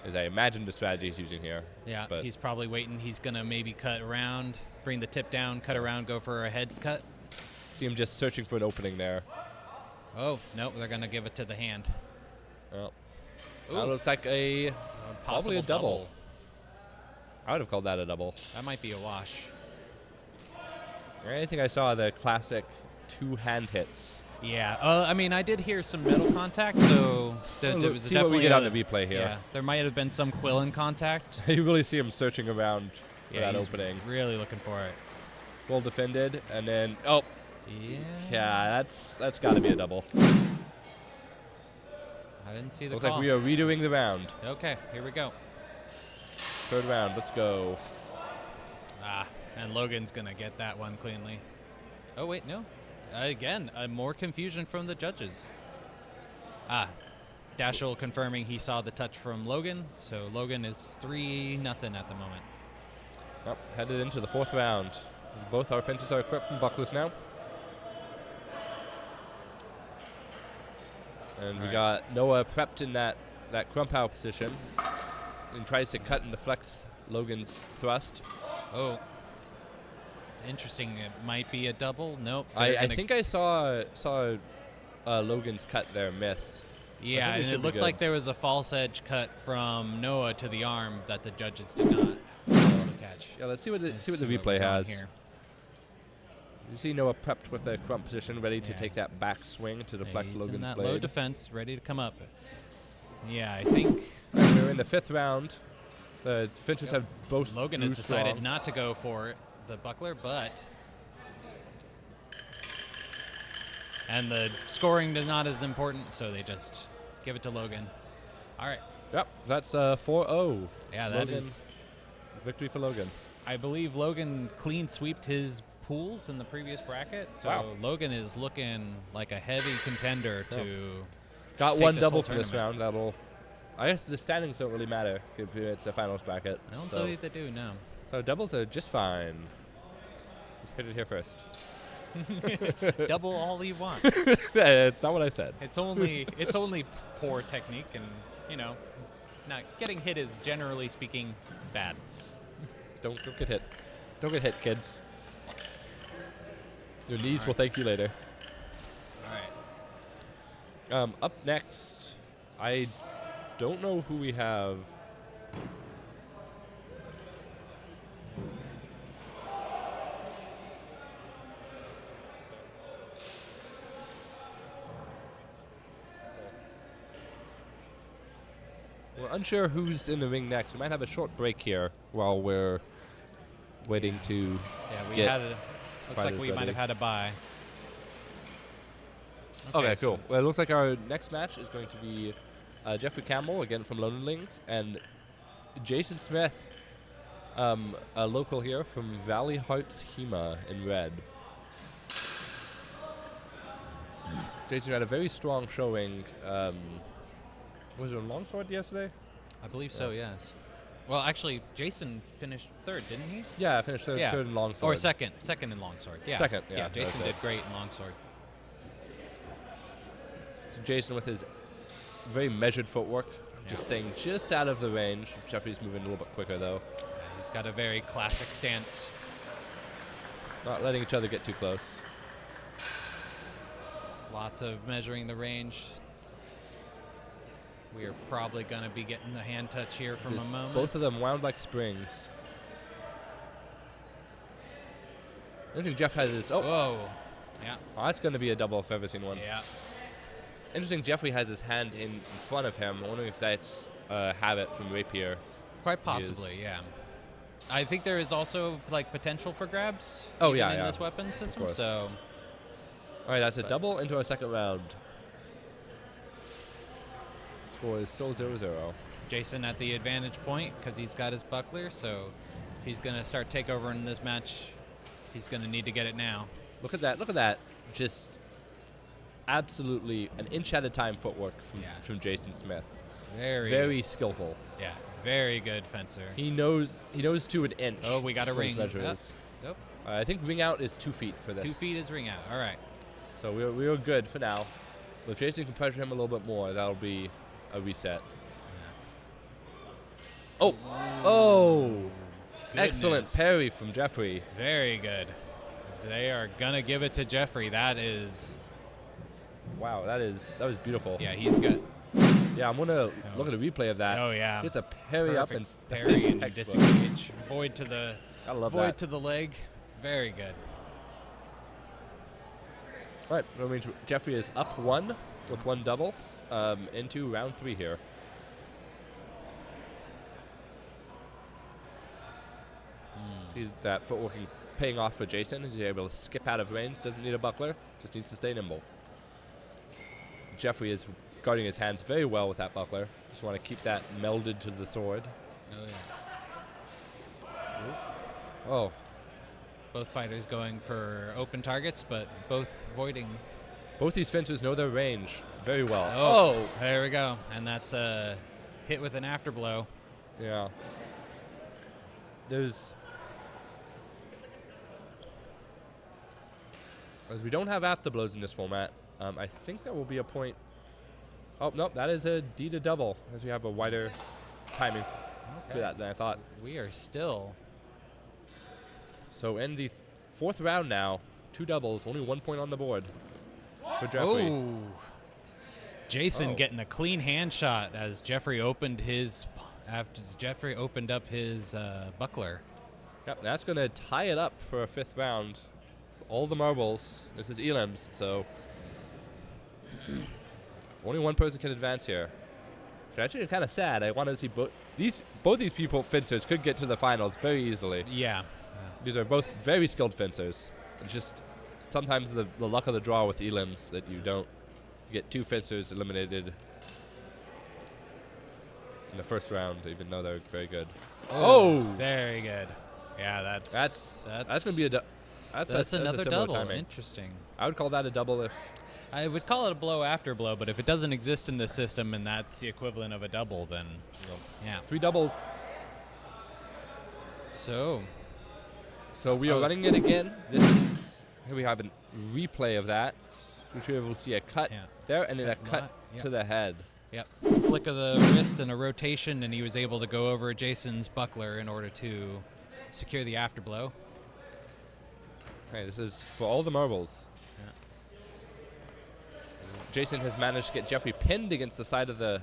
as I imagine the strategy he's using here. Yeah, but he's probably waiting. He's going to maybe cut around, bring the tip down, cut around, go for a heads cut. See him just searching for an opening there. Oh, no, they're going to give it to the hand. Well, that looks like probably a double. I would have called that a double. That might be a wash. I think I saw the classic 2 hand hits. Yeah, I mean, I did hear some metal contact, so there was see definitely what we get on the replay here. Yeah, there might have been some quilling contact. You really see him searching around for that he's opening. Really looking for it. Well defended, and then yeah, that's got to be a double. I didn't see the Looks call. like we are redoing the round. Okay, here we go. 3rd round, let's go. And Logan's going to get that one cleanly. Oh, wait, no. Again, more confusion from the judges. Dashiell confirming he saw the touch from Logan, so Logan is 3-0 at the moment. Headed into the 4th round. Both our fences are equipped from bucklers now. And we got Noah prepped in that Krumpau position and tries to cut and deflect Logan's thrust. Oh. Interesting. It might be a double. Nope. I think I saw Logan's cut there miss. Yeah, and it looked like there was a false edge cut from Noah to the arm that the judges did not catch. Yeah, let's see what the replay has. Here. You see Noah prepped with a crump position, ready to take that back swing to deflect he's Logan's in that blade. Low defense, ready to come up. Yeah, I think we're in the 5th round. The fencers have both. Logan has decided not to go for it, the buckler, but and the scoring is not as important, so they just give it to Logan. All right. Yep, that's 4-0. Yeah, that is victory for Logan. I believe Logan clean sweeped his pools in the previous bracket, so Logan is looking like a heavy contender to got one double for this round. I guess the standings don't really matter if it's a finals bracket. I don't believe they do, no. So doubles are just fine. Hit it here first. Double all you want. It's not what I said. It's only poor technique, and not getting hit is generally speaking bad. Don't get hit. Don't get hit, kids. Your knees will thank you later. All right. Up next, I don't know who we have. We're unsure who's in the ring next. We might have a short break here while we're waiting to Yeah, we get had a, looks like fighters we might ready. have had a bye. Okay, so cool. Well, it looks like our next match is going to be Jeffrey Campbell, again from Lonelings, and Jason Smith, a local here from Valley Hearts HEMA in red. Jason had a very strong showing. Was it a longsword yesterday? I believe so, yes. Well, actually, Jason finished third, didn't he? Yeah, I finished third, Yeah. third in longsword. Or second in longsword. Yeah. Second, yeah, Jason okay. did great in longsword. So Jason with his very measured footwork, just staying just out of the range. Jeffrey's moving a little bit quicker though. Yeah, he's got a very classic stance. Not letting each other get too close. Lots of measuring the range. We are probably going to be getting the hand touch here from a Just moment. both of them wound like springs. I think Jeff has his. Oh, Whoa. Yeah. oh, that's going to be a double if I've ever seen one. Yeah. Interesting. Jeffrey has his hand in front of him. I'm wondering if that's habit from Rapier. Quite possibly, yeah. I think there is also like potential for grabs. Oh, even yeah, in yeah. this weapon system. course. So All right, that's a double into our second round. Score is still 0-0. Jason at the advantage point because he's got his buckler. So if he's going to start takeover in this match, he's going to need to get it now. Look at that! Look at that! Just absolutely an inch at a time footwork from Jason Smith. Very skillful. Yeah, very good fencer. He knows to an inch. Oh, we got a what his ring. measure Yep. is. Yep. I think ring out is 2 feet for this. 2 feet is ring out. All right. So we were good for now. But if Jason can pressure him a little bit more, that'll be a reset. Oh! Oh! Excellent Goodness. parry from Jeffrey. Very good. They are gonna give it to Jeffrey. That is. Wow, that was beautiful. Yeah, he's got. Yeah, I'm gonna look at a replay of that. Oh yeah. Just a parry up and parry and textbook. disengage. Void to the. Gotta love void that. to the leg. Very good. All right, that means Jeffrey is up 1 with 1 double into round 3 here. See that footwork paying off for Jason. He's able to skip out of range. Doesn't need a buckler. Just needs to stay nimble. Jeffrey is guarding his hands very well with that buckler. Just want to keep that melded to the sword. Oh yeah. Oh. Both fighters going for open targets, but both voiding. Both these fencers know their range very well. Oh, there we go. And that's a hit with an afterblow. Yeah. As we don't have afterblows in this format, I think there will be a point. Oh, nope, that is a D to double, as we have a wider timing for that than I thought. We are still. So in the 4th round now, 2 doubles, only 1 point on the board for Jeffrey. Oh. Jason getting a clean hand shot as Jeffrey opened his. After Jeffrey opened up his buckler. Yep, that's going to tie it up for a 5th round. It's all the marbles. This is elims, so only one person can advance here. Which actually is kind of sad. I wanted to see both these people fencers could get to the finals very easily. Yeah. These are both very skilled fencers. It's just sometimes the luck of the draw with elims that you don't get 2 fencers eliminated in the 1st round, even though they're very good. Oh, very good. Yeah, that's gonna be that's another similar double. timing. Interesting. I would call that a double if. I would call it a blow after blow, but if it doesn't exist in the system and that's the equivalent of a double, then yeah. 3 doubles. So we are running it again. Here we have a replay of that, which we're able to see a cut there and then a cut to the head. Yep. Flick of the wrist and a rotation, and he was able to go over Jason's buckler in order to secure the afterblow. Okay, this is for all the marbles. Yeah. Jason has managed to get Jeffrey pinned against the side of the.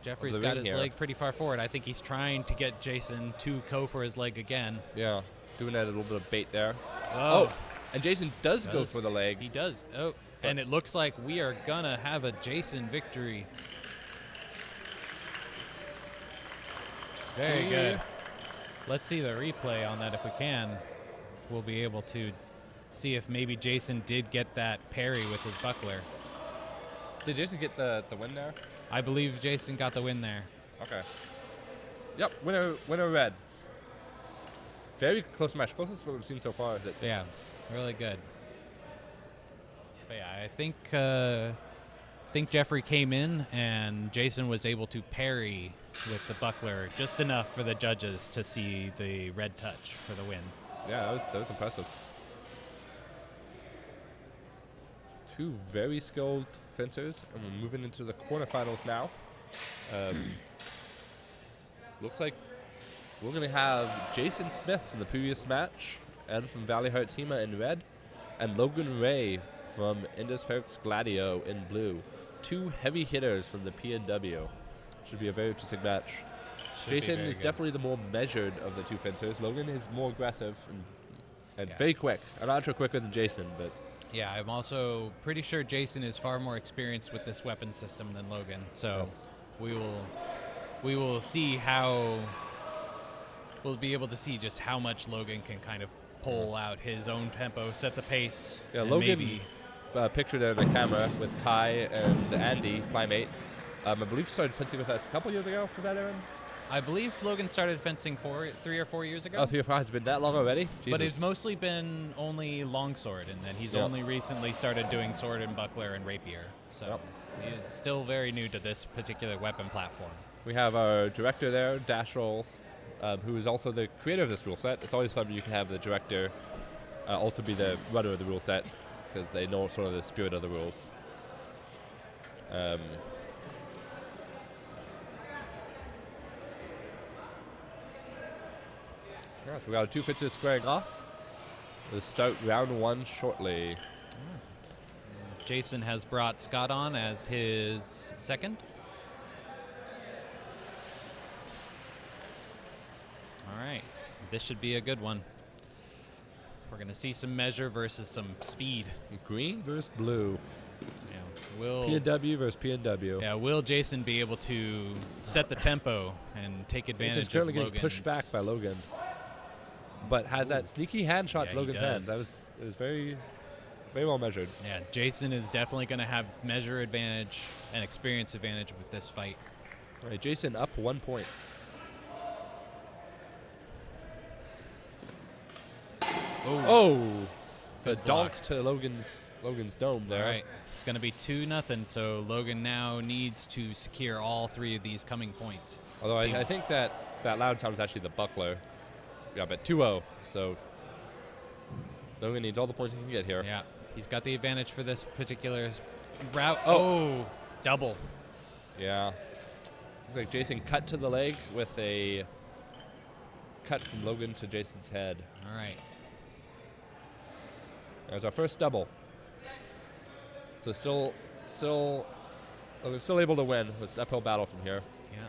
Jeffrey's the got ring his here. leg pretty far forward. I think he's trying to get Jason to go for his leg again. Yeah, doing that a little bit of bait there. Oh. And Jason does go for the leg. He does. Oh, and it looks like we are gonna have a Jason victory. Very good. Let's see the replay on that if we can. We'll be able to see if maybe Jason did get that parry with his buckler. Did Jason get the win there? I believe Jason got the win there. Okay. Yep, winner red. Very close match. Closest what we've seen so far. Yeah, really good. But yeah, I think Jeffrey came in and Jason was able to parry with the buckler just enough for the judges to see the red touch for the win. Yeah, that was impressive. Two very skilled fencers, and we're moving into the quarterfinals now. Looks like we're going to have Jason Smith from the previous match and from Valley Heart Teama in red, and Logan Ray from Indes Ferox Gladio in blue. Two heavy hitters from the PNW. Should be a very interesting match. Jason is definitely the more measured of the two fencers. Logan is more aggressive and very quick. I'm not sure quicker than Jason, but... Yeah, I'm also pretty sure Jason is far more experienced with this weapon system than Logan. So we will see how... We'll be able to see just how much Logan can kind of pull out his own tempo, set the pace. Yeah, Logan pictured in the camera with Kai and Andy, Plymate. I believe he started fencing with us a couple years ago. Was that Errin? I believe Logan started fencing 3 or 4 years ago. Oh, 3 or 4. Has it been that long already? Jesus. But it's mostly been only longsword, and then he's only recently started doing sword and buckler and rapier. So he is still very new to this particular weapon platform. We have our director there, Dashrel, who is also the creator of this rule set. It's always fun when you can have the director also be the runner of the rule set, because they know sort of the spirit of the rules. Yeah, so we got our two fencers squaring off. We'll start round 1 shortly. Jason has brought Scott on as his second. All right, this should be a good one. We're going to see some measure versus some speed. Green versus blue. Yeah, will PNW versus PNW. Yeah, will Jason be able to set the tempo and take advantage Jason's of currently Logan's? getting pushed back by Logan, but has that sneaky hand shot to Logan's hand. It was very, very well measured. Yeah, Jason is definitely going to have measure advantage and experience advantage with this fight. All right, Jason up 1 point. Oh, the donk to Logan's dome there. All right, it's going to be 2-0, so Logan now needs to secure all 3 of these coming points. Although I think that loud sound is actually the buckler. Yeah, but 2-0, so Logan needs all the points he can get here. Yeah, he's got the advantage for this particular route. Oh, double. Yeah. Looks like Jason cut to the leg with a cut from Logan to Jason's head. All right. There's our first double. So Logan's still able to win. It's an uphill battle from here. Yeah.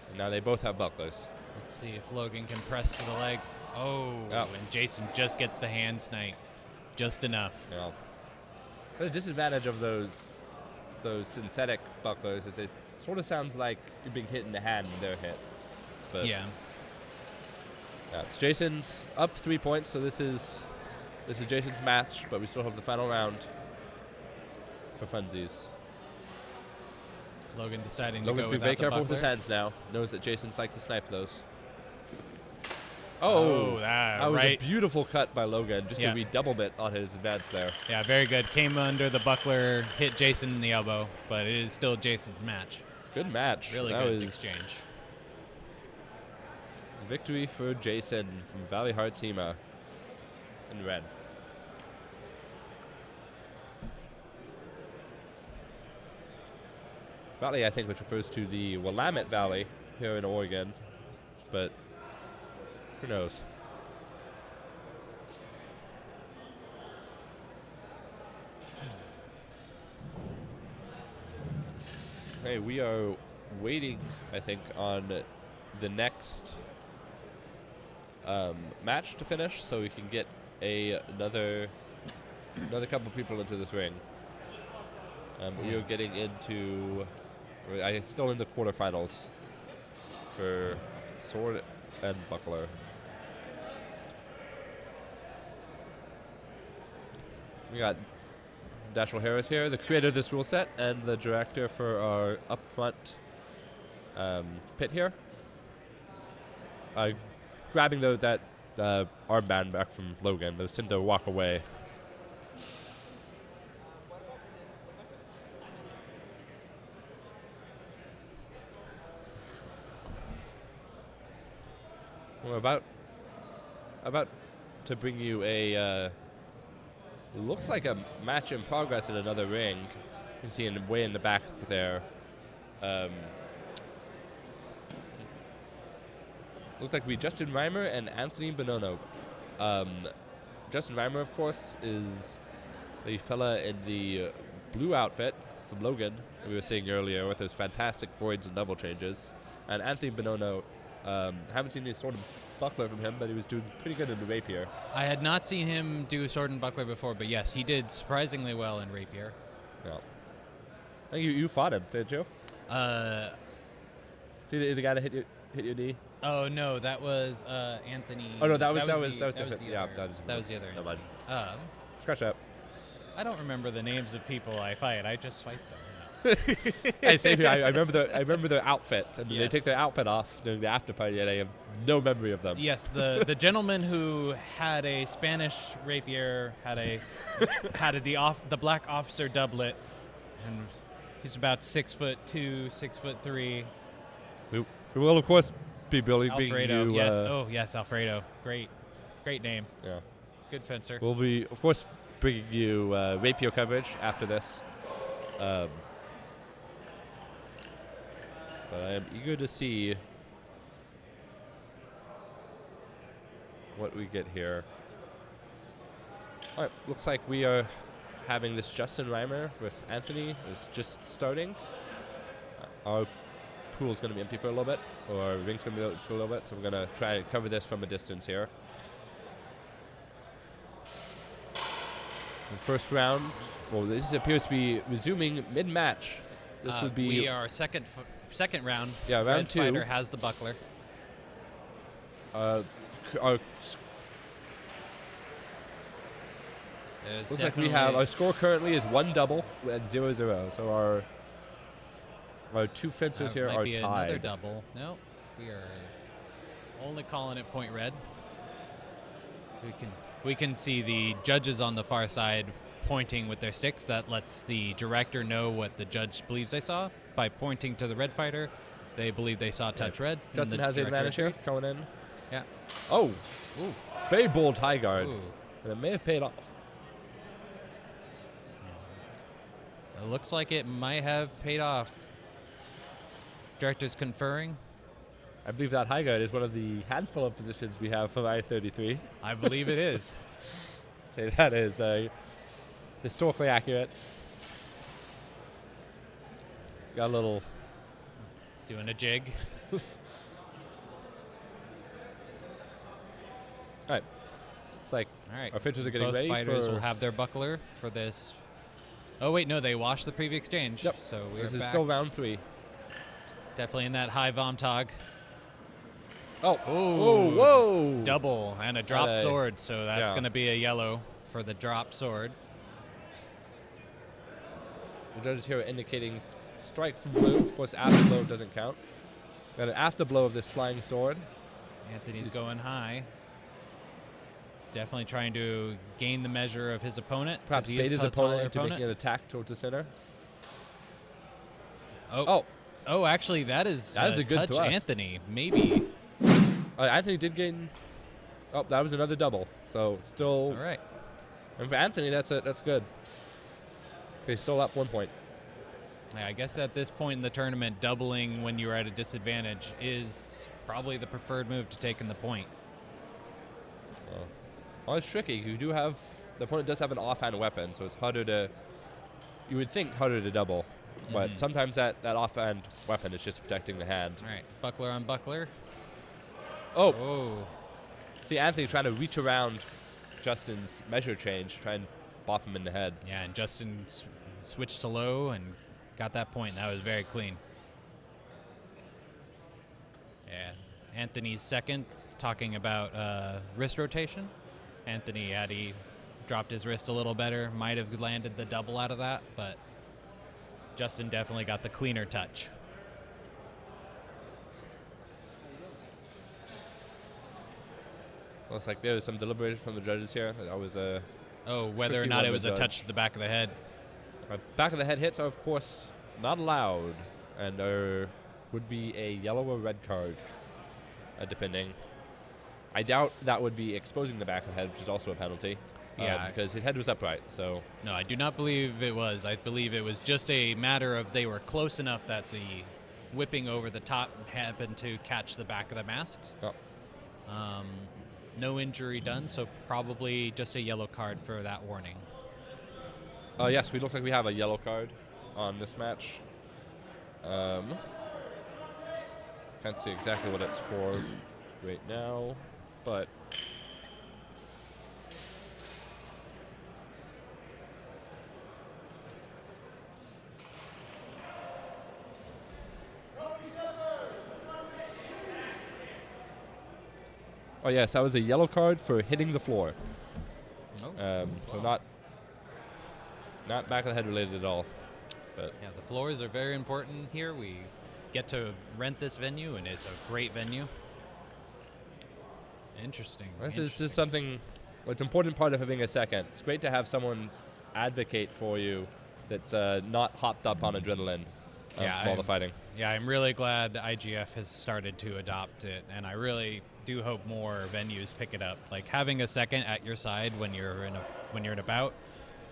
And now they both have bucklers. Let's see if Logan can press to the leg. Oh, and Jason just gets the hand snipe. Just enough. Yeah. The disadvantage of those synthetic bucklers is it sort of sounds like you're being hit in the hand when they're hit. But yeah. It's Jason's up 3 points, so this is Jason's match, but we still have the final round for funsies. Logan deciding Logan's to go be without very the careful buckler. with his hands now. Knows that Jason's like to snipe those. That was right. a beautiful cut by Logan, just to redouble it on his advance there. Yeah, very good. Came under the buckler, hit Jason in the elbow, but it is still Jason's match. Good match. Really that good was exchange. Victory for Jason from Valley Heart Teama in red. Valley, I think, which refers to the Willamette Valley here in Oregon, but who knows? Hey, we are waiting, I think, on the next match to finish, so we can get another couple people into this ring. We are getting into, still in the quarterfinals for sword and buckler. We got Dashiell Harris here, the creator of this rule set and the director for our upfront pit here. Grabbing that armband back from Logan. Those tend to walk away. We're about to bring you a looks like a match in progress in another ring. You can see way in the back there. Looks like we Justin Reimer and Anthony Buonomo. Justin Reimer, of course, is the fella in the blue outfit from Logan that we were seeing earlier with those fantastic voids and double changes. And Anthony Buonomo, haven't seen any sort of buckler from him, but he was doing pretty good in the rapier. I had not seen him do sword and buckler before, but yes, he did surprisingly well in rapier. Yeah. I think you fought him, didn't you? See the guy that hit your knee? Oh no, that was Anthony. Oh no, that was different. Yeah, that was the other. Never mind. Anthony. Scratch that. I don't remember the names of people I fight. I just fight them. Hey, same here. I remember their outfit. And Yes. they take their outfit off during the after party, and I have no memory of them. Yes, the gentleman who had a Spanish rapier had the black officer doublet, and he's about 6'2", 6'3". We will of course be bringing Alfredo, you. yes. Yes, Alfredo. Great name. Yeah. Good fencer. We'll be of course bringing you rapier coverage after this. But I am eager to see what we get here. All right, looks like we are having this Justin Reimer with Anthony is just starting. Our pool is going to be empty for a little bit, or our ring's going to be empty for a little bit, so we're going to try and cover this from a distance here. The first round, well, this appears to be resuming mid-match. This would be... We are second round. Yeah, round Red 2. fighter has the buckler. Looks like we have our score currently is 1 double and 0-0. So our two fencers here might are be tied. Another double. No, we are only calling it point red. We can see the judges on the far side pointing with their sticks. That lets the director know what the judge believes they saw. By pointing to the red fighter, they believe they saw touch red. Justin has the advantage here, going in. Yeah. Oh, ooh, very bold high guard. Ooh. And it may have paid off. It looks like it might have paid off. Director's conferring. I believe that high guard is one of the handful of positions we have from I-33. I believe it is. Say that is historically accurate. Got a little... Doing a jig. All right. It's like our fencers are getting Both ready fighters for... will have their buckler for this. Oh, wait, no, they washed the preview exchange. Yep. So we're This is back. still round 3. Definitely in that high Vomtog. Oh, whoa. Double and a drop sword, so that's yeah. going to be a yellow for the drop sword. The judges here are indicating strike from blue. Of course, afterblow doesn't count. Got an afterblow of this flying sword. Anthony's going high. He's definitely trying to gain the measure of his opponent. Perhaps bait his opponent into making an attack towards the center. Oh, actually, that is a good touch thrust. Anthony, maybe. Anthony did gain... Oh, that was another double. So, still... All right. And for Anthony, that's good. He's still up 1 point. Yeah, I guess at this point in the tournament, doubling when you're at a disadvantage is probably the preferred move to take in the point. Well, it's tricky. You do have... The opponent does have an offhand weapon, so it's harder to... You would think harder to double. But sometimes that offhand weapon is just protecting the hand. All right, buckler on buckler. Oh. See, Anthony trying to reach around Justin's measure change, try and bop him in the head. Yeah, and Justin switched to low and got that point. That was very clean. Yeah, Anthony's second, talking about wrist rotation. Anthony, had he dropped his wrist a little better, might have landed the double out of that, but Justin definitely got the cleaner touch. Looks like there was some deliberation from the judges here. That was a whether or not it was a touch to the back of the head. Back of the head hits are, of course, not allowed, and there would be a yellow or red card, depending. I doubt that would be exposing the back of the head, which is also a penalty. Yeah. Because his head was upright, so... No, I do not believe it was. I believe it was just a matter of they were close enough that the whipping over the top happened to catch the back of the mask. Oh. No injury done, so probably just a yellow card for that warning. Yes, it looks like we have a yellow card on this match. Can't see exactly what it's for right now, but... Oh yes, that was a yellow card for hitting the floor. Oh. So not back of the head related at all. But yeah, the floors are very important here. We get to rent this venue, and it's a great venue. Interesting. This is something. It's an important part of having a second. It's great to have someone advocate for you that's not hopped up on adrenaline while the fighting. Yeah, I'm really glad IGF has started to adopt it, and I really do hope more venues pick it up. Like having a second at your side when you're in a bout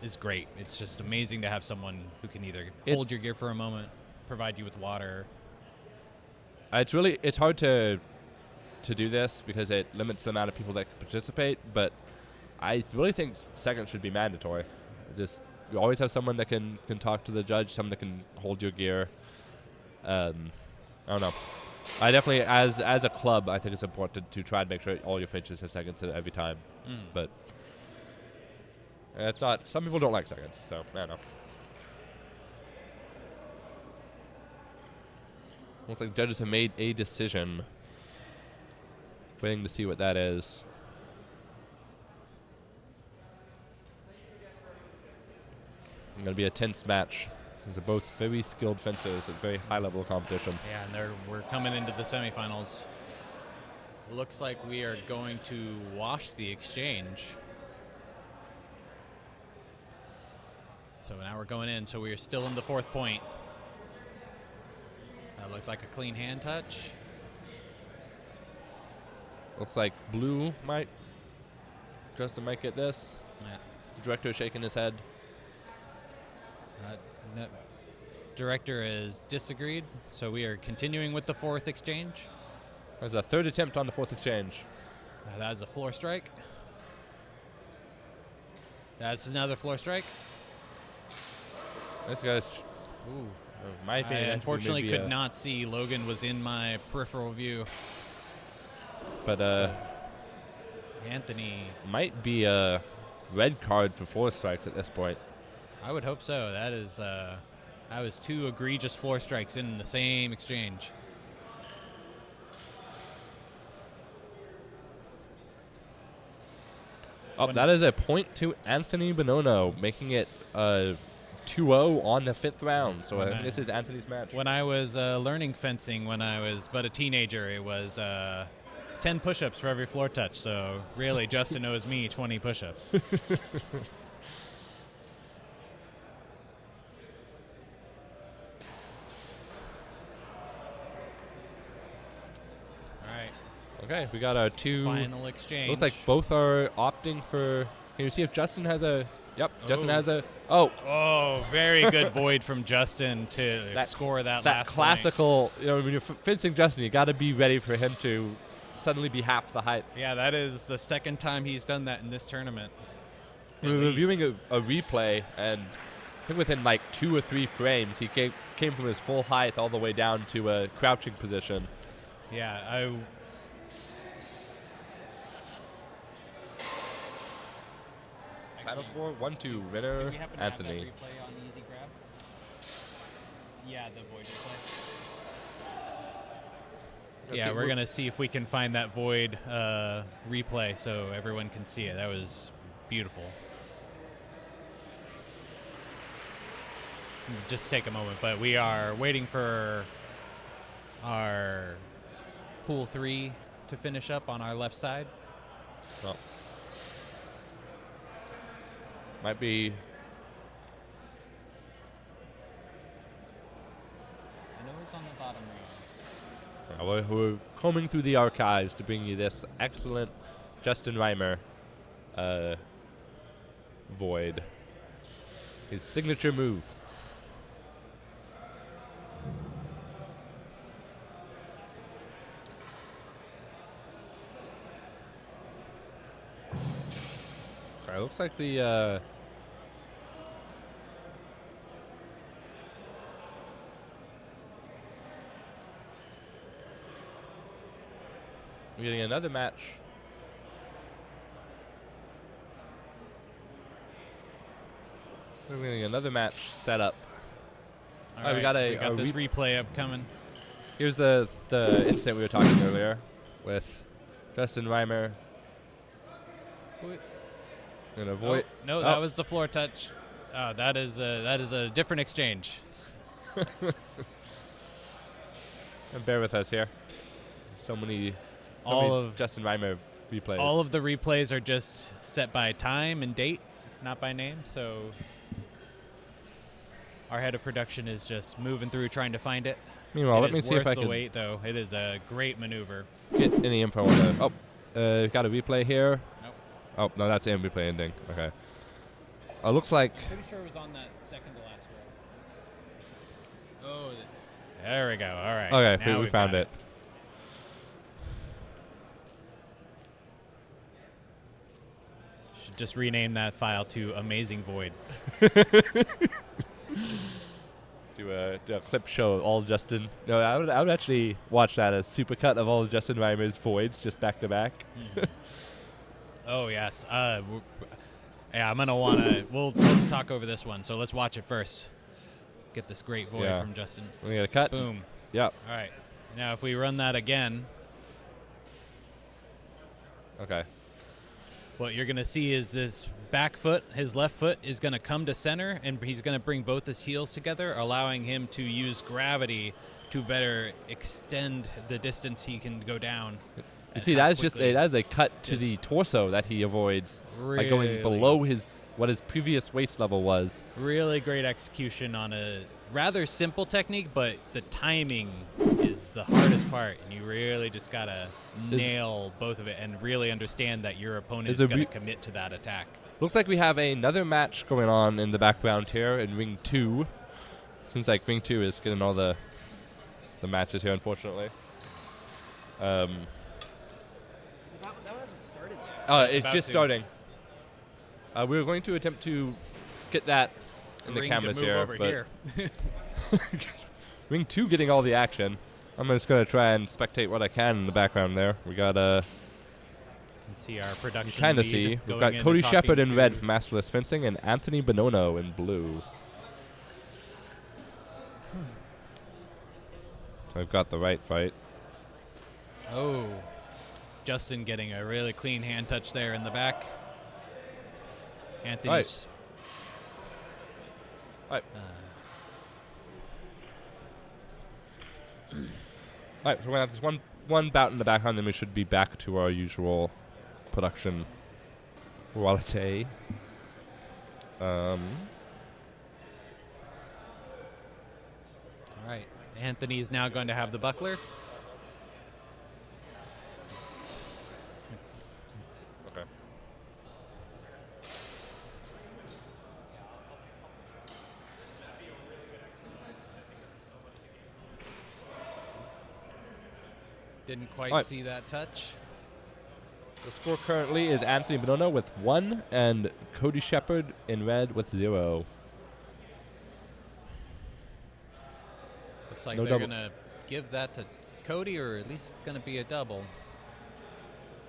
is great. It's just amazing to have someone who can either hold your gear for a moment, provide you with water. It's hard to do this because it limits the amount of people that can participate, but I really think seconds should be mandatory. Just you always have someone that can talk to the judge, someone that can hold your gear. I don't know. I definitely, as a club, I think it's important to try and make sure all your finishers have seconds at every time. But it's not. Some people don't like seconds, so I don't know. Looks like judges have made a decision. Waiting to see what that is. It's going to be a tense match. These are both very skilled fencers at very high level of competition. Yeah, and we're coming into the semifinals. Looks like we are going to wash the exchange. So now we're going in, so we are still in the fourth point. That looked like a clean hand touch. Looks like blue might. Justin might get this. Yeah. The director shaking his head. No, director is disagreed, so we are continuing with the fourth exchange. There's a third attempt on the fourth exchange. That is a floor strike. That's another floor strike. This guy's. Ooh. My opinion, I unfortunately could not see. Logan was in my peripheral view. But Anthony might be a red card for four strikes at this point. I would hope so. That was two egregious floor strikes in the same exchange. Oh, that is a point to Anthony Buonomo, making it 2-0 on the fifth round. So I think this is Anthony's match. When I was learning fencing when I was but a teenager, it was 10 push-ups for every floor touch. So really, Justin owes me 20 push-ups. Okay, we got our two final exchange. Looks like both are opting for. Can you see if Justin has a? Yep, Justin has a. Oh, very good void from Justin to score that last classical. Point. You know, when you're fencing Justin, you got to be ready for him to suddenly be half the height. Yeah, that is the second time he's done that in this tournament. We were reviewing a replay, and I think within like 2 or 3 frames, he came from his full height all the way down to a crouching position. Yeah, Final score 1-2 winner Anthony. Have that replay on the easy grab? Yeah, the void replay. Yeah, we're going to see if we can find that void replay so everyone can see it. That was beautiful. Just take a moment, but we are waiting for our pool 3 to finish up on our left side. Well, might be. I know it's on the bottom right. We're combing through the archives to bring you this excellent Justin Reimer void. His signature move. Okay, looks like the we're getting another match. We're getting another match set up. All right, we got this replay upcoming. Here's the incident we were talking earlier with Justin Reimer. And avoid. Oh, no, that was the floor touch. That is a different exchange. And bear with us here. So many Justin Reimer replays. All of the replays are just set by time and date, not by name. So our head of production is just moving through trying to find it. Meanwhile, let me see if I can. can Wait, though. It is a great maneuver. Get any info on that. Got a replay here. Nope. Oh, no, that's in replay ending. Okay. Looks like. I'm pretty sure it was on that second to last row. Oh, there we go. All right. Okay, now we found got it. Should just rename that file to Amazing Void. Do a clip show of all Justin. No, I would actually watch that as supercut of all Justin Reimer's voids just back to back. Oh yes. Yeah, I'm gonna wanna. We'll talk over this one. So let's watch it first. Get this great void from Justin. We got a cut. Boom. Yep. All right. Now if we run that again. Okay. What you're going to see is this back foot, his left foot, is going to come to center, and he's going to bring both his heels together, allowing him to use gravity to better extend the distance he can go down. You see, that is a cut to the torso that he avoids by going below what his previous waist level was. Really great execution on a rather simple technique, but the timing is the hardest part, and you really just got to nail both of it and really understand that your opponent is going to commit to that attack. Looks like we have another match going on in the background here in Ring 2. Seems like Ring 2 is getting all the matches here, unfortunately. That hasn't started yet. It's just starting. We're going to attempt to get that in the cameras here. Here. Ring 2 getting all the action. I'm just going to try and spectate what I can in the background there. We got You can see our production. You kind of see. We've got Cody Shepard in red for Masterless Fencing and Anthony Buonomo in blue. So I've got the right fight. Oh. Justin getting a really clean hand touch there in the back. Anthony's. Right. All right, so we're going to have this one bout in the background, then we should be back to our usual production quality. All right. Anthony is now going to have the buckler. Okay. Didn't quite see that touch. The score currently is Anthony Buonomo with 1 and Cody Shepard in red with 0. Looks like they're going to give that to Cody, or at least it's going to be a double.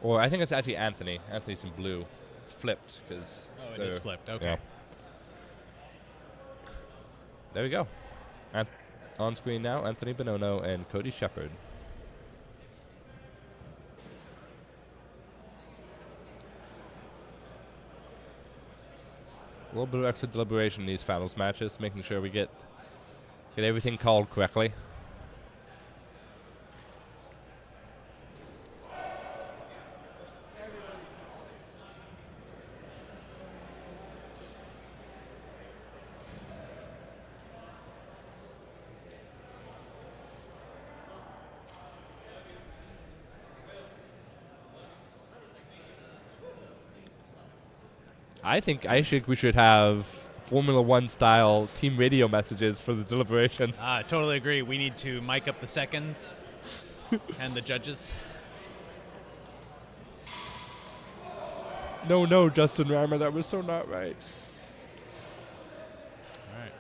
Or I think it's actually Anthony. Anthony's in blue. It's flipped because. Oh, it is flipped. Okay. Yeah. There we go. On screen now, Anthony Buonomo and Cody Shepard. little bit of extra deliberation in these finals matches, making sure we get everything called correctly. I think we should have Formula One style team radio messages for the deliberation. I totally agree. We need to mic up the seconds and the judges. No, Justin Reimer, that was so not right. All right.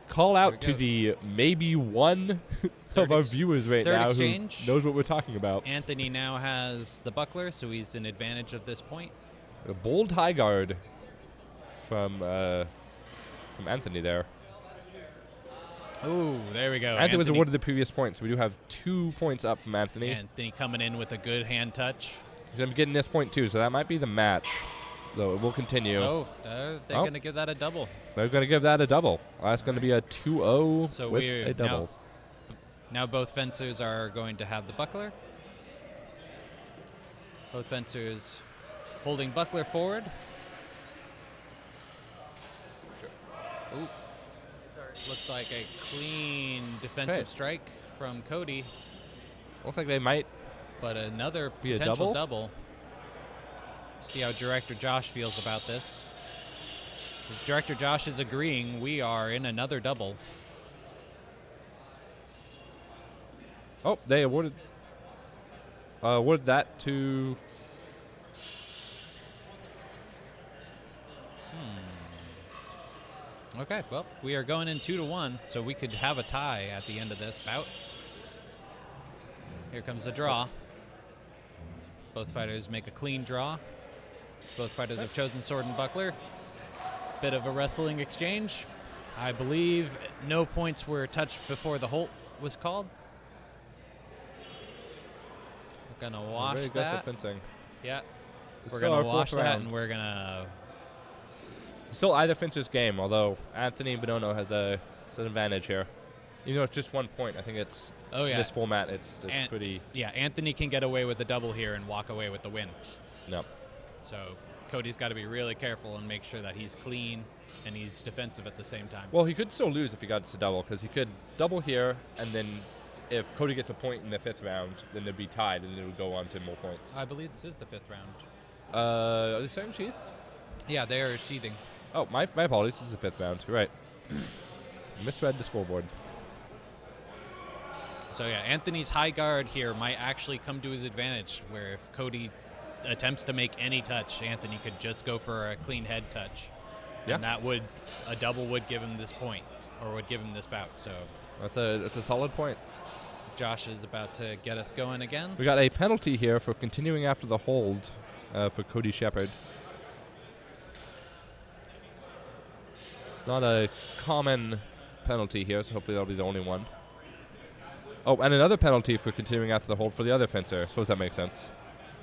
Call Here out we to go. the maybe one of our viewers right third now exchange. who knows what we're talking about. Anthony now has the buckler, so he's in advantage of this point. A bold high guard from Anthony there. Ooh, there we go. Anthony was awarded the previous point, so we do have 2 points up from Anthony. Anthony coming in with a good hand touch. He's going to be getting this point too, so that might be the match. Though it will continue. Oh, they're going to give that a double. They're going to give that a double. That's going to be a 2-0 So with we're a double. Now both fencers are going to have the buckler. Both fencers holding buckler forward. Ooh. Looked like a clean defensive strike from Cody. Looks like they might But another be a potential double? See how Director Josh feels about this. If Director Josh is agreeing, we are in another double. Oh, they awarded that to Okay, well, we are going in 2-1, so we could have a tie at the end of this bout. Here comes the draw. Both fighters make a clean draw. Both fighters have chosen sword and buckler. Bit of a wrestling exchange. I believe no points were touched before the hold was called. We're gonna wash very aggressive that. fencing. Yeah, It's we're still gonna our wash fourth that, round. and we're gonna. Still either fencer's game, although Anthony Buonomo has an advantage here. Even though it's just 1 point, I think it's Oh yeah. in this format it's pretty. Yeah, Anthony can get away with a double here and walk away with the win. No. So Cody's got to be really careful and make sure that he's clean and he's defensive at the same time. Well, he could still lose if he got to double, because he could double here, and then if Cody gets a point in the 5th round, then they'd be tied, and it would go on to more points. I believe this is the 5th round. Are they starting sheath? Yeah, they are sheathing. Oh, my apologies. This is the 5th round. You're right. Misread the scoreboard. So yeah, Anthony's high guard here might actually come to his advantage, where if Cody attempts to make any touch, Anthony could just go for a clean head touch. Yeah. And a double would give him this point, or would give him this bout. So That's a solid point. Josh is about to get us going again. We got a penalty here for continuing after the hold for Cody Shepard. Not a common penalty here, so hopefully that'll be the only one. Oh, and another penalty for continuing after the hold for the other fencer. Suppose that makes sense.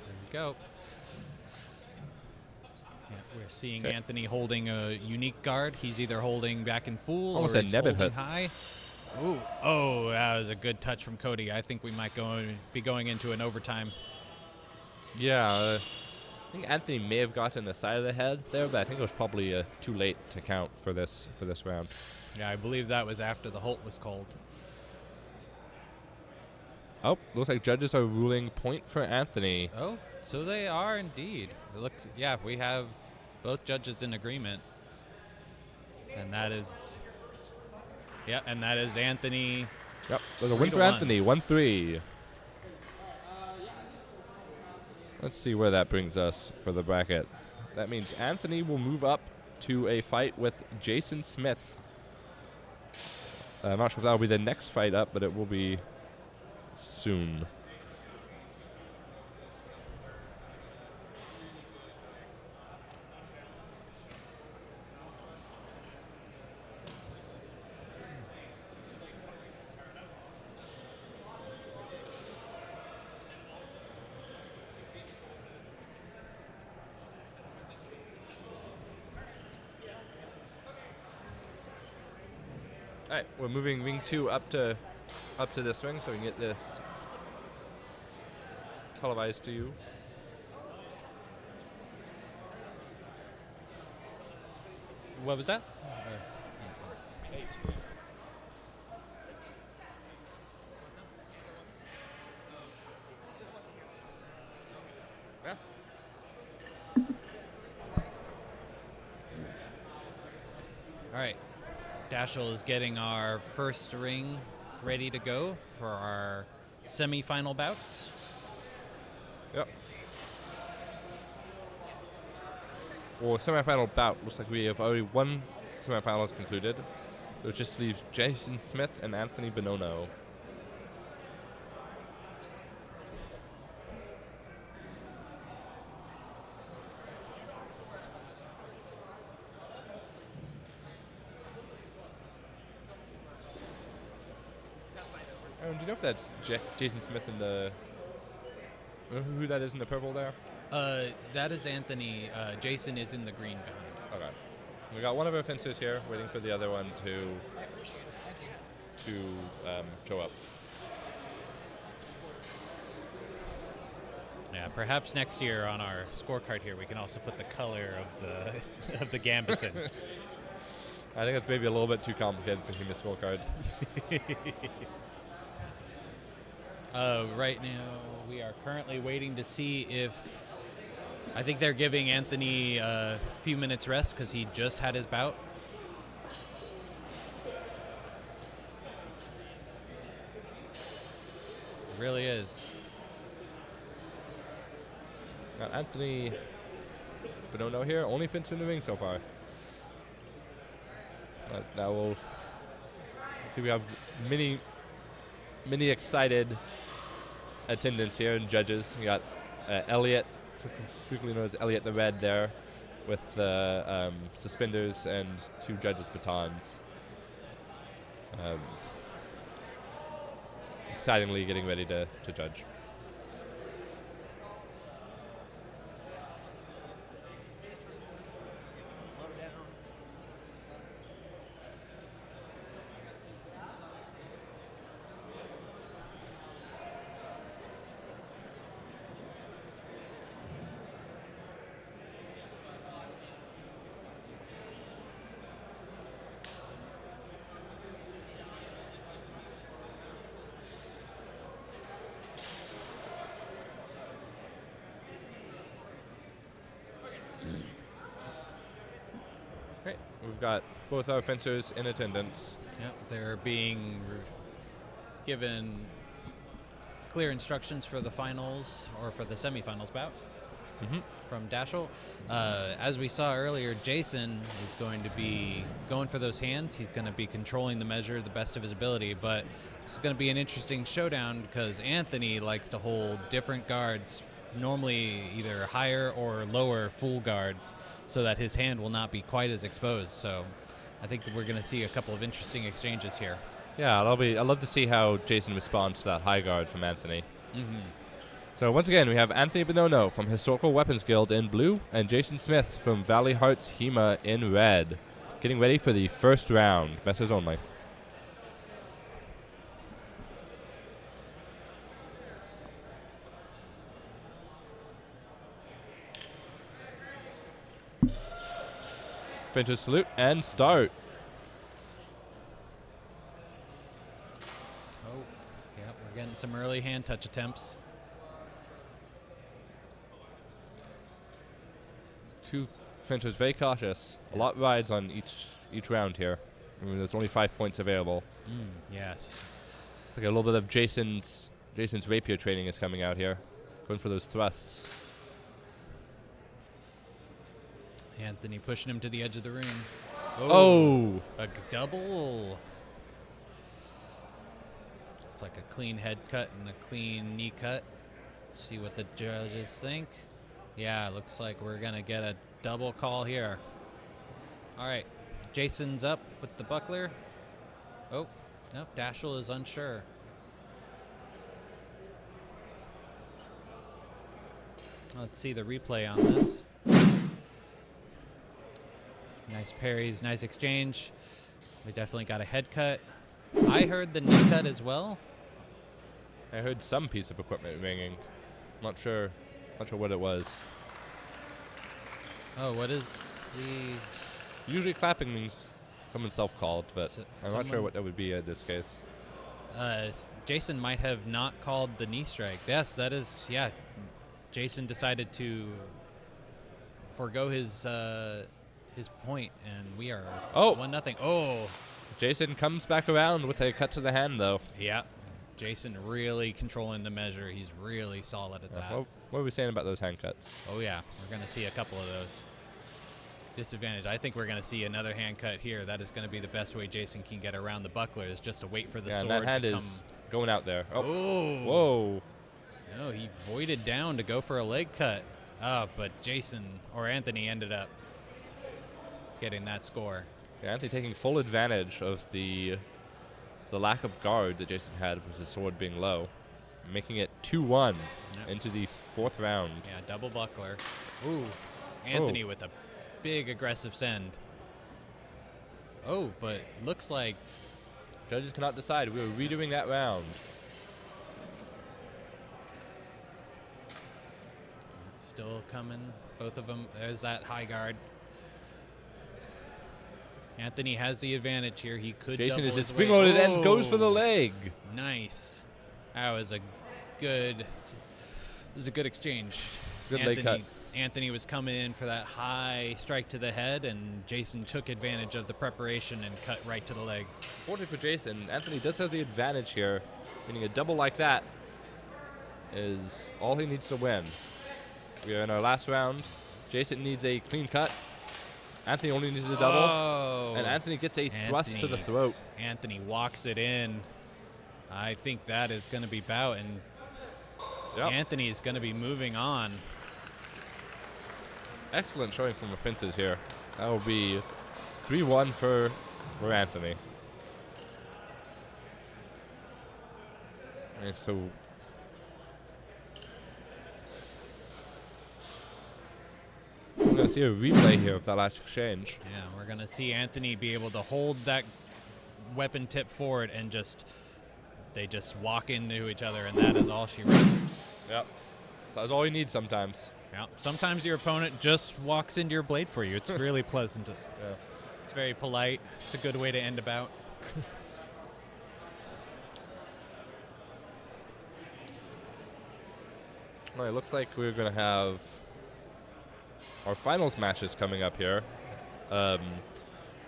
There we go. Yeah, we're seeing 'Kay. Anthony holding a unique guard. He's either holding back and full Almost or a he's Nebben holding hook. high. Ooh. Oh, that was a good touch from Cody. I think we might be going into an overtime. Yeah, I think Anthony may have gotten the side of the head there, but I think it was probably too late to count for this round. Yeah, I believe that was after the hold was called. Oh, looks like judges are ruling point for Anthony. Oh, so they are indeed. It looks, yeah, we have both judges in agreement. And that is, yeah, and that is Anthony. Yep, there's a win for Anthony, 1-3. Let's see where that brings us for the bracket. That means Anthony will move up to a fight with Jason Smith. I'm not sure if that'll be the next fight up, but it will be soon. All right, we're moving ring 2 up to this ring so we can get this televised to you. What was that? All right, Dashel is getting our first ring ready to go for our semifinal bouts. Yep. Well, semifinal bout looks like we have already one semifinals concluded. It just leaves Jason Smith and Anthony Buonomo. Do you know if that's Jason Smith in the... who that is in the purple there? That is Anthony. Jason is in the green behind. Okay. We got one of our fencers here waiting for the other one to show up. Yeah, perhaps next year on our scorecard here we can also put the color of the of the gambus in. I think that's maybe a little bit too complicated for him to scorecard. Right now, we are currently waiting to see if... I think they're giving Anthony a few minutes rest because he just had his bout. It really is. Got Anthony Buonomo here, only fence in the ring so far. Now we'll see. We have many excited attendants here and judges. We got Elliot, frequently known as Elliot the Red, there with the suspenders and 2 judges' batons. Excitingly getting ready to judge. Great. We've got both our fencers in attendance. Yep, they're being given clear instructions for the finals or for the semifinals bout from Dashel. As we saw earlier, Jason is going to be going for those hands. He's going to be controlling the measure the best of his ability, but it's going to be an interesting showdown because Anthony likes to hold different guards, normally either higher or lower full guards, so that his hand will not be quite as exposed. So I think that we're going to see a couple of interesting exchanges here. Yeah, I'd love to see how Jason responds to that high guard from Anthony. So once again, we have Anthony Buonomo from Historical Weapons Guild in blue and Jason Smith from Valley Hearts HEMA in red. Getting ready for the first round. Messers only. Finish salute and start. Oh, yeah, we're getting some early hand touch attempts. 2 finishers very cautious. A lot rides on each round here. I mean, there's only 5 points available. Yes. It's like a little bit of Jason's rapier training is coming out here. Going for those thrusts. Anthony pushing him to the edge of the ring. Oh! A double. It's like a clean head cut and a clean knee cut. Let's see what the judges think. Yeah, looks like we're going to get a double call here. All right. Jason's up with the buckler. Oh, nope. Dashel is unsure. Let's see the replay on this. Nice parries, nice exchange. We definitely got a head cut. I heard the knee cut as well. I heard some piece of equipment ringing. Not sure what it was. Oh, what is the... Usually clapping means someone's self-called, but I'm not sure what that would be in this case. Jason might have not called the knee strike. Yes, that is, yeah. Jason decided to forego his point, and we are 1-0. Oh, Jason comes back around with a cut to the hand, though. yeah. Jason really controlling the measure. He's really solid at that. What are we saying about those hand cuts? Oh, yeah. We're going to see a couple of those. Disadvantage. I think we're going to see another hand cut here. That is going to be the best way Jason can get around the buckler, is just to wait for the sword and that hand to come. is going out there. Oh. Whoa. No, he voided down to go for a leg cut. But Jason or Anthony ended up getting that score. Yeah, Anthony taking full advantage of the lack of guard that Jason had with his sword being low, making it 2-1 into the 4th round. Yeah, double buckler. Ooh, Anthony with a big aggressive send. Oh, but looks like judges cannot decide. We were redoing that round. Still coming, both of them. There's that high guard. Anthony has the advantage here. He could Jason double is just his weight. spring-loaded and goes for the leg. Nice. That was a good. It was a good exchange. Good leg cut. Anthony was coming in for that high strike to the head, and Jason took advantage of the preparation and cut right to the leg. Fortunately for Jason, Anthony does have the advantage here. Getting a double like that is all he needs to win. We are in our last round. Jason needs a clean cut. Anthony only needs a double. Oh. And Anthony gets a thrust to the throat. Anthony walks it in. I think that is going to be Beau, and Anthony is going to be moving on. Excellent showing from the fences here. That will be 3-1 for Anthony. And so we're going to see a replay here of that last exchange. Yeah, we're going to see Anthony be able to hold that weapon tip forward and they just walk into each other, and that is all she wrote. Yep. So that's all you need sometimes. Yep. Sometimes your opponent just walks into your blade for you. It's really pleasant. Yeah. It's very polite. It's a good way to end a bout. Well, it looks like we're going to have our finals matches coming up here.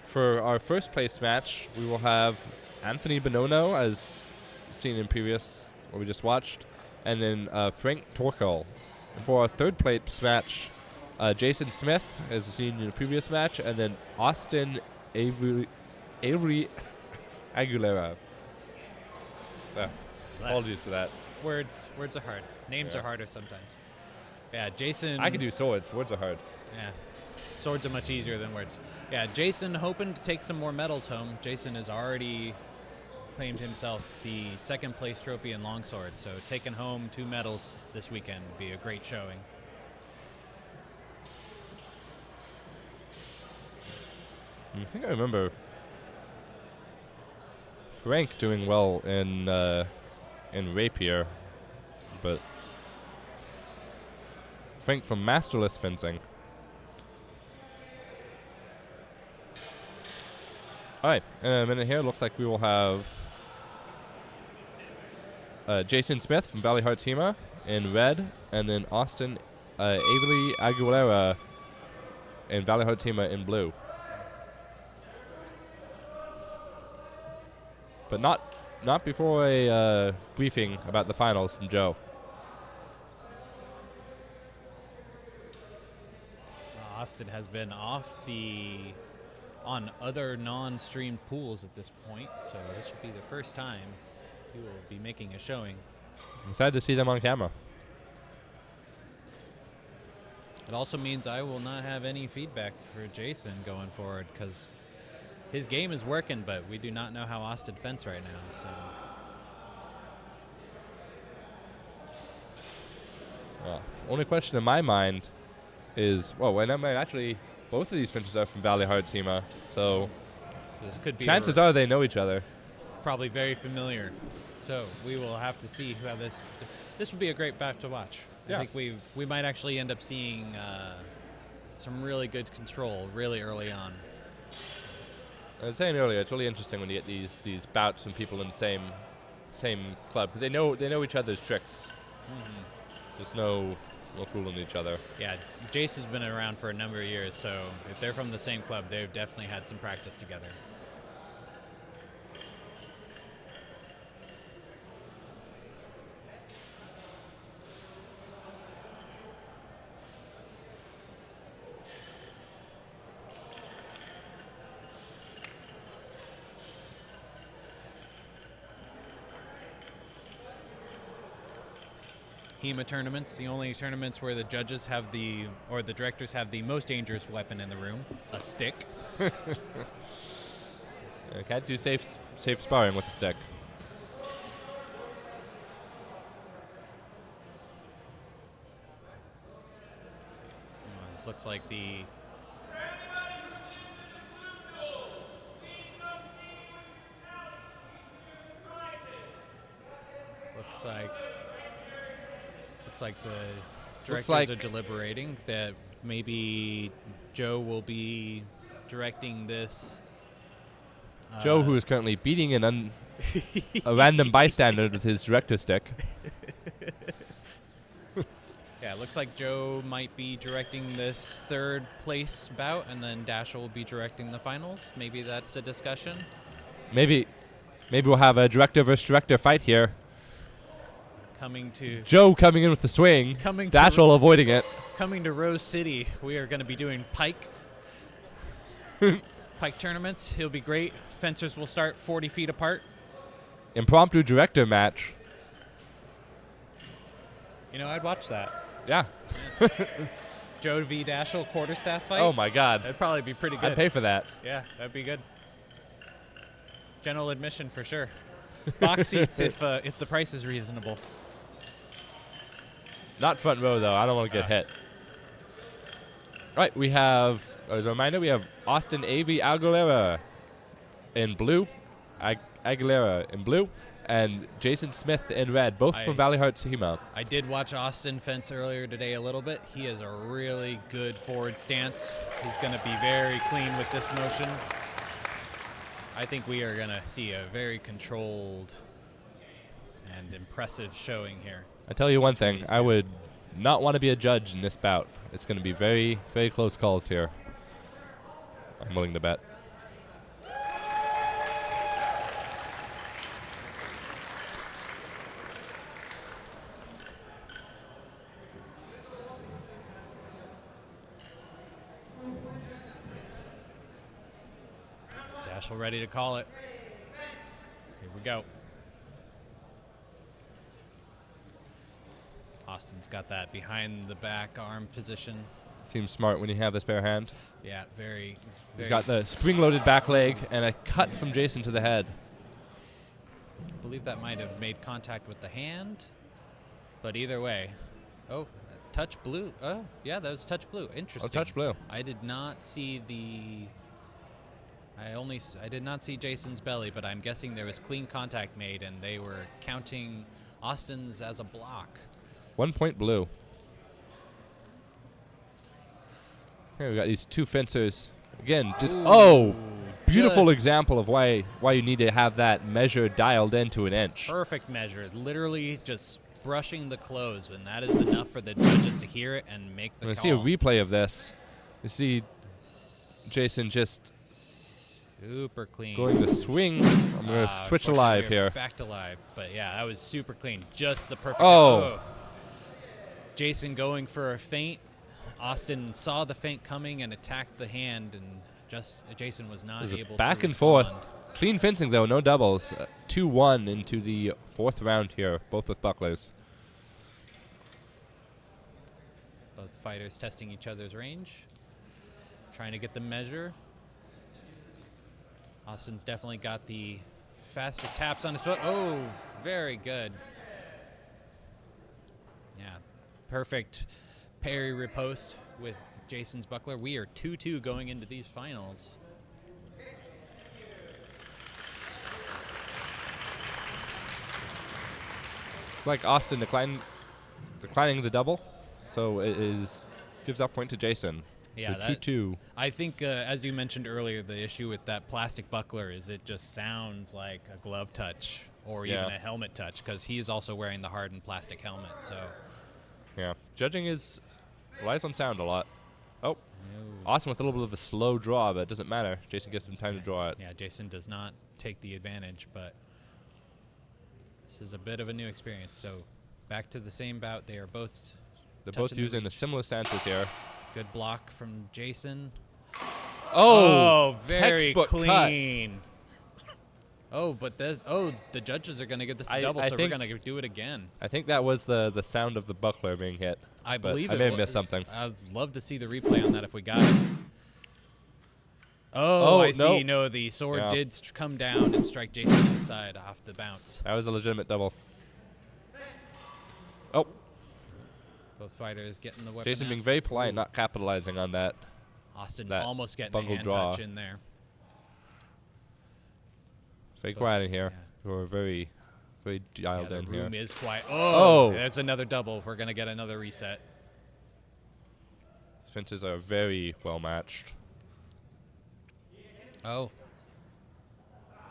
For our first place match, we will have Anthony Buonomo, as seen in previous, what we just watched, and then Frank Torkel. And for our third place match, Jason Smith, as seen in the previous match, and then Austin Avery Aguilera. Apologies for that. Words are hard. Names are harder sometimes. Yeah, Jason. I can do swords. Swords are hard. Yeah. Swords are much easier than words. Yeah, Jason hoping to take some more medals home. Jason has already claimed himself the second place trophy in longsword, so taking home 2 medals this weekend would be a great showing. I think I remember Frank doing well in Rapier, but Frank from Masterless Fencing. All right, in a minute here, looks like we will have Jason Smith from Valley Hartima in red, and then Austin Avery Aguilera in Valley Hartima in blue. But not before a briefing about the finals from Joe. Austin has been on other non-streamed pools at this point, so this will be the first time he will be making a showing. I'm excited to see them on camera. It also means I will not have any feedback for Jason going forward, because his game is working, but we do not know how Austin fence right now. So. Well, only question in my mind is, well, when actually both of these fences are from Valley Hartima, so So this could be Chances are they know each other. probably very familiar. So we will have to see how this. This would be a great bout to watch. Yeah. I think we might actually end up seeing some really good control really early on. I was saying earlier, it's really interesting when you get these bouts from people in the same club because they know each other's tricks. Mm-hmm. There's no fooling each other. Yeah, Jason's been around for a number of years, so if they're from the same club, they've definitely had some practice together. HEMA tournaments, the only tournaments where the judges have the directors have the most dangerous weapon in the room, a stick. Can't do safe sparring with a stick. Looks like the Looks like the directors are deliberating that maybe Joe will be directing this. Joe, who is currently beating a random bystander with his director stick. Yeah, it looks like Joe might be directing this third place bout, and then Dasher will be directing the finals. Maybe that's the discussion. Maybe we'll have a director versus director fight here. Joe coming in with the swing. Dashel avoiding it. Coming to Rose City, we are going to be doing pike tournaments. It'll be great. Fencers will start 40 feet apart. Impromptu director match. I'd watch that. Yeah. Joe v. Dashel quarterstaff fight. Oh my God. That'd probably be pretty good. I'd pay for that. Yeah, that'd be good. General admission for sure. Box seats if the price is reasonable. Not front row, though. I don't want to get hit. All right, we have, as a reminder, we have Austin Avey Aguilera in blue, Aguilera in blue, and Jason Smith in red, both from Valley Hearts HEMA. I did watch Austin fence earlier today a little bit. He has a really good forward stance. He's going to be very clean with this motion. I think we are going to see a very controlled and impressive showing here. I tell you one thing, I would not want to be a judge in this bout. It's going to be very, very close calls here. I'm willing to bet. Dashel ready to call it. Here we go. Austin's got that behind the back arm position. Seems smart when you have this bare hand. Yeah, very. He's got the spring-loaded back leg and a cut from Jason to the head. I believe that might have made contact with the hand, but either way. Oh, touch blue. Oh, yeah, that was touch blue. Interesting. Oh, touch blue. I did not see the. I did not see Jason's belly, but I'm guessing there was clean contact made, and they were counting Austin's as a block. 1 point blue. Here we got these two fencers. Again, beautiful example of why you need to have that measure dialed in to an inch. Perfect measure. Literally just brushing the clothes, and that is enough for the judges to hear it and make the call. See a replay of this. You see Jason just super clean. Going to swing. I'm going to switch to live here. Back to live. But yeah, that was super clean. Just the perfect. Oh. Jason going for a feint. Austin saw the feint coming and attacked the hand, and Jason was not able to back and respond. forth. Clean fencing, though. No doubles. 2-1 into the fourth round here, both with bucklers. Both fighters testing each other's range. Trying to get the measure. Austin's definitely got the faster taps on his foot. Oh, very good. Yeah, perfect parry riposte with Jason's buckler. We are 2-2 going into these finals. like Austin declining the double, so it gives that point to Jason. Yeah, the 2-2. I think, as you mentioned earlier, the issue with that plastic buckler is it just sounds like a glove touch or even a helmet touch, because he's also wearing the hardened plastic helmet. So, yeah, judging relies on sound a lot. Oh, Austin with a little bit of a slow draw, but it doesn't matter. Jason gives him time to draw it. Yeah, Jason does not take the advantage, but this is a bit of a new experience. So, back to the same bout. They are both. They're both using the similar stances here. Good block from Jason. Oh, very textbook clean. But the judges are going to give this a double, so we're going to do it again. I think that was the sound of the buckler being hit. I believe I it may have was. missed something. I'd love to see the replay on that if we got it. Oh, I see. No, the sword did come down and strike Jason in the side off the bounce. That was a legitimate double. Oh. Both fighters getting the weapon Jason out. being very polite, not capitalizing on that. Austin that almost getting a hand draw. touch in there. Stay quiet in here. We're very, very dialed in The here. room is quiet. Oh! That's another double. We're going to get another reset. These fences are very well matched. Oh.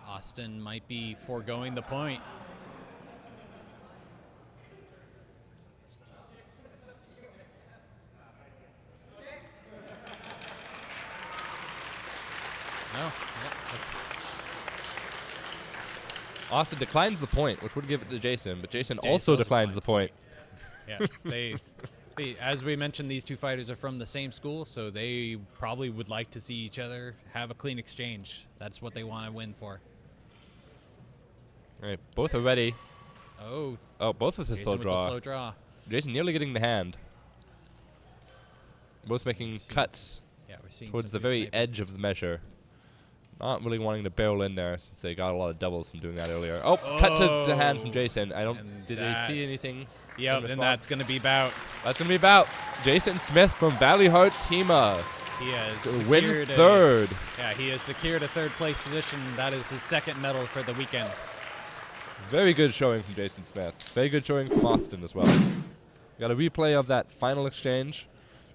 Austin might be foregoing the point. No. Austin declines the point, which would give it to Jason, but Jason also declines the point. Yeah, they, as we mentioned, these two fighters are from the same school, so they probably would like to see each other have a clean exchange. That's what they want to win for. All right, both are ready. Oh, both with a slow draw. Jason nearly getting the hand. Both making cuts we're seeing towards the very edge of the measure. Not really wanting to barrel in there since they got a lot of doubles from doing that earlier. Oh, cut to the hand from Jason. Did they see anything? Yep, and that's going to be bout. That's going to be bout. Jason Smith from Valley Hearts HEMA. He has to win secured third. He has secured a third place position. That is his second medal for the weekend. Very good showing from Jason Smith. Very good showing from Austin as well. Got a replay of that final exchange.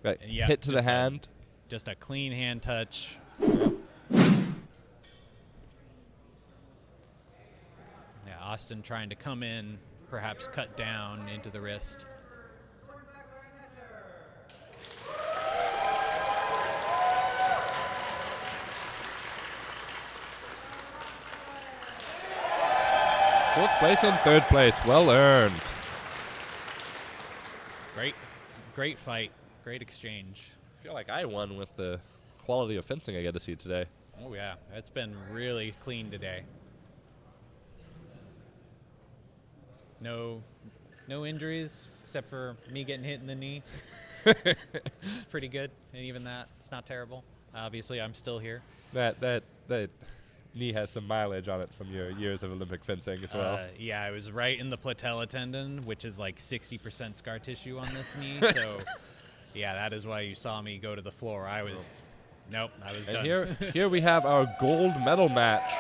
Got hit to the hand. Just a clean hand touch. Austin trying to come in, perhaps cut down into the wrist. Fourth place and third place, well earned. Great fight, great exchange. I feel like I won with the quality of fencing I get to see today. Oh yeah, it's been really clean today. No injuries except for me getting hit in the knee. It's pretty good, and even that, it's not terrible. Obviously, I'm still here. That knee has some mileage on it from your years of Olympic fencing as well. Yeah, I was right in the patella tendon, which is like 60% scar tissue on this knee. So, yeah, that is why you saw me go to the floor. I was done. Here we have our gold medal match.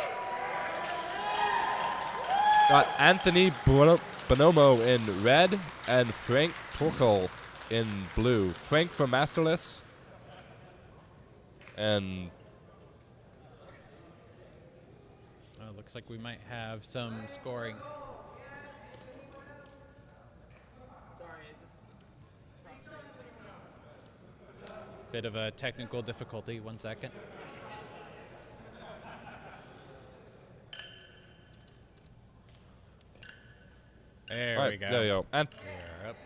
Got Anthony Buonomo in red and Frank Torkel in blue. Frank from Masterless and looks like we might have some scoring. Bit of a technical difficulty. 1 second. There we go. There you go. And we're up.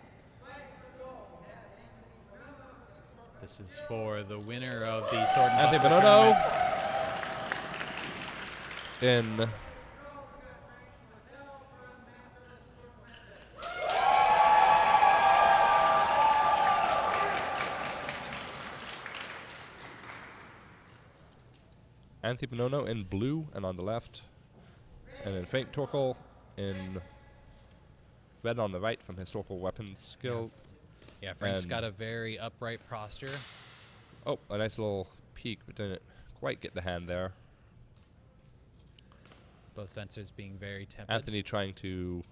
This is for the winner of the Sword and Anthony Buckler Buonomo in Anthony Buonomo in blue and on the left, and then Frank Torkel in red on the right from historical weapons skill. Yeah, Frank's got a very upright posture. Oh, a nice little peek, but didn't quite get the hand there. Both fencers being very tempered. Anthony trying to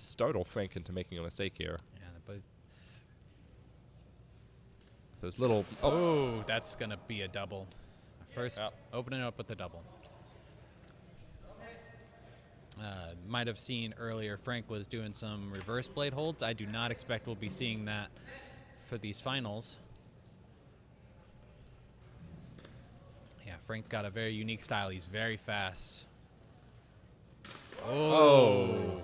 startle Frank into making a mistake here. Yeah, but Those little. oh, that's gonna be a double. First, opening up with the double. Might have seen earlier Frank was doing some reverse blade holds. I do not expect we'll be seeing that for these finals. Yeah, Frank got a very unique style. He's very fast. Oh.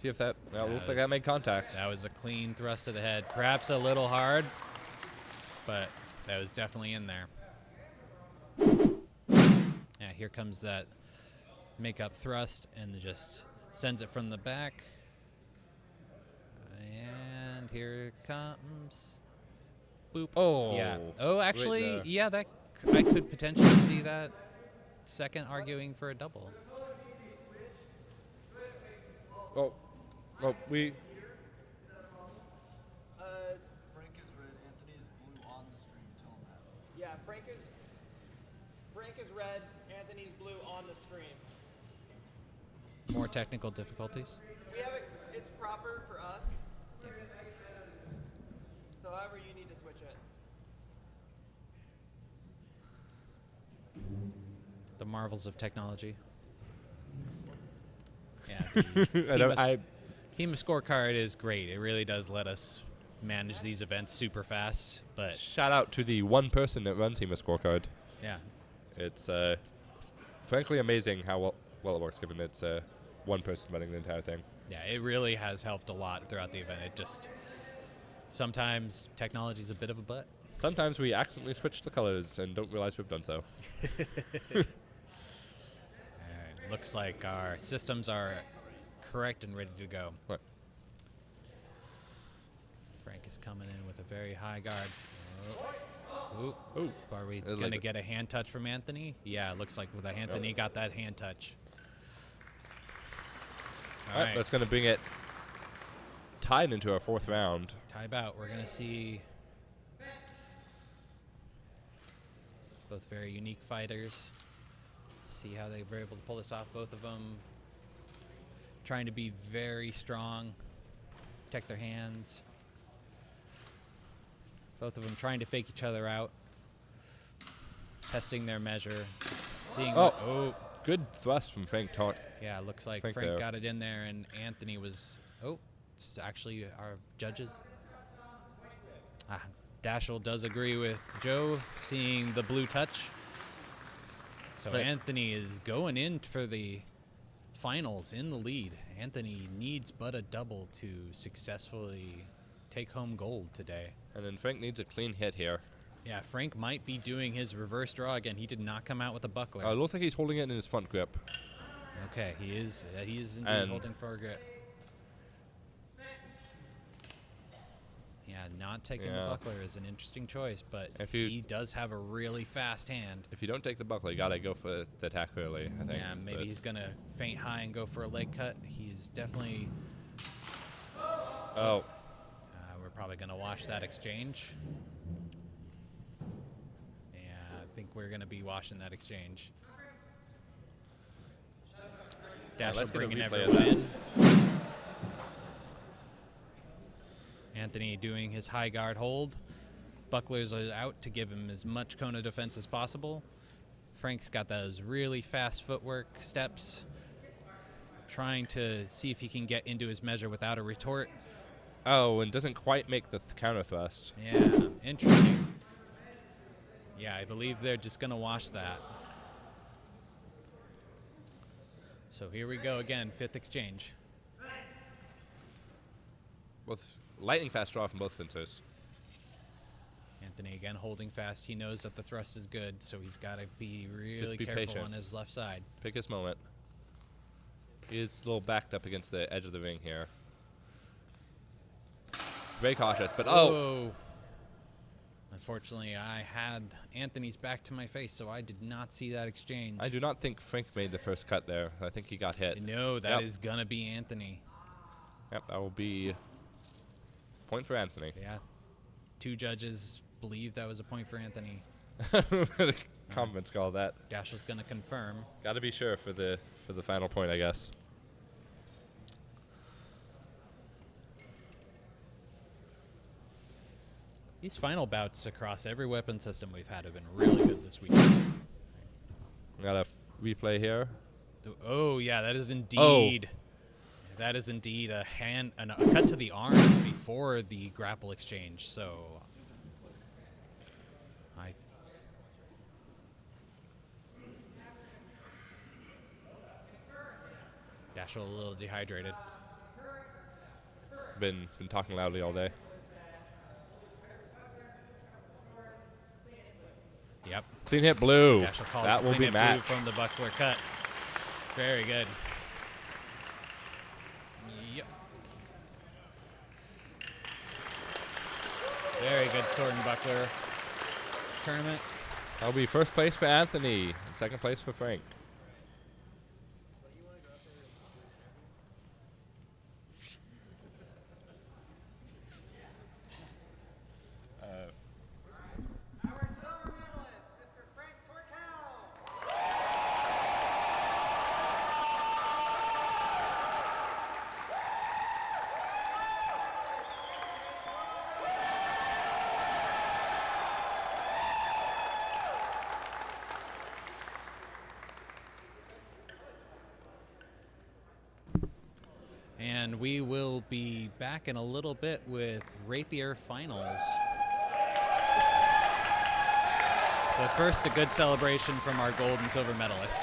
See if that. Well, looks like that made contact. That was a clean thrust to the head. Perhaps a little hard, but that was definitely in there. Yeah, here comes that make-up thrust, and just sends it from the back. And here it comes. Boop. Oh. Yeah. Oh, actually, there. yeah, that I could potentially see that second arguing for a double. Oh. Oh, we. Frank is red, Anthony is blue on the stream. Tell him that. Yeah, Frank is red, Anthony's blue on the stream. More technical difficulties. We have it. It's proper for us. So however you need to switch it. The marvels of technology. Yeah. HEMA scorecard is great. It really does let us manage these events super fast. But Shout out to the one person that runs HEMA scorecard. yeah, It's frankly amazing how well it works, given it's one person running the entire thing. yeah, it really has helped a lot throughout the event. It just sometimes technology's a bit of a butt. Sometimes we accidentally switch the colors and don't realize we've done so. Alright, looks like our systems are correct and ready to go. What? Frank is coming in with a very high guard. Oh. Ooh. Are we It's going to like get a hand touch from Anthony? Yeah, it looks like with Anthony got that hand touch. All right, that's going to bring it tied into our fourth round. Tie bout. We're going to see both very unique fighters. See how they were able to pull this off. Both of them trying to be very strong, protect their hands. Both of them trying to fake each other out, testing their measure, seeing. Good thrust from Frank Taunt. Yeah, looks like Frank Frank got it in there, and Anthony was. Oh, it's actually our judges. Dashel does agree with Joe, seeing the blue touch. So Anthony is going in for the finals in the lead. Anthony needs but a double to successfully take home gold today. And then Frank needs a clean hit here. Yeah, Frank might be doing his reverse draw again. He did not come out with a buckler. It looks like he's holding it in his front grip. Okay, he is indeed holding for a grip. Yeah, not taking the buckler is an interesting choice, but he does have a really fast hand. If you don't take the buckler, you gotta go for the attack early, I think. Yeah, maybe he's gonna feint high and go for a leg cut. He's definitely. Oh. We're probably gonna watch that exchange. Yeah, I think we're gonna be watching that exchange. Dashel bringing everyone in. Anthony doing his high guard hold. Bucklers are out to give him as much Kona defense as possible. Frank's got those really fast footwork steps, trying to see if he can get into his measure without a retort. Oh, and doesn't quite make the counter thrust. Yeah, interesting. Yeah, I believe they're just going to watch that. So here we go again, fifth exchange. Both lightning fast draw from both fencers. Anthony again holding fast. He knows that the thrust is good, so he's got to be really careful patient on his left side. Pick his moment. He is a little backed up against the edge of the ring here. Very cautious, but oh! Unfortunately, I had Anthony's back to my face, so I did not see that exchange. I do not think Frank made the first cut there. I think he got hit. No, that is going to be Anthony. Yep, that will be point for Anthony. Yeah. Two judges believe that was a point for Anthony. The conference call that. Dashel's going to confirm. Got to be sure for the for the final point, I guess. These final bouts across every weapon system we've had have been really good this week. We got a replay here. Oh yeah, that is indeed. Oh. That is indeed a cut to the arm before the grapple exchange. So, Dashel a little dehydrated. Been talking loudly all day. Yep. Clean hit blue. Dashel calls That will clean be hit match. blue from the buckler cut. Very good. Yep. Very good sword and buckler tournament. That'll be first place for Anthony and second place for Frank. Our silver medalist, Mr. Frank Torkel. And we will be back in a little bit with Rapier Finals. But first, a good celebration from our gold and silver medalist.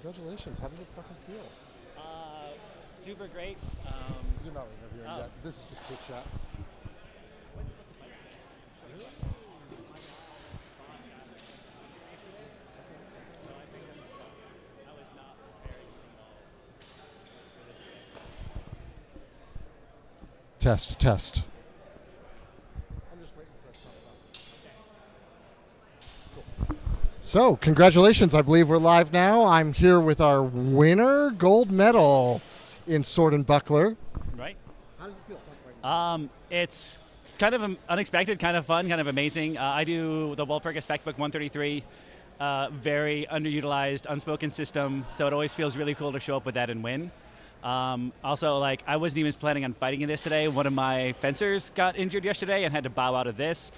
Congratulations. How does it fucking feel? Super great. You're not interviewing yet. This is just chit chat. Test. So, congratulations. I believe we're live now. I'm here with our winner, gold medal in Sword and Buckler. Right. How does it feel? Talk about it. It's kind of unexpected, kind of fun, kind of amazing. I do the Walpurgis Factbook 133, very underutilized, unspoken system, so it always feels really cool to show up with that and win. Also, like, I wasn't even planning on fighting in this today. One of my fencers got injured yesterday and had to bow out of this.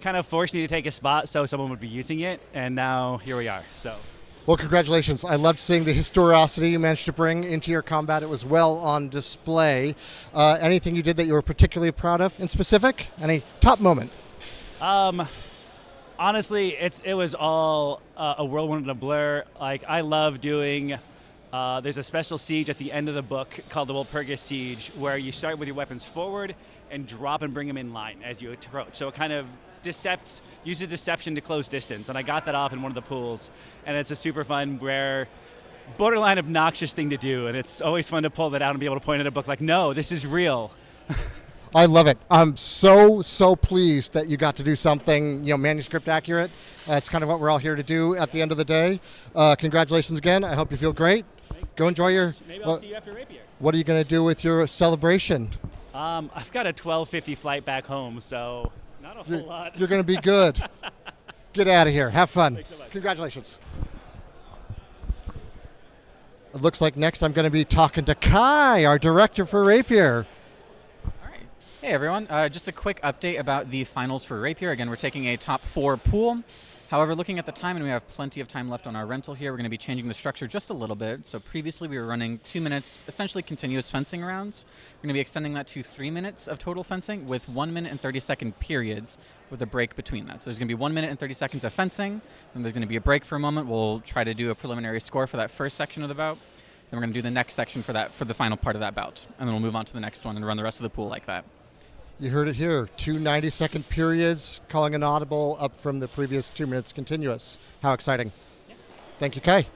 Kind of forced me to take a spot so someone would be using it, and now here we are. So, well, congratulations. I loved seeing the historicity you managed to bring into your combat. It was well on display. Anything you did that you were particularly proud of in specific? Any top moment? Honestly, it was all a whirlwind and a blur. Like, I love doing, there's a special siege at the end of the book called the Walpurgis Siege, where you start with your weapons forward and drop and bring them in line as you approach. So it kind of uses deception to close distance, and I got that off in one of the pools, and it's a super fun, rare, borderline obnoxious thing to do, and it's always fun to pull that out and be able to point at a book like, no, this is real. I love it. I'm so pleased that you got to do something, manuscript accurate. That's kind of what we're all here to do at the end of the day. Congratulations again. I hope you feel great. Go enjoy your... Maybe I'll see you after Rapier. What are you going to do with your celebration? I've got a 12:50 flight back home, so not a whole lot. You're going to be good. Get out of here. Have fun. Thanks so much. Congratulations. It looks like next I'm going to be talking to Kai, our director for Rapier. Hey everyone, just a quick update about the finals for Rapier. Again, we're taking a top 4 pool. However, looking at the time, and we have plenty of time left on our rental here, we're going to be changing the structure just a little bit. So previously we were running 2 minutes, essentially continuous fencing rounds. We're going to be extending that to 3 minutes of total fencing with 1 minute and 30-second periods with a break between that. So there's going to be 1 minute and 30 seconds of fencing, and there's going to be a break for a moment. We'll try to do a preliminary score for that first section of the bout. Then we're going to do the next section for the final part of that bout. And then we'll move on to the next one and run the rest of the pool like that. You heard it here, 2 90-second periods, calling an audible up from the previous 2 minutes continuous. How exciting. Yeah. Thank you, Kai.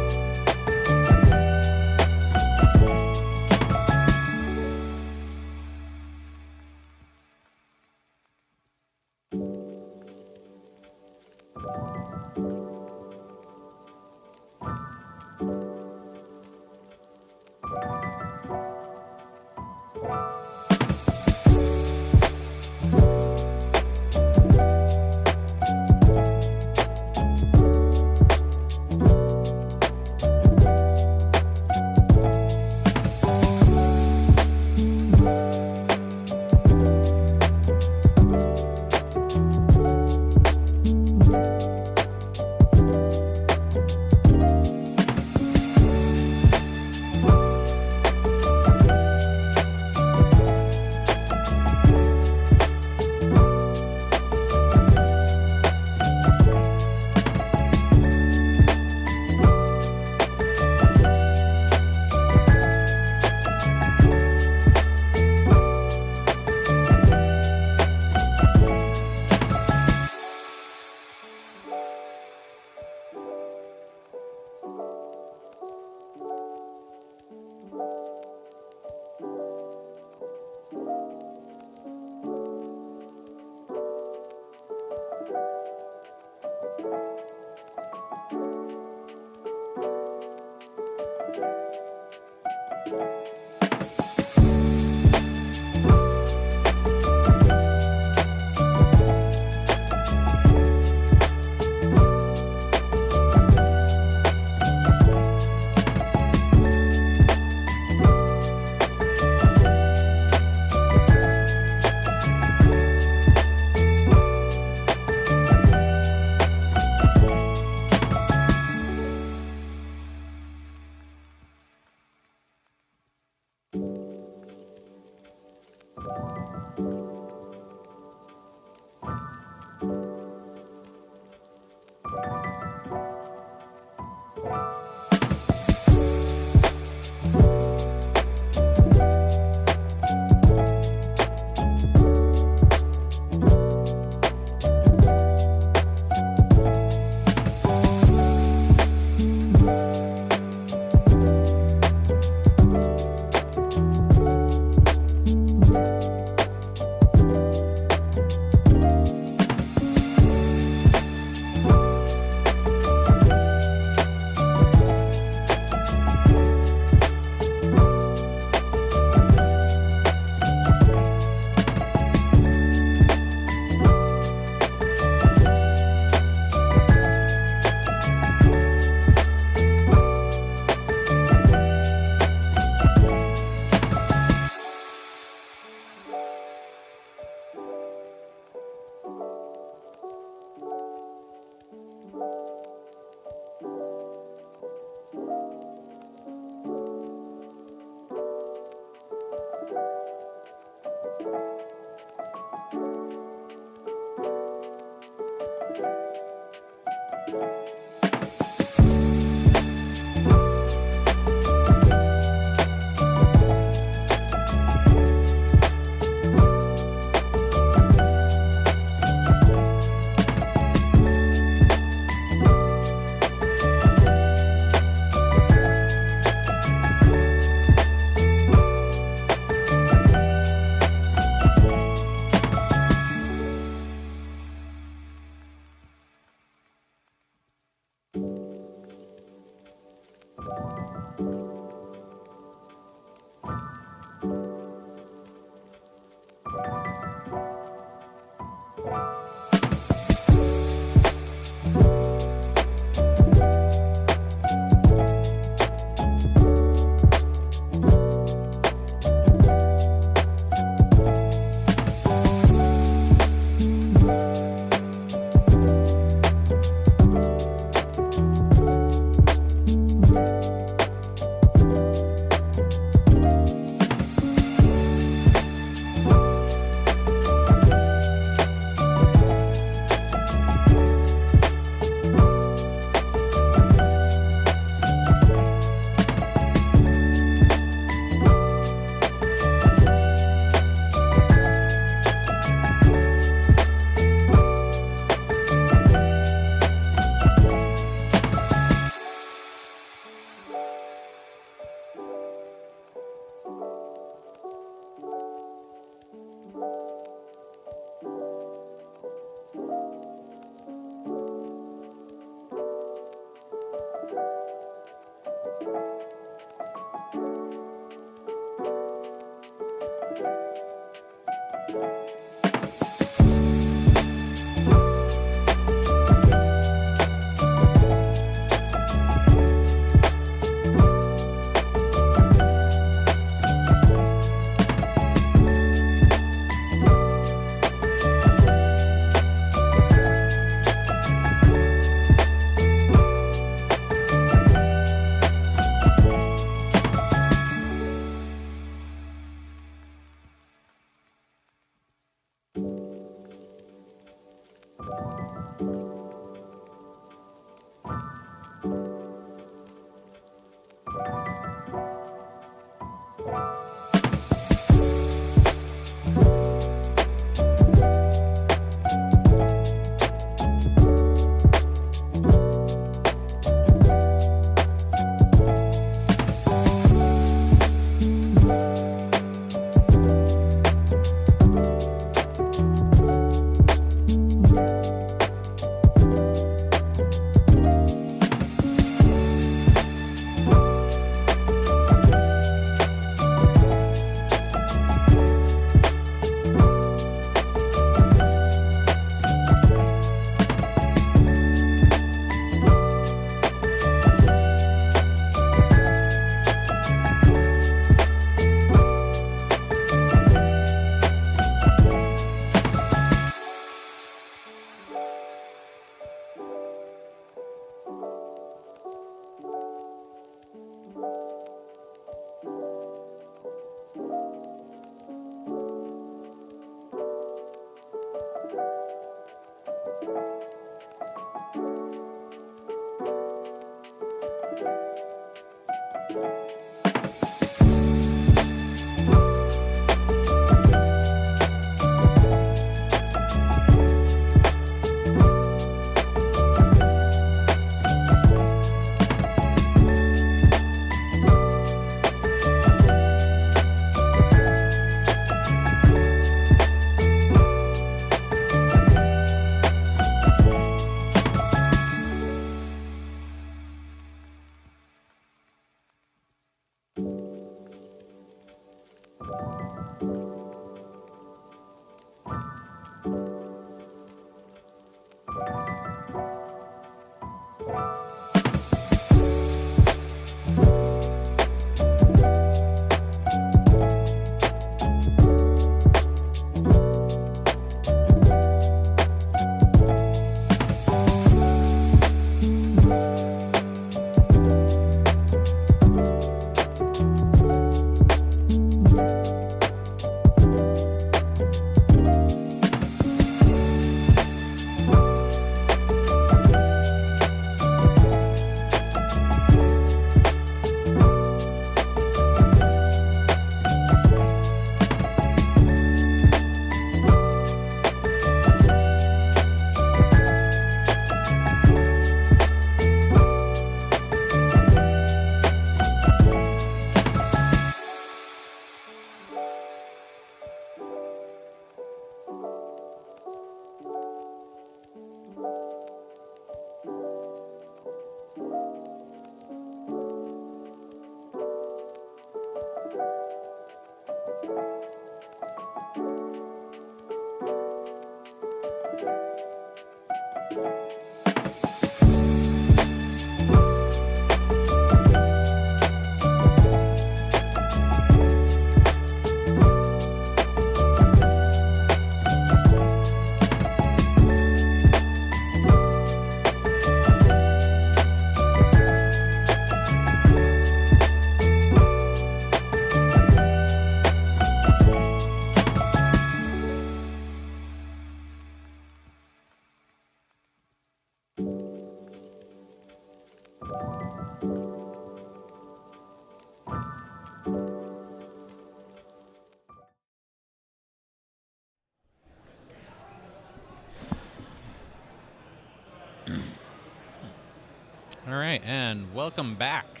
All right, and welcome back.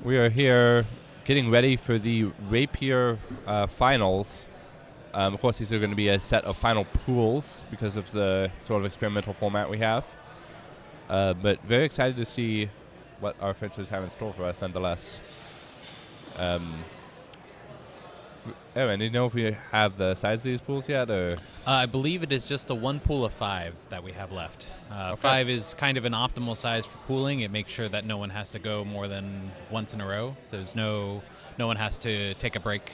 We are here getting ready for the Rapier finals. Of course, these are going to be a set of final pools because of the sort of experimental format we have. But very excited to see what our fencers have in store for us nonetheless. Errin, do you know if we have the size of these pools yet? Or I believe it is just the one pool of 5 that we have left. Okay. 5 is kind of an optimal size for pooling. It makes sure that no one has to go more than once in a row. There's no one has to take a break.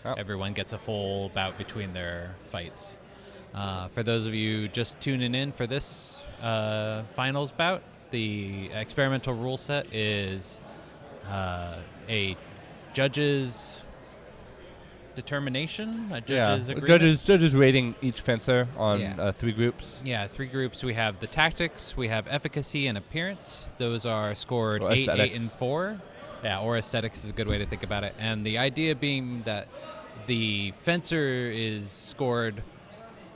Oh. Everyone gets a full bout between their fights. For those of you just tuning in for this finals bout, the experimental rule set is a judge's determination, a judge's agreement. Judges rating each fencer on 3 groups. Yeah, 3 groups. We have the tactics, we have efficacy and appearance. Those are scored Or 8, aesthetics. 8, and 4. Yeah, or aesthetics is a good way to think about it. And the idea being that the fencer is scored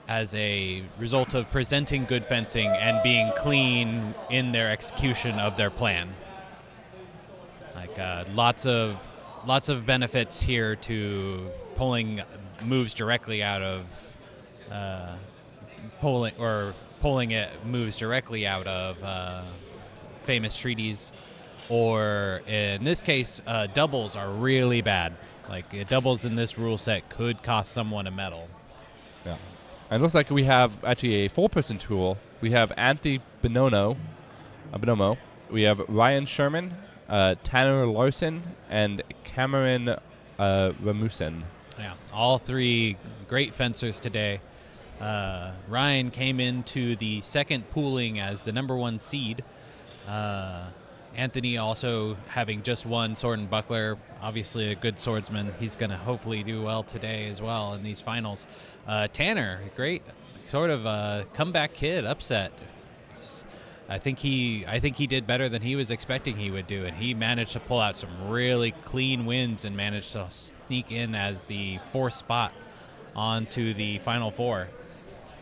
as a result of presenting good fencing and being clean in their execution of their plan. Like lots of benefits here to pulling moves directly out of pulling it moves directly out of famous treaties, or in this case, doubles are really bad. Like doubles in this rule set could cost someone a medal. Yeah. And it looks like we have actually a 4-person tool. We have Anthony Buonomo. We have Ryan Sherman, Tanner Larson, and Cameron Rasmussen. Yeah, all 3 great fencers today. Ryan came into the second pooling as the number 1 seed. Anthony also having just won Sword and Buckler, obviously a good swordsman. He's going to hopefully do well today as well in these finals. Tanner, great sort of comeback kid, upset. I think he did better than he was expecting he would do, and he managed to pull out some really clean wins and managed to sneak in as the 4th spot onto the Final 4.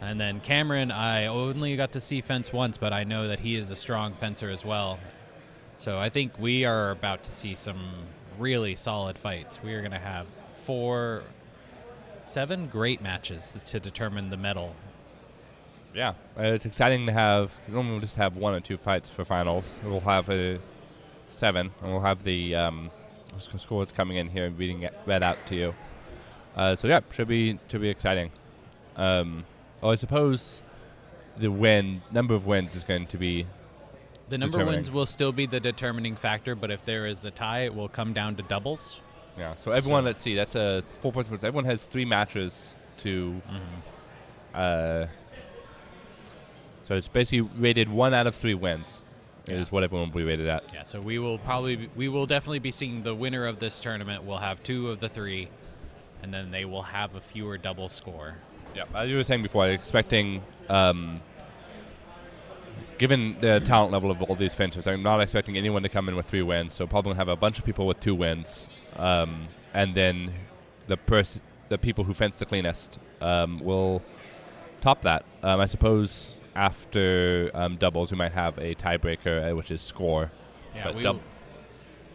And then Cameron, I only got to see fence once, but I know that he is a strong fencer as well. So I think we are about to see some really solid fights. We are going to have 7 great matches to determine the medal. Yeah, it's exciting to have. Normally we'll just have 1 or 2 fights for finals. We'll have 7, and we'll have the scores coming in here and read out to you. So yeah, should be exciting. I suppose the number of wins is going to be the number of wins will still be the determining factor, but if there is a tie, it will come down to doubles. Yeah. So everyone, let's see, that's a 4 points. Everyone has 3 matches to. So it's basically rated 1 out of 3 wins. Is what everyone will be rated at. Yeah. So we will definitely be seeing the winner of this tournament. Will have 2 of the 3, and then they will have a fewer double score. Yeah. As you were saying before, expecting. Given the talent level of all these fencers, I'm not expecting anyone to come in with 3 wins. So probably have a bunch of people with 2 wins, and then the people who fence the cleanest will top that. I suppose after doubles, we might have a tiebreaker, which is score.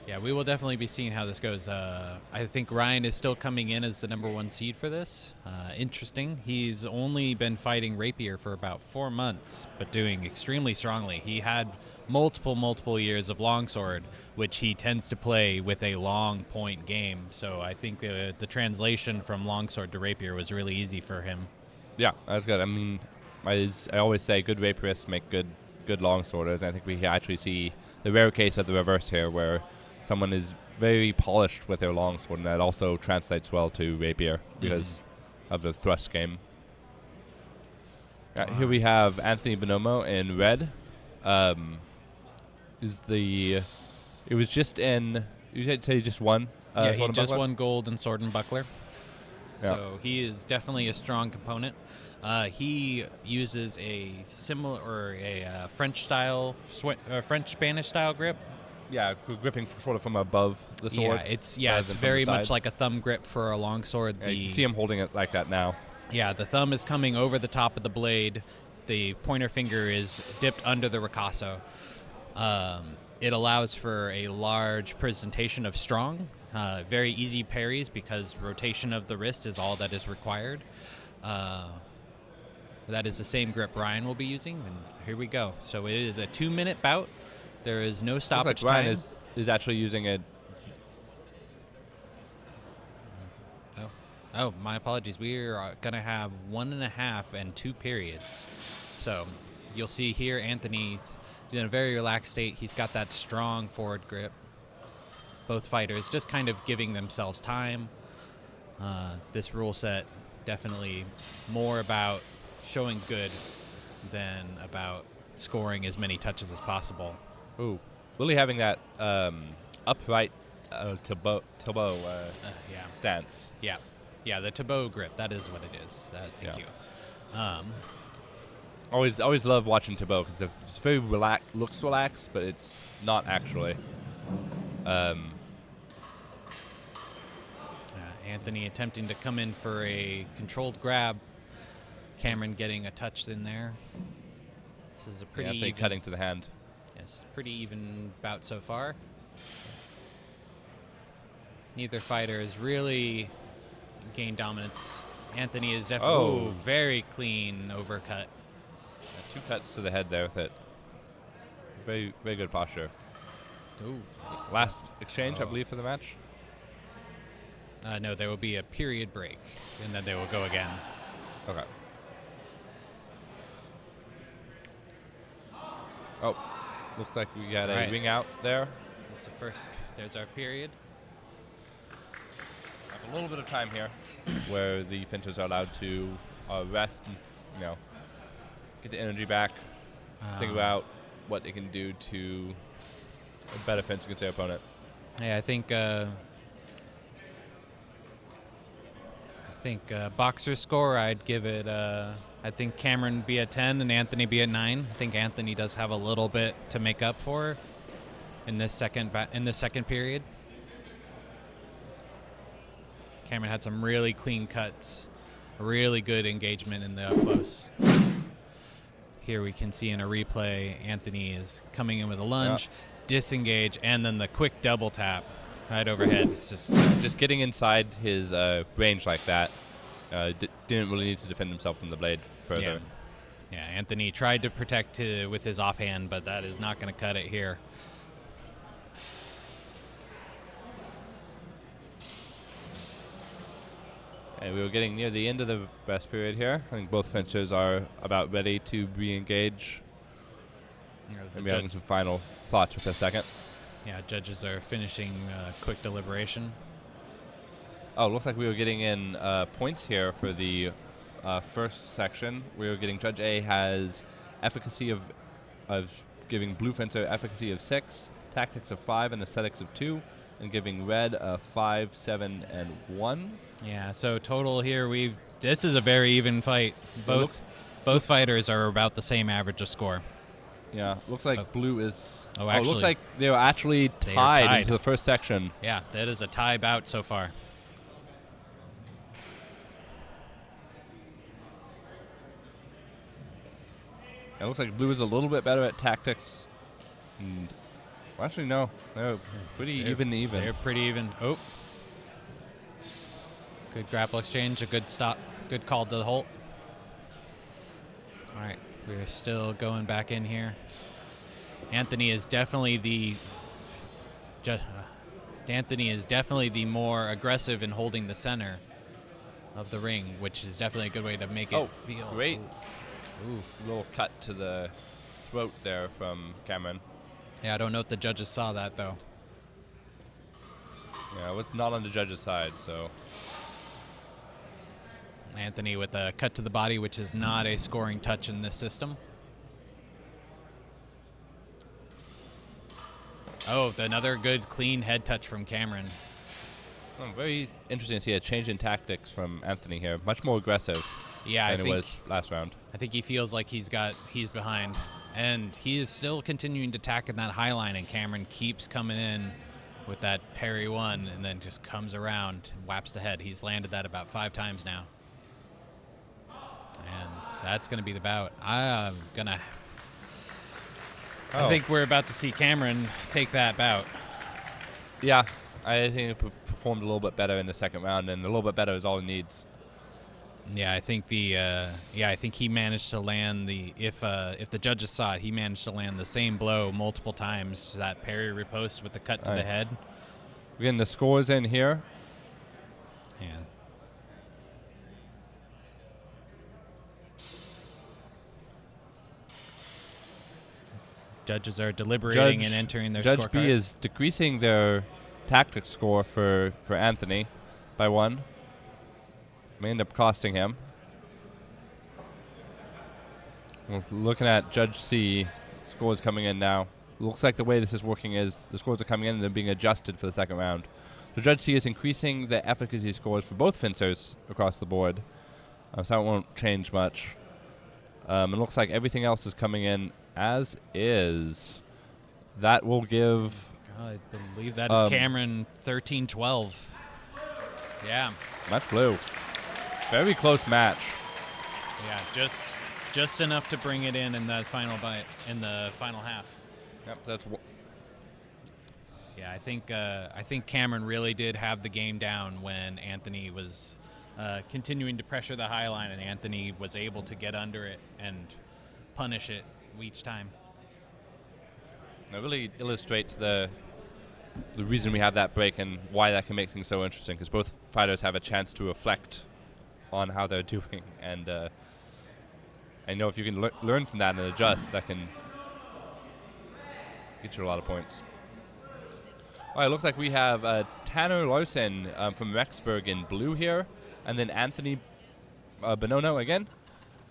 Yeah, we will definitely be seeing how this goes. I think Ryan is still coming in as the number 1 seed for this. Interesting. He's only been fighting Rapier for about 4 months, but doing extremely strongly. He had multiple years of longsword, which he tends to play with a long point game. So I think the translation from longsword to Rapier was really easy for him. Yeah, that's good. I mean, I always say good rapierists make good longsworders. I think we actually see the rare case of the reverse here, where someone is very polished with their longsword, and that also translates well to Rapier because of the thrust game. Here we have Anthony Buonomo in red. It was just in. You said he just won. Yeah, he just won gold in Sword and Buckler. Yeah. So he is definitely a strong component. He uses a similar or a French Spanish style grip. Yeah, gripping sort of from above the sword. It's very much like a thumb grip for a longsword. Yeah, you can see him holding it like that now. Yeah, the thumb is coming over the top of the blade. The pointer finger is dipped under the ricasso. It allows for a large presentation of strong, very easy parries because rotation of the wrist is all that is required. That is the same grip Ryan will be using, and here we go. So it is a 2-minute bout. There is no stoppage Ryan time. is actually using it. Oh, my apologies. We are going to have 1.5 and 2 periods. So you'll see here Anthony in a very relaxed state. He's got that strong forward grip. Both fighters just kind of giving themselves time. This rule set definitely more about showing good than about scoring as many touches as possible. Ooh, really having that upright to bow stance. Yeah, Yeah, the Beau grip. That is what it is. Thank you. Always love watching Beau because it's very looks relaxed, but it's not actually. Anthony attempting to come in for a controlled grab. Cameron getting a touch in there. This is a pretty Anthony even, cutting to the hand. Yes, pretty even bout so far. Neither fighter has really gained dominance. Anthony is definitely very clean overcut. 2 cuts to the head there with it. Very, very good posture. Ooh. Last exchange, I believe, for the match. No, there will be a period break, and then they will go again. Okay. Oh, looks like we got a ring out there. This is the first. There's our period. Have a little bit of time here, where the fencers are allowed to rest and, get the energy back, think about what they can do to better fence against their opponent. Yeah, I think boxer score, I'd give it. I think Cameron be at 10 and Anthony be at 9. I think Anthony does have a little bit to make up for in this second period. Cameron had some really clean cuts, really good engagement in the up close. Here we can see in a replay, Anthony is coming in with a lunge, disengage, and then the quick double tap right overhead. It's just getting inside his range like that. Didn't really need to defend himself from the blade further. Yeah, Anthony tried to protect with his offhand, but that is not going to cut it here. And we were getting near the end of the best period here. I think both fencers are about ready to re-engage. Maybe having some final thoughts with a second. Yeah, judges are finishing quick deliberation. Oh, looks like we were getting in points here for the first section. We were getting Judge A has efficacy of giving blue fencer efficacy of 6, tactics of 5, and aesthetics of 2, and giving red a 5, 7, and 1. Yeah, so total here this is a very even fight. Both fighters are about the same average of score. Yeah, looks like blue is. Actually, looks like they were actually tied into the first section. Yeah, that is a tie bout so far. It looks like blue is a little bit better at tactics. And, well, actually, no. They're pretty even. They're pretty even. Oh. Good grapple exchange, a good stop, good call to the Holt. All right, we're still going back in here. Anthony is definitely the more aggressive in holding the center of the ring, which is definitely a good way to make it feel. Great. Ooh, little cut to the throat there from Cameron. Yeah, I don't know if the judges saw that, though. Yeah, it's not on the judge's side, so. Anthony with a cut to the body, which is not a scoring touch in this system. Oh, another good clean head touch from Cameron. Very interesting to see a change in tactics from Anthony here. Much more aggressive than it was last round. I think he feels like he's behind. And he is still continuing to attack in that high line, and Cameron keeps coming in with that parry 1 and then just comes around and whaps the head. He's landed that about 5 times now. And that's going to be the bout. I think we're about to see Cameron take that bout. Yeah, I think he performed a little bit better in the second round, and a little bit better is all he needs. Yeah, I think I think he managed to land if the judges saw it, he managed to land the same blow multiple times. That parry riposte with the cut to the head. We're getting the scores in here. Yeah. Judges are deliberating and entering their scorecards. Judge B is decreasing their tactics score for Anthony by 1. May end up costing him. We're looking at Judge C. Scores coming in now. Looks like the way this is working is the scores are coming in and they're being adjusted for the second round. So Judge C is increasing the efficacy scores for both fencers across the board. So that won't change much. It looks like everything else is coming in as is. That will give... I believe that is Cameron 13-12. Yeah. Match flew. Very close match. Yeah, just enough to bring it in the final half. Yep, that's... Yeah, I think Cameron really did have the game down when Anthony was continuing to pressure the high line, and Anthony was able to get under it and punish it each time. It really illustrates the reason we have that break and why that can make things so interesting, because both fighters have a chance to reflect on how they're doing, and I know if you can learn from that and adjust, that can get you a lot of points. All right, looks like we have Tanner Larson from Rexburg in blue here, and then Anthony Buonomo again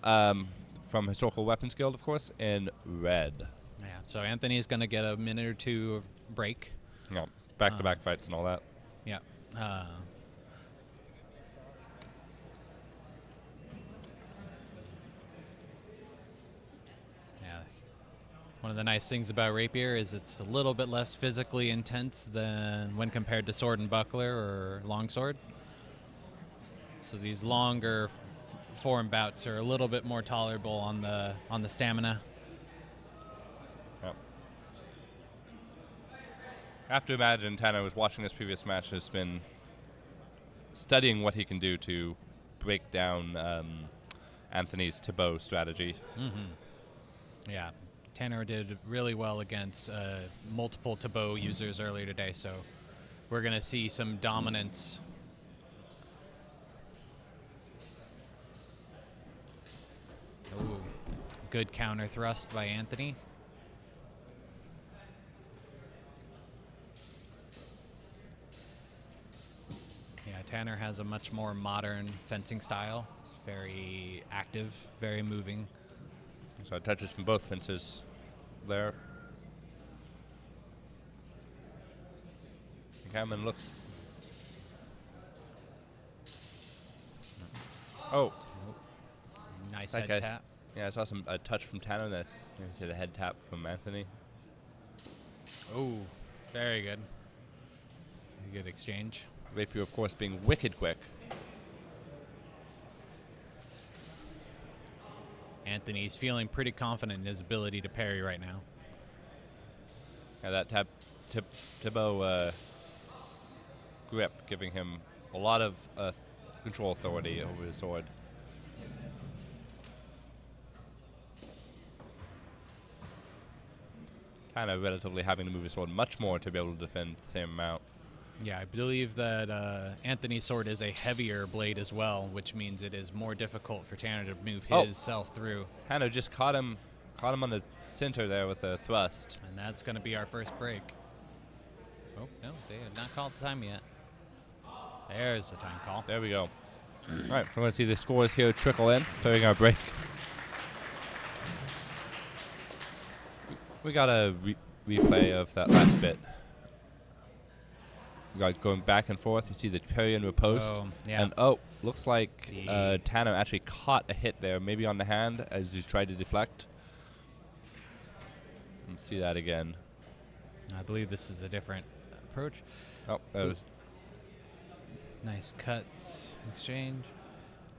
from Historical Weapons Guild, of course, in red. Yeah, so Anthony's going to get a minute or two of break. Yeah, back-to-back fights and all that. Yeah. One of the nice things about Rapier is it's a little bit less physically intense than when compared to sword and buckler or longsword. So these longer form bouts are a little bit more tolerable on the stamina. Yep. I have to imagine Tanner was watching this previous match, has been studying what he can do to break down Anthony's Thibaut strategy. Mm-hmm. Yeah. Tanner did really well against multiple Thibaut users earlier today, so we're going to see some dominance. Ooh, good counter thrust by Anthony. Yeah, Tanner has a much more modern fencing style. It's very active, very moving. So it touches from both fences there. Cameron looks... Oh. Nice head tap. Yeah, I saw a touch from Tanner, that you see the head tap from Anthony. Oh, very good. Good exchange. Rapier, of course, being wicked quick. Anthony's feeling pretty confident in his ability to parry right now. Yeah, that Thibaut grip giving him a lot of control authority over his sword. Kind of relatively having to move his sword much more to be able to defend the same amount. Yeah, I believe that Anthony's sword is a heavier blade as well, which means it is more difficult for Tanner to move his self through. Tanner just caught him on the center there with a thrust. And that's going to be our first break. Oh, no, they have not called the time yet. There's the time call. There we go. All right, we're going to see the scores here trickle in during our break. We got a replay of that last bit. We got going back and forth. You see the parry and riposte. Oh, yeah. And looks like Tanner actually caught a hit there, maybe on the hand as he tried to deflect. Let's see that again. I believe this is a different approach. Oh, that was nice cuts, exchange.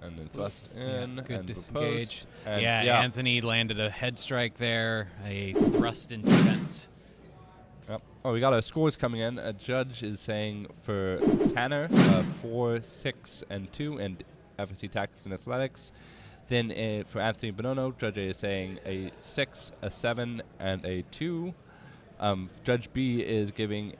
And then thrust in. Yeah, good and disengage. And yeah, Anthony landed a head strike there, a thrust in defense. Yep. Oh, we got our scores coming in. A judge is saying for Tanner 4, 6, and 2 in FSC Tactics and Athletics. Then for Anthony Buonomo, Judge A is saying a 6, a 7, and a 2. Judge B is giving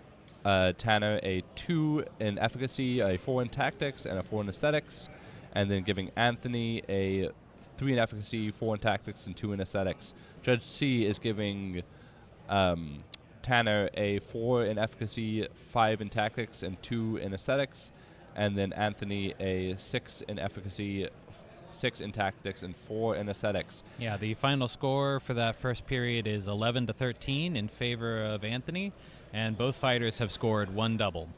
Tanner a 2 in efficacy, a 4 in tactics, and a 4 in aesthetics. And then giving Anthony a 3 in efficacy, 4 in tactics, and 2 in aesthetics. Judge C is giving Tanner a 4 in efficacy, 5 in tactics, and 2 in aesthetics. And then Anthony a 6 in efficacy, 6 in tactics, and 4 in aesthetics. Yeah, the final score for that first period is 11-13 in favor of Anthony, and both fighters have scored 1 double.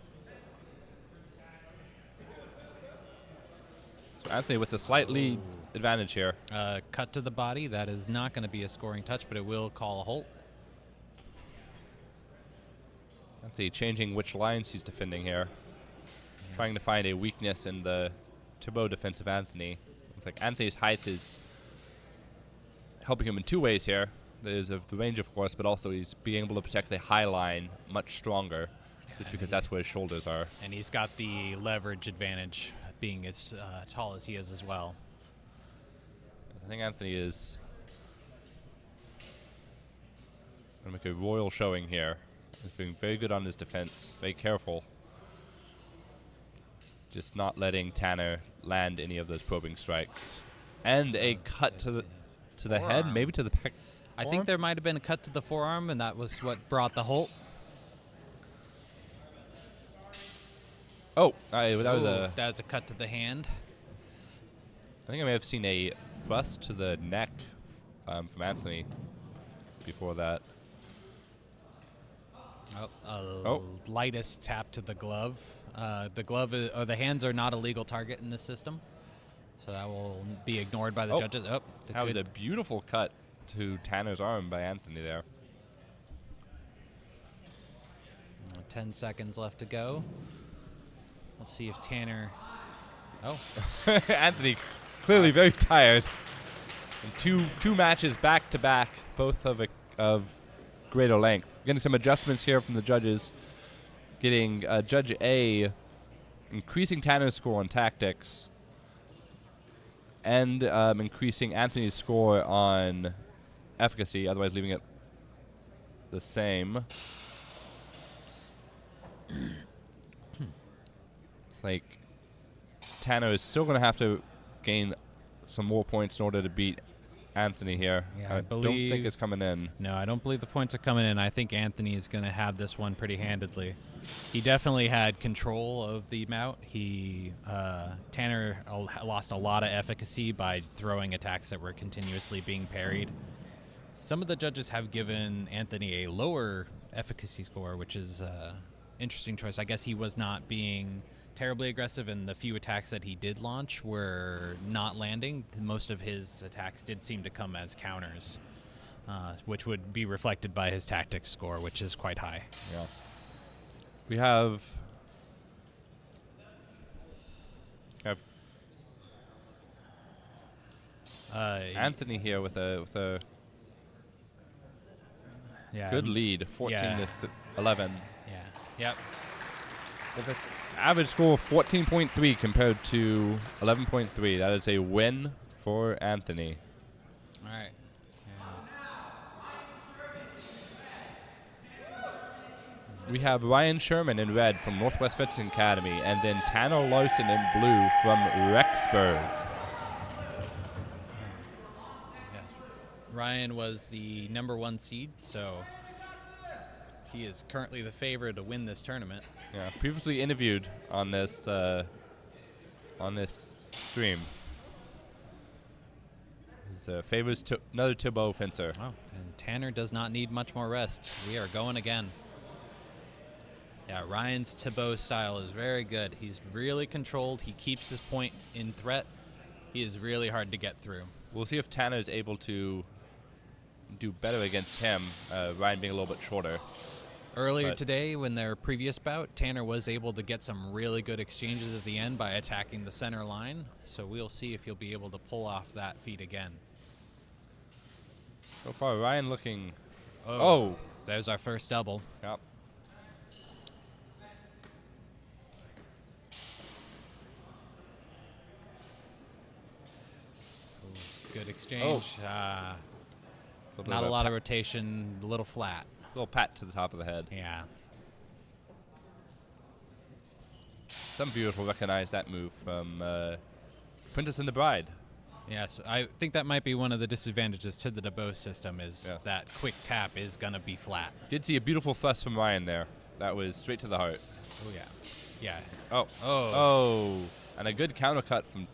Anthony with a slight lead advantage here. Cut to the body. That is not going to be a scoring touch, but it will call a hold. Anthony changing which lines he's defending here. Trying to find a weakness in the Thibaut defense of Anthony. Looks like Anthony's height is helping him in two ways here. There's the range, of course, but also he's being able to protect the high line much stronger, just because that's where his shoulders are. And he's got the leverage advantage, being as tall as he is as well. I think Anthony is going to make a royal showing here. He's being very good on his defense, very careful. Just not letting Tanner land any of those probing strikes. And a cut to the head, maybe to the back. I think there might have been a cut to the forearm, and that was what brought the hold. Oh, that was That's a cut to the hand. I think I may have seen a thrust to the neck from Anthony before that. Lightest tap to the glove. The glove or the hands are not a legal target in this system, so that will be ignored by the judges. That was a beautiful cut to Tanner's arm by Anthony there. 10 seconds left to go. We'll see if Tanner. Anthony clearly very tired. And two matches back to back, both of greater length. Getting some adjustments here from the judges. Getting Judge A increasing Tanner's score on tactics and increasing Anthony's score on efficacy, otherwise leaving it the same. It's like Tanner is still going to have to gain some more points in order to beat Anthony here. Yeah, I don't think it's coming in. No, I don't believe the points are coming in. I think Anthony is going to have this one pretty handedly. He definitely had control of the mount. Tanner lost a lot of efficacy by throwing attacks that were continuously being parried. Some of the judges have given Anthony a lower efficacy score, which is interesting choice. I guess he was not being terribly aggressive, and the few attacks that he did launch were not landing. Most of his attacks did seem to come as counters, which would be reflected by his tactics score, which is quite high. Yeah. We have Anthony here with a good lead, 14 to 11. Yeah. Yep. With an average score of 14.3 compared to 11.3. That is a win for Anthony. All right. We have Ryan Sherman in red from Northwest Veteran Academy, and then Tanner Larson in blue from Rexburg. Yes. Ryan was the #1 seed, so he is currently the favorite to win this tournament. Yeah, previously interviewed on this stream. His favors another Thibaut fencer. Oh, and Tanner does not need much more rest. We are going again. Yeah, Ryan's Thibaut style is very good. He's really controlled. He keeps his point in threat. He is really hard to get through. We'll see if Tanner is able to do better against him, Ryan being a little bit shorter. Earlier today, when their previous bout, Tanner was able to get some really good exchanges at the end by attacking the center line. So we'll see if he'll be able to pull off that feat again. So far, Ryan looking... Oh. There's our first double. Yep. Good exchange. Not a lot of rotation, a little flat. A little pat to the top of the head. Yeah. Some viewers will recognize that move from Princess and the Bride. Yes, I think that might be one of the disadvantages to the Beau system is that quick tap is going to be flat. Did see a beautiful thrust from Ryan there. That was straight to the heart. Oh, yeah. Yeah. Oh. And a good counter cut from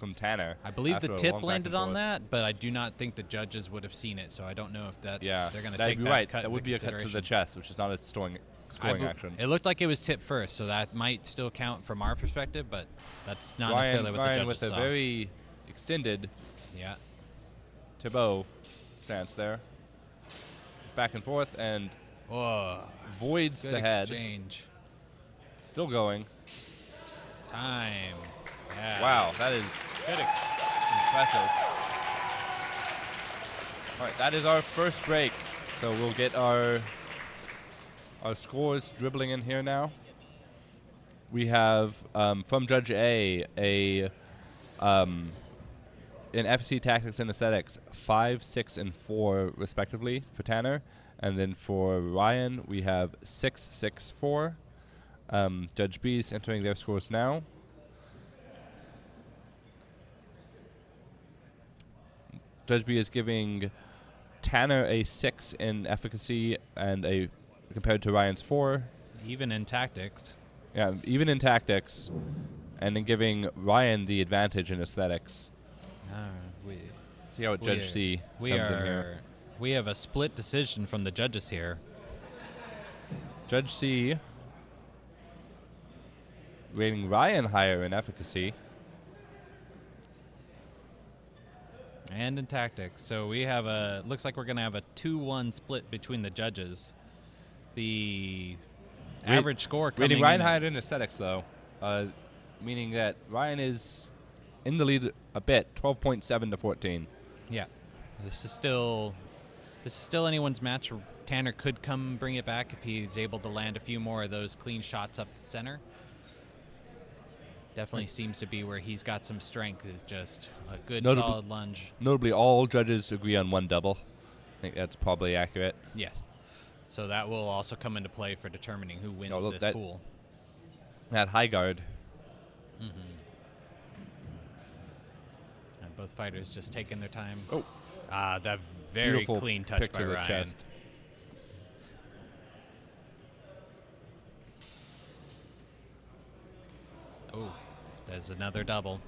from Tanner. I believe after the a tip long back landed and on forth. that, but I do not think the judges would have seen it, so I don't know if that Yeah, they're going to that'd take be that right. cut That into would be a cut to the consideration. chest, which is not a scoring action. It looked like it was tipped first, so that might still count from our perspective, but that's not Ryan, necessarily what the Ryan judges with saw. a very extended Beau stance there. Back and forth, and voids Good the head. exchange. Still going. Time. Yeah. Wow, that is good. Impressive. All right, that is our first break. So we'll get our scores dribbling in here now. We have from Judge A in FSC Tactics and Aesthetics 5, 6, and 4 respectively for Tanner, and then for Ryan we have 6, 6, 4. Judge B is entering their scores now. Judge B is giving Tanner a 6 in efficacy and compared to Ryan's 4. Even in tactics. Yeah, even in tactics, and then giving Ryan the advantage in aesthetics. See how Judge C comes in here. We have a split decision from the judges here. Judge C rating Ryan higher in efficacy. And in tactics. So we have looks like we're going to have a 2-1 split between the judges. The average score coming rating Ryan in higher in aesthetics, though, meaning that Ryan is in the lead a bit, 12.7 to 14. Yeah. This is still anyone's match. Tanner could come bring it back if he's able to land a few more of those clean shots up the center. Definitely seems to be where he's got some strength, is just a good solid lunge. Notably, all judges agree on 1 double. I think that's probably accurate. Yes. So that will also come into play for determining who wins this pool. That high guard. And both fighters just taking their time. Oh. That very Beautiful clean touch pick by to the Ryan. chest. Oh, there's another double.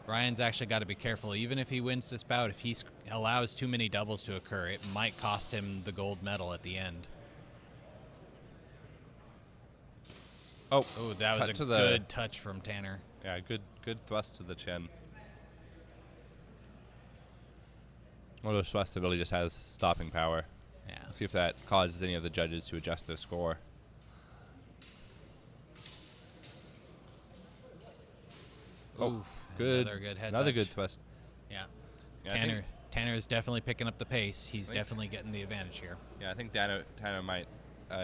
Ryan's actually got to be careful. Even if he wins this bout, if he allows too many doubles to occur, it might cost him the gold medal at the end. Oh, that was a good touch from Tanner. Yeah, good thrust to the chin. One of those thrusts that really just has stopping power. Yeah. Let's see if that causes any of the judges to adjust their score. Oof, good. Another good thrust. Yeah. Yeah, Tanner is definitely picking up the pace. He's definitely getting the advantage here. Yeah, I think Tanner might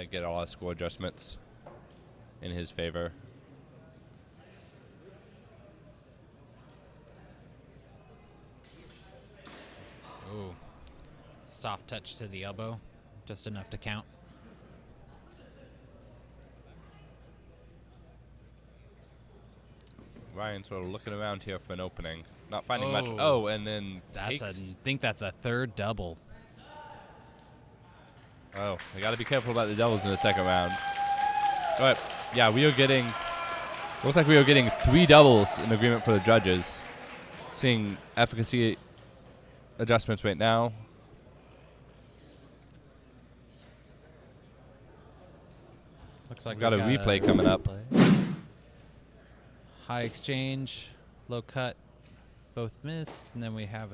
get a lot of score adjustments in his favor. Ooh. Soft touch to the elbow. Just enough to count. Ryan sort of looking around here for an opening. Not finding much. Oh, and then I think that's a third double. Oh, they got to be careful about the doubles in the second round. All right. Yeah, we are getting... Looks like we are getting 3 doubles in agreement for the judges. Seeing efficacy adjustments right now. Looks like we've got a replay coming up. High exchange, low cut, both missed, and then we have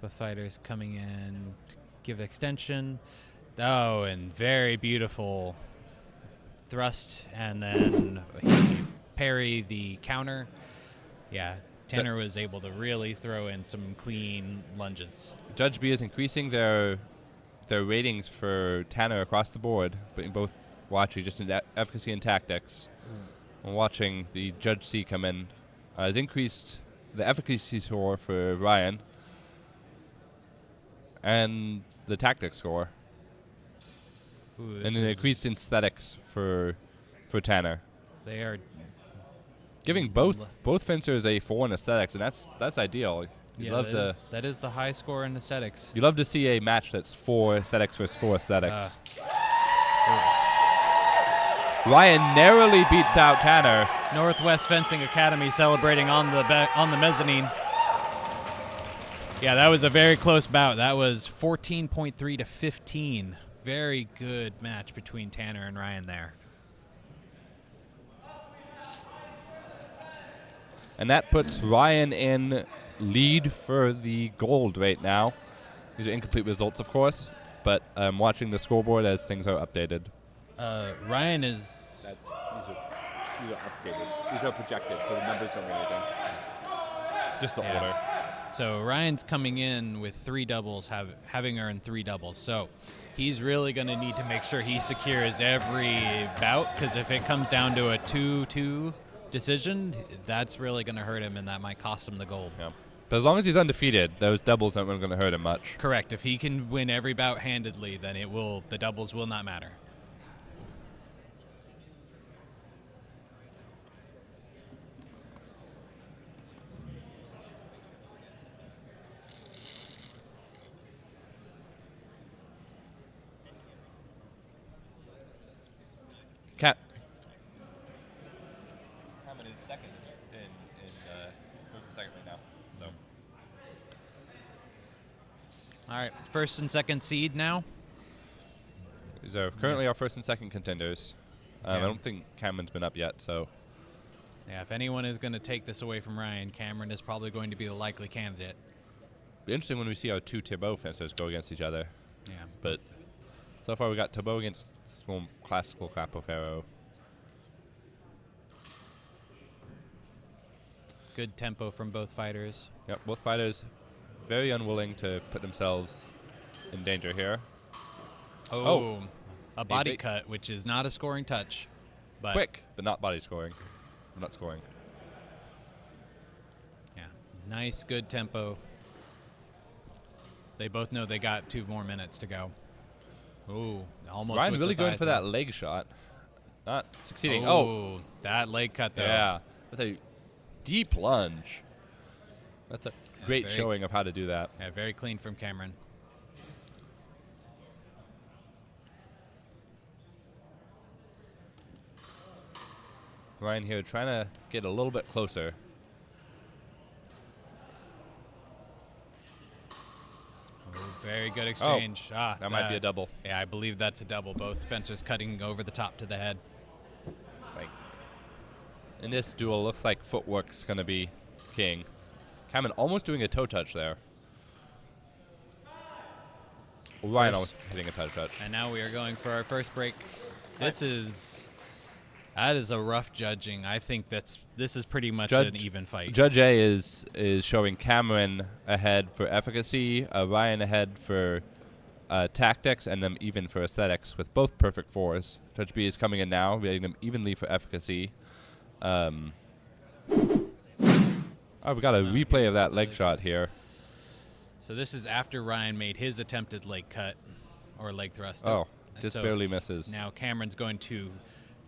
both fighters coming in to give extension. Oh, and very beautiful thrust, and then he parry the counter. Yeah, Tanner was able to really throw in some clean lunges. Judge B is increasing their ratings for Tanner across the board, but in both watching just in efficacy and tactics. We're watching the Judge C come in. Has increased the efficacy score for Ryan and the tactics score. Ooh, and then increased aesthetics for Tanner. They are giving both fencers a 4 in aesthetics, and that's ideal. That is the high score in aesthetics. You love to see a match that's 4 aesthetics versus 4 aesthetics. Ryan narrowly beats out Tanner. Northwest Fencing Academy celebrating on the mezzanine. Yeah, that was a very close bout. That was 14.3 to 15. Very good match between Tanner and Ryan there. And that puts Ryan in lead for the gold right now. These are incomplete results, of course, but I'm watching the scoreboard as things are updated. Ryan is... These are updated. These are projected, so the numbers don't mean anything. Just the order. So Ryan's coming in with 3 doubles, having earned 3 doubles. So he's really going to need to make sure he secures every bout, because if it comes down to a 2-2 decision, that's really going to hurt him, and that might cost him the gold. Yeah. But as long as he's undefeated, those doubles aren't going to hurt him much. Correct. If he can win every bout handedly, then the doubles will not matter. Cameron is second second right now. So. All right, first and second seed now. These are currently our first and second contenders. I don't think Cameron's been up yet, so. Yeah, if anyone is going to take this away from Ryan, Cameron is probably going to be the likely candidate. Be interesting when we see our 2 Thibaut fencers go against each other. Yeah. But so far we got Thibaut against small classical Capo Ferro. Good tempo from both fighters. Yep, both fighters very unwilling to put themselves in danger here. Oh, a body cut, which is not a scoring touch. But quick, but not body scoring. Not scoring. Yeah, nice, good tempo. They both know they got 2 more minutes to go. Ooh, almost. Ryan really going for that leg shot. Not succeeding. Oh, that leg cut, though. Yeah, that's a deep lunge. That's a great showing of how to do that. Yeah, very clean from Cameron. Ryan here trying to get a little bit closer. Oh, very good exchange. Oh, that might be a double. Yeah, I believe that's a double. Both fencers cutting over the top to the head. It's like in this duel, looks like footwork's going to be king. Cameron almost doing a toe touch there. Ryan almost hitting a toe touch. And now we are going for our first break. That is a rough judging. I think this is pretty much an even fight. Judge A is showing Cameron ahead for efficacy, Ryan ahead for tactics, and them even for aesthetics with both perfect 4s. Judge B is coming in now, rating them evenly for efficacy. We got a replay of that leg shot here. So this is after Ryan made his attempted leg cut or leg thrust. Oh, just barely misses. Now Cameron's going to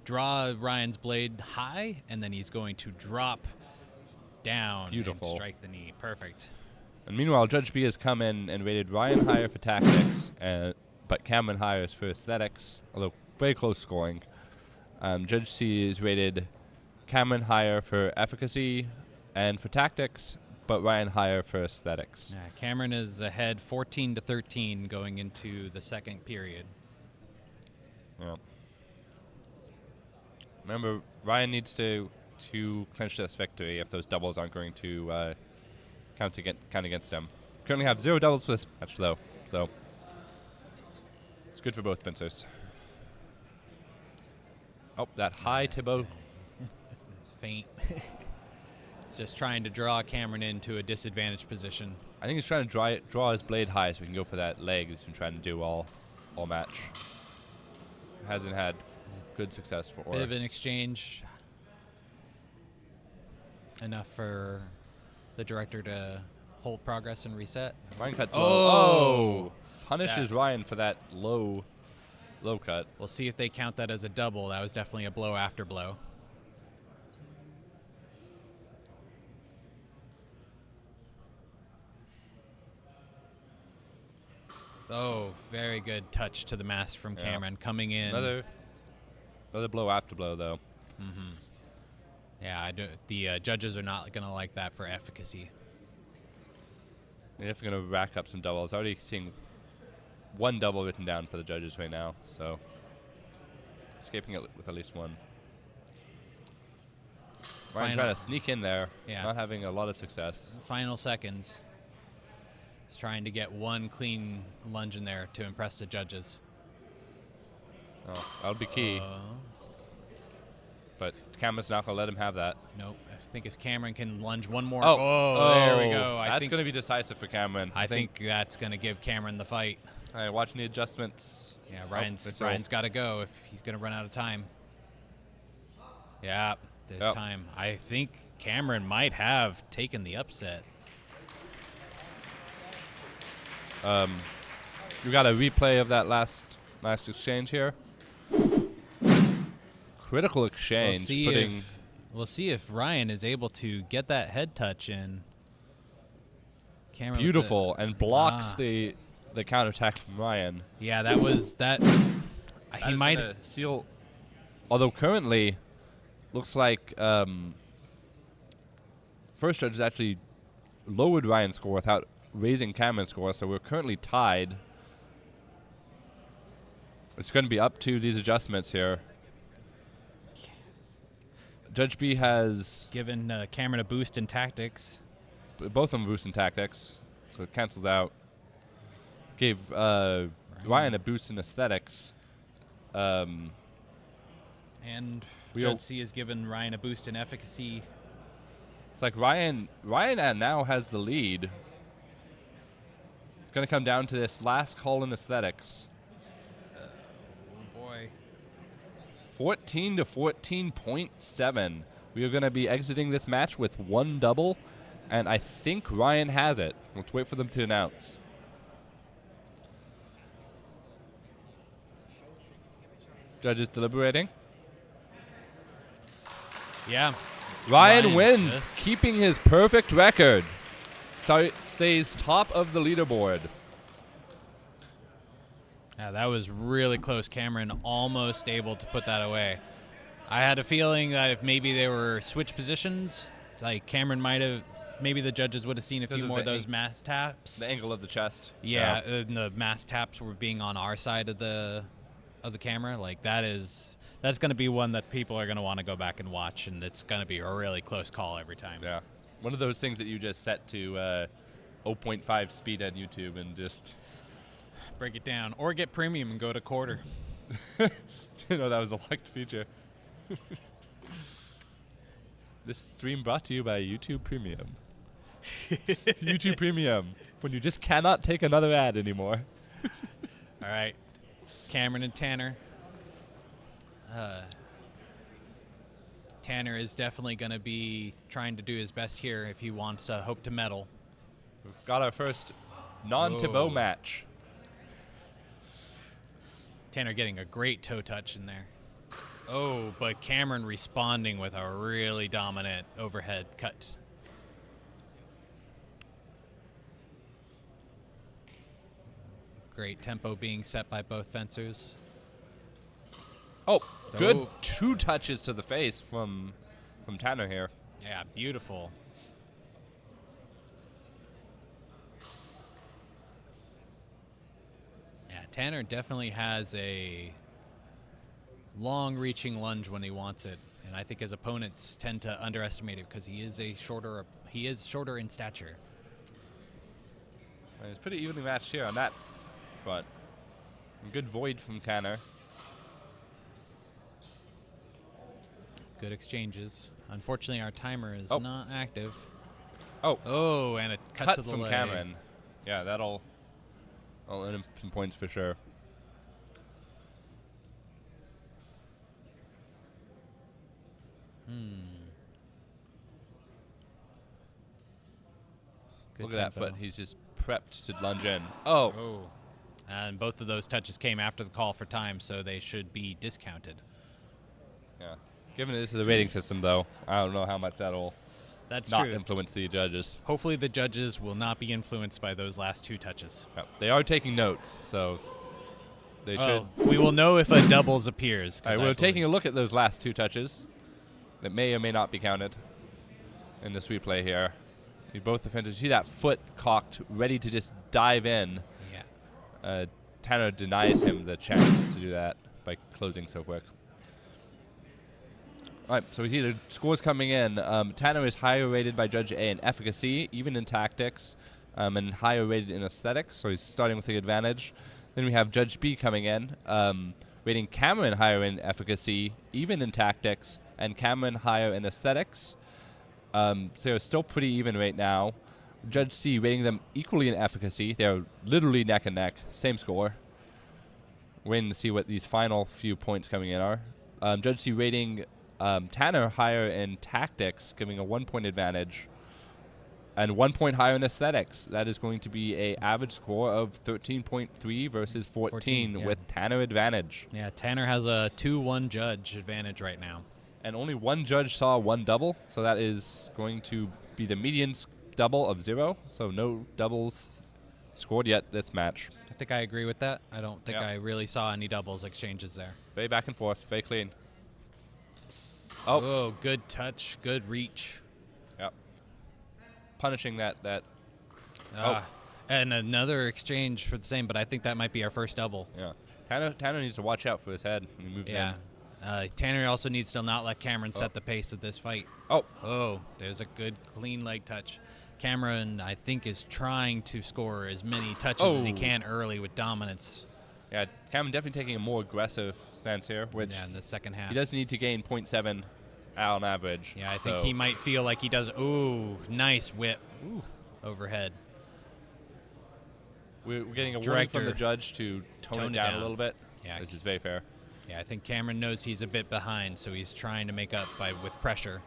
draw Ryan's blade high, and then he's going to drop down and strike the knee. Perfect. And meanwhile, Judge B has come in and rated Ryan higher for tactics, but Cameron higher for aesthetics, although very close scoring. Judge C is rated Cameron higher for efficacy and for tactics, but Ryan higher for aesthetics. Yeah, Cameron is ahead 14 to 13 going into the second period. Yeah. Remember, Ryan needs to clinch this victory if those doubles aren't going to count against him. Currently have 0 doubles for this match, though, so it's good for both fencers. Oh, that high Thibaut. Faint. He's just trying to draw Cameron into a disadvantaged position. I think he's trying to draw his blade high so he can go for that leg he's been trying to do all match. Hasn't had good success for Bit of an exchange. Enough for the director to hold progress and reset. Ryan cuts low. Oh! Punishes Ryan for that low cut. We'll see if they count that as a double. That was definitely a blow after blow. Oh, very good touch to the mask from Cameron coming in. Another Another blow after blow, though. Mm-hmm. Yeah, the judges are not going to like that for efficacy. They're definitely going to rack up some doubles. Already seeing one double written down for the judges right now, so escaping it with at least one. Ryan trying to sneak in there, not having a lot of success. Final seconds. He's trying to get one clean lunge in there to impress the judges. Oh, that would be key. But Cameron's not going to let him have that. Nope. I think if Cameron can lunge one more. Oh, there we go. That's going to be decisive for Cameron. I think that's going to give Cameron the fight. All right, watching the adjustments. Yeah, Ryan's got to go if he's going to run out of time. Yeah, this time. I think Cameron might have taken the upset. We got a replay of that last exchange here. Critical exchange. We'll see if Ryan is able to get that head touch in. Cameron beautiful, and blocks the counterattack from Ryan. Yeah, that was that. He might seal. Although currently, looks like first judge has actually lowered Ryan's score without raising Cameron's score, so we're currently tied. It's going to be up to these adjustments here. Judge B has given Cameron a boost in tactics. Both of them boost in tactics, so it cancels out. Gave Ryan a boost in aesthetics. And Judge C has given Ryan a boost in efficacy. It's like Ryan now has the lead. It's going to come down to this last call in aesthetics. Oh boy. 14 to 14.7. We are going to be exiting this match with one double, and I think Ryan has it. Let's wait for them to announce. Judges deliberating. Yeah. Ryan wins, keeping his perfect record. Stays top of the leaderboard. Yeah, that was really close. Cameron almost able to put that away. I had a feeling that if maybe they were switch positions, like Cameron might have, maybe the judges would have seen a few more of those mass taps. The angle of the chest. Yeah, and the mass taps were being on our side of the camera. Like that's going to be one that people are going to want to go back and watch, and it's going to be a really close call every time. Yeah, one of those things that you just set to 0.5 speed on YouTube and just break it down, or get premium and go to quarter. You know, that was a locked feature. This stream brought to you by YouTube Premium. YouTube Premium, when you just cannot take another ad anymore. All right, Cameron and Tanner. Tanner is definitely going to be trying to do his best here if he wants to hope to medal. We've got our first non-Beau match. Tanner getting a great toe touch in there. Oh, but Cameron responding with a really dominant overhead cut. Great tempo being set by both fencers. Oh, good two touches to the face from Tanner here. Yeah, beautiful. Yeah, Tanner definitely has a long-reaching lunge when he wants it, and I think his opponents tend to underestimate it because he is shorter in stature. It's pretty evenly matched here on that front. Good void from Tanner. Good exchanges. Unfortunately, our timer is not active. Oh, and a cut to the from leg. Cameron. Yeah, that'll earn him some points for sure. Look at that foot. He's just prepped to lunge in. Oh. And both of those touches came after the call for time, so they should be discounted. Yeah. Given this is a rating system, though, I don't know how much that'll not influence the judges. Hopefully the judges will not be influenced by those last two touches. They are taking notes, so They Oh, should. we will know if a doubles appears. All right, we're taking a look at those last 2 touches that may or may not be counted in this replay here. Both defenders, see that foot cocked, ready to just dive in. Yeah. Tanner denies him the chance to do that by closing so quick. All right, so we see the scores coming in. Tanner is higher rated by Judge A in efficacy, even in tactics, and higher rated in aesthetics, so he's starting with the advantage. Then we have Judge B coming in, rating Cameron higher in efficacy, even in tactics, and Cameron higher in aesthetics. So they're still pretty even right now. Judge C rating them equally in efficacy. They're literally neck and neck, same score. Waiting to see what these final few points coming in are. Judge C rating Tanner higher in tactics, giving a 1-point advantage, and 1 point higher in aesthetics. That is going to be a average score of 13.3 versus 14 yeah. with Tanner advantage. Yeah, Tanner has a 2-1 judge advantage right now. And only one judge saw 1 double, so that is going to be the median double of 0. So no doubles scored yet this match. I think I agree with that. I don't think I really saw any doubles exchanges there. Very back and forth, very clean. Oh, good touch, good reach. Yep. Punishing that. And another exchange for the same, but I think that might be our first double. Yeah. Tanner needs to watch out for his head when he moves in. Tanner also needs to not let Cameron set the pace of this fight. Oh, there's a good clean leg touch. Cameron, I think, is trying to score as many touches as he can early with dominance. Yeah, Cameron definitely taking a more aggressive stance here, which in the second half. He does need to gain 0.7 on average. Yeah, I think he might feel like he does. Ooh, nice whip. Ooh, overhead. We're getting a warning from the judge to tone it down a little bit. Yeah, which is very fair. Yeah, I think Cameron knows he's a bit behind, so he's trying to make up with pressure.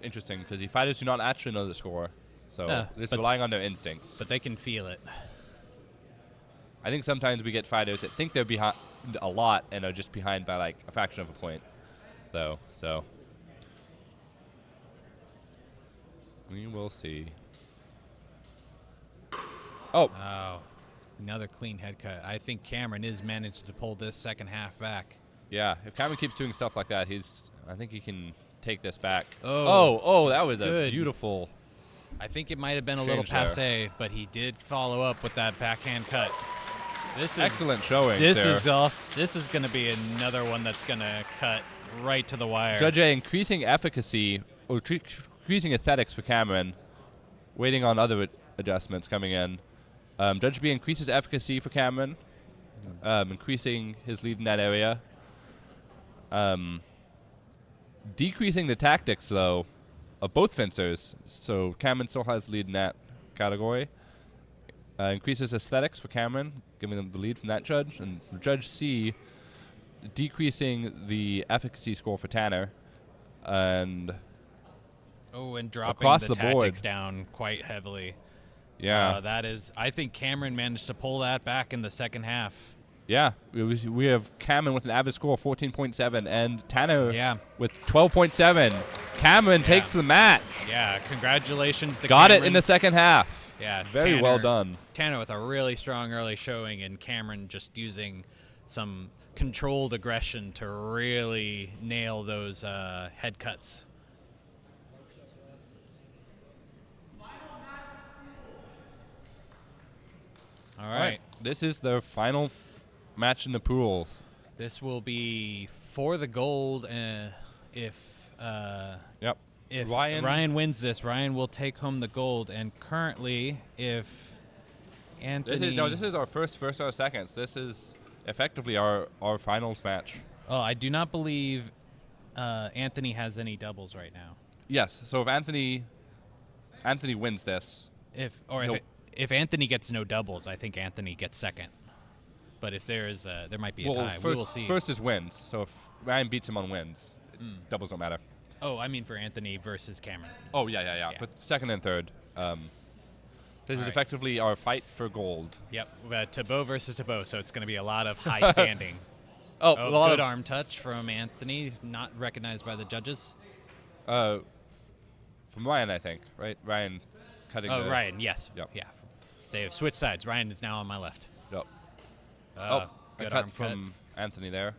Interesting, because the fighters do not actually know the score, so it's relying on their instincts. But they can feel it. I think sometimes we get fighters that think they're behind a lot and are just behind by like a fraction of a point, though. So we will see. Oh, another clean head cut. I think Cameron is managed to pull this second half back. Yeah, if Cameron keeps doing stuff like that, I think he can take this back. Oh, that was good. A beautiful. I think it might have been a little passe, but he did follow up with that backhand cut. This is excellent showing. This is going to be another one that's going to cut right to the wire. Judge A increasing efficacy or increasing aesthetics for Cameron, waiting on other adjustments coming in. Judge B increases efficacy for Cameron, increasing his lead in that area. Decreasing the tactics, though, of both fencers. So Cameron still has lead in that category. Increases aesthetics for Cameron, giving them the lead from that judge. And Judge C decreasing the efficacy score for Tanner. And dropping across the tactics board down quite heavily. Yeah. I think Cameron managed to pull that back in the second half. Yeah, we have Cameron with an average score of 14.7 and Tanner with 12.7. Cameron takes the match. Yeah, congratulations to Got Cameron. it in the second half. Yeah, very well done. Tanner with a really strong early showing, and Cameron just using some controlled aggression to really nail those head cuts. All right. This is the final match in the pool. This will be for the gold. If Ryan wins this, Ryan will take home the gold. And currently, if Anthony... This is our first or seconds. This is effectively our finals match. Oh, I do not believe Anthony has any doubles right now. Yes. So if Anthony wins this... If Anthony gets no doubles, I think Anthony gets second. But if there might be a tie. We will see. First is wins. So if Ryan beats him on wins, doubles don't matter. Oh, I mean for Anthony versus Cameron. Oh, yeah. For second and third. This is effectively our fight for gold. Yep. Beau versus Beau, so it's going to be a lot of high standing. Good arm touch from Anthony, not recognized by the judges. From Ryan, I think, right? Ryan cutting Ryan, yes. Yep. Yeah. They have switched sides. Ryan is now on my left. Yep. Good a arm cut from Anthony there.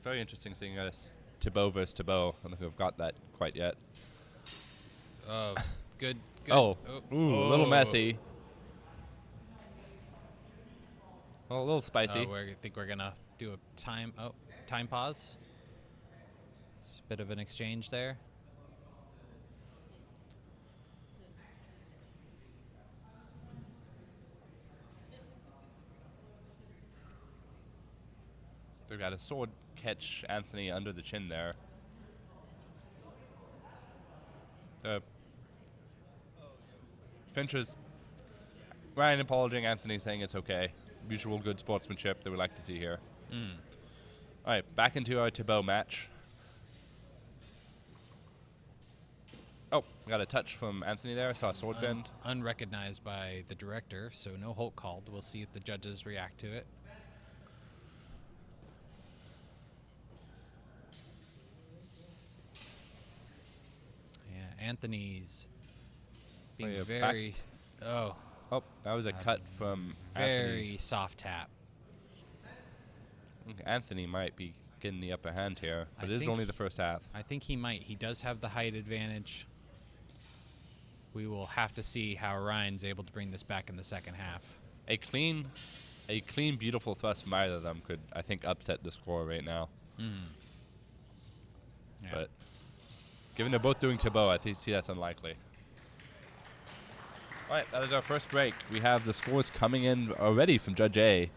Very interesting seeing us Thibaut versus Thibaut. I don't think we've got that quite yet. Oh, good. Oh, ooh, a little messy. Oh, a little spicy. I think we're gonna do a time pause. Just a bit of an exchange there. They've got a sword catch Anthony under the chin there. The Fincher's Ryan apologizing, Anthony saying it's okay. Usual good sportsmanship that we like to see here. All right, back into our Thibaut match. Oh, got a touch from Anthony there. I saw a sword bend. Unrecognized by the director, so no hold called. We'll see if the judges react to it. Yeah, Anthony's being very... Oh, that was a cut from very Anthony. soft tap. I think Anthony might be getting the upper hand here, but this is only the first half. I think he might. He does have the height advantage. We will have to see how Ryan's able to bring this back in the second half. A clean, beautiful thrust from either of them could, I think, upset the score right now. Yeah. But given they're both doing Thibaut, I see that's unlikely. All right, that is our first break. We have the scores coming in already from Judge A,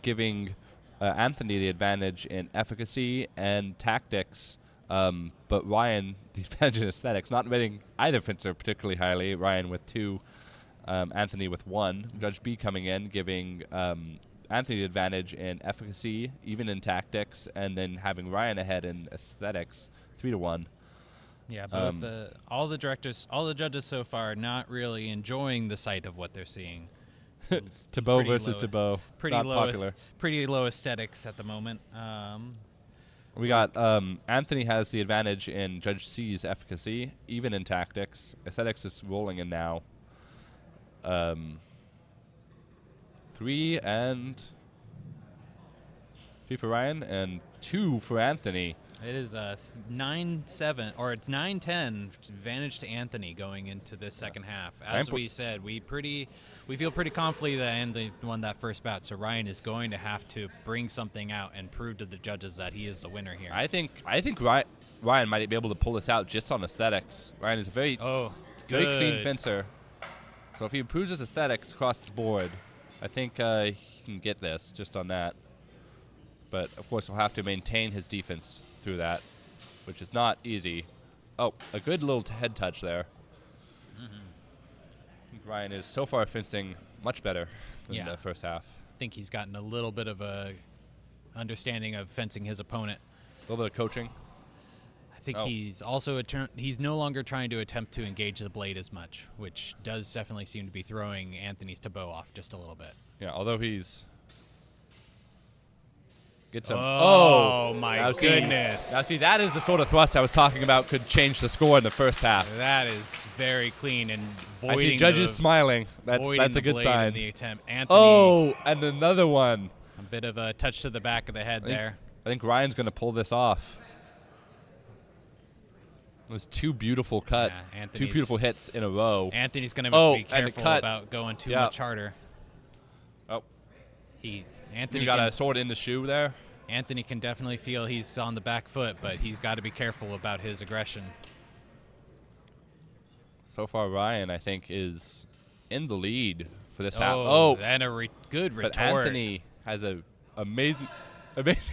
giving Anthony the advantage in efficacy and tactics, but Ryan the advantage in aesthetics, not rating either fencer particularly highly. Ryan with 2, Anthony with 1. Judge B coming in, giving Anthony the advantage in efficacy, even in tactics, and then having Ryan ahead in aesthetics, 3-1. Yeah, both all the judges so far not really enjoying the sight of what they're seeing. Thibaut versus Thibaut. Pretty not low popular. Pretty low aesthetics at the moment. We got Anthony has the advantage in Judge C's efficacy, even in tactics. Aesthetics is rolling in now. 3 for Ryan and 2 for Anthony. It is a 9-7, or it's 9-10 advantage to Anthony going into this second half. As we said, we feel pretty confidently that Anthony won that first bout, so Ryan is going to have to bring something out and prove to the judges that he is the winner here. I think Ryan might be able to pull this out just on aesthetics. Ryan is a very clean fencer, so if he improves his aesthetics across the board, I think he can get this just on that. But of course, he'll have to maintain his defense through that, which is not easy. Oh, a good little head touch there. I think Ryan is so far fencing much better than the first half. I think he's gotten a little bit of a understanding of fencing his opponent. A little bit of coaching. I think he's also he's no longer trying to attempt to engage the blade as much, which does definitely seem to be throwing Anthony's Thibaut off just a little bit. Yeah, although he's get some. Oh my goodness! Now see, that is the sort of thrust I was talking about. Could change the score in the first half. That is very clean and voiding. I see judges smiling. That's a good sign. In the attempt. Anthony. Oh, and another one. A bit of a touch to the back of the head there. I think Ryan's going to pull this off. It was 2 beautiful cut, 2 beautiful hits in a row. Anthony's going to be careful about going too much harder. Oh, Anthony got a sword in the shoe there. Anthony can definitely feel he's on the back foot, but he's got to be careful about his aggression. So far, Ryan, I think, is in the lead for this half. Oh, and a good retort. But Anthony has an amazing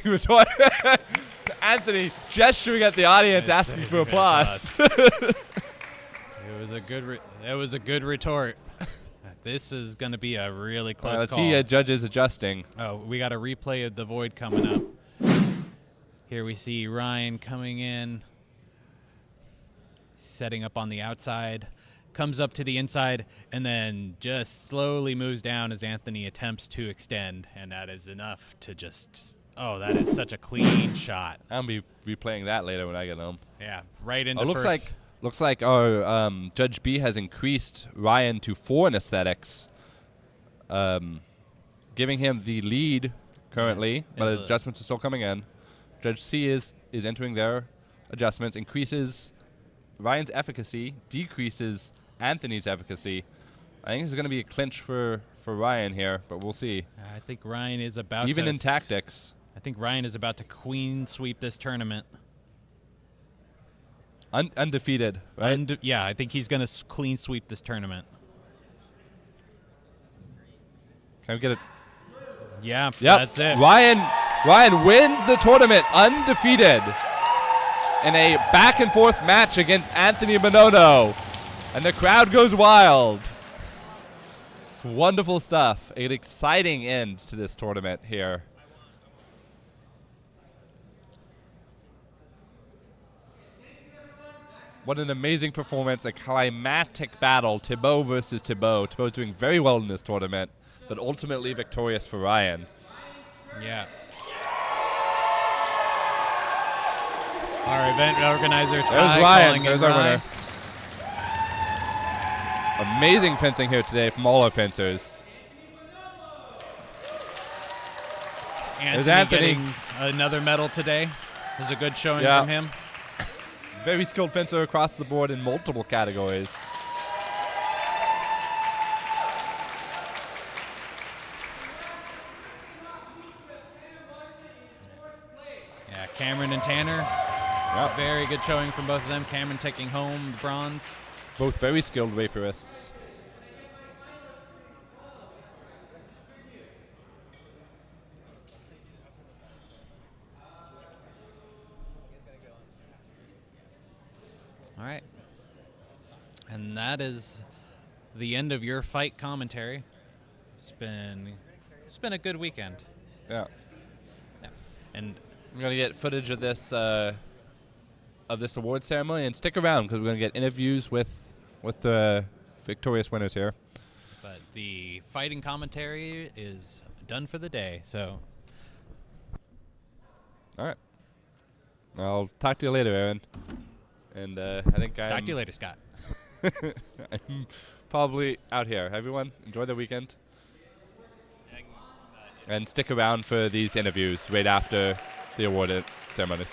retort. Anthony gesturing at the audience, asking for applause. It was a good retort. This is going to be a really close let's call. see judges adjusting. Oh, we got a replay of the void coming up. Here we see Ryan coming in, setting up on the outside, comes up to the inside, and then just slowly moves down as Anthony attempts to extend, and that is enough to just... Oh, that is such a clean shot. I'll be replaying that later when I get home. Yeah, right into looks first. Looks like our Judge B has increased Ryan to 4 in aesthetics, giving him the lead currently, but adjustments are still coming in. Judge C is entering their adjustments, increases Ryan's efficacy, decreases Anthony's efficacy. I think this is going to be a clinch for Ryan here, but we'll see. I think Ryan is about Even to in tactics. I think Ryan is about to queen sweep this tournament. Undefeated, right? Yeah, I think he's going to clean sweep this tournament. Can we get it? Yeah, yep. That's it. Ryan wins the tournament undefeated in a back-and-forth match against Anthony Buonomo. And the crowd goes wild. It's wonderful stuff. An exciting end to this tournament here. What an amazing performance, a climatic battle, Thibaut versus Thibaut. Thibaut doing very well in this tournament, but ultimately victorious for Ryan. Yeah. Our event organizer, There's Ryan. There's our winner. Amazing fencing here today from all our fencers. Anthony getting another medal today. This is a good showing from him. Very skilled fencer across the board in multiple categories. Yeah, Cameron and Tanner. Yep. Very good showing from both of them. Cameron taking home the bronze. Both very skilled rapierists. All right. And that is the end of your fight commentary. It's been a good weekend. Yeah. And we're going to get footage of this award ceremony, and stick around because we're going to get interviews with the victorious winners here. But the fighting commentary is done for the day, so. All right. I'll talk to you later, Errin. And I think talk to you later, Scott. I'm probably out here. Everyone, enjoy the weekend. And stick around for these interviews right after the award ceremonies.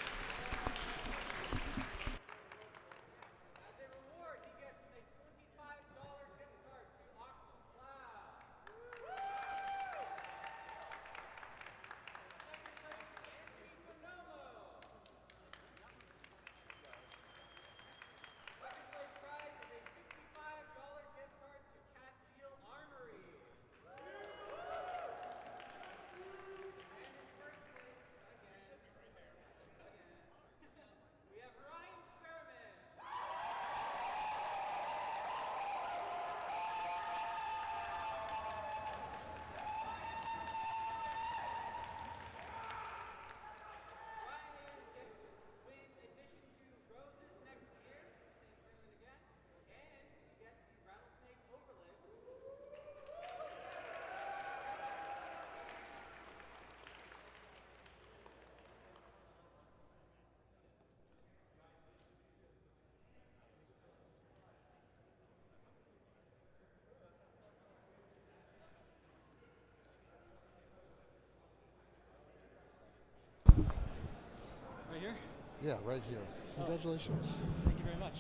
Right here? Yeah, right here. Congratulations. Thank you very much.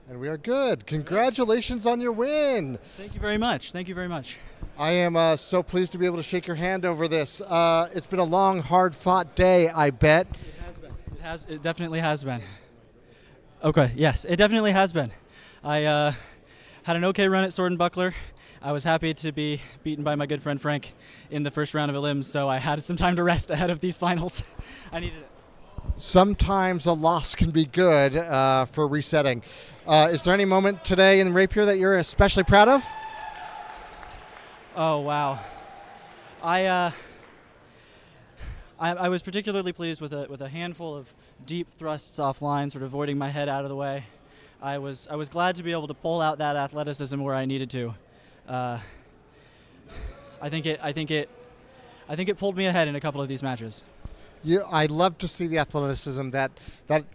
And we are good. Congratulations on your win. Thank you very much. Thank you very much. I am so pleased to be able to shake your hand over this. It's been a long, hard-fought day, I bet. It has been. It definitely has been. Okay, yes, it definitely has been. I had an okay run at Sword and Buckler. I was happy to be beaten by my good friend Frank in the first round of elims, so I had some time to rest ahead of these finals. I needed it. Sometimes a loss can be good for resetting. Is there any moment today in Rapier that you're especially proud of? Oh, wow. I was particularly pleased with a handful of deep thrusts offline, sort of avoiding my head out of the way. I was glad to be able to pull out that athleticism where I needed to. I think it pulled me ahead in a couple of these matches. I love to see the athleticism that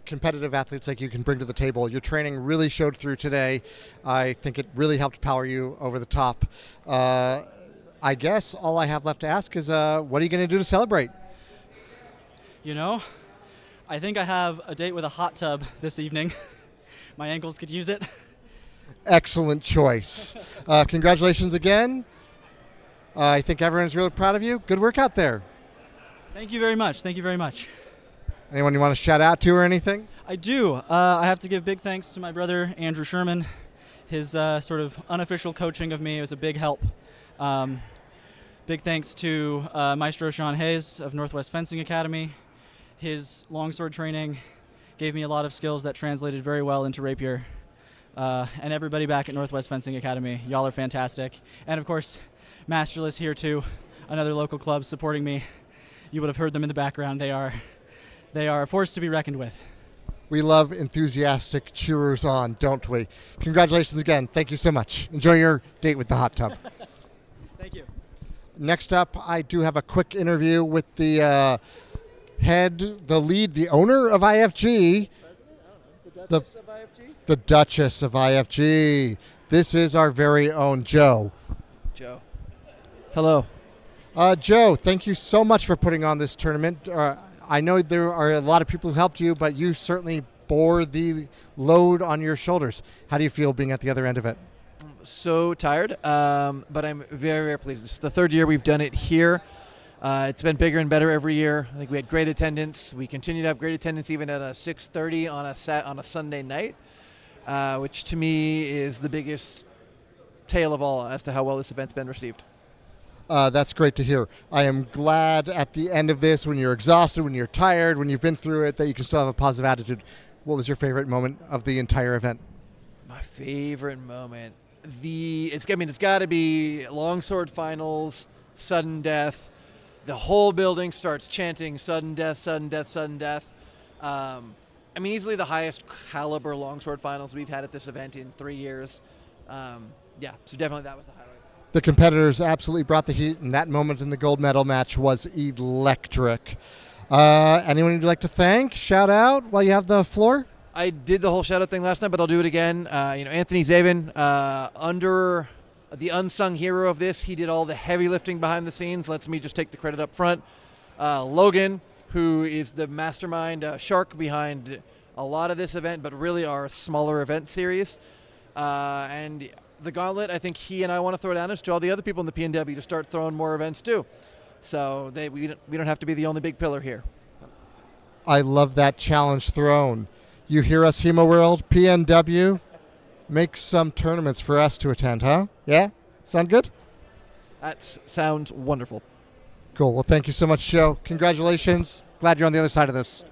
competitive athletes like you can bring to the table. Your training really showed through today. I think it really helped power you over the top. I guess all I have left to ask is, what are you going to do to celebrate? You know, I think I have a date with a hot tub this evening. My ankles could use it. Excellent choice. Congratulations again. I think everyone's really proud of you. Good work out there. Thank you very much. Thank you very much. Anyone you want to shout out to or anything? I do. I have to give big thanks to my brother, Andrew Sherman. His sort of unofficial coaching of me was a big help. Big thanks to Maestro Sean Hayes of Northwest Fencing Academy. His longsword training gave me a lot of skills that translated very well into rapier. And everybody back at Northwest Fencing Academy, y'all are fantastic. And of course, Masterless here too, another local club supporting me. You would have heard them in the background. They are a force to be reckoned with. We love enthusiastic cheerers on, don't we? Congratulations again. Thank you so much. Enjoy your date with the hot tub. Thank you. Next up, I do have a quick interview with the the owner of IFG. The Duchess of IFG. This is our very own Joe. Joe. Hello. Joe, thank you so much for putting on this tournament. I know there are a lot of people who helped you, but you certainly bore the load on your shoulders. How do you feel being at the other end of it? So tired, but I'm very, very pleased. This is the third year we've done it here. It's been bigger and better every year. I think we had great attendance. We continue to have great attendance even at a 6:30 on a Sunday night, which to me is the biggest tale of all as to how well this event's been received. That's great to hear. I am glad at the end of this, when you're exhausted, when you're tired, when you've been through it, that you can still have a positive attitude. What was your favorite moment of the entire event? My favorite moment, it's got to be longsword finals, sudden death. The whole building starts chanting sudden death, sudden death, sudden death. Easily the highest caliber longsword finals we've had at this event in 3 years. So definitely that was the highlight. The competitors absolutely brought the heat, and that moment in the gold medal match was electric. Anyone you'd like to thank, shout out while you have the floor? I did the whole shout-out thing last night, but I'll do it again. Anthony Zabin, under the unsung hero of this, he did all the heavy lifting behind the scenes. Lets me just take the credit up front. Logan, who is the mastermind shark behind a lot of this event, but really our smaller event series. And the gauntlet, I think he and I want to throw down is to all the other people in the PNW to start throwing more events too. So we don't have to be the only big pillar here. I love that challenge thrown. You hear us, Hemo World, PNW, make some tournaments for us to attend, huh? Yeah? Sound good? That sounds wonderful. Cool. Well, thank you so much, Joe. Congratulations. Glad you're on the other side of this.